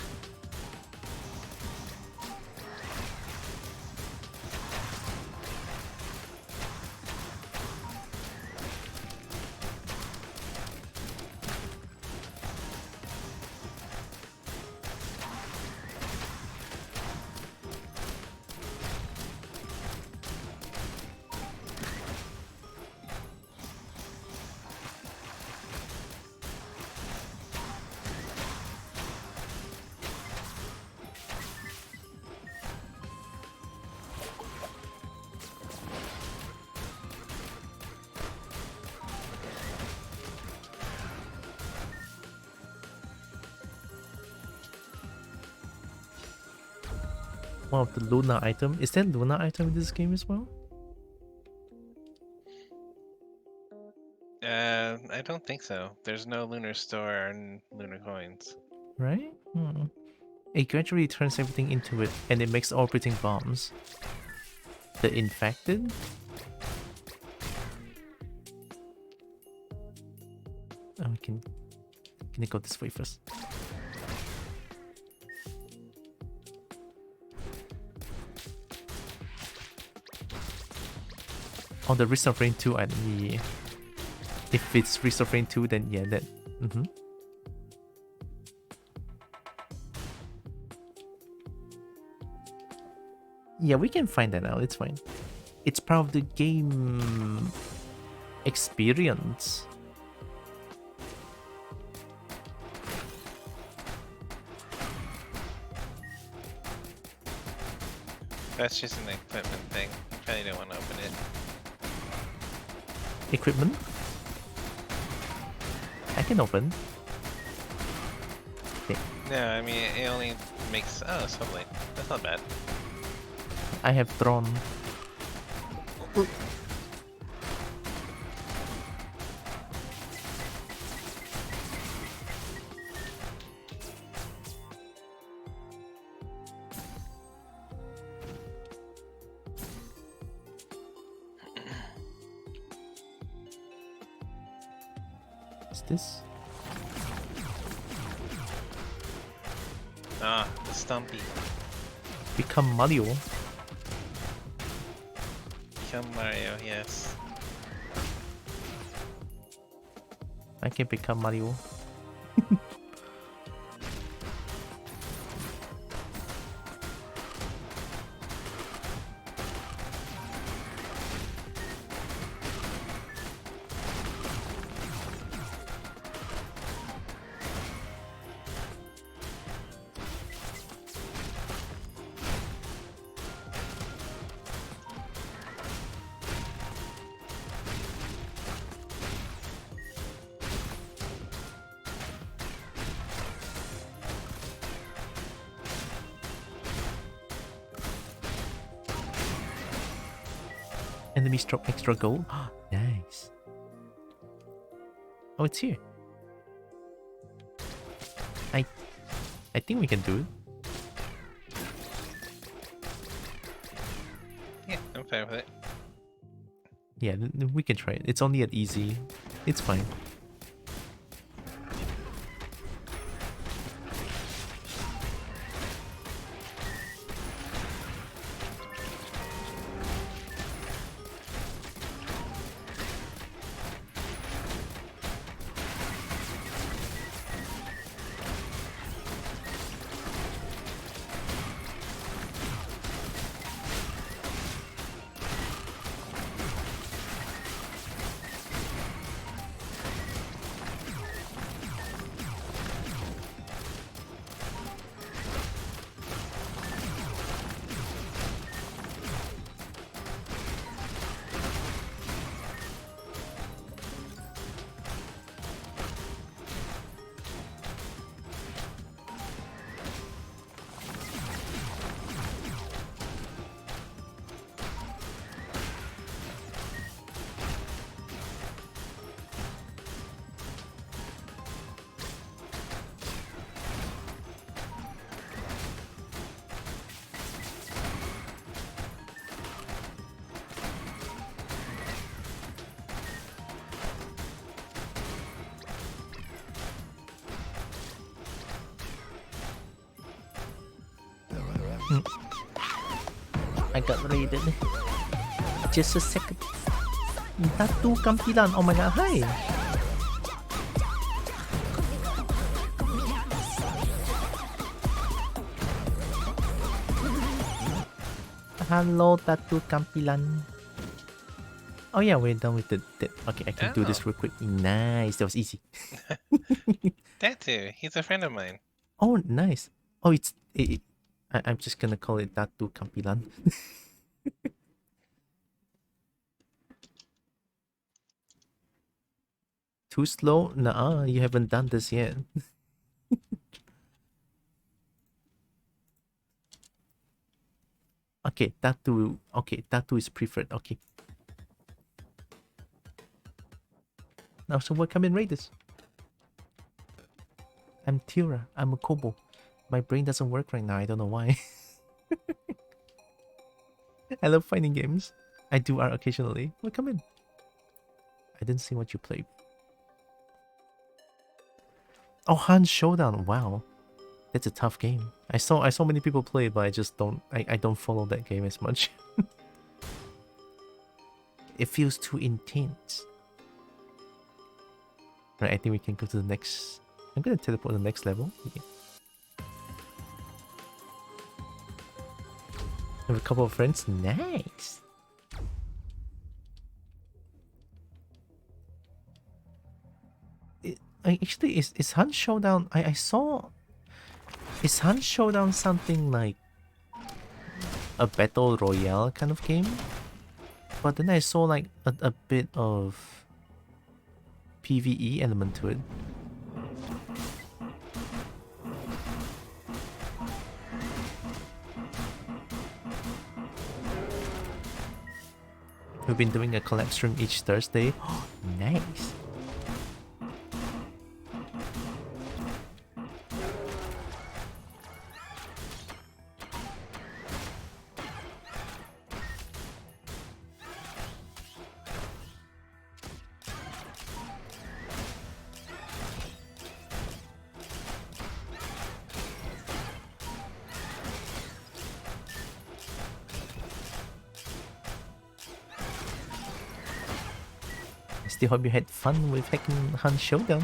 Speaker 1: one of the Luna item. Is there Luna item in this game as well?
Speaker 3: I don't think so. There's no lunar store and lunar coins.
Speaker 1: Right? It gradually turns everything into it, and it makes orbiting bombs. The infected? Oh, can you go this way first? On the Risk of Rain 2, yeah. If it's Risk of Rain 2, then yeah, that. Yeah, we can find that out. It's fine. It's part of the game experience.
Speaker 3: That's just an equipment thing. I probably don't want to open it.
Speaker 1: Equipment? I can open. Okay.
Speaker 3: No, I mean, it only makes... Oh, sunlight. That's not bad.
Speaker 1: I have drawn. Is this?
Speaker 3: Ah, the Stumpy.
Speaker 1: Become Mario.
Speaker 3: Become Mario, yes.
Speaker 1: I can become Mario. Enemies drop extra gold. Nice. Oh, it's here. I think we can do it.
Speaker 3: Yeah, I'm fine with it.
Speaker 1: Yeah, we can try it. It's only at easy. It's fine. I got raided. Just a second. Tattoo Kampilan. Oh my god, hi! Hello, Tattoo Kampilan. Oh yeah, we're done with the... Okay, I can do this real quick. Nice, that was easy.
Speaker 3: That too. He's a friend of mine.
Speaker 1: Oh, nice. Oh, I'm just gonna call it Tattoo Kampilan. Too slow? Nah, you haven't done this yet. Okay, tattoo. Okay, tattoo is preferred. Okay. Now, so welcome in Raiders. I'm Tylra. I'm a Kobo. My brain doesn't work right now. I don't know why. I love fighting games. I do art occasionally. Welcome in. I didn't see what you played. Oh, Han Showdown. Wow. That's a tough game. I saw many people play, but I just don't I don't follow that game as much. It feels too intense. Right, I think we can go to the next. I'm gonna teleport to the next level. Yeah. Have a couple of friends. Nice. Actually, is Han Showdown? I saw. Is Han Showdown something like a battle royale kind of game? But then I saw like a bit of PvE element to it. We've been doing a collab stream each Thursday. Nice. Still hope you had fun with hacking Han Showdown.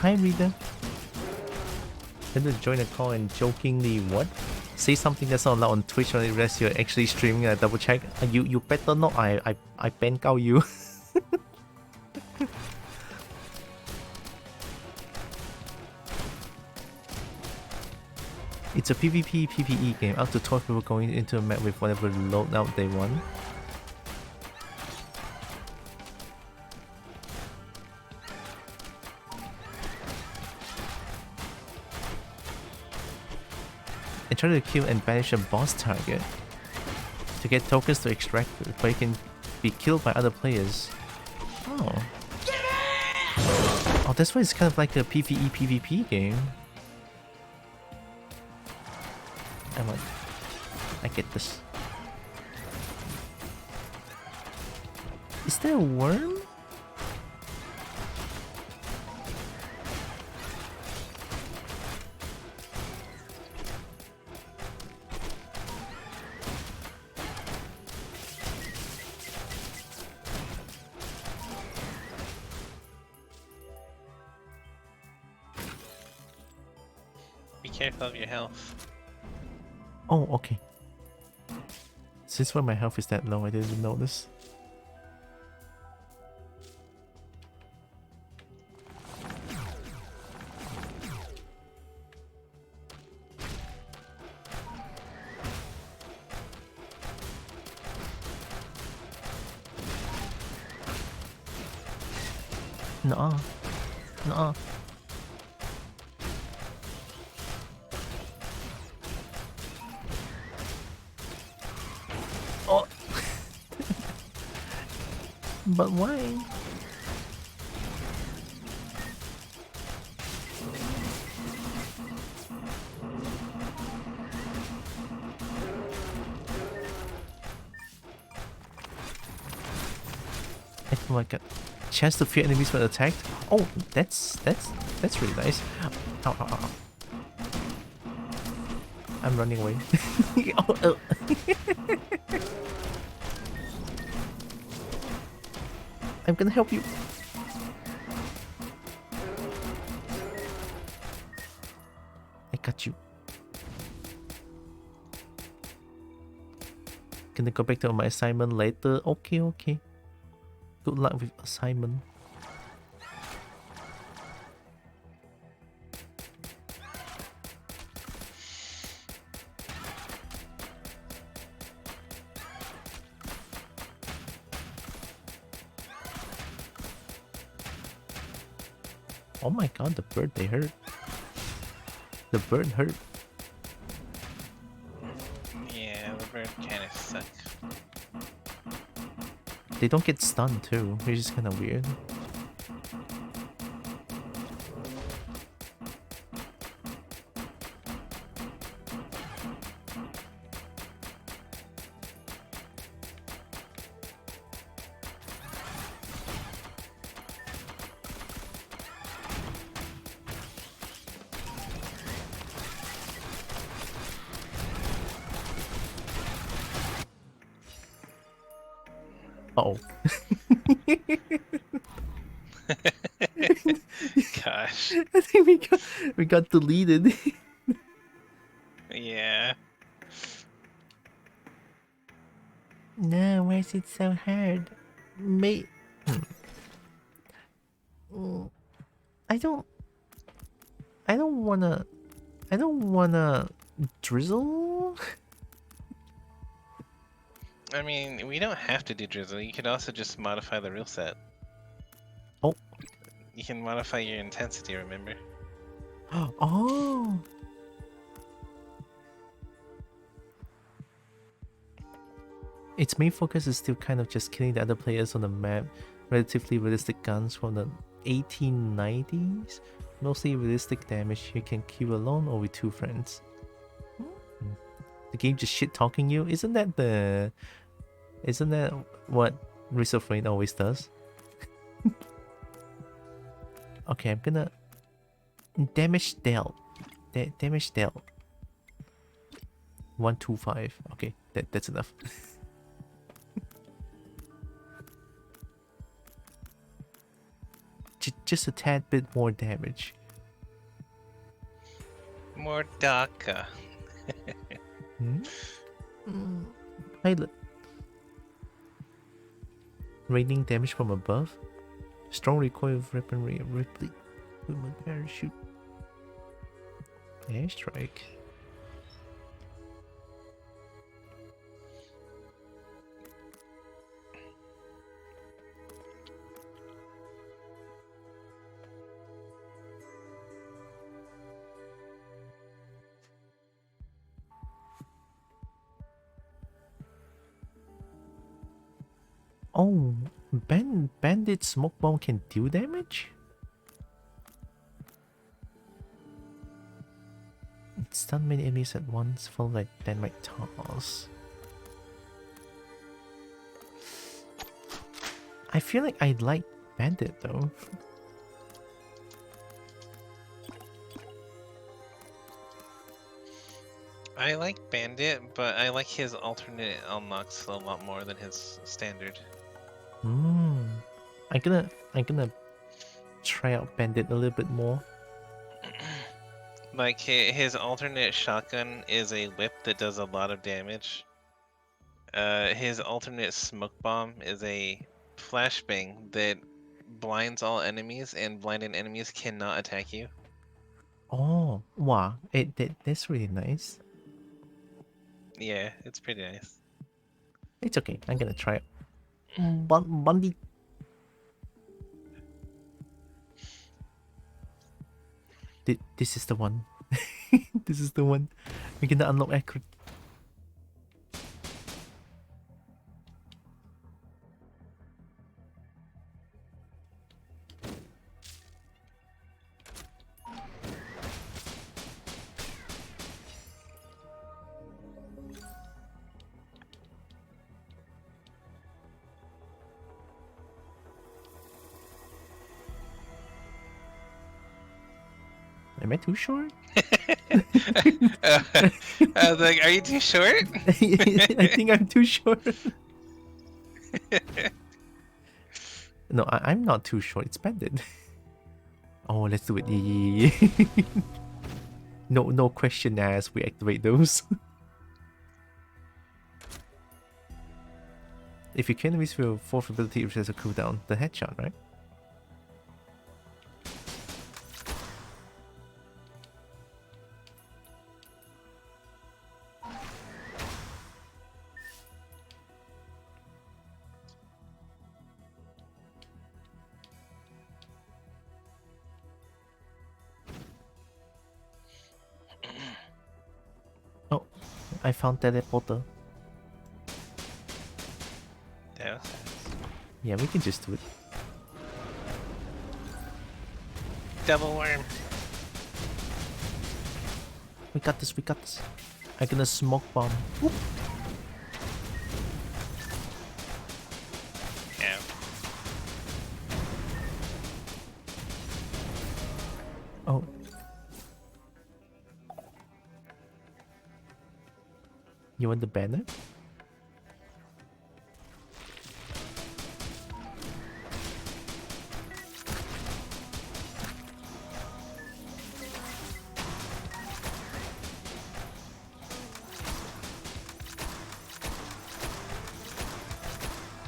Speaker 1: Hi, reader. Then to join a call and jokingly what? Say something that's not allowed on Twitch unless you're actually streaming. Double check. You better not. I ban gao you. It's a PvP PvE game. Up to 12 people going into a map with whatever loadout they want. And try to kill and banish a boss target to get tokens to extract it, but you can be killed by other players. Oh. Oh, that's why it's kind of like a PvE PvP game. I'm like, I get this. Is there a worm?
Speaker 3: Be careful of your health.
Speaker 1: Oh, okay. Since when my health is that low, I didn't even notice. Nuh-uh. Nuh-uh. Oh. But why? Oh my god. chance to fear enemies when attacked. Oh, that's really nice. Ow, ow, ow. I'm running away. Oh, oh. I'm gonna help you. I got you. Gonna go back to my assignment later. Okay, okay. Good luck with assignment. Oh my god, the bird, they hurt. The bird hurt.
Speaker 3: Yeah, the bird kind of suck.
Speaker 1: They don't get stunned too, which is kind of weird. Uh-oh.
Speaker 3: Gosh.
Speaker 1: I think we got deleted.
Speaker 3: Yeah.
Speaker 1: No, why is it so hard? Mate. I don't wanna drizzle.
Speaker 3: I mean, we don't have to do drizzle. You could also just modify the rule set.
Speaker 1: Oh.
Speaker 3: You can modify your intensity, remember?
Speaker 1: Oh. Its main focus is still kind of just killing the other players on the map. Relatively realistic guns from the 1890s. Mostly realistic damage you can kill alone or with two friends. The game just shit talking you? Isn't that what Risk of Rain always does? Okay, I'm gonna damage dealt. Damage dealt. 125. Okay, that's enough. Just a tad bit more damage.
Speaker 3: More DACA.
Speaker 1: Pilot. Raining damage from above. Strong recoil of weaponry. Ripley. With my parachute. Airstrike. Oh, bandit smoke bomb can deal damage? Stun many enemies at once, followed by dynamite toss. I feel like I like bandit though.
Speaker 3: I like Bandit, but I like his alternate unlocks a lot more than his standard.
Speaker 1: I'm gonna try out bandit a little bit more.
Speaker 3: Like his alternate shotgun is a whip that does a lot of damage. His alternate smoke bomb is a flashbang that blinds all enemies, and blinded enemies cannot attack you.
Speaker 1: Oh, wow, that's really nice.
Speaker 3: Yeah, it's pretty nice.
Speaker 1: It's okay, I'm gonna try it. Bundy. This is the one. This is the one. We're gonna unlock ACRID. Am I too short?
Speaker 3: I was like, are you too short?
Speaker 1: I think I'm too short. No, I'm not too short. It's banded. Oh, let's do it. Yeah. No question asked. We activate those. If you can with your fourth ability, which has a cooldown, the headshot, right? Oh, I found teleporter.
Speaker 3: That was nice.
Speaker 1: Yeah, we can just do it.
Speaker 3: Double worm.
Speaker 1: We got this, we got this. I'm gonna smoke bomb. Whoop.
Speaker 3: Yeah.
Speaker 1: Oh. You want the banner?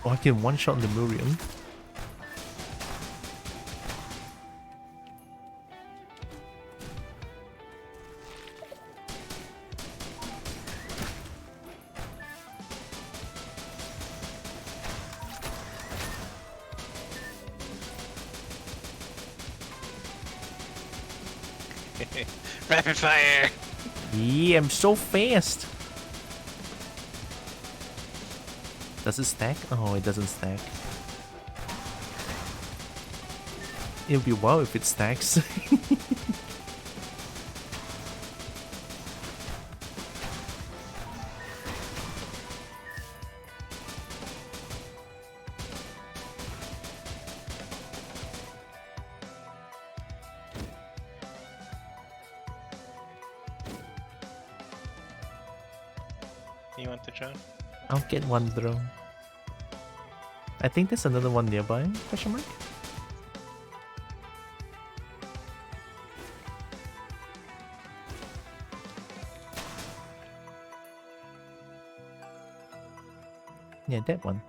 Speaker 1: Oh, I can one-shot the Murium.
Speaker 3: Rapid fire.
Speaker 1: Yeah, I'm so fast. Does it stack? Oh, it doesn't stack. It'll be wow if it stacks.
Speaker 3: You want the drone?
Speaker 1: I'll get one drone. I think there's another one nearby, question mark? Yeah, that one.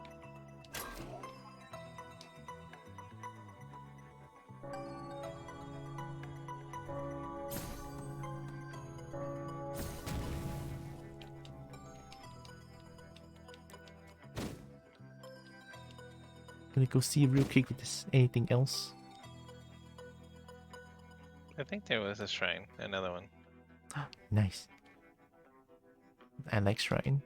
Speaker 1: Gonna go see real quick if there's anything else.
Speaker 3: I think there was a shrine, another one.
Speaker 1: Nice. I like shrine.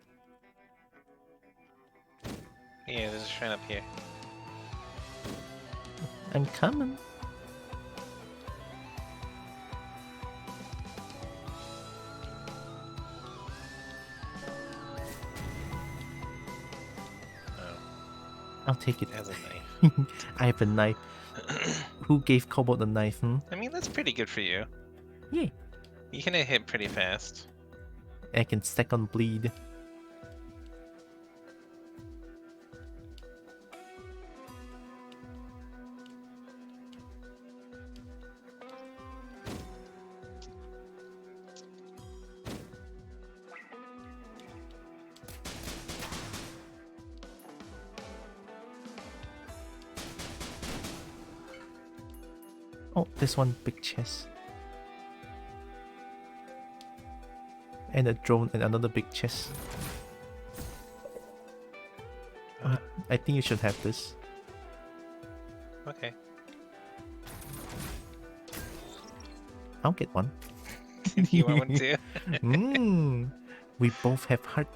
Speaker 3: Yeah, there's a shrine up here.
Speaker 1: I'm coming.
Speaker 3: Oh,
Speaker 1: I'll take it.
Speaker 3: it has a knife.
Speaker 1: I have a knife. Who gave Cobalt the knife, hmm?
Speaker 3: I mean, that's pretty good for you.
Speaker 1: Yeah.
Speaker 3: You can hit pretty fast.
Speaker 1: I can stack on bleed. Oh, there's one big chest. And a drone and another big chest. I think you should have this.
Speaker 3: Okay.
Speaker 1: I'll get one.
Speaker 3: You want one too?
Speaker 1: Mmm. We both have heart.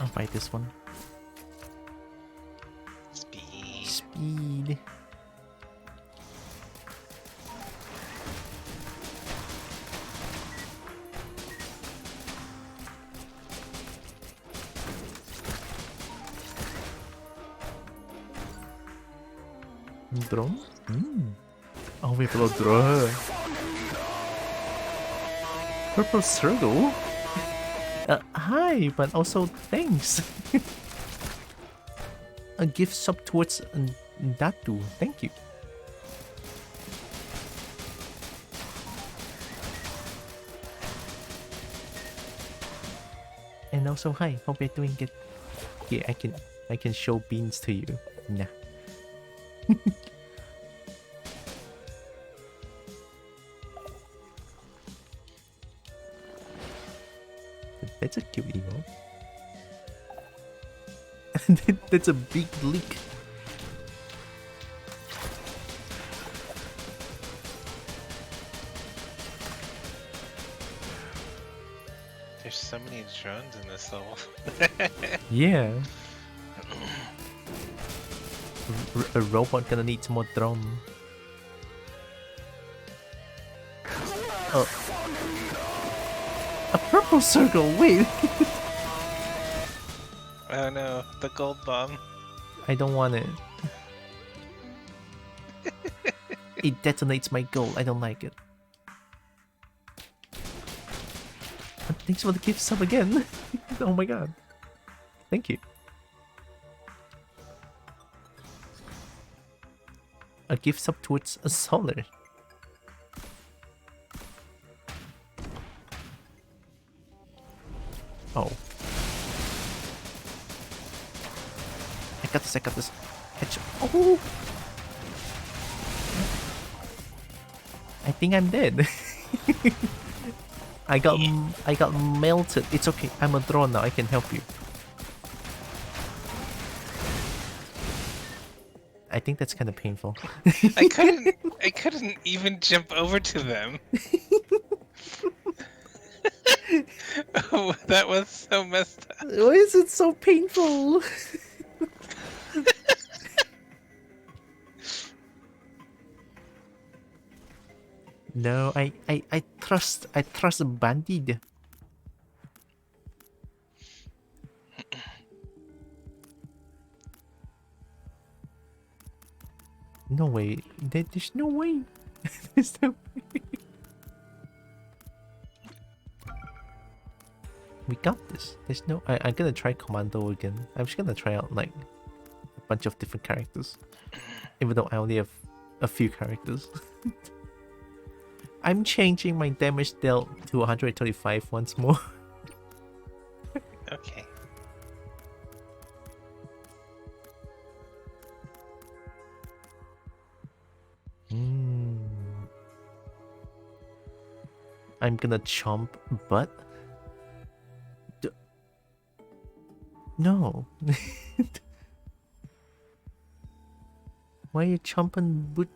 Speaker 1: I'll buy this one.
Speaker 3: Speed.
Speaker 1: Speed. Drone? Oh, we have a little drone. Purple circle? Hi, but also thanks. A gift sub towards that too. Thank you. And also hi, hope you're doing good. Here, I can show beans to you. Nah. That's a cute emote. That's a big leak.
Speaker 3: There's so many drones in this level.
Speaker 1: Yeah. A robot gonna need some more drone. Oh. A purple circle, wait!
Speaker 3: Oh no, the gold bomb.
Speaker 1: I don't want it. It detonates my gold, I don't like it. Thanks for the gift sub again. Oh my god. Thank you. A gift sub towards a solar. Oh. I got this, I got this. Headshot. Oh! I think I'm dead. I got melted. It's okay. I'm a drone now. I can help you. I think that's kind of painful.
Speaker 3: I couldn't even jump over to them. Oh, that was so messed up.
Speaker 1: Why is it so painful? No, I trust Bandit. No way. There's no way. There's no way. We got this. There's no... I'm gonna try Commando again. I'm just gonna try out like a bunch of different characters. Even though I only have a few characters. I'm changing my damage dealt to 135 once more.
Speaker 3: Okay.
Speaker 1: I'm gonna chomp butt. No. Why are you chomping butt?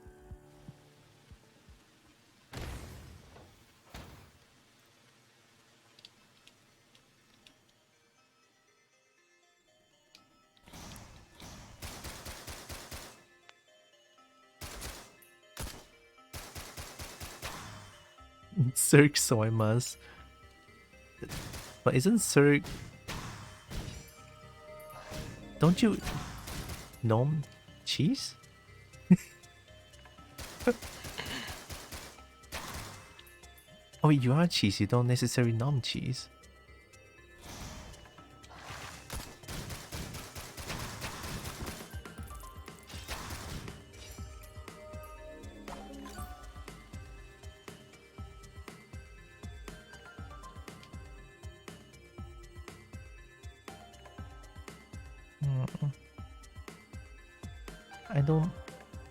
Speaker 1: Cirque, so I must. But isn't Cirque... Don't you... Nom? Cheese? Oh, you are cheese, you don't necessarily nom cheese.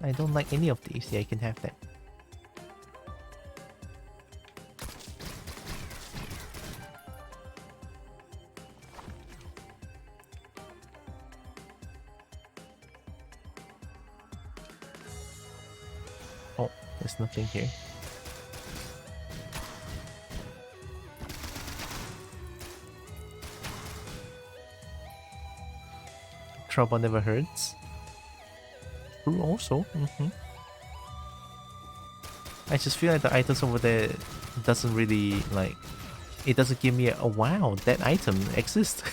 Speaker 1: I don't like any of these. Yeah, you can have that. Oh, there's nothing here. trouble never hurts. True also. I just feel like the items over there doesn't really like. It doesn't give me a wow, that item exists.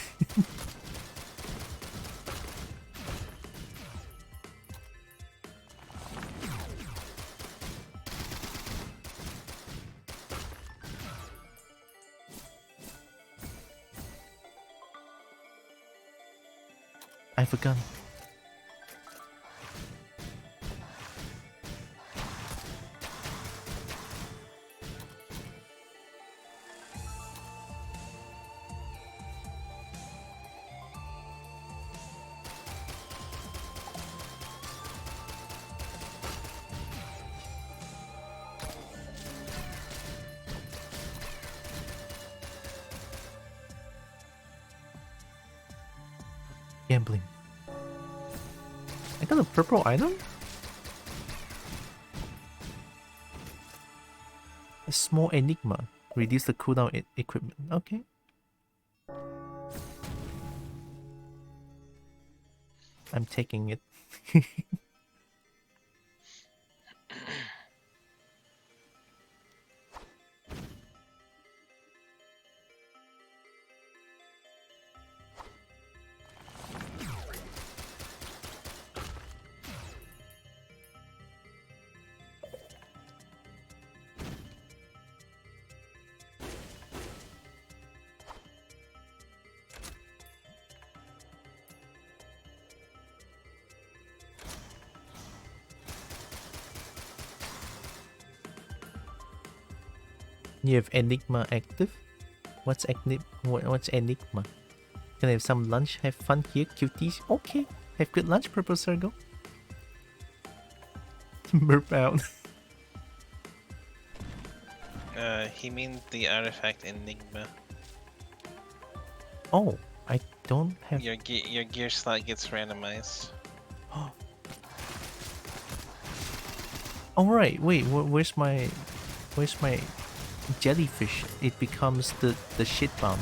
Speaker 1: I forgot. Gambling. I got a purple item? A small enigma. Reduce the cooldown equipment. Okay. I'm taking it. You have Enigma active? What's Enigma? Can I have some lunch? Have fun here, cuties? Okay. Have good lunch, Purple Circle. Burp out.
Speaker 3: He means the artifact Enigma.
Speaker 1: Oh, I don't have...
Speaker 3: Your gear slot gets randomized.
Speaker 1: Alright, wait, where's my jellyfish? It becomes the shit bomb.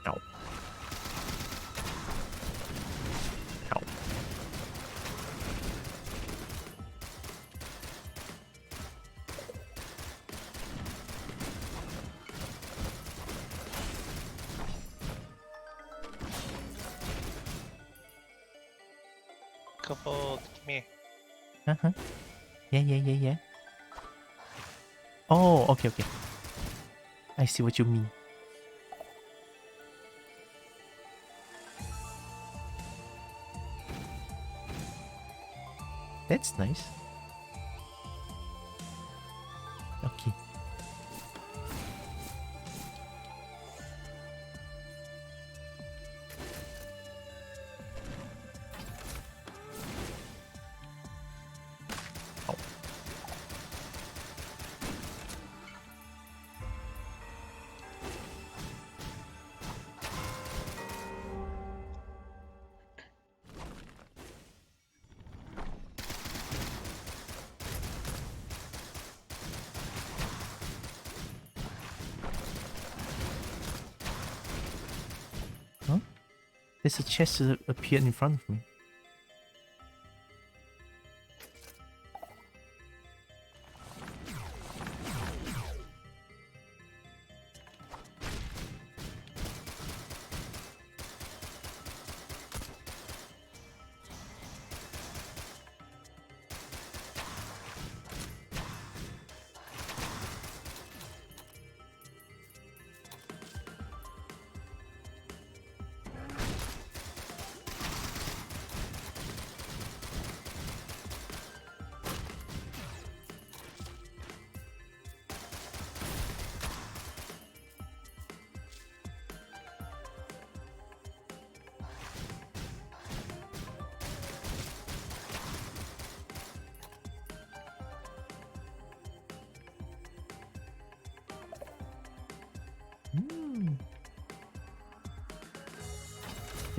Speaker 1: Ow. Ow.
Speaker 3: Couple, come here.
Speaker 1: Uh-huh. Yeah. Oh, okay. I see what you mean. That's nice. Okay. Oh. Huh? There's a chest that appeared in front of me.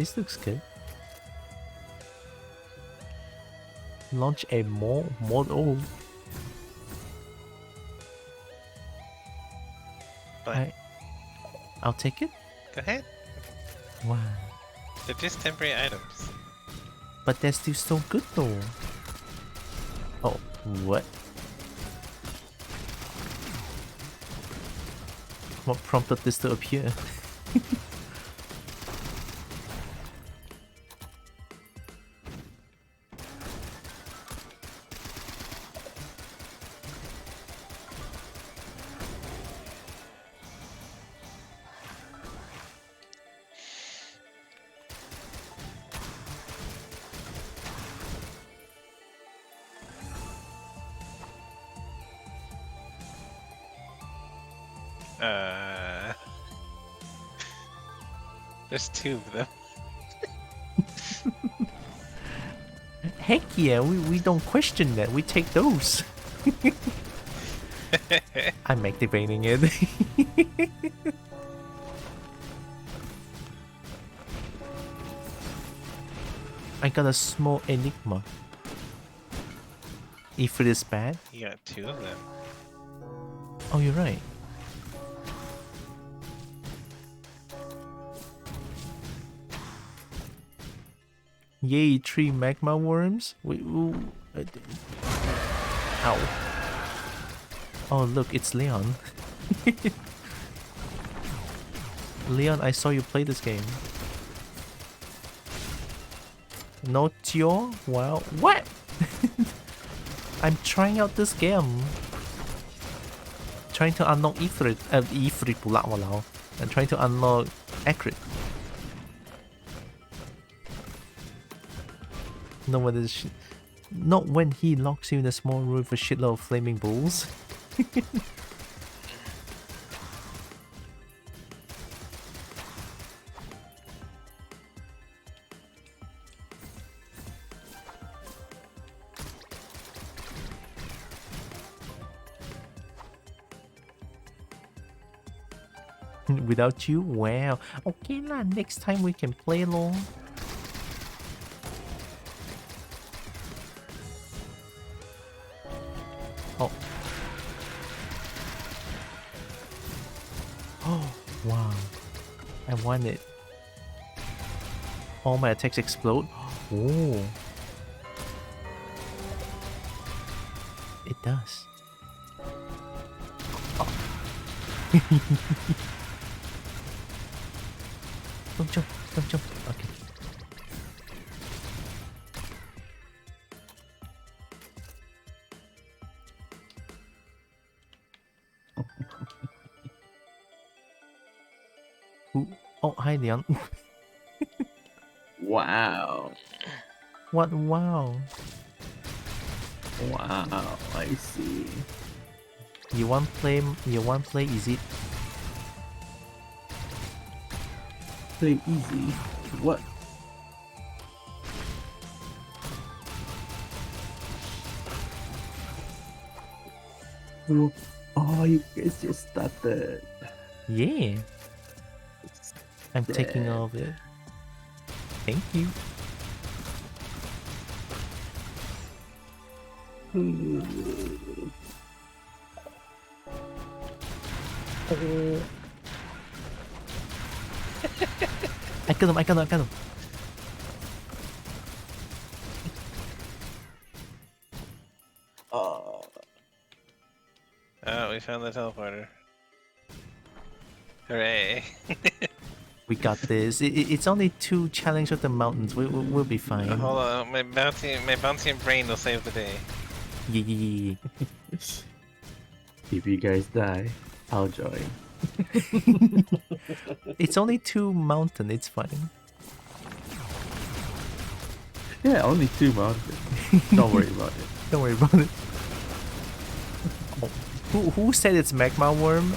Speaker 1: This looks good. Launch a mod. Oh,
Speaker 3: But
Speaker 1: I'll take it.
Speaker 3: go ahead.
Speaker 1: Wow.
Speaker 3: They're just temporary items.
Speaker 1: But they're still so good though. Oh, what? What prompted this to appear?
Speaker 3: There's 2 of them.
Speaker 1: Heck yeah, we don't question that. We take those. I'm activating it. I got a small enigma. If it is bad.
Speaker 3: You got 2 of them.
Speaker 1: Oh, you're right. Yay, 3 magma worms. Ow. Oh, look, it's Leon. Leon, I saw you play this game. No Tio? Wow. What? I'm trying out this game. Trying to unlock ACRID. ACRID pula, walao. I'm trying to unlock ACRID. Not when he locks you in a small room with a shitload of flaming bulls. Without you? Wow. Okay lah, next time we can play along. Oh. Oh, wow. I want it. All my attacks explode? Oh. It does. Oh. Don't jump, don't jump. Okay. Who? Oh, hi, Leon.
Speaker 4: Wow.
Speaker 1: What? Wow.
Speaker 4: Wow, I see.
Speaker 1: You want play? You want play? Is it?
Speaker 4: Play easy. What? Oh, you guys just started.
Speaker 1: Yeah. I'm taking all of it. Thank you. I got him, I got him, I got him.
Speaker 3: Oh, we found the teleporter. Hooray.
Speaker 1: We got this. It's only 2 challenge of the mountains. We'll be fine.
Speaker 3: Hold on, my bouncy brain will save the day.
Speaker 1: Yeah.
Speaker 4: If you guys die, I'll join.
Speaker 1: It's only 2 mountain. It's fine.
Speaker 4: Yeah, only 2 mountains. Don't worry about it.
Speaker 1: Don't worry about it. Oh. Who said it's magma worm?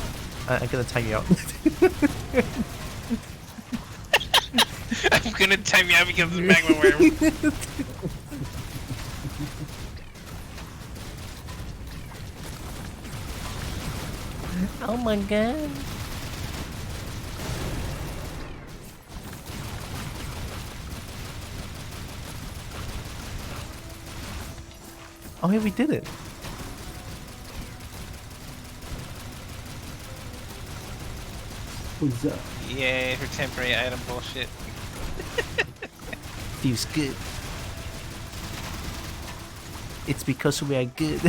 Speaker 1: I'm gonna time you out.
Speaker 3: I'm gonna time you out because of magma worm.
Speaker 1: Oh my god. Oh, hey, we did it.
Speaker 4: What's up?
Speaker 3: Yay for temporary item bullshit.
Speaker 1: Feels good. It's because we are good.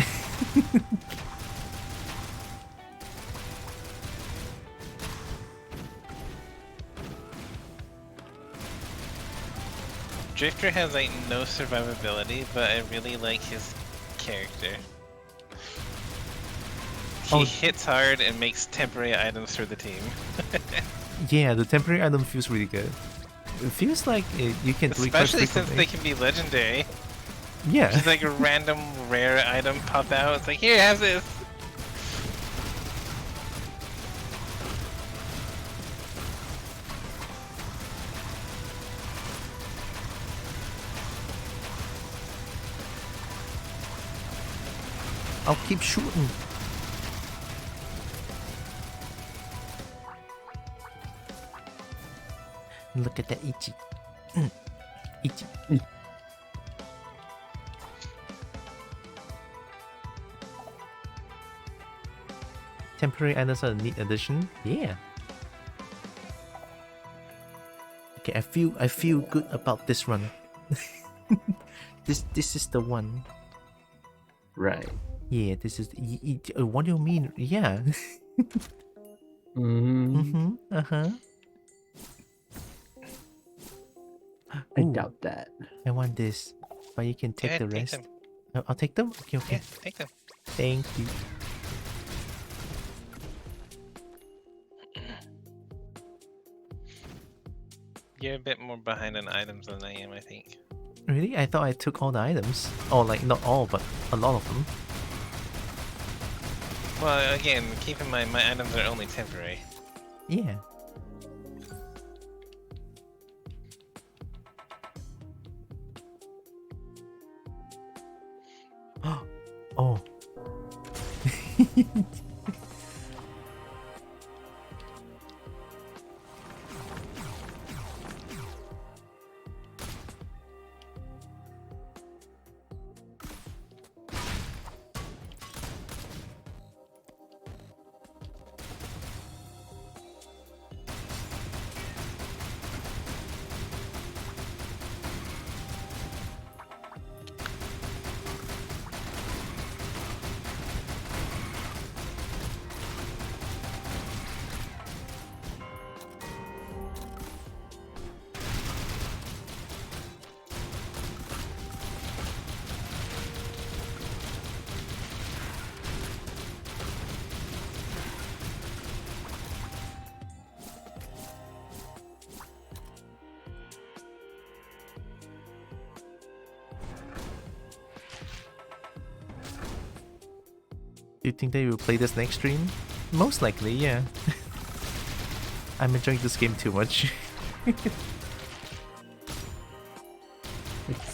Speaker 3: Drifter has like no survivability, but I really like his character. He
Speaker 1: Oh.
Speaker 3: hits hard and makes temporary items for the team.
Speaker 1: Yeah, the temporary item feels really good. It feels like you can do it quite
Speaker 3: Especially since
Speaker 1: frequently.
Speaker 3: they can be legendary.
Speaker 1: Yeah.
Speaker 3: Just like a random rare item pop out. It's like, here, have this.
Speaker 1: I'll keep shooting. Look at that Ichi. Ichi. Temporary items are a neat addition. Yeah. Okay, I feel good about this run. This is the one.
Speaker 4: Right.
Speaker 1: Yeah, this is. What do you mean? Yeah.
Speaker 4: Mm-hmm.
Speaker 1: Uh-huh.
Speaker 4: I
Speaker 1: Ooh,
Speaker 4: doubt that.
Speaker 1: I want this, but you can take
Speaker 3: Yeah,
Speaker 1: the
Speaker 3: take
Speaker 1: rest.
Speaker 3: them.
Speaker 1: I'll take them. Okay, okay.
Speaker 3: Yeah, take them.
Speaker 1: Thank you.
Speaker 3: You're a bit more behind on items than I am, I think.
Speaker 1: Really? I thought I took all the items. Or like not all, but a lot of them.
Speaker 3: Well, again, keep in mind my items are only temporary.
Speaker 1: Yeah. Oh. Do you think they will play this next stream? Most likely, yeah. I'm enjoying this game too much.
Speaker 4: It's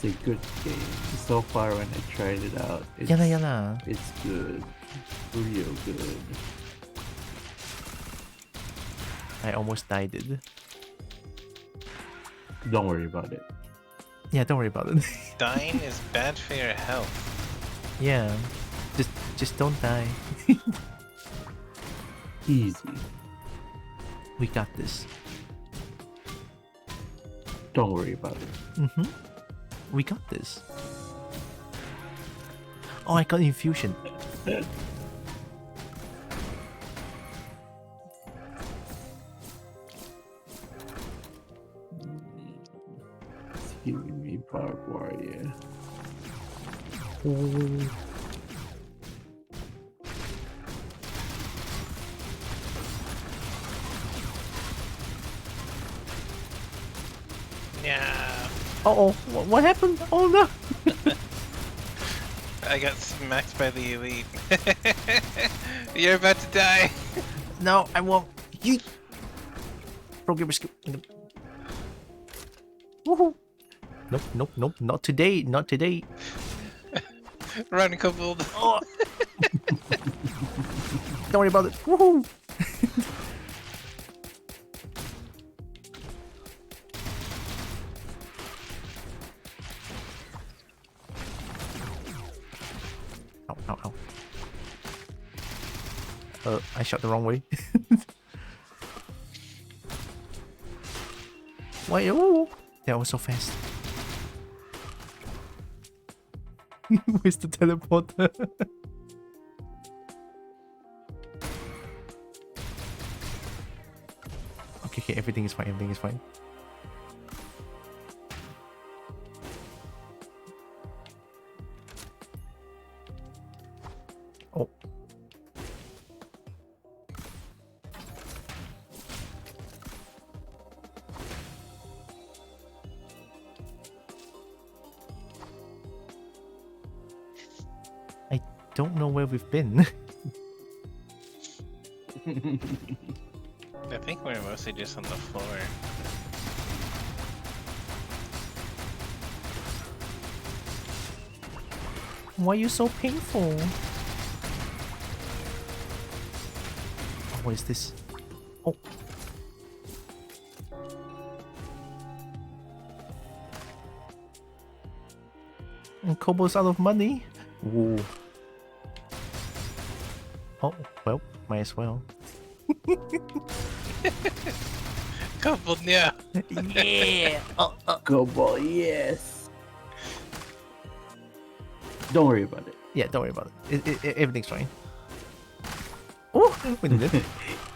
Speaker 4: a good game. So far when I tried it out, it's,
Speaker 1: Yala.
Speaker 4: it's good. Real good.
Speaker 1: I almost died.
Speaker 4: Don't worry about it.
Speaker 1: Yeah, don't worry about it.
Speaker 3: Dying is bad for your health.
Speaker 1: Yeah. Just don't die.
Speaker 4: Easy.
Speaker 1: We got this.
Speaker 4: Don't worry about it.
Speaker 1: We got this. Oh, I got infusion.
Speaker 4: It's giving me barbed wire.
Speaker 3: Yeah.
Speaker 1: Uh-oh, what happened? Oh no!
Speaker 3: I got smacked by the elite. You're about to die.
Speaker 1: No, I won't. Yeet! Programmer skill. Woohoo! Nope, not today, not today.
Speaker 3: Run, coupled.
Speaker 1: Oh. Don't worry about it. Woohoo! Ow, ow. I shot the wrong way. Why? Oh, that was so fast. Where's the teleporter? Okay, everything is fine. Everything is fine. Oh. I don't know where we've been.
Speaker 3: I think we're mostly just on the floor.
Speaker 1: Why are you so painful? What is this? Oh. And Kobo's out of money. Ooh. Oh, well, might as well.
Speaker 3: Couple, yeah.
Speaker 1: Yeah!
Speaker 4: Go boy, yes. Don't worry about it.
Speaker 1: Yeah, don't worry about it. Everything's fine. Oh, wait a minute.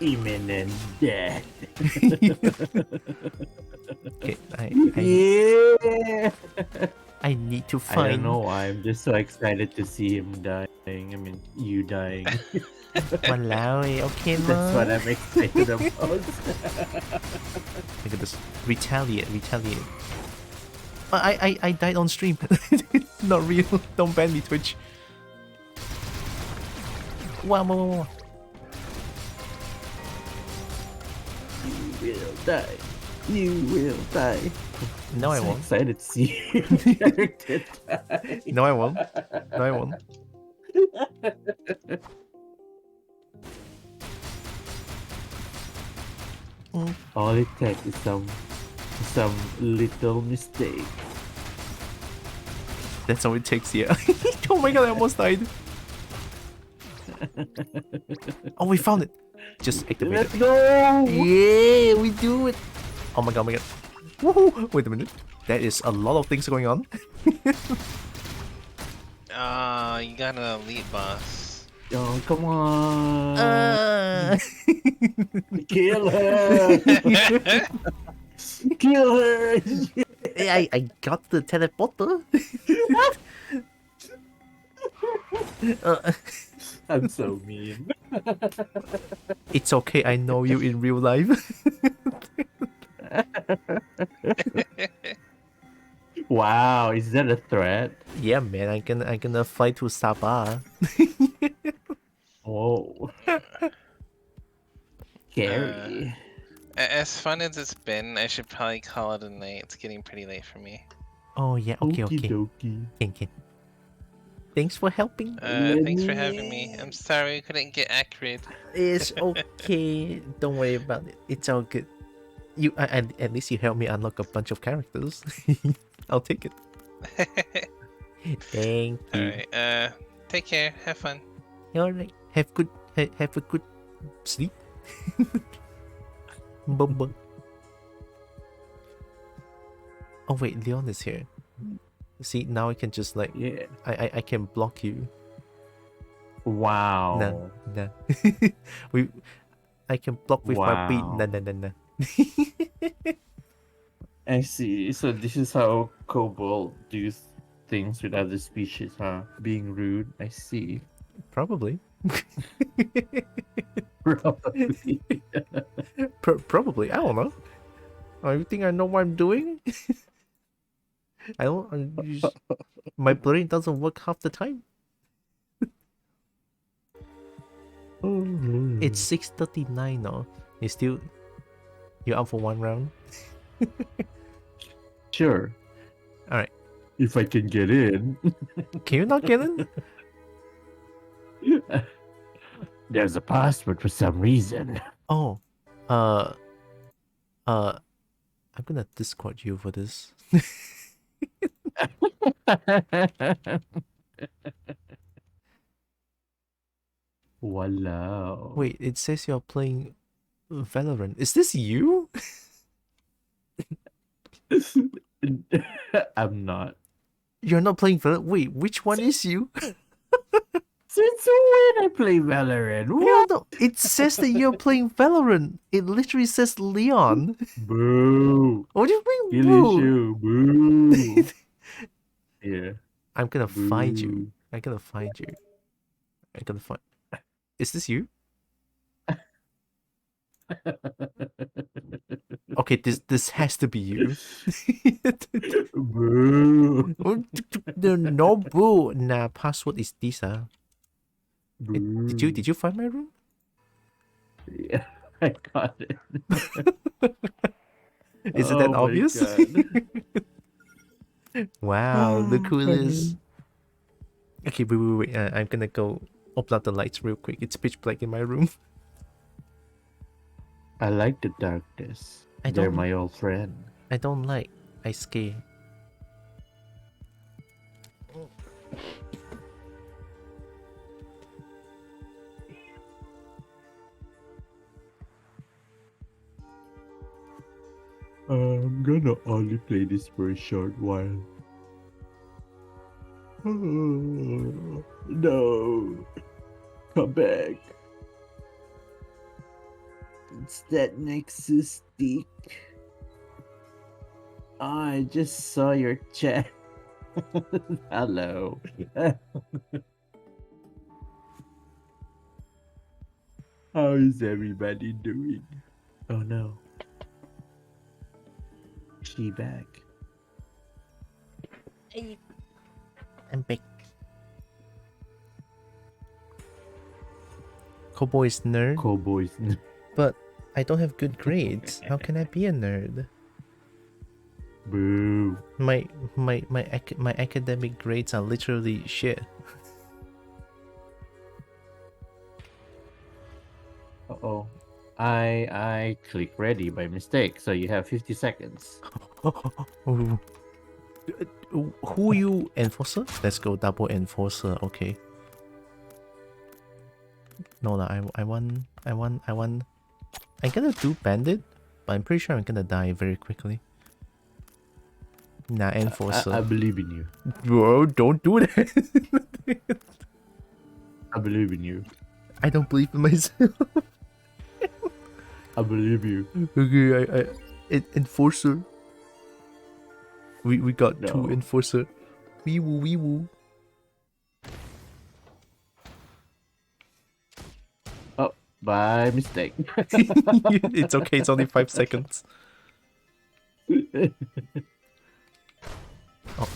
Speaker 4: Imminent death.
Speaker 1: Okay,
Speaker 4: Yeah.
Speaker 1: I need to
Speaker 4: I don't
Speaker 1: find.
Speaker 4: know why. I'm just so excited to see him dying. I mean, you dying.
Speaker 1: Walao, okay,
Speaker 4: That's what
Speaker 1: man.
Speaker 4: I'm excited about.
Speaker 1: Look at this. Retaliate. I died on stream. Not real. Don't ban me, Twitch. Wow.
Speaker 4: You will die. You will die.
Speaker 1: No, I
Speaker 4: So
Speaker 1: won't.
Speaker 4: excited to see your character die.
Speaker 1: No, I won't. No, I won't.
Speaker 4: All it takes is some little mistake.
Speaker 1: That's all it takes, yeah. Oh my god, I almost died. Oh, we found it. Just activate
Speaker 4: Let's
Speaker 1: it.
Speaker 4: go!
Speaker 1: Yeah, we do it. Oh my god. Woohoo! Wait a minute. There is a lot of things going on.
Speaker 3: Ah, you got an elite boss.
Speaker 4: Oh, come on! Kill
Speaker 3: Uh,
Speaker 4: her! Kill her!
Speaker 1: I got the teleporter.
Speaker 4: I'm so mean.
Speaker 1: It's okay, I know you in real life.
Speaker 4: Wow, is that a threat?
Speaker 1: Yeah, man, I gonna fly to Sabah.
Speaker 4: Oh. Scary.
Speaker 3: as fun as it's been, I should probably call it a night. It's getting pretty late for me.
Speaker 1: Oh yeah, okay.
Speaker 4: Okie
Speaker 1: Ken. Thanks for helping.
Speaker 3: Thanks for having me. I'm sorry I couldn't get ACRID.
Speaker 1: It's okay. Don't worry about it. It's all good. You at least you helped me unlock a bunch of characters. I'll take it. Thank you.
Speaker 3: Alright, take care. Have fun.
Speaker 1: Alright. Have a good sleep. Bye. Oh wait, Leon is here. See, now I can just like
Speaker 4: Yeah.
Speaker 1: I can block you.
Speaker 4: Wow.
Speaker 1: Nah. I can block with my beat.
Speaker 4: Wow.
Speaker 1: Nah.
Speaker 4: I see. So this is how kobold do things with other species, huh? Being rude. I see.
Speaker 1: Probably.
Speaker 4: Probably.
Speaker 1: Probably. I don't know. Oh, you think I know what I'm doing? I don't. My brain doesn't work half the time. It's 6:39 now. You're up for one round.
Speaker 4: Sure.
Speaker 1: All right.
Speaker 4: If I can get in.
Speaker 1: Can you not get in?
Speaker 4: There's a password for some reason.
Speaker 1: Oh. I'm gonna Discord you for this.
Speaker 4: Walao.
Speaker 1: Wait, it says you're playing Valorant. Is this you?
Speaker 4: I'm not.
Speaker 1: You're not playing Valorant. Wait, which one is you?
Speaker 4: Since when I play Valorant?
Speaker 1: Yeah,
Speaker 4: What?
Speaker 1: no, it says that you're playing Valorant. It literally says Leon.
Speaker 4: Boo.
Speaker 1: What do you mean,
Speaker 4: Kill
Speaker 1: boo?
Speaker 4: issue. Boo. Yeah.
Speaker 1: I'm gonna find you.
Speaker 4: Boo.
Speaker 1: I'm gonna find you. I'm gonna find. Is this you? Okay, this has to be you.
Speaker 4: Boo.
Speaker 1: No, boo. Nah, password is this.
Speaker 4: Boo.
Speaker 1: Did you find my room?
Speaker 4: Yeah, I got it.
Speaker 1: Is it that
Speaker 4: Oh my
Speaker 1: obvious?
Speaker 4: God.
Speaker 1: Wow, look who it
Speaker 4: Funny.
Speaker 1: is. Okay, wait. I'm gonna go open up the lights real quick. It's pitch black in my room.
Speaker 4: I like the darkness.
Speaker 1: I
Speaker 4: They're
Speaker 1: don't-
Speaker 4: my old friend.
Speaker 1: I don't like. I scare.
Speaker 4: I'm gonna only play this for a short while. No. Come back. It's that Nexus stick. I just saw your chat. Hello. How is everybody doing? Oh no. She back.
Speaker 1: I'm back. Cowboy's nerd,
Speaker 4: Cowboys.
Speaker 1: but I don't have good grades. How can I be a nerd?
Speaker 4: Boo.
Speaker 1: My academic grades are literally shit.
Speaker 4: Uh-oh. I clicked ready by mistake, so you have 50 seconds.
Speaker 1: Oh. Who you, enforcer? Let's go double enforcer. Okay. No lah. I want. I'm gonna do bandit, but I'm pretty sure I'm gonna die very quickly. Nah, enforcer.
Speaker 4: I believe in you.
Speaker 1: Bro, don't do that.
Speaker 4: I believe in you.
Speaker 1: I don't believe in myself.
Speaker 4: I believe you.
Speaker 1: Okay, enforcer. We got two
Speaker 4: No.
Speaker 1: enforcer. Wee woo.
Speaker 4: Oh, by mistake.
Speaker 1: It's okay. It's only 5 seconds. Oh.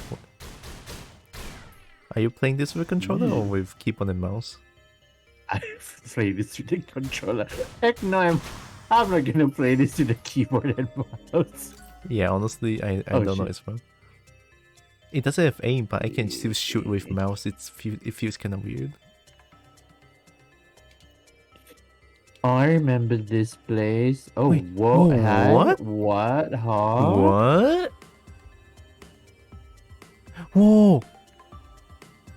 Speaker 1: Are you playing this with a controller or with keyboard and mouse?
Speaker 4: I play this with the controller. Heck no, I'm not gonna play this with the keyboard and mouse.
Speaker 1: Yeah, honestly, I
Speaker 4: Oh,
Speaker 1: don't know
Speaker 4: shit.
Speaker 1: as well. It doesn't have aim, but I can still shoot with mouse. It feels kind of weird.
Speaker 4: I remember this place. Oh,
Speaker 1: Wait,
Speaker 4: whoa!
Speaker 1: what?
Speaker 4: What? Huh?
Speaker 1: What? Whoa!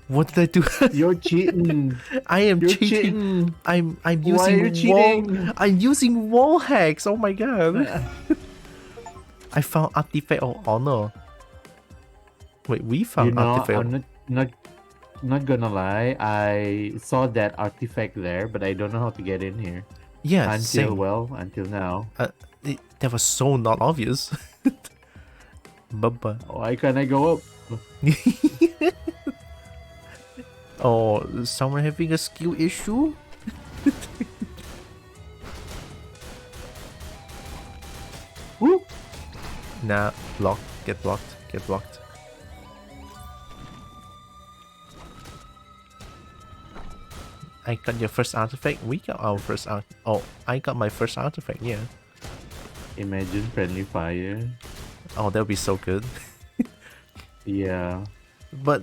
Speaker 1: What did I do?
Speaker 4: You're cheating.
Speaker 1: I am
Speaker 4: You're
Speaker 1: cheating. I'm
Speaker 4: Why are
Speaker 1: using
Speaker 4: you cheating?
Speaker 1: I'm using wall hacks. Oh my god! I found artifact of honor. Wait, we found
Speaker 4: You know,
Speaker 1: artifact.
Speaker 4: I'm not gonna lie. I saw that artifact there, but I don't know how to get in here.
Speaker 1: Yeah,
Speaker 4: Until
Speaker 1: same.
Speaker 4: until now.
Speaker 1: That was so not obvious. Bubba.
Speaker 4: Why can't I go up?
Speaker 1: Oh, someone having a skill issue?
Speaker 4: Woo!
Speaker 1: Nah, blocked. Get blocked. Get blocked. I got your first artifact. We got our first art. Oh, I got my first artifact. Yeah.
Speaker 4: Imagine friendly fire.
Speaker 1: Oh, that would be so good.
Speaker 4: Yeah.
Speaker 1: But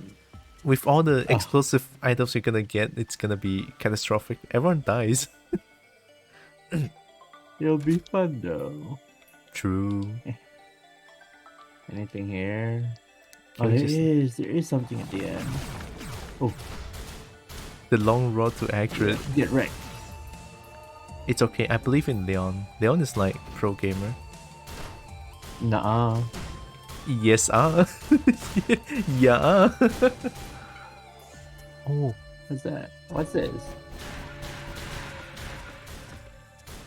Speaker 1: with all the explosive items you're gonna get, it's gonna be catastrophic. Everyone dies.
Speaker 4: It'll be fun though.
Speaker 1: True.
Speaker 4: Anything here?
Speaker 1: Can
Speaker 4: Oh,
Speaker 1: we
Speaker 4: there
Speaker 1: just-
Speaker 4: is. There is something at the end. Oh.
Speaker 1: The long road to ACRID.
Speaker 4: Get wrecked.
Speaker 1: It's okay. I believe in Leon. Leon is like pro gamer.
Speaker 4: Nuh-uh.
Speaker 1: Yes, yeah. Oh,
Speaker 4: What's that? What's this?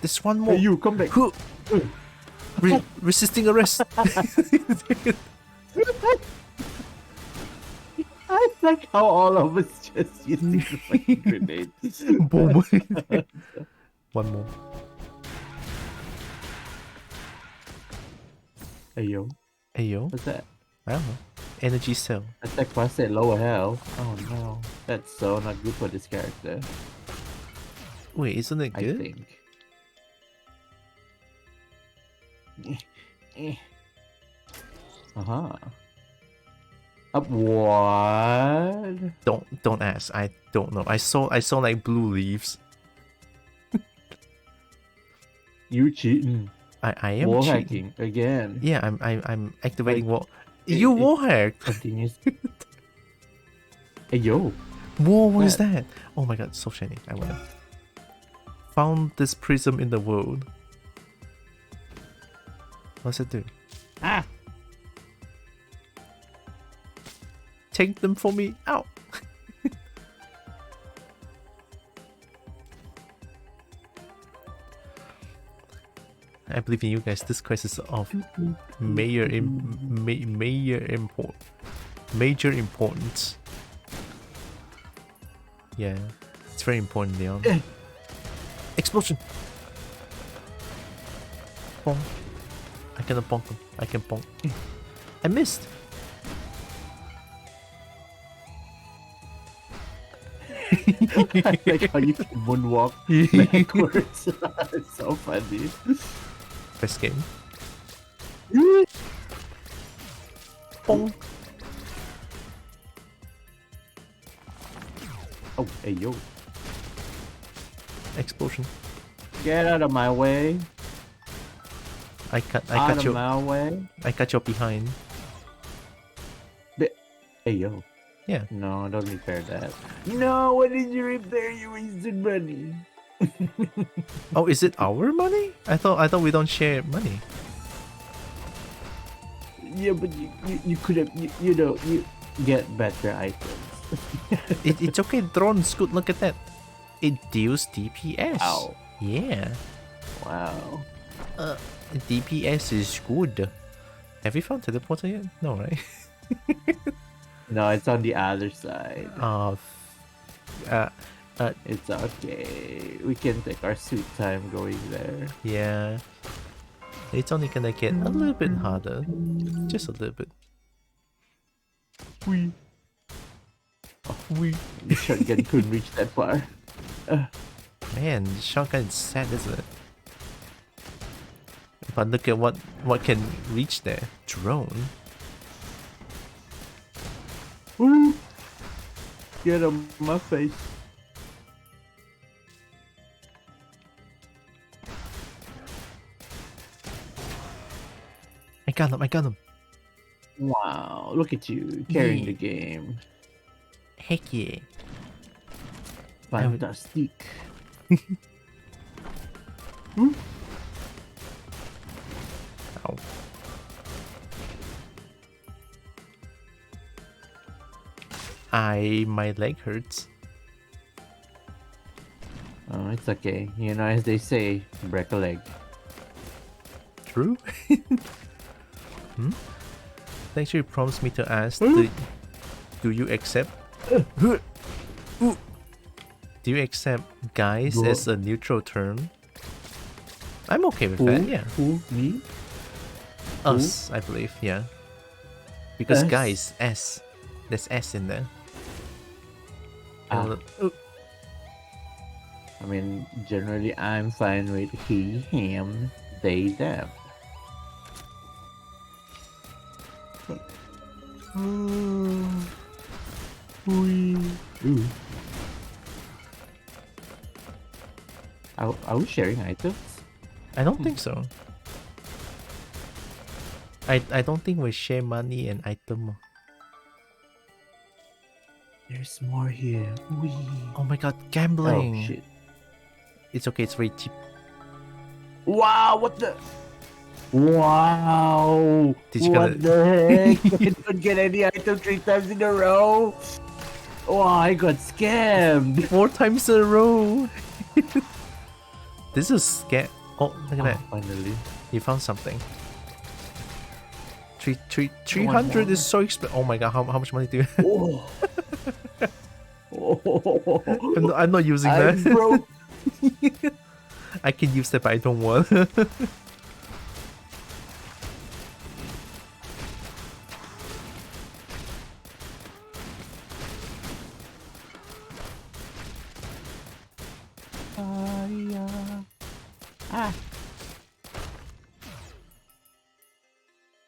Speaker 1: there's one more.
Speaker 4: Hey, you come back.
Speaker 1: Huh. Resisting arrest.
Speaker 4: I like how all of us just using the fucking grenades.
Speaker 1: Boom. One more.
Speaker 4: Hey yo,
Speaker 1: Hey yo.
Speaker 4: what's that?
Speaker 1: I don't know. Energy cell.
Speaker 4: Attack plus at lower health. Oh no, that's so not good for this character.
Speaker 1: Wait, isn't it
Speaker 4: I
Speaker 1: good?
Speaker 4: think. Uh-huh. Up what?
Speaker 1: Don't ask. I don't know. I saw like blue leaves.
Speaker 4: You cheating?
Speaker 1: I am
Speaker 4: Wall
Speaker 1: cheating.
Speaker 4: hacking again.
Speaker 1: Yeah, I'm activating wall.
Speaker 4: it-
Speaker 1: You
Speaker 4: it-
Speaker 1: wall hacked.
Speaker 4: Continues. Hey yo.
Speaker 1: Whoa, what is
Speaker 4: What?
Speaker 1: that? Oh my god, so shiny. I want it. Found this prism in the world. What's it do?
Speaker 4: Ah.
Speaker 1: Take them for me. Ow. I believe in you guys. This quest is of major importance. Yeah, it's very important, Leon. Explosion! Bonk. I cannot bonk him. I can bonk. I missed.
Speaker 4: I like how you can moonwalk backwards. It's so funny.
Speaker 1: Best game. Bonk.
Speaker 4: Oh, hey yo.
Speaker 1: Explosion.
Speaker 4: Get out of my way.
Speaker 1: I
Speaker 4: Out
Speaker 1: cut
Speaker 4: of
Speaker 1: your
Speaker 4: my way.
Speaker 1: behind.
Speaker 4: Hey yo.
Speaker 1: Yeah.
Speaker 4: No, don't repair that. No, what did you repair? You wasted money.
Speaker 1: Oh, is it our money? I thought we don't share money.
Speaker 4: Yeah, but you could have you know you get better items.
Speaker 1: It's okay, drones good. Look at that. It deals DPS.
Speaker 4: Ow.
Speaker 1: Yeah.
Speaker 4: Wow.
Speaker 1: DPS is good. Have you found teleporter yet? No, right?
Speaker 4: No, it's on the other side. It's okay. We can take our sweet time going there.
Speaker 1: Yeah. It's only gonna get a little bit harder. Just a little bit.
Speaker 4: We. Oh, we. The shotgun couldn't reach that far.
Speaker 1: Man, the shotgun is sad, isn't it? But look at what can reach there. Drone.
Speaker 4: Woo! Get on my face.
Speaker 1: I got him.
Speaker 4: Wow, look at you carrying
Speaker 1: Yeah.
Speaker 4: the game.
Speaker 1: Heck yeah.
Speaker 4: Fantastic.
Speaker 1: Ow. My leg hurts.
Speaker 4: Oh, it's okay. You know, as they say, break a leg.
Speaker 1: True? Thanks, you promised me to ask, do you accept? Do you accept guys
Speaker 4: Go.
Speaker 1: as a neutral term? I'm okay with that, yeah.
Speaker 4: Who? Me?
Speaker 1: Us, I believe, yeah. Because
Speaker 4: Us?
Speaker 1: guys, S. There's S in there.
Speaker 4: Ah. I mean, generally, I'm fine with he, him, they, them. Ooh. Are we sharing items?
Speaker 1: I don't think so. I don't think we share money and item.
Speaker 4: There's more here. Wee.
Speaker 1: Oh my god,
Speaker 4: Oh
Speaker 1: gambling.
Speaker 4: shit.
Speaker 1: It's okay, it's very cheap.
Speaker 4: Wow, what the? Wow!
Speaker 1: Did you
Speaker 4: What
Speaker 1: get
Speaker 4: the heck? I don't get any item 3 times in a row. Oh, I got scammed.
Speaker 1: 4 times in a row. This is scam. Oh, look at that.
Speaker 4: Finally.
Speaker 1: You found something. 300 is so expensive. Oh my god, how much money do you have?
Speaker 4: Oh. Oh.
Speaker 1: I'm not using
Speaker 4: I'm
Speaker 1: that.
Speaker 4: broke.
Speaker 1: I can use that, but I don't want.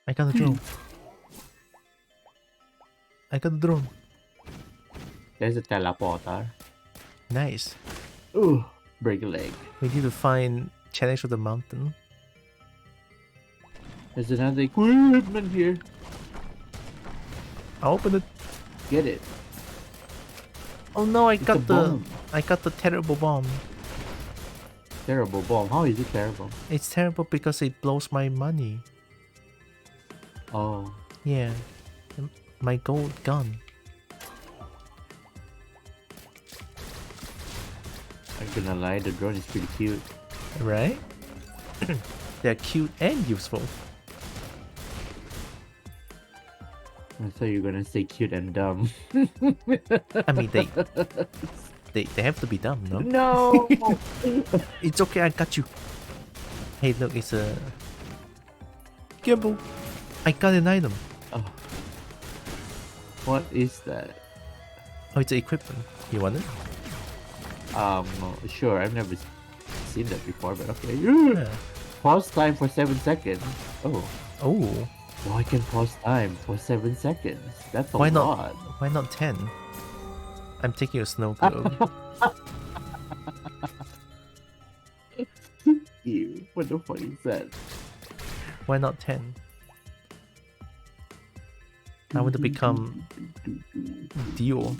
Speaker 1: I got the drone. I got the drone.
Speaker 4: There's a teleporter.
Speaker 1: Nice.
Speaker 4: Ooh, break a leg.
Speaker 1: We need to find challenge of the mountain.
Speaker 4: There's another equipment here.
Speaker 1: I open it.
Speaker 4: Get it.
Speaker 1: Oh no,
Speaker 4: It's a bomb.
Speaker 1: I got the terrible bomb.
Speaker 4: Terrible bomb. How is it terrible?
Speaker 1: It's terrible because it blows my money.
Speaker 4: Oh.
Speaker 1: Yeah. My gold gone.
Speaker 4: I'm gonna lie, the drone is pretty cute.
Speaker 1: Right? They're cute and useful.
Speaker 4: I thought you were gonna say cute and dumb.
Speaker 1: I mean, they have to be dumb, no?
Speaker 4: No!
Speaker 1: It's okay, I got you. Hey, look, it's a gimbal. I got an item.
Speaker 4: Oh. What is that?
Speaker 1: Oh, it's equipment. You want it?
Speaker 4: Sure, I've never seen that before, but okay.
Speaker 1: Yeah.
Speaker 4: Pause time for 7 seconds. Oh.
Speaker 1: Oh,
Speaker 4: Oh, I can pause time for 7 seconds. That's a
Speaker 1: why
Speaker 4: lot.
Speaker 1: not? Why not 10? I'm taking a snow globe.
Speaker 4: Ew, what the fuck is that?
Speaker 1: Why not 10? I want to become Dio.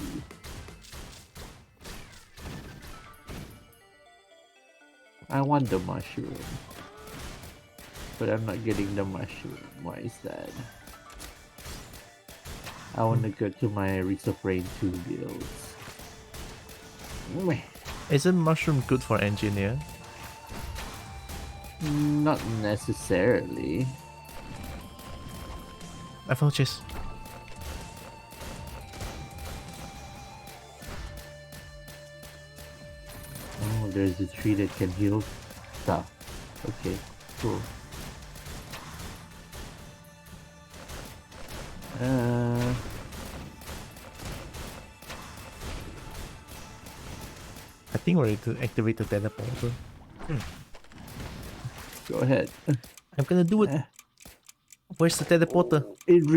Speaker 4: I want the mushroom. But I'm not getting the mushroom. Why is that? I want to go to my Reach of Rain 2 builds. Meh.
Speaker 1: Isn't mushroom good for engineer?
Speaker 4: Not necessarily.
Speaker 1: I found chest.
Speaker 4: Oh, there's a tree that can heal stuff. Okay, cool.
Speaker 1: I think we're ready to activate the teleporter.
Speaker 4: Go ahead.
Speaker 1: I'm gonna do it. Where's the teleporter?
Speaker 4: It's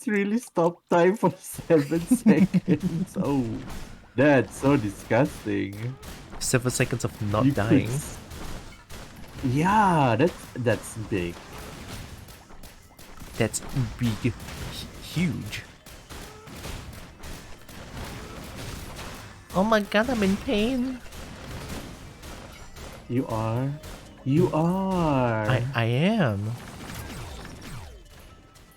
Speaker 4: really stopped time for 7 seconds. Oh, that's so disgusting.
Speaker 1: 7 seconds of not
Speaker 4: You could
Speaker 1: dying.
Speaker 4: Yeah, that's big.
Speaker 1: That's big. Huge. Oh my god, I'm in pain.
Speaker 4: You are. You are.
Speaker 1: I am.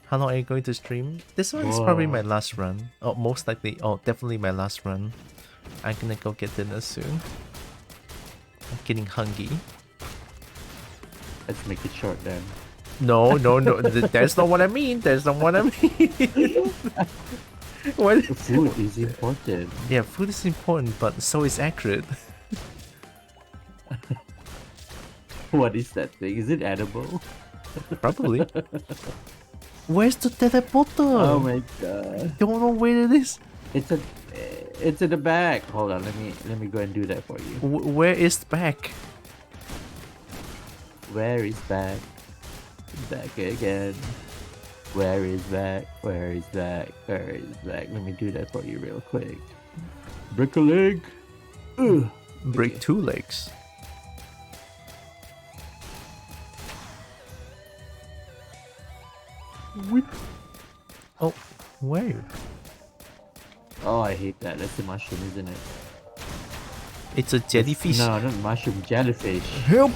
Speaker 1: How long are you going to stream? This one's probably my
Speaker 4: Whoa.
Speaker 1: last run. Oh, most likely. Oh, definitely my last run. I'm gonna go get dinner soon. I'm getting hungry.
Speaker 4: Let's make it short then.
Speaker 1: No, no, no. That's not what I mean. That's not what I mean. What?
Speaker 4: Food is important.
Speaker 1: Yeah, food is important, but so is ACRID.
Speaker 4: What is that thing? Is it edible?
Speaker 1: Probably. Where's the teleporter?
Speaker 4: Oh my god.
Speaker 1: Don't know where it is.
Speaker 4: It's in the back. Hold on, let me go and do that for you.
Speaker 1: Where is the back?
Speaker 4: Where is back? Back again. Where is back? Where is back? Where is back? Let me do that for you real quick. Break a leg. Ugh.
Speaker 1: Break
Speaker 4: Okay.
Speaker 1: 2 legs.
Speaker 4: Whip.
Speaker 1: Oh, where?
Speaker 4: Oh, I hate that. That's a mushroom, isn't it?
Speaker 1: It's a jellyfish.
Speaker 4: No, not mushroom. Jellyfish.
Speaker 1: Help!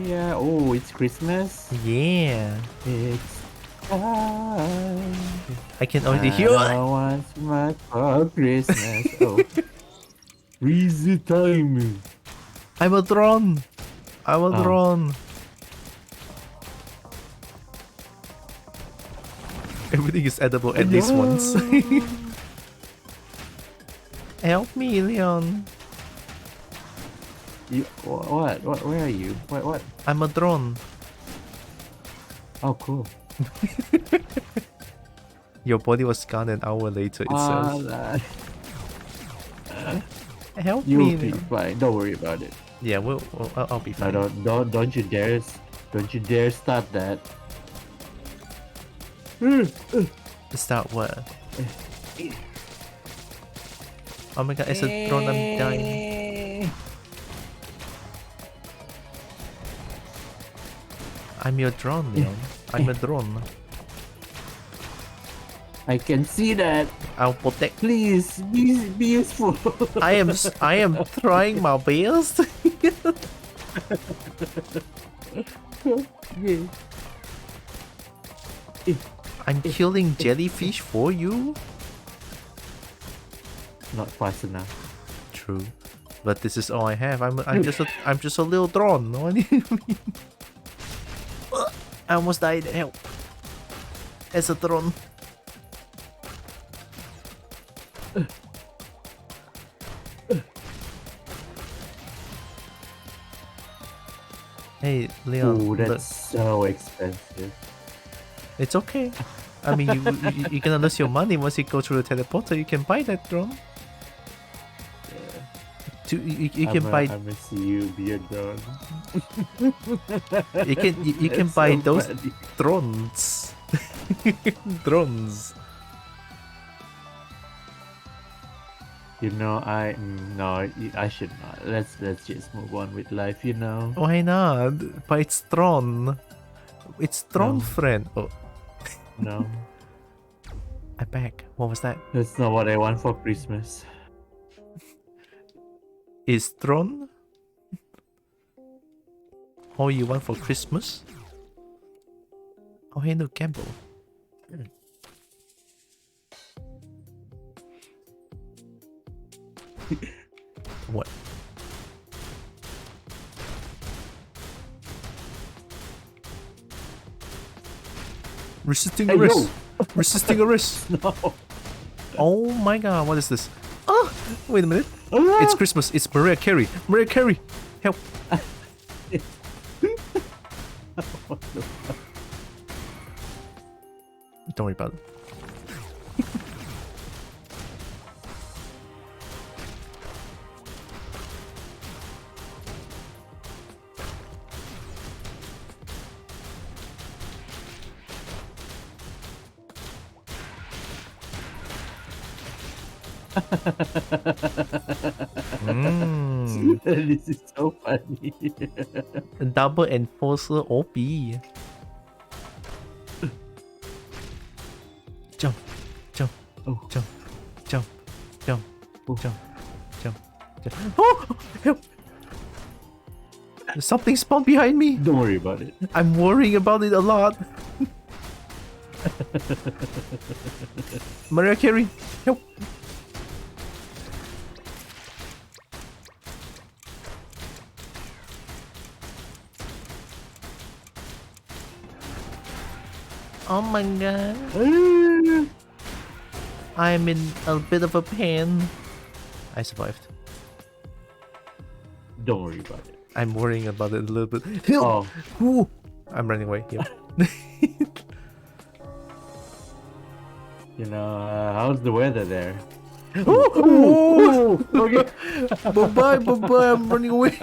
Speaker 4: Yeah. Oh, it's Christmas.
Speaker 1: Yeah.
Speaker 4: It's time.
Speaker 1: I can already hear.
Speaker 4: I want much for Christmas. Oh. Freeze time.
Speaker 1: I'm a drone. I'm a
Speaker 4: Oh.
Speaker 1: drone. Everything is edible at least once. Help me, Leon.
Speaker 4: You, what? What? Where are you? What?
Speaker 1: I'm a drone.
Speaker 4: Oh, cool.
Speaker 1: Your body was gone an hour later, it says. Help me,
Speaker 4: You'll be
Speaker 1: Leon.
Speaker 4: fine. Don't worry about it.
Speaker 1: Yeah, I'll be
Speaker 4: No,
Speaker 1: fine.
Speaker 4: don't you dare, start that.
Speaker 1: Start what? Oh my god, it's a drone, I'm dying. I'm your drone, Leon. I'm a drone.
Speaker 4: I can see that.
Speaker 1: I'll protect.
Speaker 4: Please, be useful.
Speaker 1: I am trying my best. I'm killing jellyfish for you.
Speaker 4: Not fast enough.
Speaker 1: True, but this is all I have. I'm just a little drone. What do you mean? I almost died. Help! As a drone. Hey, Leon.
Speaker 4: Oh,
Speaker 1: look,
Speaker 4: that's so expensive.
Speaker 1: it's okay. I mean, you're gonna lose your money once you go through the teleporter. You can buy that drone. You can buy.
Speaker 4: I'm gonna see you be a drone.
Speaker 1: You can
Speaker 4: That's
Speaker 1: buy
Speaker 4: so
Speaker 1: those
Speaker 4: funny.
Speaker 1: drones. Drones.
Speaker 4: You know, no, I should not. Let's just move on with life. You know.
Speaker 1: Why not? But it's drone. It's drone
Speaker 4: No.
Speaker 1: friend. Oh,
Speaker 4: No,
Speaker 1: I'm back. What was that?
Speaker 4: that's not what I want for Christmas.
Speaker 1: Is drone all you want for Christmas? Oh, hey, no, gamble. What? Resisting
Speaker 4: Hey,
Speaker 1: arrest.
Speaker 4: yo.
Speaker 1: Resisting arrest.
Speaker 4: No.
Speaker 1: Oh my god, what is this? Oh, wait a minute.
Speaker 4: Ah!
Speaker 1: It's Christmas. It's Mariah Carey. Mariah Carey. Help. Don't worry about it.
Speaker 4: This is so funny.
Speaker 1: Double enforcer OP. Jump, jump,
Speaker 4: Oh.
Speaker 1: jump, jump, jump,
Speaker 4: Oh.
Speaker 1: jump, jump, jump. Oh, help! Something spawned behind me.
Speaker 4: Don't worry about it.
Speaker 1: I'm worrying about it a lot. Mariah Carey, help! Oh my god. I'm in a bit of a pain. I survived.
Speaker 4: Don't worry about it.
Speaker 1: I'm worrying about it a little bit. Help!
Speaker 4: Oh,
Speaker 1: Ooh. I'm running away. Yep.
Speaker 4: you know, how's the weather there?
Speaker 1: Oh!
Speaker 4: Okay.
Speaker 1: Bye bye, bye bye. I'm running away.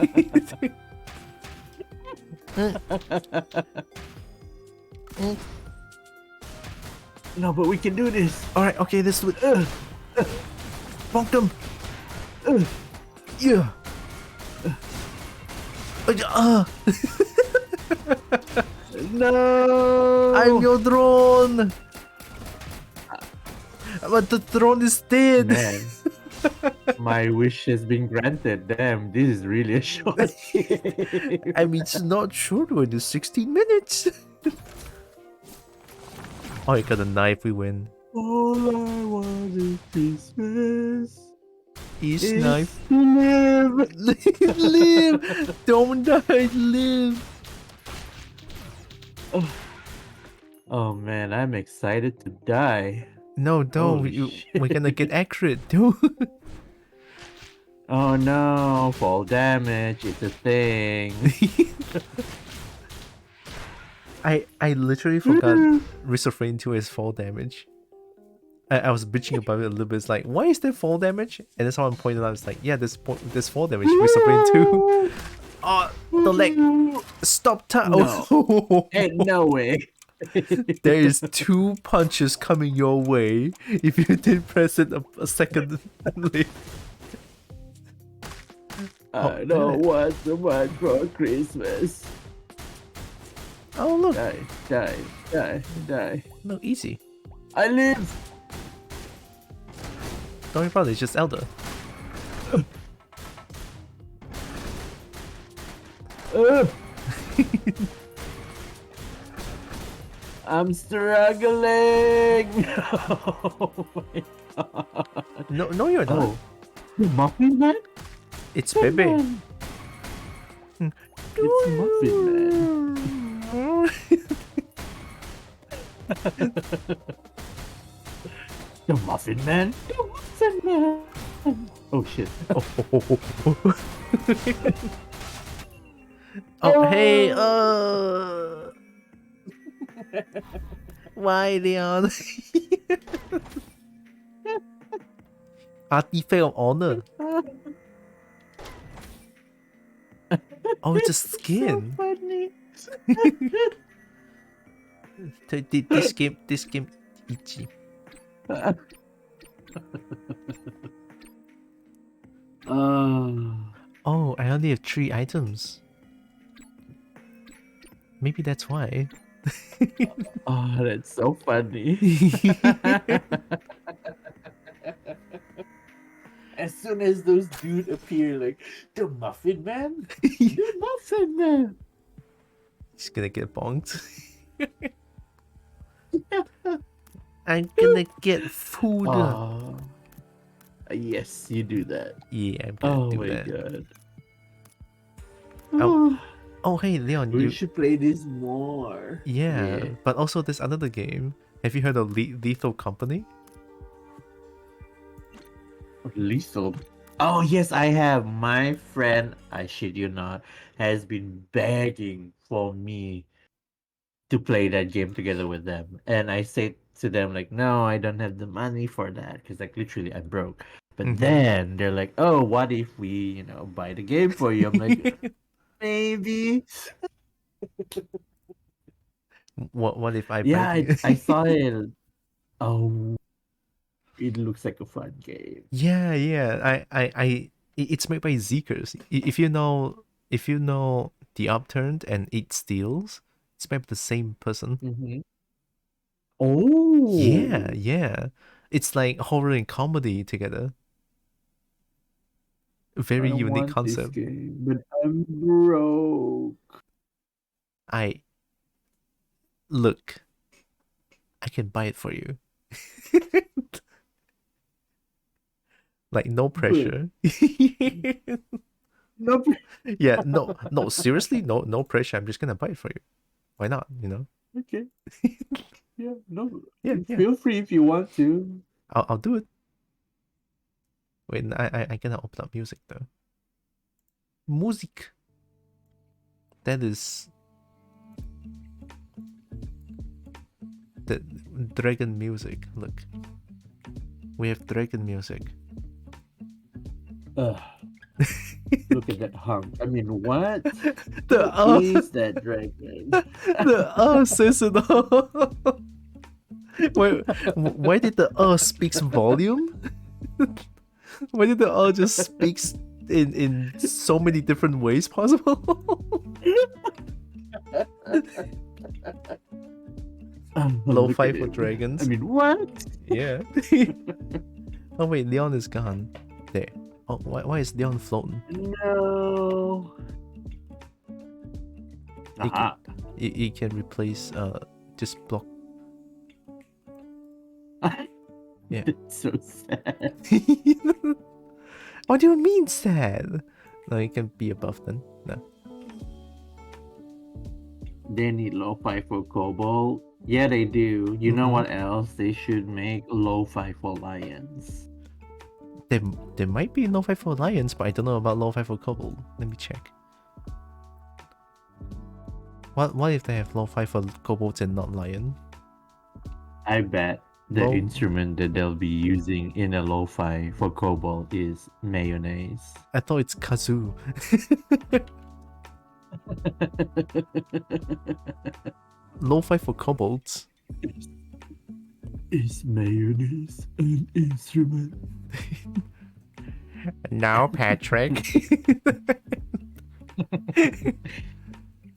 Speaker 4: No, but we can do this.
Speaker 1: All right, okay, this would. Bonk them. Yeah.
Speaker 4: No!
Speaker 1: I'm your drone! But the drone is dead!
Speaker 4: Man, my wish has been granted. Damn, this is really a short game.
Speaker 1: I mean, it's not short, we're in 16 minutes! Oh, you got a knife, we win.
Speaker 4: All I want is Christmas.
Speaker 1: East
Speaker 4: Is
Speaker 1: knife.
Speaker 4: to live.
Speaker 1: Live! Don't die, live!
Speaker 4: Oh man, I'm excited to die.
Speaker 1: No, don't.
Speaker 4: Holy
Speaker 1: We're gonna get ACRID. Don't.
Speaker 4: Oh no, fall damage, it's a thing.
Speaker 1: I literally forgot Resurfrain 2 has fall damage. I was bitching about it a little bit. It's like, why is there fall damage? And then someone pointed out, it's like, yeah, there's fall damage. Resurfrain 2. Oh, the leg. Stop time.
Speaker 4: No.
Speaker 1: Oh.
Speaker 4: Ain't no way.
Speaker 1: There is 2 punches coming your way if you didn't press it a second late.
Speaker 4: I don't want so much for Christmas.
Speaker 1: Oh, look.
Speaker 4: Die, die, die, die.
Speaker 1: No, easy.
Speaker 4: I live!
Speaker 1: Don't worry about it, it's just Elder.
Speaker 4: I'm struggling! Oh my god.
Speaker 1: No, you're not.
Speaker 4: Oh. The Muffin Man?
Speaker 1: It's Bebe.
Speaker 4: Man. It's Muffin Man. The Muffin Man? The Muffin Man! Oh shit.
Speaker 1: Oh, hey, why, Leon? Artifact of honor. Oh, it's a skin.
Speaker 4: So funny.
Speaker 1: This game itchy. Oh, I only have 3 items. Maybe that's why.
Speaker 4: Oh, that's so funny. As soon as those dudes appear, like, the Muffin Man? The Muffin Man!
Speaker 1: He's gonna get bonked. I'm gonna get food.
Speaker 4: Yes, you do that.
Speaker 1: Yeah, I'm gonna
Speaker 4: Oh
Speaker 1: do
Speaker 4: my
Speaker 1: that.
Speaker 4: god.
Speaker 1: Oh. Oh, hey, Leon,
Speaker 4: We
Speaker 1: you...
Speaker 4: should play this more.
Speaker 1: Yeah, but also there's another game. Have you heard of Lethal Company?
Speaker 4: Lethal. Oh yes, I have. My friend, I shit you not, has been begging for me to play that game together with them, and I said to them like, no, I don't have the money for that because like literally I'm broke. But then they're like, oh, what if we, buy the game for you? I'm like, maybe.
Speaker 1: What if I
Speaker 4: Yeah,
Speaker 1: buy the...
Speaker 4: I saw it. Oh, it looks like a fun game.
Speaker 1: Yeah. It's made by Zeekers. If you know The Upturned and It Steals, it's made by the same person.
Speaker 4: Mm-hmm. Oh.
Speaker 1: Yeah. It's like horror and comedy together. Very
Speaker 4: I
Speaker 1: unique
Speaker 4: want
Speaker 1: concept.
Speaker 4: this game, but I'm broke.
Speaker 1: Look, I can buy it for you. Like, no pressure.
Speaker 4: No.
Speaker 1: Yeah, no, seriously, no pressure. I'm just gonna buy it for you. Why not?
Speaker 4: Okay. Yeah. No.
Speaker 1: Yeah.
Speaker 4: Feel free if you want to.
Speaker 1: I'll do it. Wait, I cannot open up music though. Music. That is the dragon music. Look, we have dragon music.
Speaker 4: Look at that hunk. I mean, what?
Speaker 1: The
Speaker 4: What is that dragon?
Speaker 1: the says it all. Why did the speaks volume? Why did the just speaks in so many different ways possible?
Speaker 4: look
Speaker 1: Lo-fi
Speaker 4: at
Speaker 1: for
Speaker 4: him.
Speaker 1: dragons.
Speaker 4: I mean, what?
Speaker 1: Yeah. Oh wait, Leon is gone. There. Oh, why is Leon floating?
Speaker 4: No.
Speaker 1: He can,
Speaker 4: Aha.
Speaker 1: he can replace this block. Yeah.
Speaker 4: It's so sad.
Speaker 1: What do you mean sad? No, he can be above then. No.
Speaker 4: They need lo-fi for Cobalt. Yeah, they do. You know
Speaker 1: Mhm.
Speaker 4: what else? They should make lo-fi for Lions.
Speaker 1: There might be lo-fi for lions, but I don't know about lo-fi for kobold. Let me check. What if they have lo-fi for kobolds and not lion?
Speaker 4: I bet the
Speaker 1: Lo-
Speaker 4: instrument that they'll be using in a lo-fi for Cobalt is mayonnaise.
Speaker 1: I thought it's kazoo. Lo-fi for kobolds.
Speaker 4: Is mayonnaise an instrument?
Speaker 1: Now, Patrick.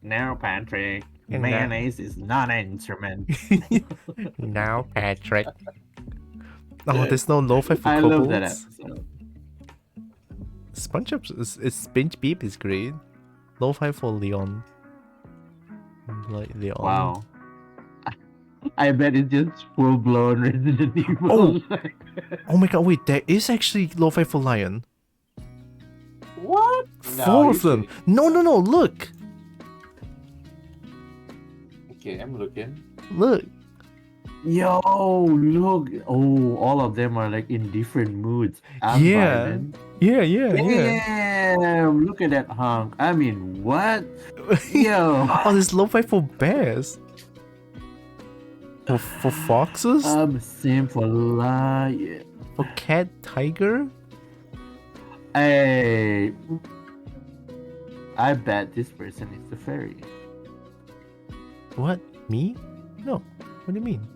Speaker 4: No, Patrick.
Speaker 1: And
Speaker 4: Mayonnaise is not an instrument.
Speaker 1: Now, Patrick. Oh, there's no lo-fi for
Speaker 4: I
Speaker 1: kobolds.
Speaker 4: love that episode.
Speaker 1: Spinch Beep is great. Lo-fi for Leon. Like Leon.
Speaker 4: Wow. I bet it's just full blown Resident Evil.
Speaker 1: Oh! Oh my god, wait, there is actually lo-fi for Lion.
Speaker 4: What?
Speaker 1: Four of them. No, look.
Speaker 4: Okay, I'm looking.
Speaker 1: Look.
Speaker 4: Yo, look. Oh, all of them are like in different moods. I'm
Speaker 1: Yeah.
Speaker 4: vibing.
Speaker 1: Yeah.
Speaker 4: Damn, look at that hunk. I mean, what? Yo.
Speaker 1: Oh, there's lo-fi for bears. For foxes?
Speaker 4: I'm sim for lion.
Speaker 1: For cat, tiger?
Speaker 4: Hey. I bet this person is the fairy.
Speaker 1: What? Me? No. What do you mean?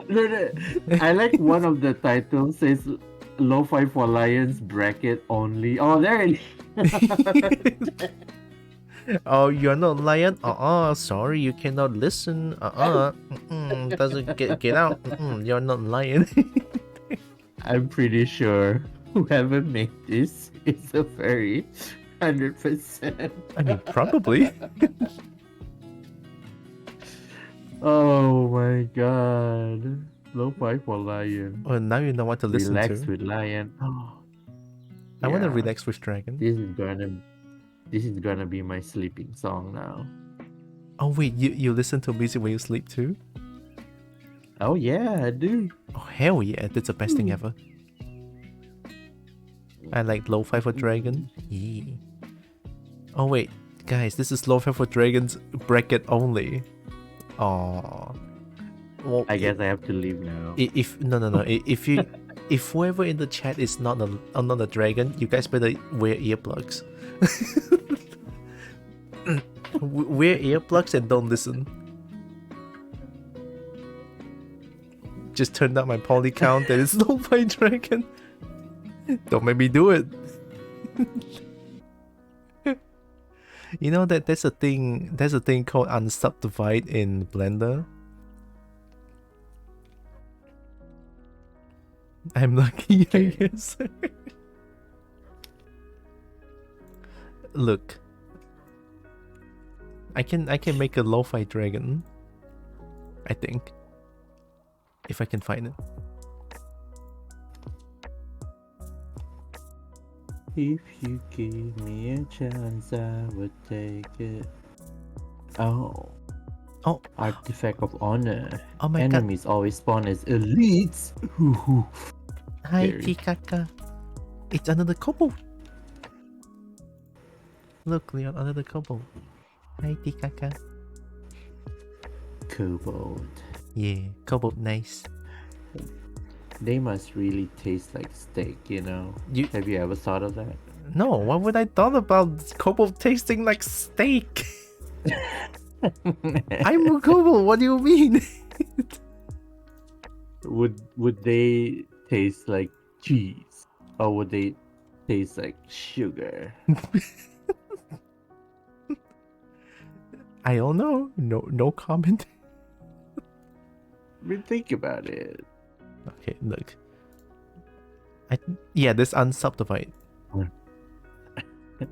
Speaker 4: No. I like one of the titles says lo-fi for lions bracket only. Oh, there it is.
Speaker 1: Oh, you're not lion? Sorry, you cannot listen. Doesn't get out. You're not lion.
Speaker 4: I'm pretty sure whoever made this is a fairy. 100%.
Speaker 1: I mean, probably.
Speaker 4: Oh my god. Lo-fi for lion.
Speaker 1: Well, now you know what to listen
Speaker 4: Relax
Speaker 1: to.
Speaker 4: with lion.
Speaker 1: I want to
Speaker 4: Yeah.
Speaker 1: relax with dragon.
Speaker 4: This is gonna be my sleeping song now.
Speaker 1: Oh wait, you listen to music when you sleep too?
Speaker 4: Oh yeah, I do.
Speaker 1: Oh hell yeah, that's the best thing ever. I like lo-fi for dragon. Yeah. Oh wait, guys, this is lo-fi for dragons bracket only. Oh. Well,
Speaker 4: I guess I have to leave now.
Speaker 1: If if whoever in the chat is not a dragon, you guys better wear earplugs. Wear earplugs and don't listen. Just turned up my poly count and it's no by dragon. Don't make me do it. You know that there's a thing called unsubdivide in Blender. I'm lucky, I guess. Look. I can make a lo-fi dragon. I think. If I can find it.
Speaker 4: If you give me a chance, I would take it. Oh.
Speaker 1: Oh.
Speaker 4: Artifact of honor.
Speaker 1: Oh my
Speaker 4: Enemies always spawn as elites.
Speaker 1: Hi,
Speaker 4: Very.
Speaker 1: Tikaka. It's another couple. Look, Leon, another couple. Hi, Tikaka.
Speaker 4: Kobold.
Speaker 1: Yeah, couple, nice.
Speaker 4: They must really taste like steak, you know?
Speaker 1: You
Speaker 4: Have you ever thought of that?
Speaker 1: No, what would I thought about couple tasting like steak? I'm a couple. What do you mean?
Speaker 4: Would they taste like cheese? Or would they taste like sugar?
Speaker 1: I don't know. No comment.
Speaker 4: mean, think about it.
Speaker 1: Okay, look. Yeah, this unsubdivide.
Speaker 4: Hmm.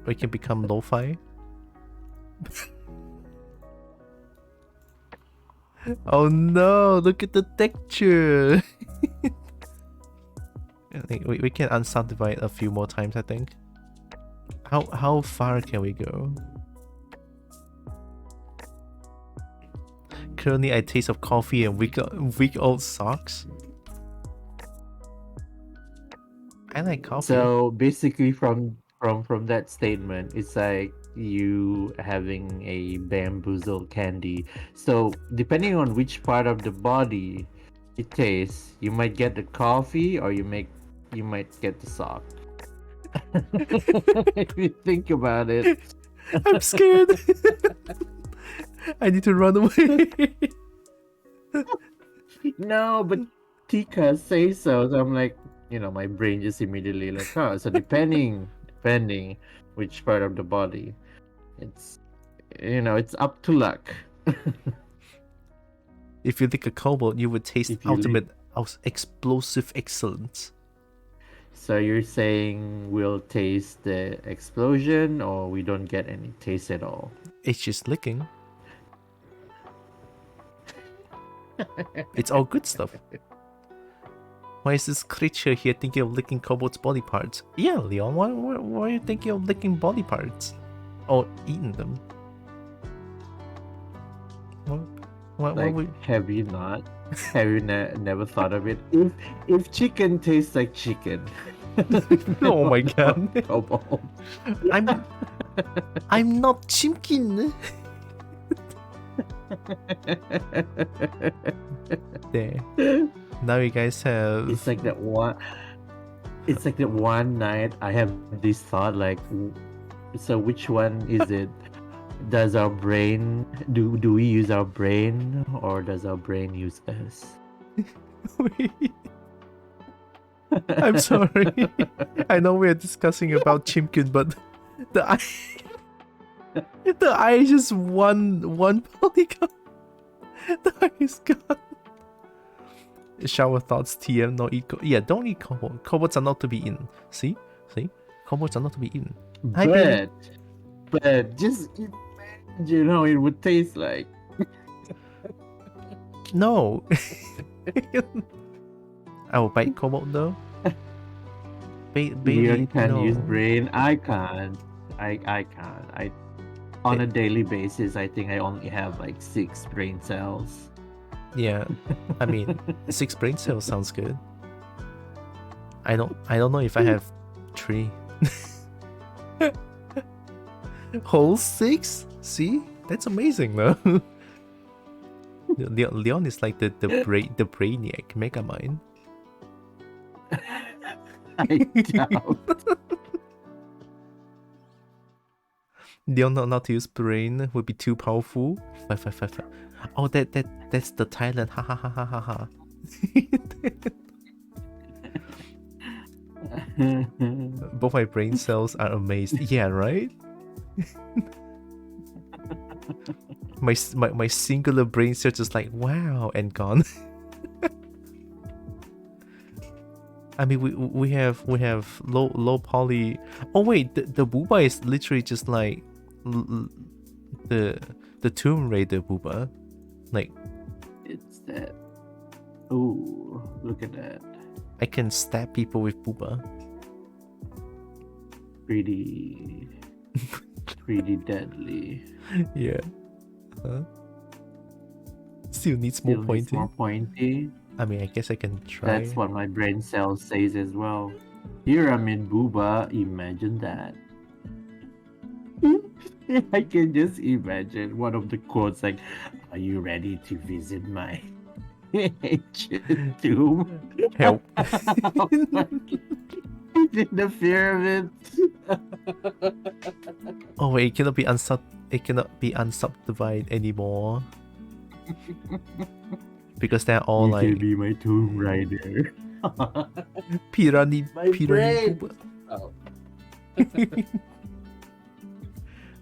Speaker 1: We can become lo-fi. Oh no, look at the texture. I think we can unsubdivide a few more times, I think. How far can we go? Currently I taste of coffee and week old socks. I like coffee.
Speaker 4: So basically, from that statement, it's like you having a bamboozle candy. So depending on which part of the body it tastes, you might get the coffee, or you might get the sock. If you think about it.
Speaker 1: I'm scared. I need to run away.
Speaker 4: No, but Tika says so. So I'm like, my brain just immediately like, oh, so depending which part of the body, it's it's up to luck.
Speaker 1: If you lick a cobalt, you would taste
Speaker 4: If you
Speaker 1: ultimate explosive excellence.
Speaker 4: So you're saying we'll taste the explosion, or we don't get any taste at all?
Speaker 1: It's just licking. It's all good stuff. Why is this creature here thinking of licking Kobold's body parts? Yeah, Leon, why are you thinking of licking body parts? Or eating them? What
Speaker 4: Like,
Speaker 1: would...
Speaker 4: have you not? Have you never thought of it? If chicken tastes like chicken.
Speaker 1: Oh my god.
Speaker 4: Kobold.
Speaker 1: I'm not chimkin. There. Now you guys have...
Speaker 4: It's like that one. It's like that one night I have this thought, like, so which one is it? Does our brain do we use our brain, or does our brain use us?
Speaker 1: Wait. I'm sorry. I know we're discussing about Chimkin, but the eye is just one polygon. The eye is gone. Shower thoughts, TM, no eat. Yeah, don't eat kobold. Kobolds are not to be eaten. See? Kobolds are not to be eaten.
Speaker 4: But just imagine how it would taste like.
Speaker 1: No. I will bite kobold though.
Speaker 4: Leon can
Speaker 1: no.
Speaker 4: use brain. I can't. I can't. On a daily basis, I think I only have like 6 brain cells.
Speaker 1: Yeah, I mean, 6 brain cells sounds good. I don't know if I have 3. Whole 6? See, that's amazing though. Leon is like the brainiac Megamind.
Speaker 4: I doubt.
Speaker 1: Leon not how to use brain would be too powerful. 5. Oh, that's the Thailand. Ha ha ha ha ha ha. Both my brain cells are amazed. Yeah, right? my singular brain cells just like wow and gone. I mean we have low poly. Oh wait, the booba is literally just like the Tomb Raider booba. Like,
Speaker 4: it's that. Oh, look at that.
Speaker 1: I can stab people with booba.
Speaker 4: Pretty deadly.
Speaker 1: Yeah. Still needs more pointy.
Speaker 4: More pointy.
Speaker 1: I mean, I guess I can try.
Speaker 4: That's what my brain cell says as well. Here I'm in booba. Imagine that. I can just imagine one of the quotes like, "Are you ready to visit my ancient tomb?"
Speaker 1: Help.
Speaker 4: In the fear of it.
Speaker 1: Oh wait, it cannot be unsubdivided anymore. Because they're all
Speaker 4: You
Speaker 1: like
Speaker 4: can be my tomb raider.
Speaker 1: Pirani
Speaker 4: My brain.
Speaker 1: booba.
Speaker 4: Oh.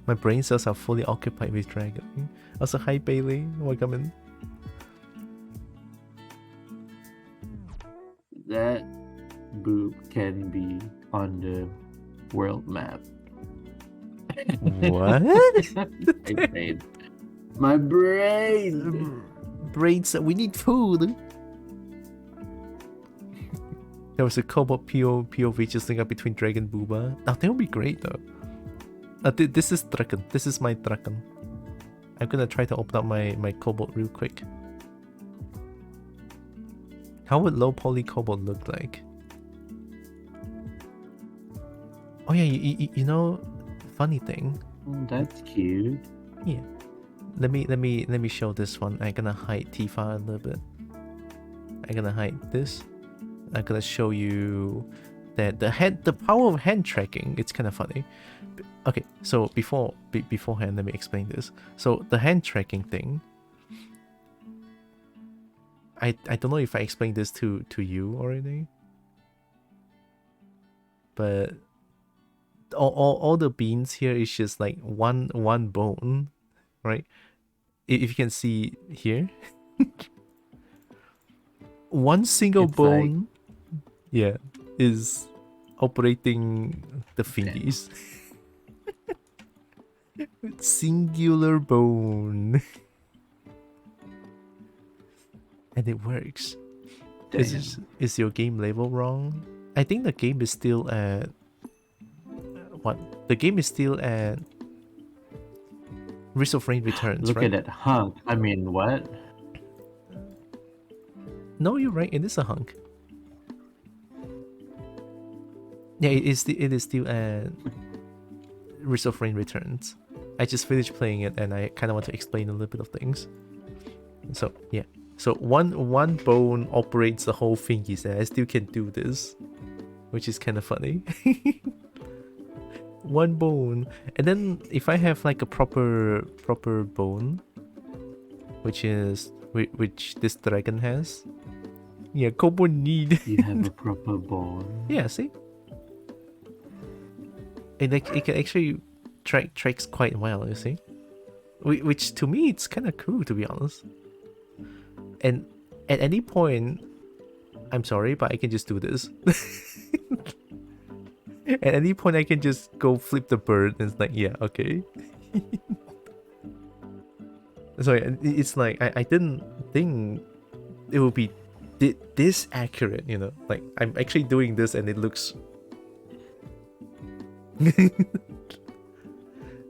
Speaker 1: My brain cells are fully occupied with dragon. Also, hi Bailey, welcome in.
Speaker 4: boob can be on the world map.
Speaker 1: What?
Speaker 4: My brain. My brain.
Speaker 1: Brain said we need food. There was a Cobalt POV just link up between Dragon and Booba. Oh, that would be great though. This is Draken. This is my Draken. I'm gonna try to open up my Cobalt real quick. How would low poly Cobalt look like? Oh yeah, you know, funny thing.
Speaker 4: That's cute.
Speaker 1: Yeah. Let me show this one. I'm gonna hide Tifa a little bit. I'm gonna hide this. I'm gonna show you that the power of hand tracking. It's kind of funny. Okay, so beforehand, let me explain this. So the hand tracking thing. I don't know if I explained this to you already, but all the beans here is just like one bone, right? If you can see here, one single
Speaker 4: It's
Speaker 1: bone, yeah, is operating the fingies. Singular bone. And it works. Is your game label wrong? I think the game is still at what? The game is still at Risk of Rain Returns.
Speaker 4: Look
Speaker 1: right?
Speaker 4: at that hunk. I mean, what?
Speaker 1: No, you're right. It is a hunk. Yeah, it is still at Risk of Rain Returns. I just finished playing it and I kind of want to explain a little bit of things. So yeah, so one bone operates the whole thingies and I still can do this, which is kind of funny. One bone, and then if I have like a proper bone, which this dragon has, yeah, Kobo need.
Speaker 4: You have a proper bone.
Speaker 1: Yeah, see, and it can actually tracks quite well. You see, which to me it's kind of cool, to be honest. And at any point, I'm sorry, but I can just do this. At any point, I can just go flip the bird, and it's like, yeah, okay. So it's like I didn't think it would be this accurate, you know. Like I'm actually doing this, and it looks.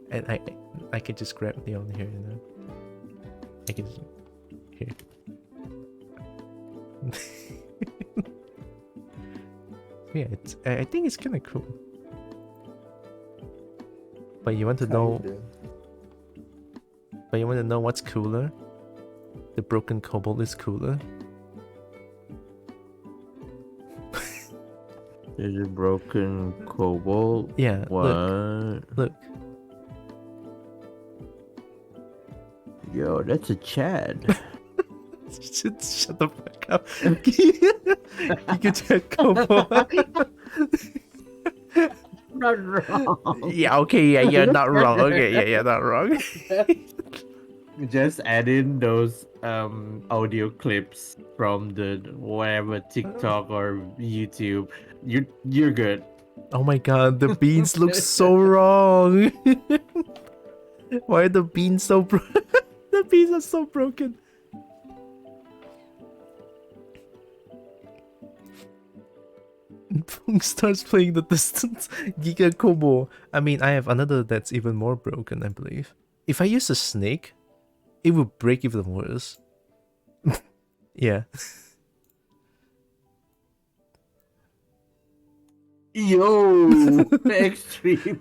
Speaker 1: And I can just grab the on here, you know. I can here. Yeah, I think it's kind of cool. But you want to know? But you want to know what's cooler? The broken Cobalt is cooler.
Speaker 4: There's a broken Cobalt.
Speaker 1: Yeah.
Speaker 4: What?
Speaker 1: Look.
Speaker 4: Yo, that's a Chad.
Speaker 1: Shut the fuck up. You can check Cobalt.
Speaker 4: Not wrong.
Speaker 1: Yeah, okay, yeah, you're not wrong. Okay, yeah, you're not wrong.
Speaker 4: Just add in those audio clips from the whatever TikTok or YouTube. You're good.
Speaker 1: Oh my god, the beans look so wrong. Why are the beans so the beans are so broken. Punk starts playing the distance. Giga Kobo. I mean, I have another that's even more broken, I believe. If I use a snake, it will break even worse. Yeah.
Speaker 4: Yo, extreme.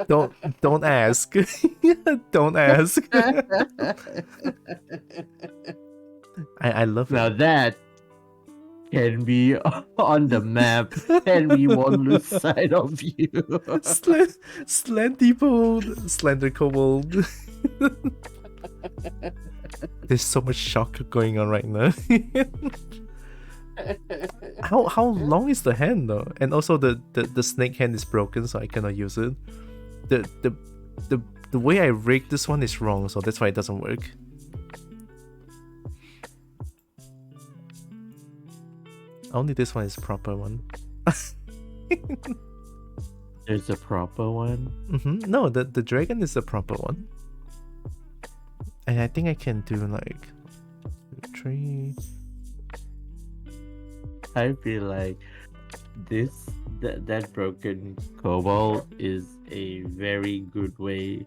Speaker 1: Don't ask. Don't ask. I love
Speaker 4: Now
Speaker 1: it.
Speaker 4: that can be on the map and we won't lose sight of you.
Speaker 1: Slendy Bold, Slender Kobold. There's so much shock going on right now. How long is the hand though? And also the snake hand is broken, so I cannot use it. The way I rigged this one is wrong, so that's why it doesn't work. Only this one is proper one.
Speaker 4: There's a proper one.
Speaker 1: No, the dragon is the proper one. And I think I can do like 2, 3.
Speaker 4: I feel like that broken kobold is a very good way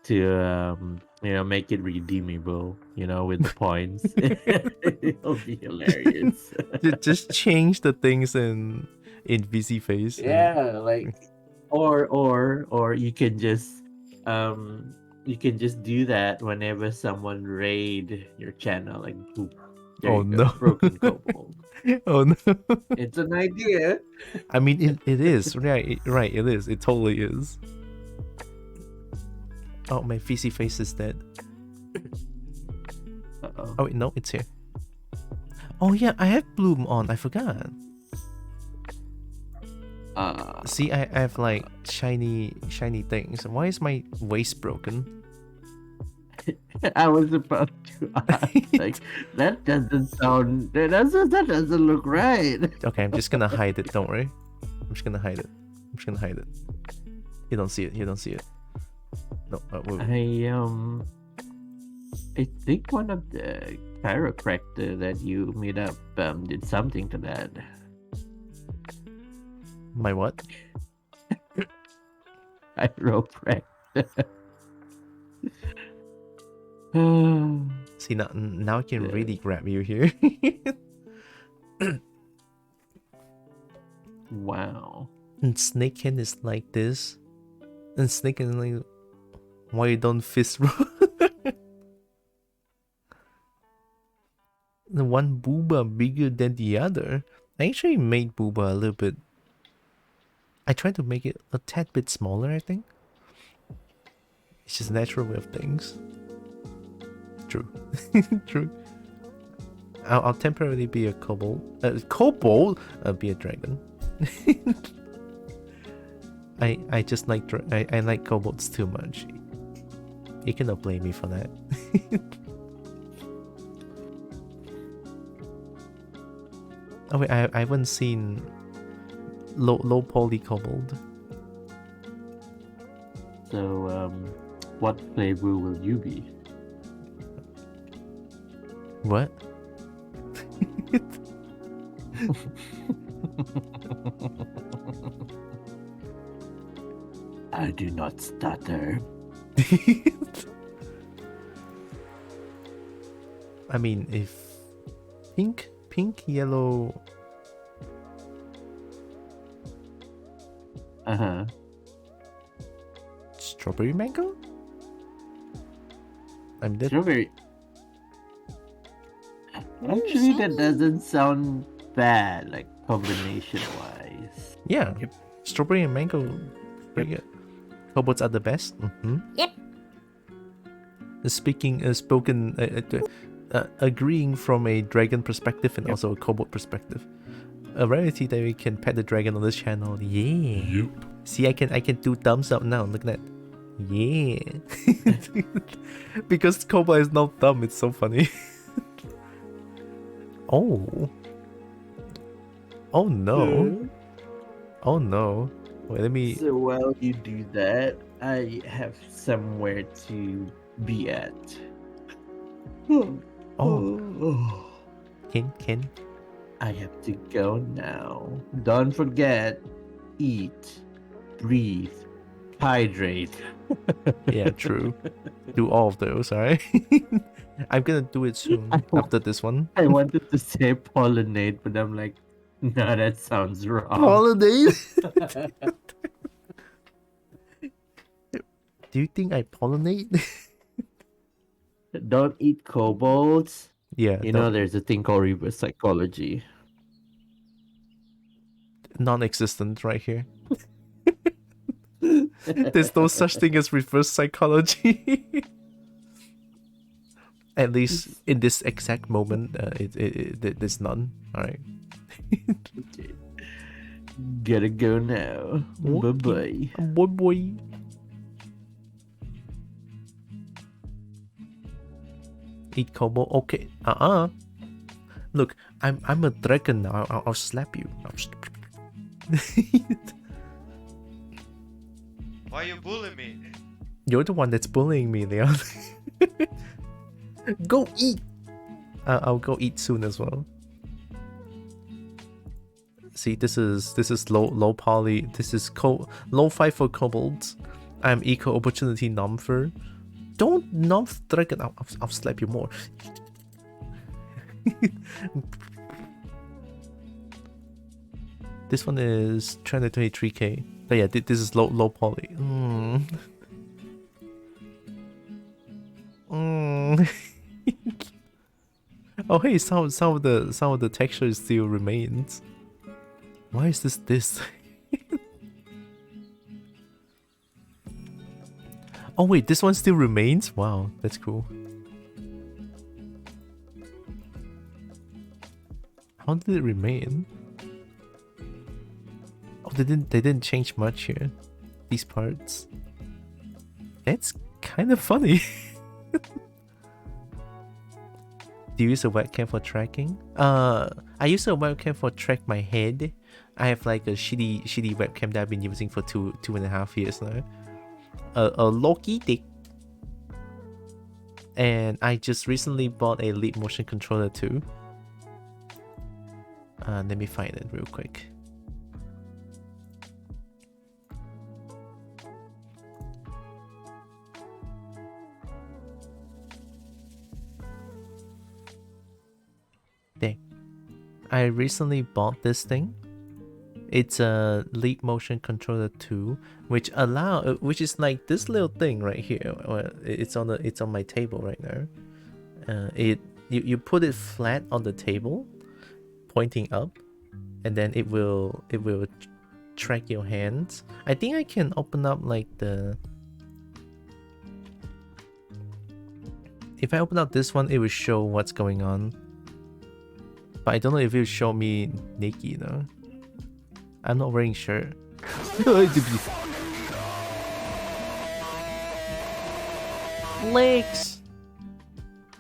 Speaker 4: to make it redeemable, with the points. It'll be hilarious.
Speaker 1: Just change the things in VC face.
Speaker 4: Yeah, like or you can just do that whenever someone raid your channel, like boop. There
Speaker 1: Oh,
Speaker 4: you go.
Speaker 1: no.
Speaker 4: Broken kobold.
Speaker 1: Oh no.
Speaker 4: It's an idea.
Speaker 1: I mean, it is. Right, it is. It totally is. Oh, my VC face is dead.
Speaker 4: Uh-oh.
Speaker 1: Oh, wait, no, it's here. Oh, yeah, I have Bloom on. I forgot. See, I have like shiny things. Why is my waist broken?
Speaker 4: I was about to ask, like, that doesn't look right.
Speaker 1: Okay, I'm just gonna hide it. Don't worry. I'm just gonna hide it. You don't see it. No. Wait.
Speaker 4: I think one of the chiropractor that you meet up did something to that.
Speaker 1: My what?
Speaker 4: Chiropractor.
Speaker 1: See, now I can really grab you here.
Speaker 4: Wow.
Speaker 1: And Snakehead is like this. And Snakehead is like, why you don't fist roll? The one booba bigger than the other. I actually made booba a little bit. I tried to make it a tad bit smaller, I think. It's just natural way of things. True. True. I'll temporarily be a kobold. Kobold? Be a dragon. I just like I like kobolds too much. You cannot blame me for that. Oh wait, I haven't seen low poly kobold.
Speaker 4: So what flavor will you be?
Speaker 1: What?
Speaker 4: I do not stutter.
Speaker 1: I mean, if pink, yellow. Strawberry mango? I'm dead.
Speaker 4: Strawberry. Actually, that doesn't sound bad, like combination wise.
Speaker 1: Yeah. Yep. Strawberry and mango. Very good. Kobolds are the best.
Speaker 2: Yep.
Speaker 1: Agreeing from a dragon perspective and also a kobold perspective. A rarity that we can pet the dragon on this channel. Yeah.
Speaker 4: Yep.
Speaker 1: See, I can do thumbs up now. Look at that. Yeah. Because kobold is not thumb. It's so funny. Oh. Oh no. Oh no. Wait, let me.
Speaker 4: So while you do that, I have somewhere to be at.
Speaker 1: Oh. Can.
Speaker 4: I have to go now. Don't forget, eat, breathe, hydrate.
Speaker 1: Yeah, true. Do all of those, alright? I'm gonna do it soon after this one.
Speaker 4: I wanted to say pollinate, but I'm like, no, that sounds wrong.
Speaker 1: Pollinate? Do you think I pollinate?
Speaker 4: Don't eat kobolds.
Speaker 1: Yeah.
Speaker 4: You know, there's a thing called reverse psychology.
Speaker 1: Non-existent right here. There's no such thing as reverse psychology. At least in this exact moment, there's none. Alright.
Speaker 4: Okay. Gotta go now. Bye-bye.
Speaker 1: Boy. Eat kobold. Okay. Look, I'm a dragon now. I'll slap you.
Speaker 5: Why you bullying me?
Speaker 1: You're the one that's bullying me, Leon. Go eat. I'll go eat soon as well. See, this is low poly. This is low-fi for kobolds. I'm equal opportunity number. Don't north dragon. I'll slap you more. This one is 323k. But yeah, this is low poly. Oh hey, some of the texture still remains. Why is this? Oh wait, this one still remains? Wow, that's cool. How did it remain? Oh, they didn't change much here. These parts. That's kind of funny. Do you use a webcam for tracking? I use a webcam for track my head. I have like a shitty webcam that I've been using for two and a half years now. A Loki dick. And I just recently bought a leap motion controller too. Let me find it real quick. There. I recently bought this thing. It's a leap motion controller 2, which is like this little thing right here. It's on my table right now. You put it flat on the table, pointing up, and then it will track your hands. I think I can open up like the. If I open up this one, it will show what's going on. But I don't know if it will show me naked, though. I'm not wearing shirt. Legs!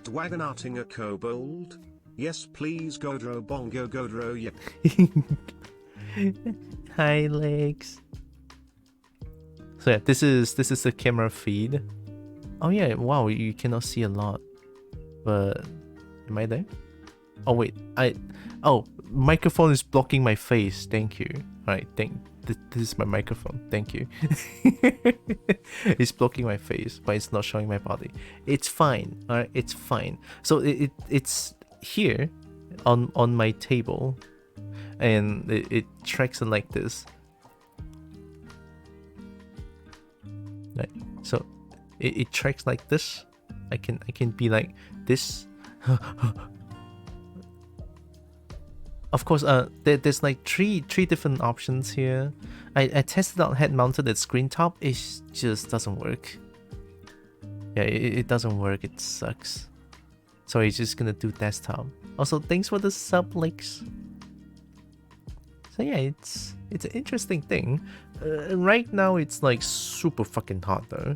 Speaker 6: Dwagonarting a kobold? Yes please Godro bongo Godro yep.
Speaker 1: Hi legs. So yeah, this is the camera feed. Oh yeah, wow, you cannot see a lot. But am I there? Oh wait, microphone is blocking my face. Thank you. Alright, this is my microphone. Thank you. It's blocking my face, but it's not showing my body. It's fine. Alright, it's fine. So it's here on my table, and it tracks it like this. Right. So it tracks like this. I can be like this. Of course, there's like three different options here. I tested out head mounted at screen top. It just doesn't work. Yeah, it doesn't work. It sucks. So it's just gonna do desktop. Also, thanks for the sub links. So yeah, it's an interesting thing. Right now, it's like super fucking hot though.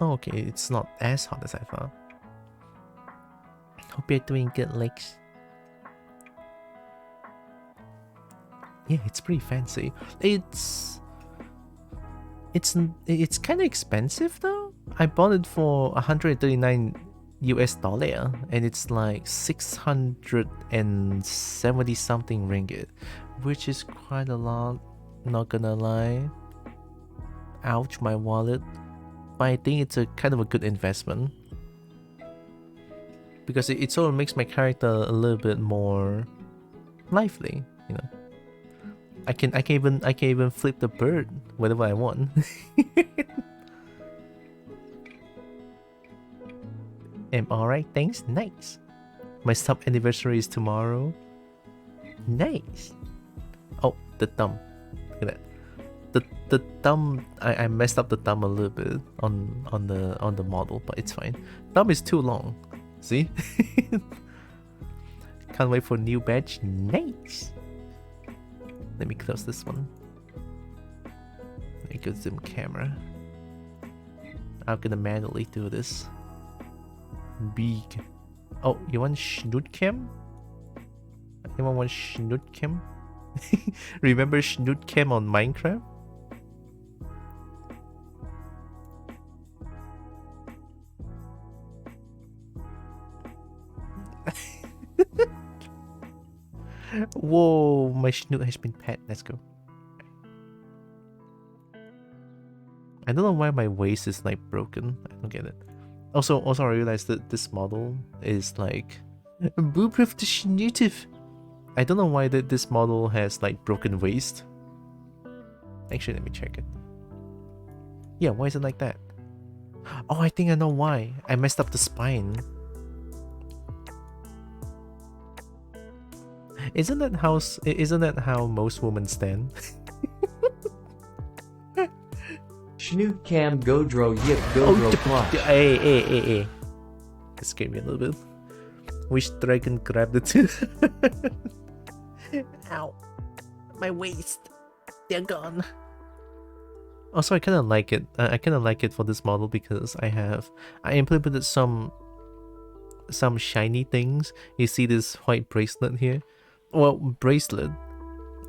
Speaker 1: Oh, okay, it's not as hot as I thought. Hope you're doing good, Lex. Yeah, it's pretty fancy. It's kind of expensive though. I bought it for 139 US dollar, and it's like 670 something ringgit, which is quite a lot. Not gonna lie. Ouch, my wallet. But I think it's a kind of a good investment, because it sort of makes my character a little bit more lively, you know. I can even flip the bird whenever I want. Alright, thanks. Nice. My sub anniversary is tomorrow. Nice. Oh, the thumb. Look at that. The thumb, I messed up the thumb a little bit on the model, but it's fine. Thumb is too long. See? Can't wait for new badge. Nice. Let me close this one. Let me go zoom camera. I'm gonna manually do this. Big. Oh, you want Schnootcam? Anyone want Schnootcam? Remember Schnootcam on Minecraft? Whoa, my Schnoot has been pet. Let's go. I don't know why my waist is like broken. I don't get it. Also I realized that this model is like Booproof the Schnootif. I don't know why that this model has like broken waist. Actually, let me check it. Yeah, why is it like that? Oh, I think I know why. I messed up the spine. Isn't that how most women stand?
Speaker 4: Schnoot Cam Godro Yip Godro Plush.
Speaker 1: Hey. That scared me a little bit. Wish Dragon grabbed it too. Ow. My waist. They're gone. Also, I kind of like it. I kind of like it for this model because I implemented some shiny things. You see this white bracelet here? Well, bracelet.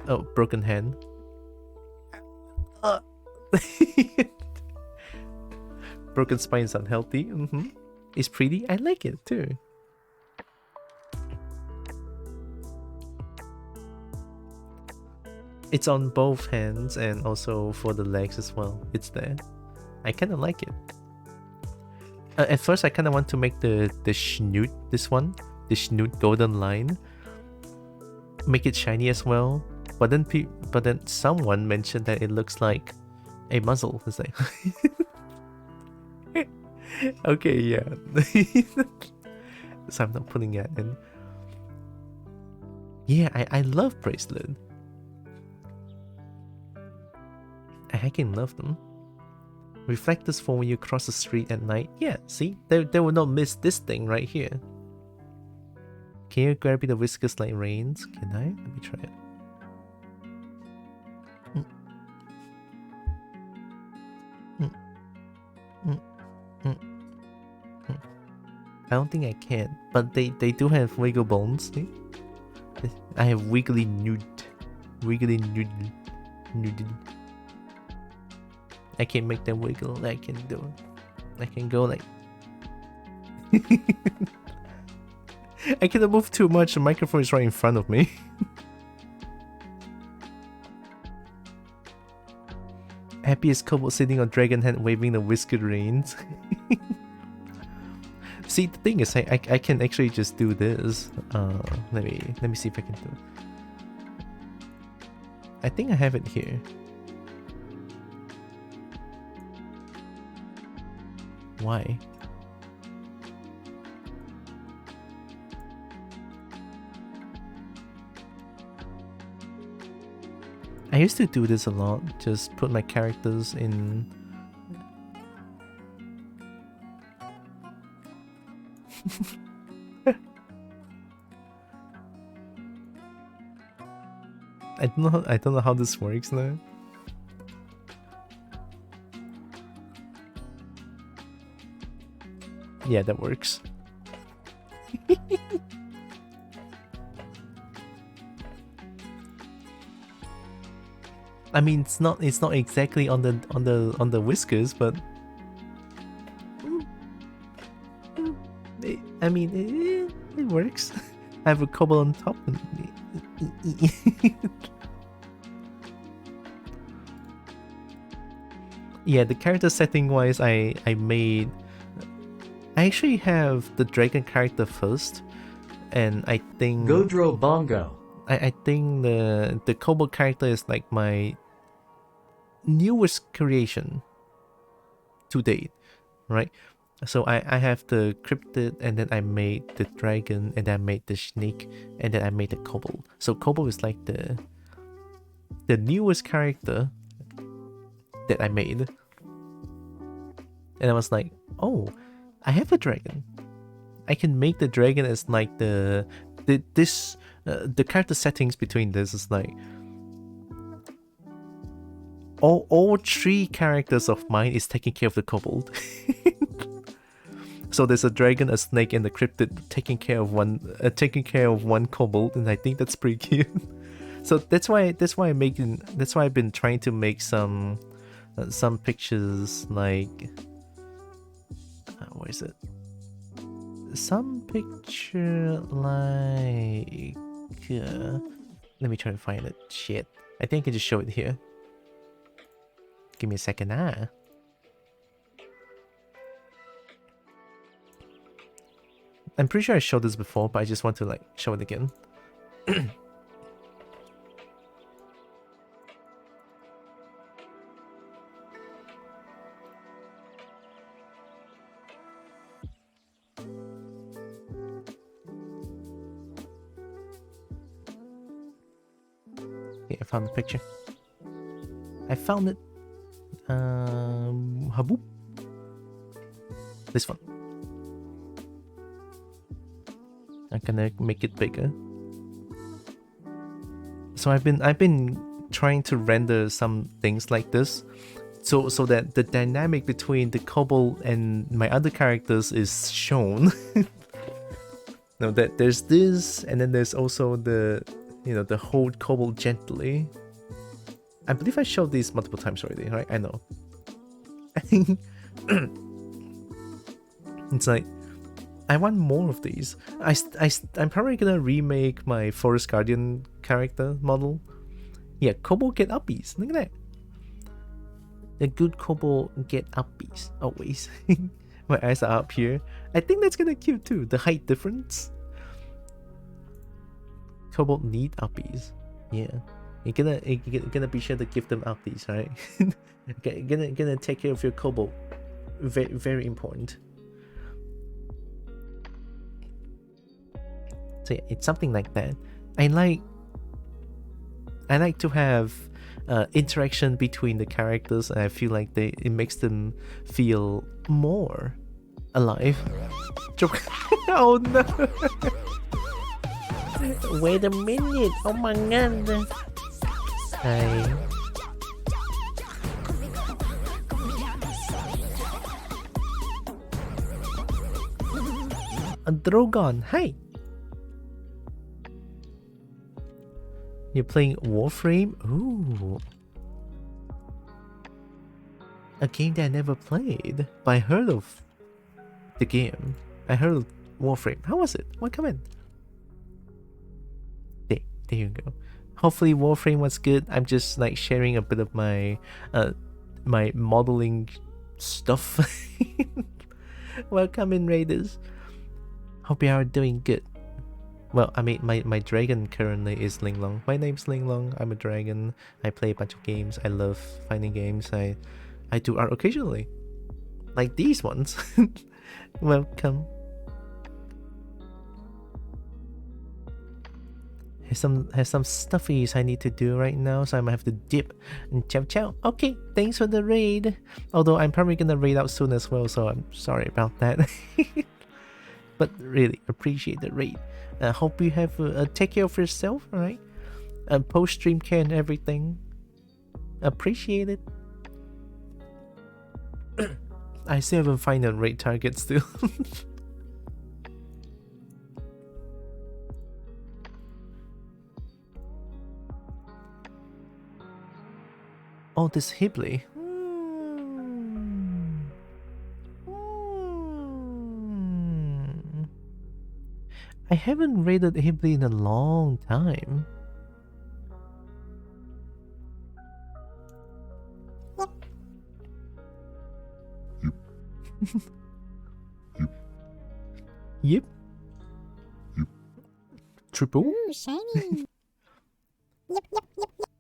Speaker 1: Oh, broken hand. Broken spine is unhealthy. It's pretty. I like it too. It's on both hands and also for the legs as well. It's there. I kind of like it. At first, I kind of want to make the Schnoot, this one, the Schnoot golden line, make it shiny as well. But then someone mentioned that it looks like a muzzle. It's like, okay, yeah. So I'm not putting that in. Yeah, I love bracelet. I heckin' love them. Reflectors for when you cross the street at night. Yeah, see? They will not miss this thing right here. Can you grab me the whiskers like rains? Can I? Let me try it. I don't think I can, but they do have wiggle bones. See? I have wiggly nude. Wiggly nude. I can make them wiggle. I can do it. I can go like. I cannot move too much. The microphone is right in front of me. Happiest couple sitting on dragon head waving the whiskered reins. See, the thing is, I can actually just do this. Let me see if I can do it. I think I have it here. Why? I used to do this a lot, just put my characters in. I don't know how this works now. Yeah, that works. I mean, it's not exactly on the whiskers, but it works. I have a cobble on top. Yeah, the character setting wise, I actually have the dragon character first, and I think
Speaker 4: Godro Bongo.
Speaker 1: I think the kobold character is like my newest creation to date, right? So I have the cryptid, and then I made the dragon, and then I made the snake, and then I made the kobold. So kobold is like the newest character that I made. And I was like, oh, I have a dragon. I can make the dragon as like the character settings between this is like all three characters of mine is taking care of the kobold. So there's a dragon, a snake, and a cryptid taking care of one kobold, and I think that's pretty cute. So that's why I've been trying to make some pictures like where is it? Some picture like let me try to find it. Shit, I think I can just show it here. Give me a second. I'm pretty sure I showed this before, but I just want to like show it again. Okay, I found the picture. I found it. Haboop. This one. I'm gonna make it bigger. So I've been trying to render some things like this, so that the dynamic between the kobold and my other characters is shown. Now that there's this, and then there's also the the hold kobold gently. I believe I showed these multiple times already, right? I know. It's like I want more of these. I'm probably gonna remake my Forest Guardian character model. Yeah, kobold get uppies. Look at that. The good kobold get uppies always. My eyes are up here. I think that's gonna cute too. The height difference. Kobold need uppies. Yeah, you're gonna be sure to give them uppies, right? gonna take care of your kobold. Very, very important. So yeah, it's something like that. I like to have interaction between the characters, and I feel like it makes them feel more alive. Oh no! Wait a minute! Oh my god! Hi. A Drogon, hi! You're playing Warframe? Ooh. A game that I never played, but I heard of the game. I heard of Warframe. How was it? What comment? There you go. Hopefully Warframe was good. I'm just like sharing a bit of my my modeling stuff. Welcome in, Raiders. Hope you are doing good. Well, I mean, my dragon currently is Linglong. My name's Linglong. I'm a dragon. I play a bunch of games. I love finding games. I do art occasionally, like these ones. Welcome. Has some stuffies I need to do right now, so I might have to dip. And ciao ciao. Okay, thanks for the raid. Although I'm probably gonna raid out soon as well, so I'm sorry about that. But really appreciate the raid. Hope you have take care of yourself, alright? Post stream care and everything. Appreciate it. I still haven't found a raid target still. Oh, this Hibley. I haven't raided Hibley in a long time. Yep. Triple?
Speaker 5: Ooh, shiny.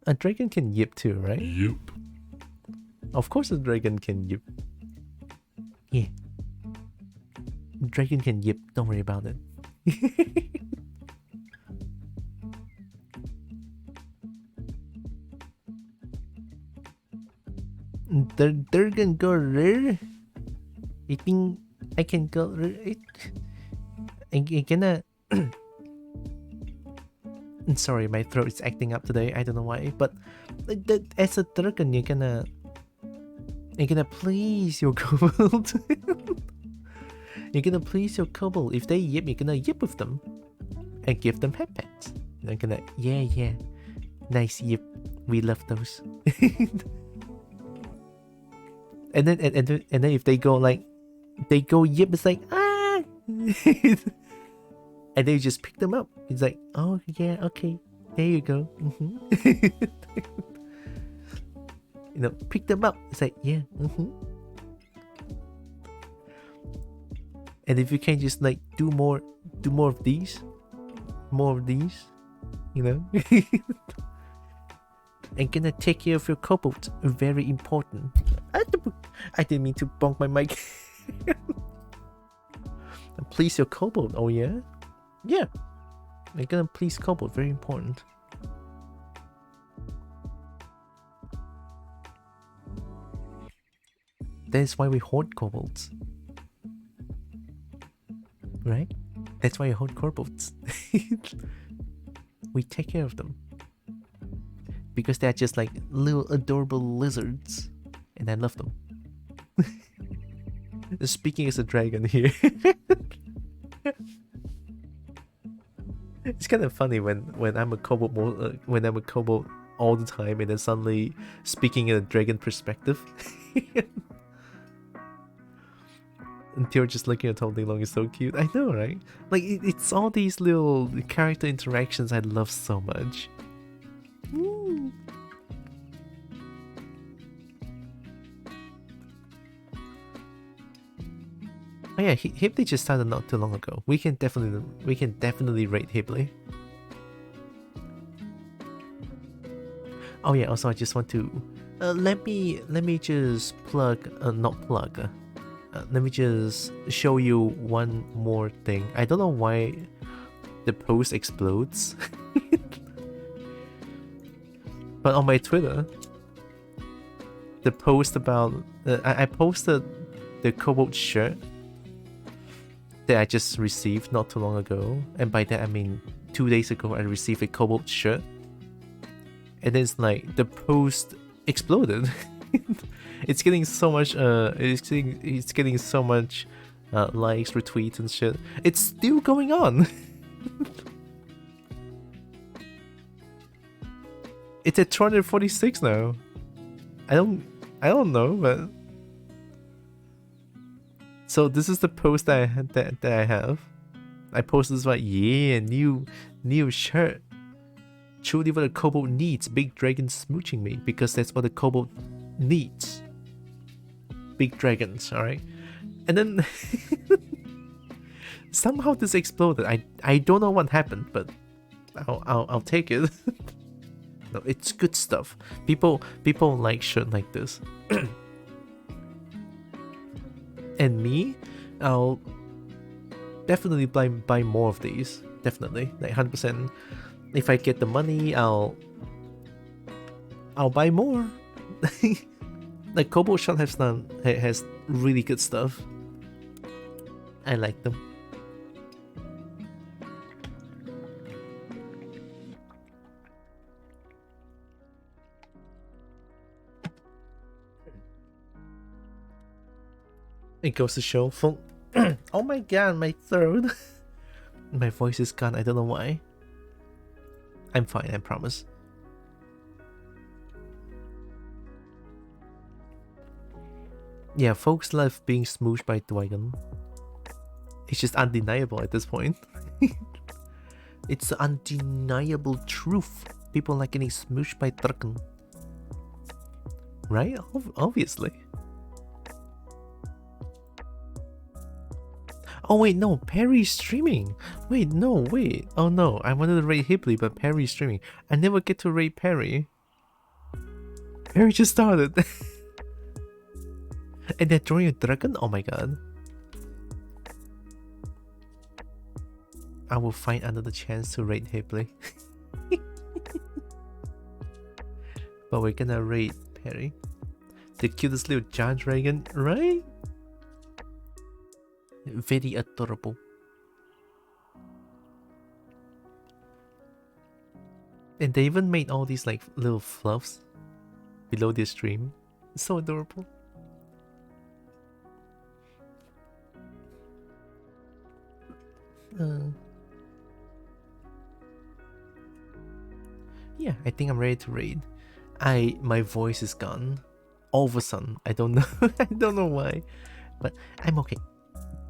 Speaker 1: A dragon can yip too, right?
Speaker 7: Yep.
Speaker 1: Of course a dragon can yip. Yeah. Dragon can yip, don't worry about it. They're gonna go rare. You think I can go rare? I'm gonna Sorry, my throat is acting up today. I don't know why, but as a dragon, you're gonna please your kobold. You're gonna please your kobold. If they yip, you're gonna yip with them and give them head pats. They're gonna yeah, nice yip. We love those. and then if they go yip, it's like ah. And then you just pick them up. It's like, oh yeah, okay, there you go. You know, pick them up. It's like, yeah. And if you can just like do more of these, you know, and gonna take care of your kobolds. Very important. I didn't mean to bonk my mic. Please your kobold. Oh yeah. Yeah, they're gonna please kobold, very important. That's why we hoard kobolds. Right? That's why we hoard kobolds. We take care of them. Because they're just like little adorable lizards. And I love them. Speaking as a dragon here. It's kind of funny when I'm a kobold all the time, and then suddenly speaking in a dragon perspective. Until just looking at all day long is so cute. I know, right? Like it's all these little character interactions I love so much. Oh yeah, Hibley just started not too long ago. We can definitely rate Hibley. Oh yeah, also I just want to let me just plug let me just show you one more thing. I don't know why the post explodes. But on my Twitter, the post about I posted the kobold shirt that I just received not too long ago, and by that I mean 2 days ago I received a kobold shirt, and then it's like the post exploded. It's getting so much it's getting so much likes, retweets and shit. It's still going on. It's at 246 now. I don't know, but so this is the post that I have. I posted this like, yeah, new shirt. Truly what a kobold needs. Big dragon smooching me, because that's what a kobold needs. Big dragons, alright? And then somehow this exploded. I don't know what happened, but I'll take it. No, it's good stuff. People like shirt like this. And me, I'll definitely buy more of these. Definitely, like 100%. If I get the money, I'll buy more. Like Kobold Shop has really good stuff. I like them. It goes to show full. Oh my god, my throat. My voice is gone, I don't know why. I'm fine, I promise. Yeah, folks love being smooshed by Dragon. It's just undeniable at this point. It's the undeniable truth. People like getting smooshed by Dragon. Right? Obviously. Oh wait, no, Perry's streaming. Wait, no, wait. Oh no, I wanted to rate Hibley, but Perry's streaming. I never get to rate Perry. Perry just started. And they're drawing a dragon? Oh my god. I will find another chance to rate Hibley. But we're gonna rate Perry. The cutest little giant dragon, right? Very adorable. And they even made all these like little fluffs below the stream. It's so adorable. Yeah, I think I'm ready to raid. My voice is gone. All of a sudden, I don't know. I don't know why, but I'm okay.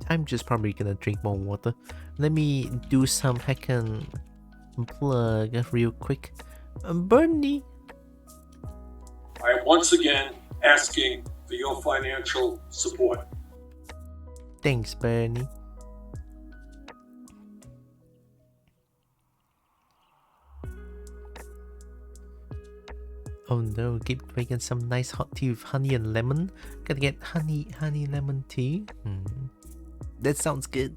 Speaker 1: I'm just probably gonna drink more water. Let me do some heckin' plug real quick. Bernie.
Speaker 5: I am once again asking for your financial support.
Speaker 1: Thanks, Bernie. Oh no, keep drinking some nice hot tea with honey and lemon. Gotta get honey lemon tea. That sounds good.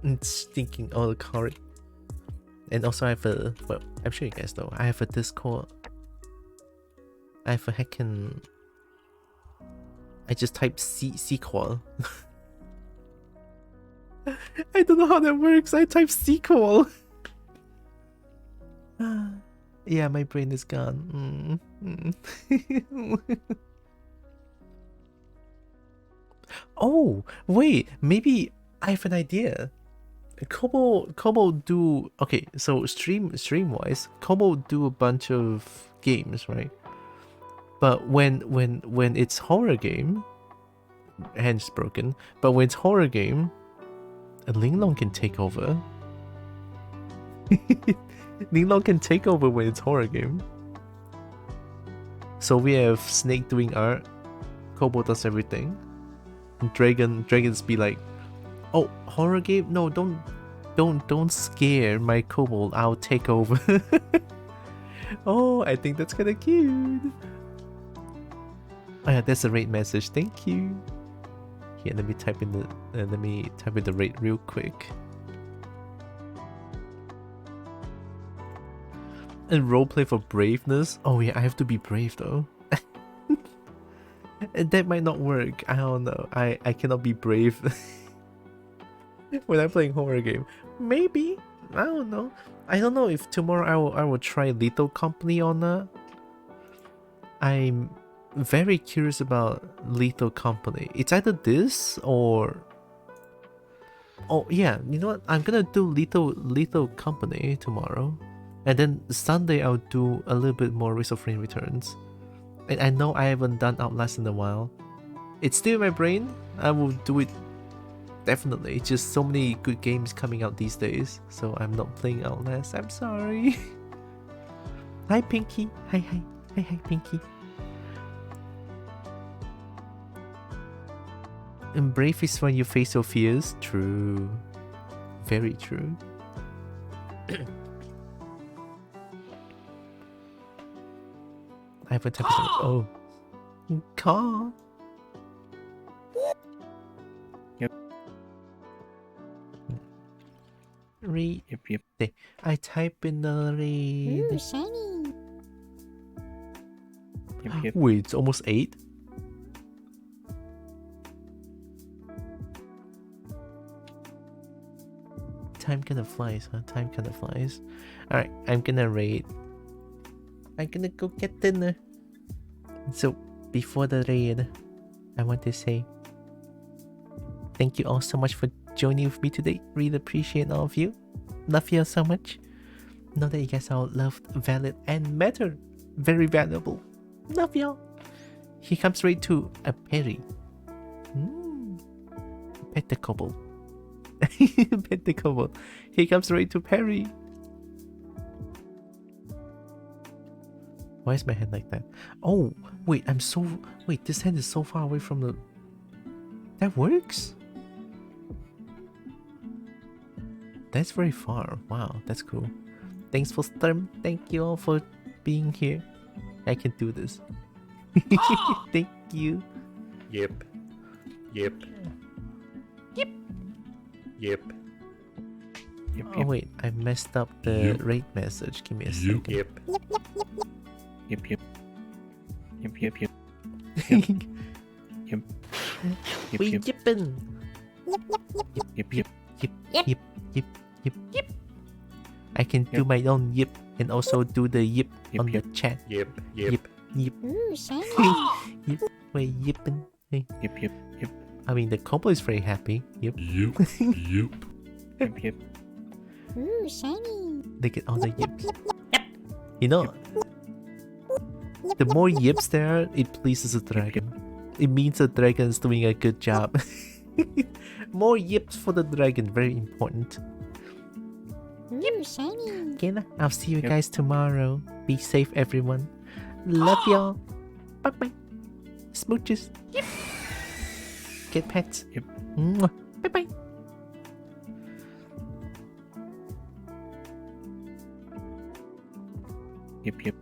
Speaker 1: It's thinking all the correct. And also I have a, well, I'm sure you guys know, I have a Discord. I have a heckin', I just typed sequel. I don't know how that works. I typed sequel. Yeah, my brain is gone. Oh, wait, maybe I have an idea. Kobo do, okay, so stream wise, Kobo do a bunch of games, right? But when it's horror game, hands broken. But when it's horror game, Linglong can take over. Linglong can take over when it's horror game. So we have Snake doing art, Kobo does everything. Dragons be like, oh, horror game? No, don't scare my kobold. I'll take over. Oh, I think that's kind of cute. Oh yeah, that's a raid message. Thank you. Here, let me type in the raid real quick. And roleplay for braveness. Oh yeah, I have to be brave though. That might not work. I don't know. I cannot be brave when I'm playing horror game. Maybe. I don't know. I don't know if tomorrow I will try Lethal Company or not. I'm very curious about Lethal Company. It's either this or, oh yeah, you know what? I'm gonna do Lethal Company tomorrow, and then Sunday I'll do a little bit more Risk of Rain Returns. And I know I haven't done Outlast in a while. It's still in my brain. I will do it definitely. It's just so many good games coming out these days, so I'm not playing Outlast. I'm sorry. Hi Pinky. Hi Pinky. And brave is when you face your fears. True. Very true. I have a type of, oh. Car.
Speaker 7: Yep.
Speaker 1: Read.
Speaker 7: Yep.
Speaker 1: I type in the read.
Speaker 2: Ooh, shiny.
Speaker 7: Yep.
Speaker 1: Wait, it's almost 8? Time kinda flies, huh? Time kinda flies. Alright, I'm gonna raid. I'm gonna go get dinner. So, before the raid, I want to say thank you all so much for joining with me today. Really appreciate all of you. Love you all so much. Know that you guys are all loved, valid, and matter. Very valuable. Love y'all. He comes right to a Perry. Pet the kobold. Pet the kobold. He comes right to Perry. Why is my hand like that? Oh, wait, wait, this hand is so far away from the... That works? That's very far. Wow, that's cool. Thanks for Storm. Thank you all for being here. I can do this. Thank you.
Speaker 7: Yep.
Speaker 1: Oh wait, I messed up the rate message. Give me a second.
Speaker 7: Yep.
Speaker 1: We yippin'.
Speaker 7: Yep.
Speaker 1: Yip. Yip. Yip. I can do my own yip and also do the yip
Speaker 7: Yip,
Speaker 1: on
Speaker 7: yip.
Speaker 1: the chat.
Speaker 7: Yep. Yep.
Speaker 1: Yip. Yip.
Speaker 2: Ooh, shiny.
Speaker 1: Yip. We're yipping. Hey.
Speaker 7: Yep. Yep. Yep.
Speaker 1: I mean, the combo is very happy. Yep.
Speaker 6: Yep. Yep.
Speaker 7: Yep. Yep.
Speaker 2: Ooh, shiny.
Speaker 1: They get all the yips. You know, the more yips there are, it pleases the dragon. It means the dragon is doing a good job. More yips for the dragon, very important.
Speaker 2: Ooh, shiny.
Speaker 1: Okay, I'll see you
Speaker 7: Yep.
Speaker 1: guys tomorrow. Be safe, everyone. Love y'all. Bye bye. Smooches. Yep. Get pets.
Speaker 7: Yep.
Speaker 1: Bye bye.
Speaker 7: Yep. Yep.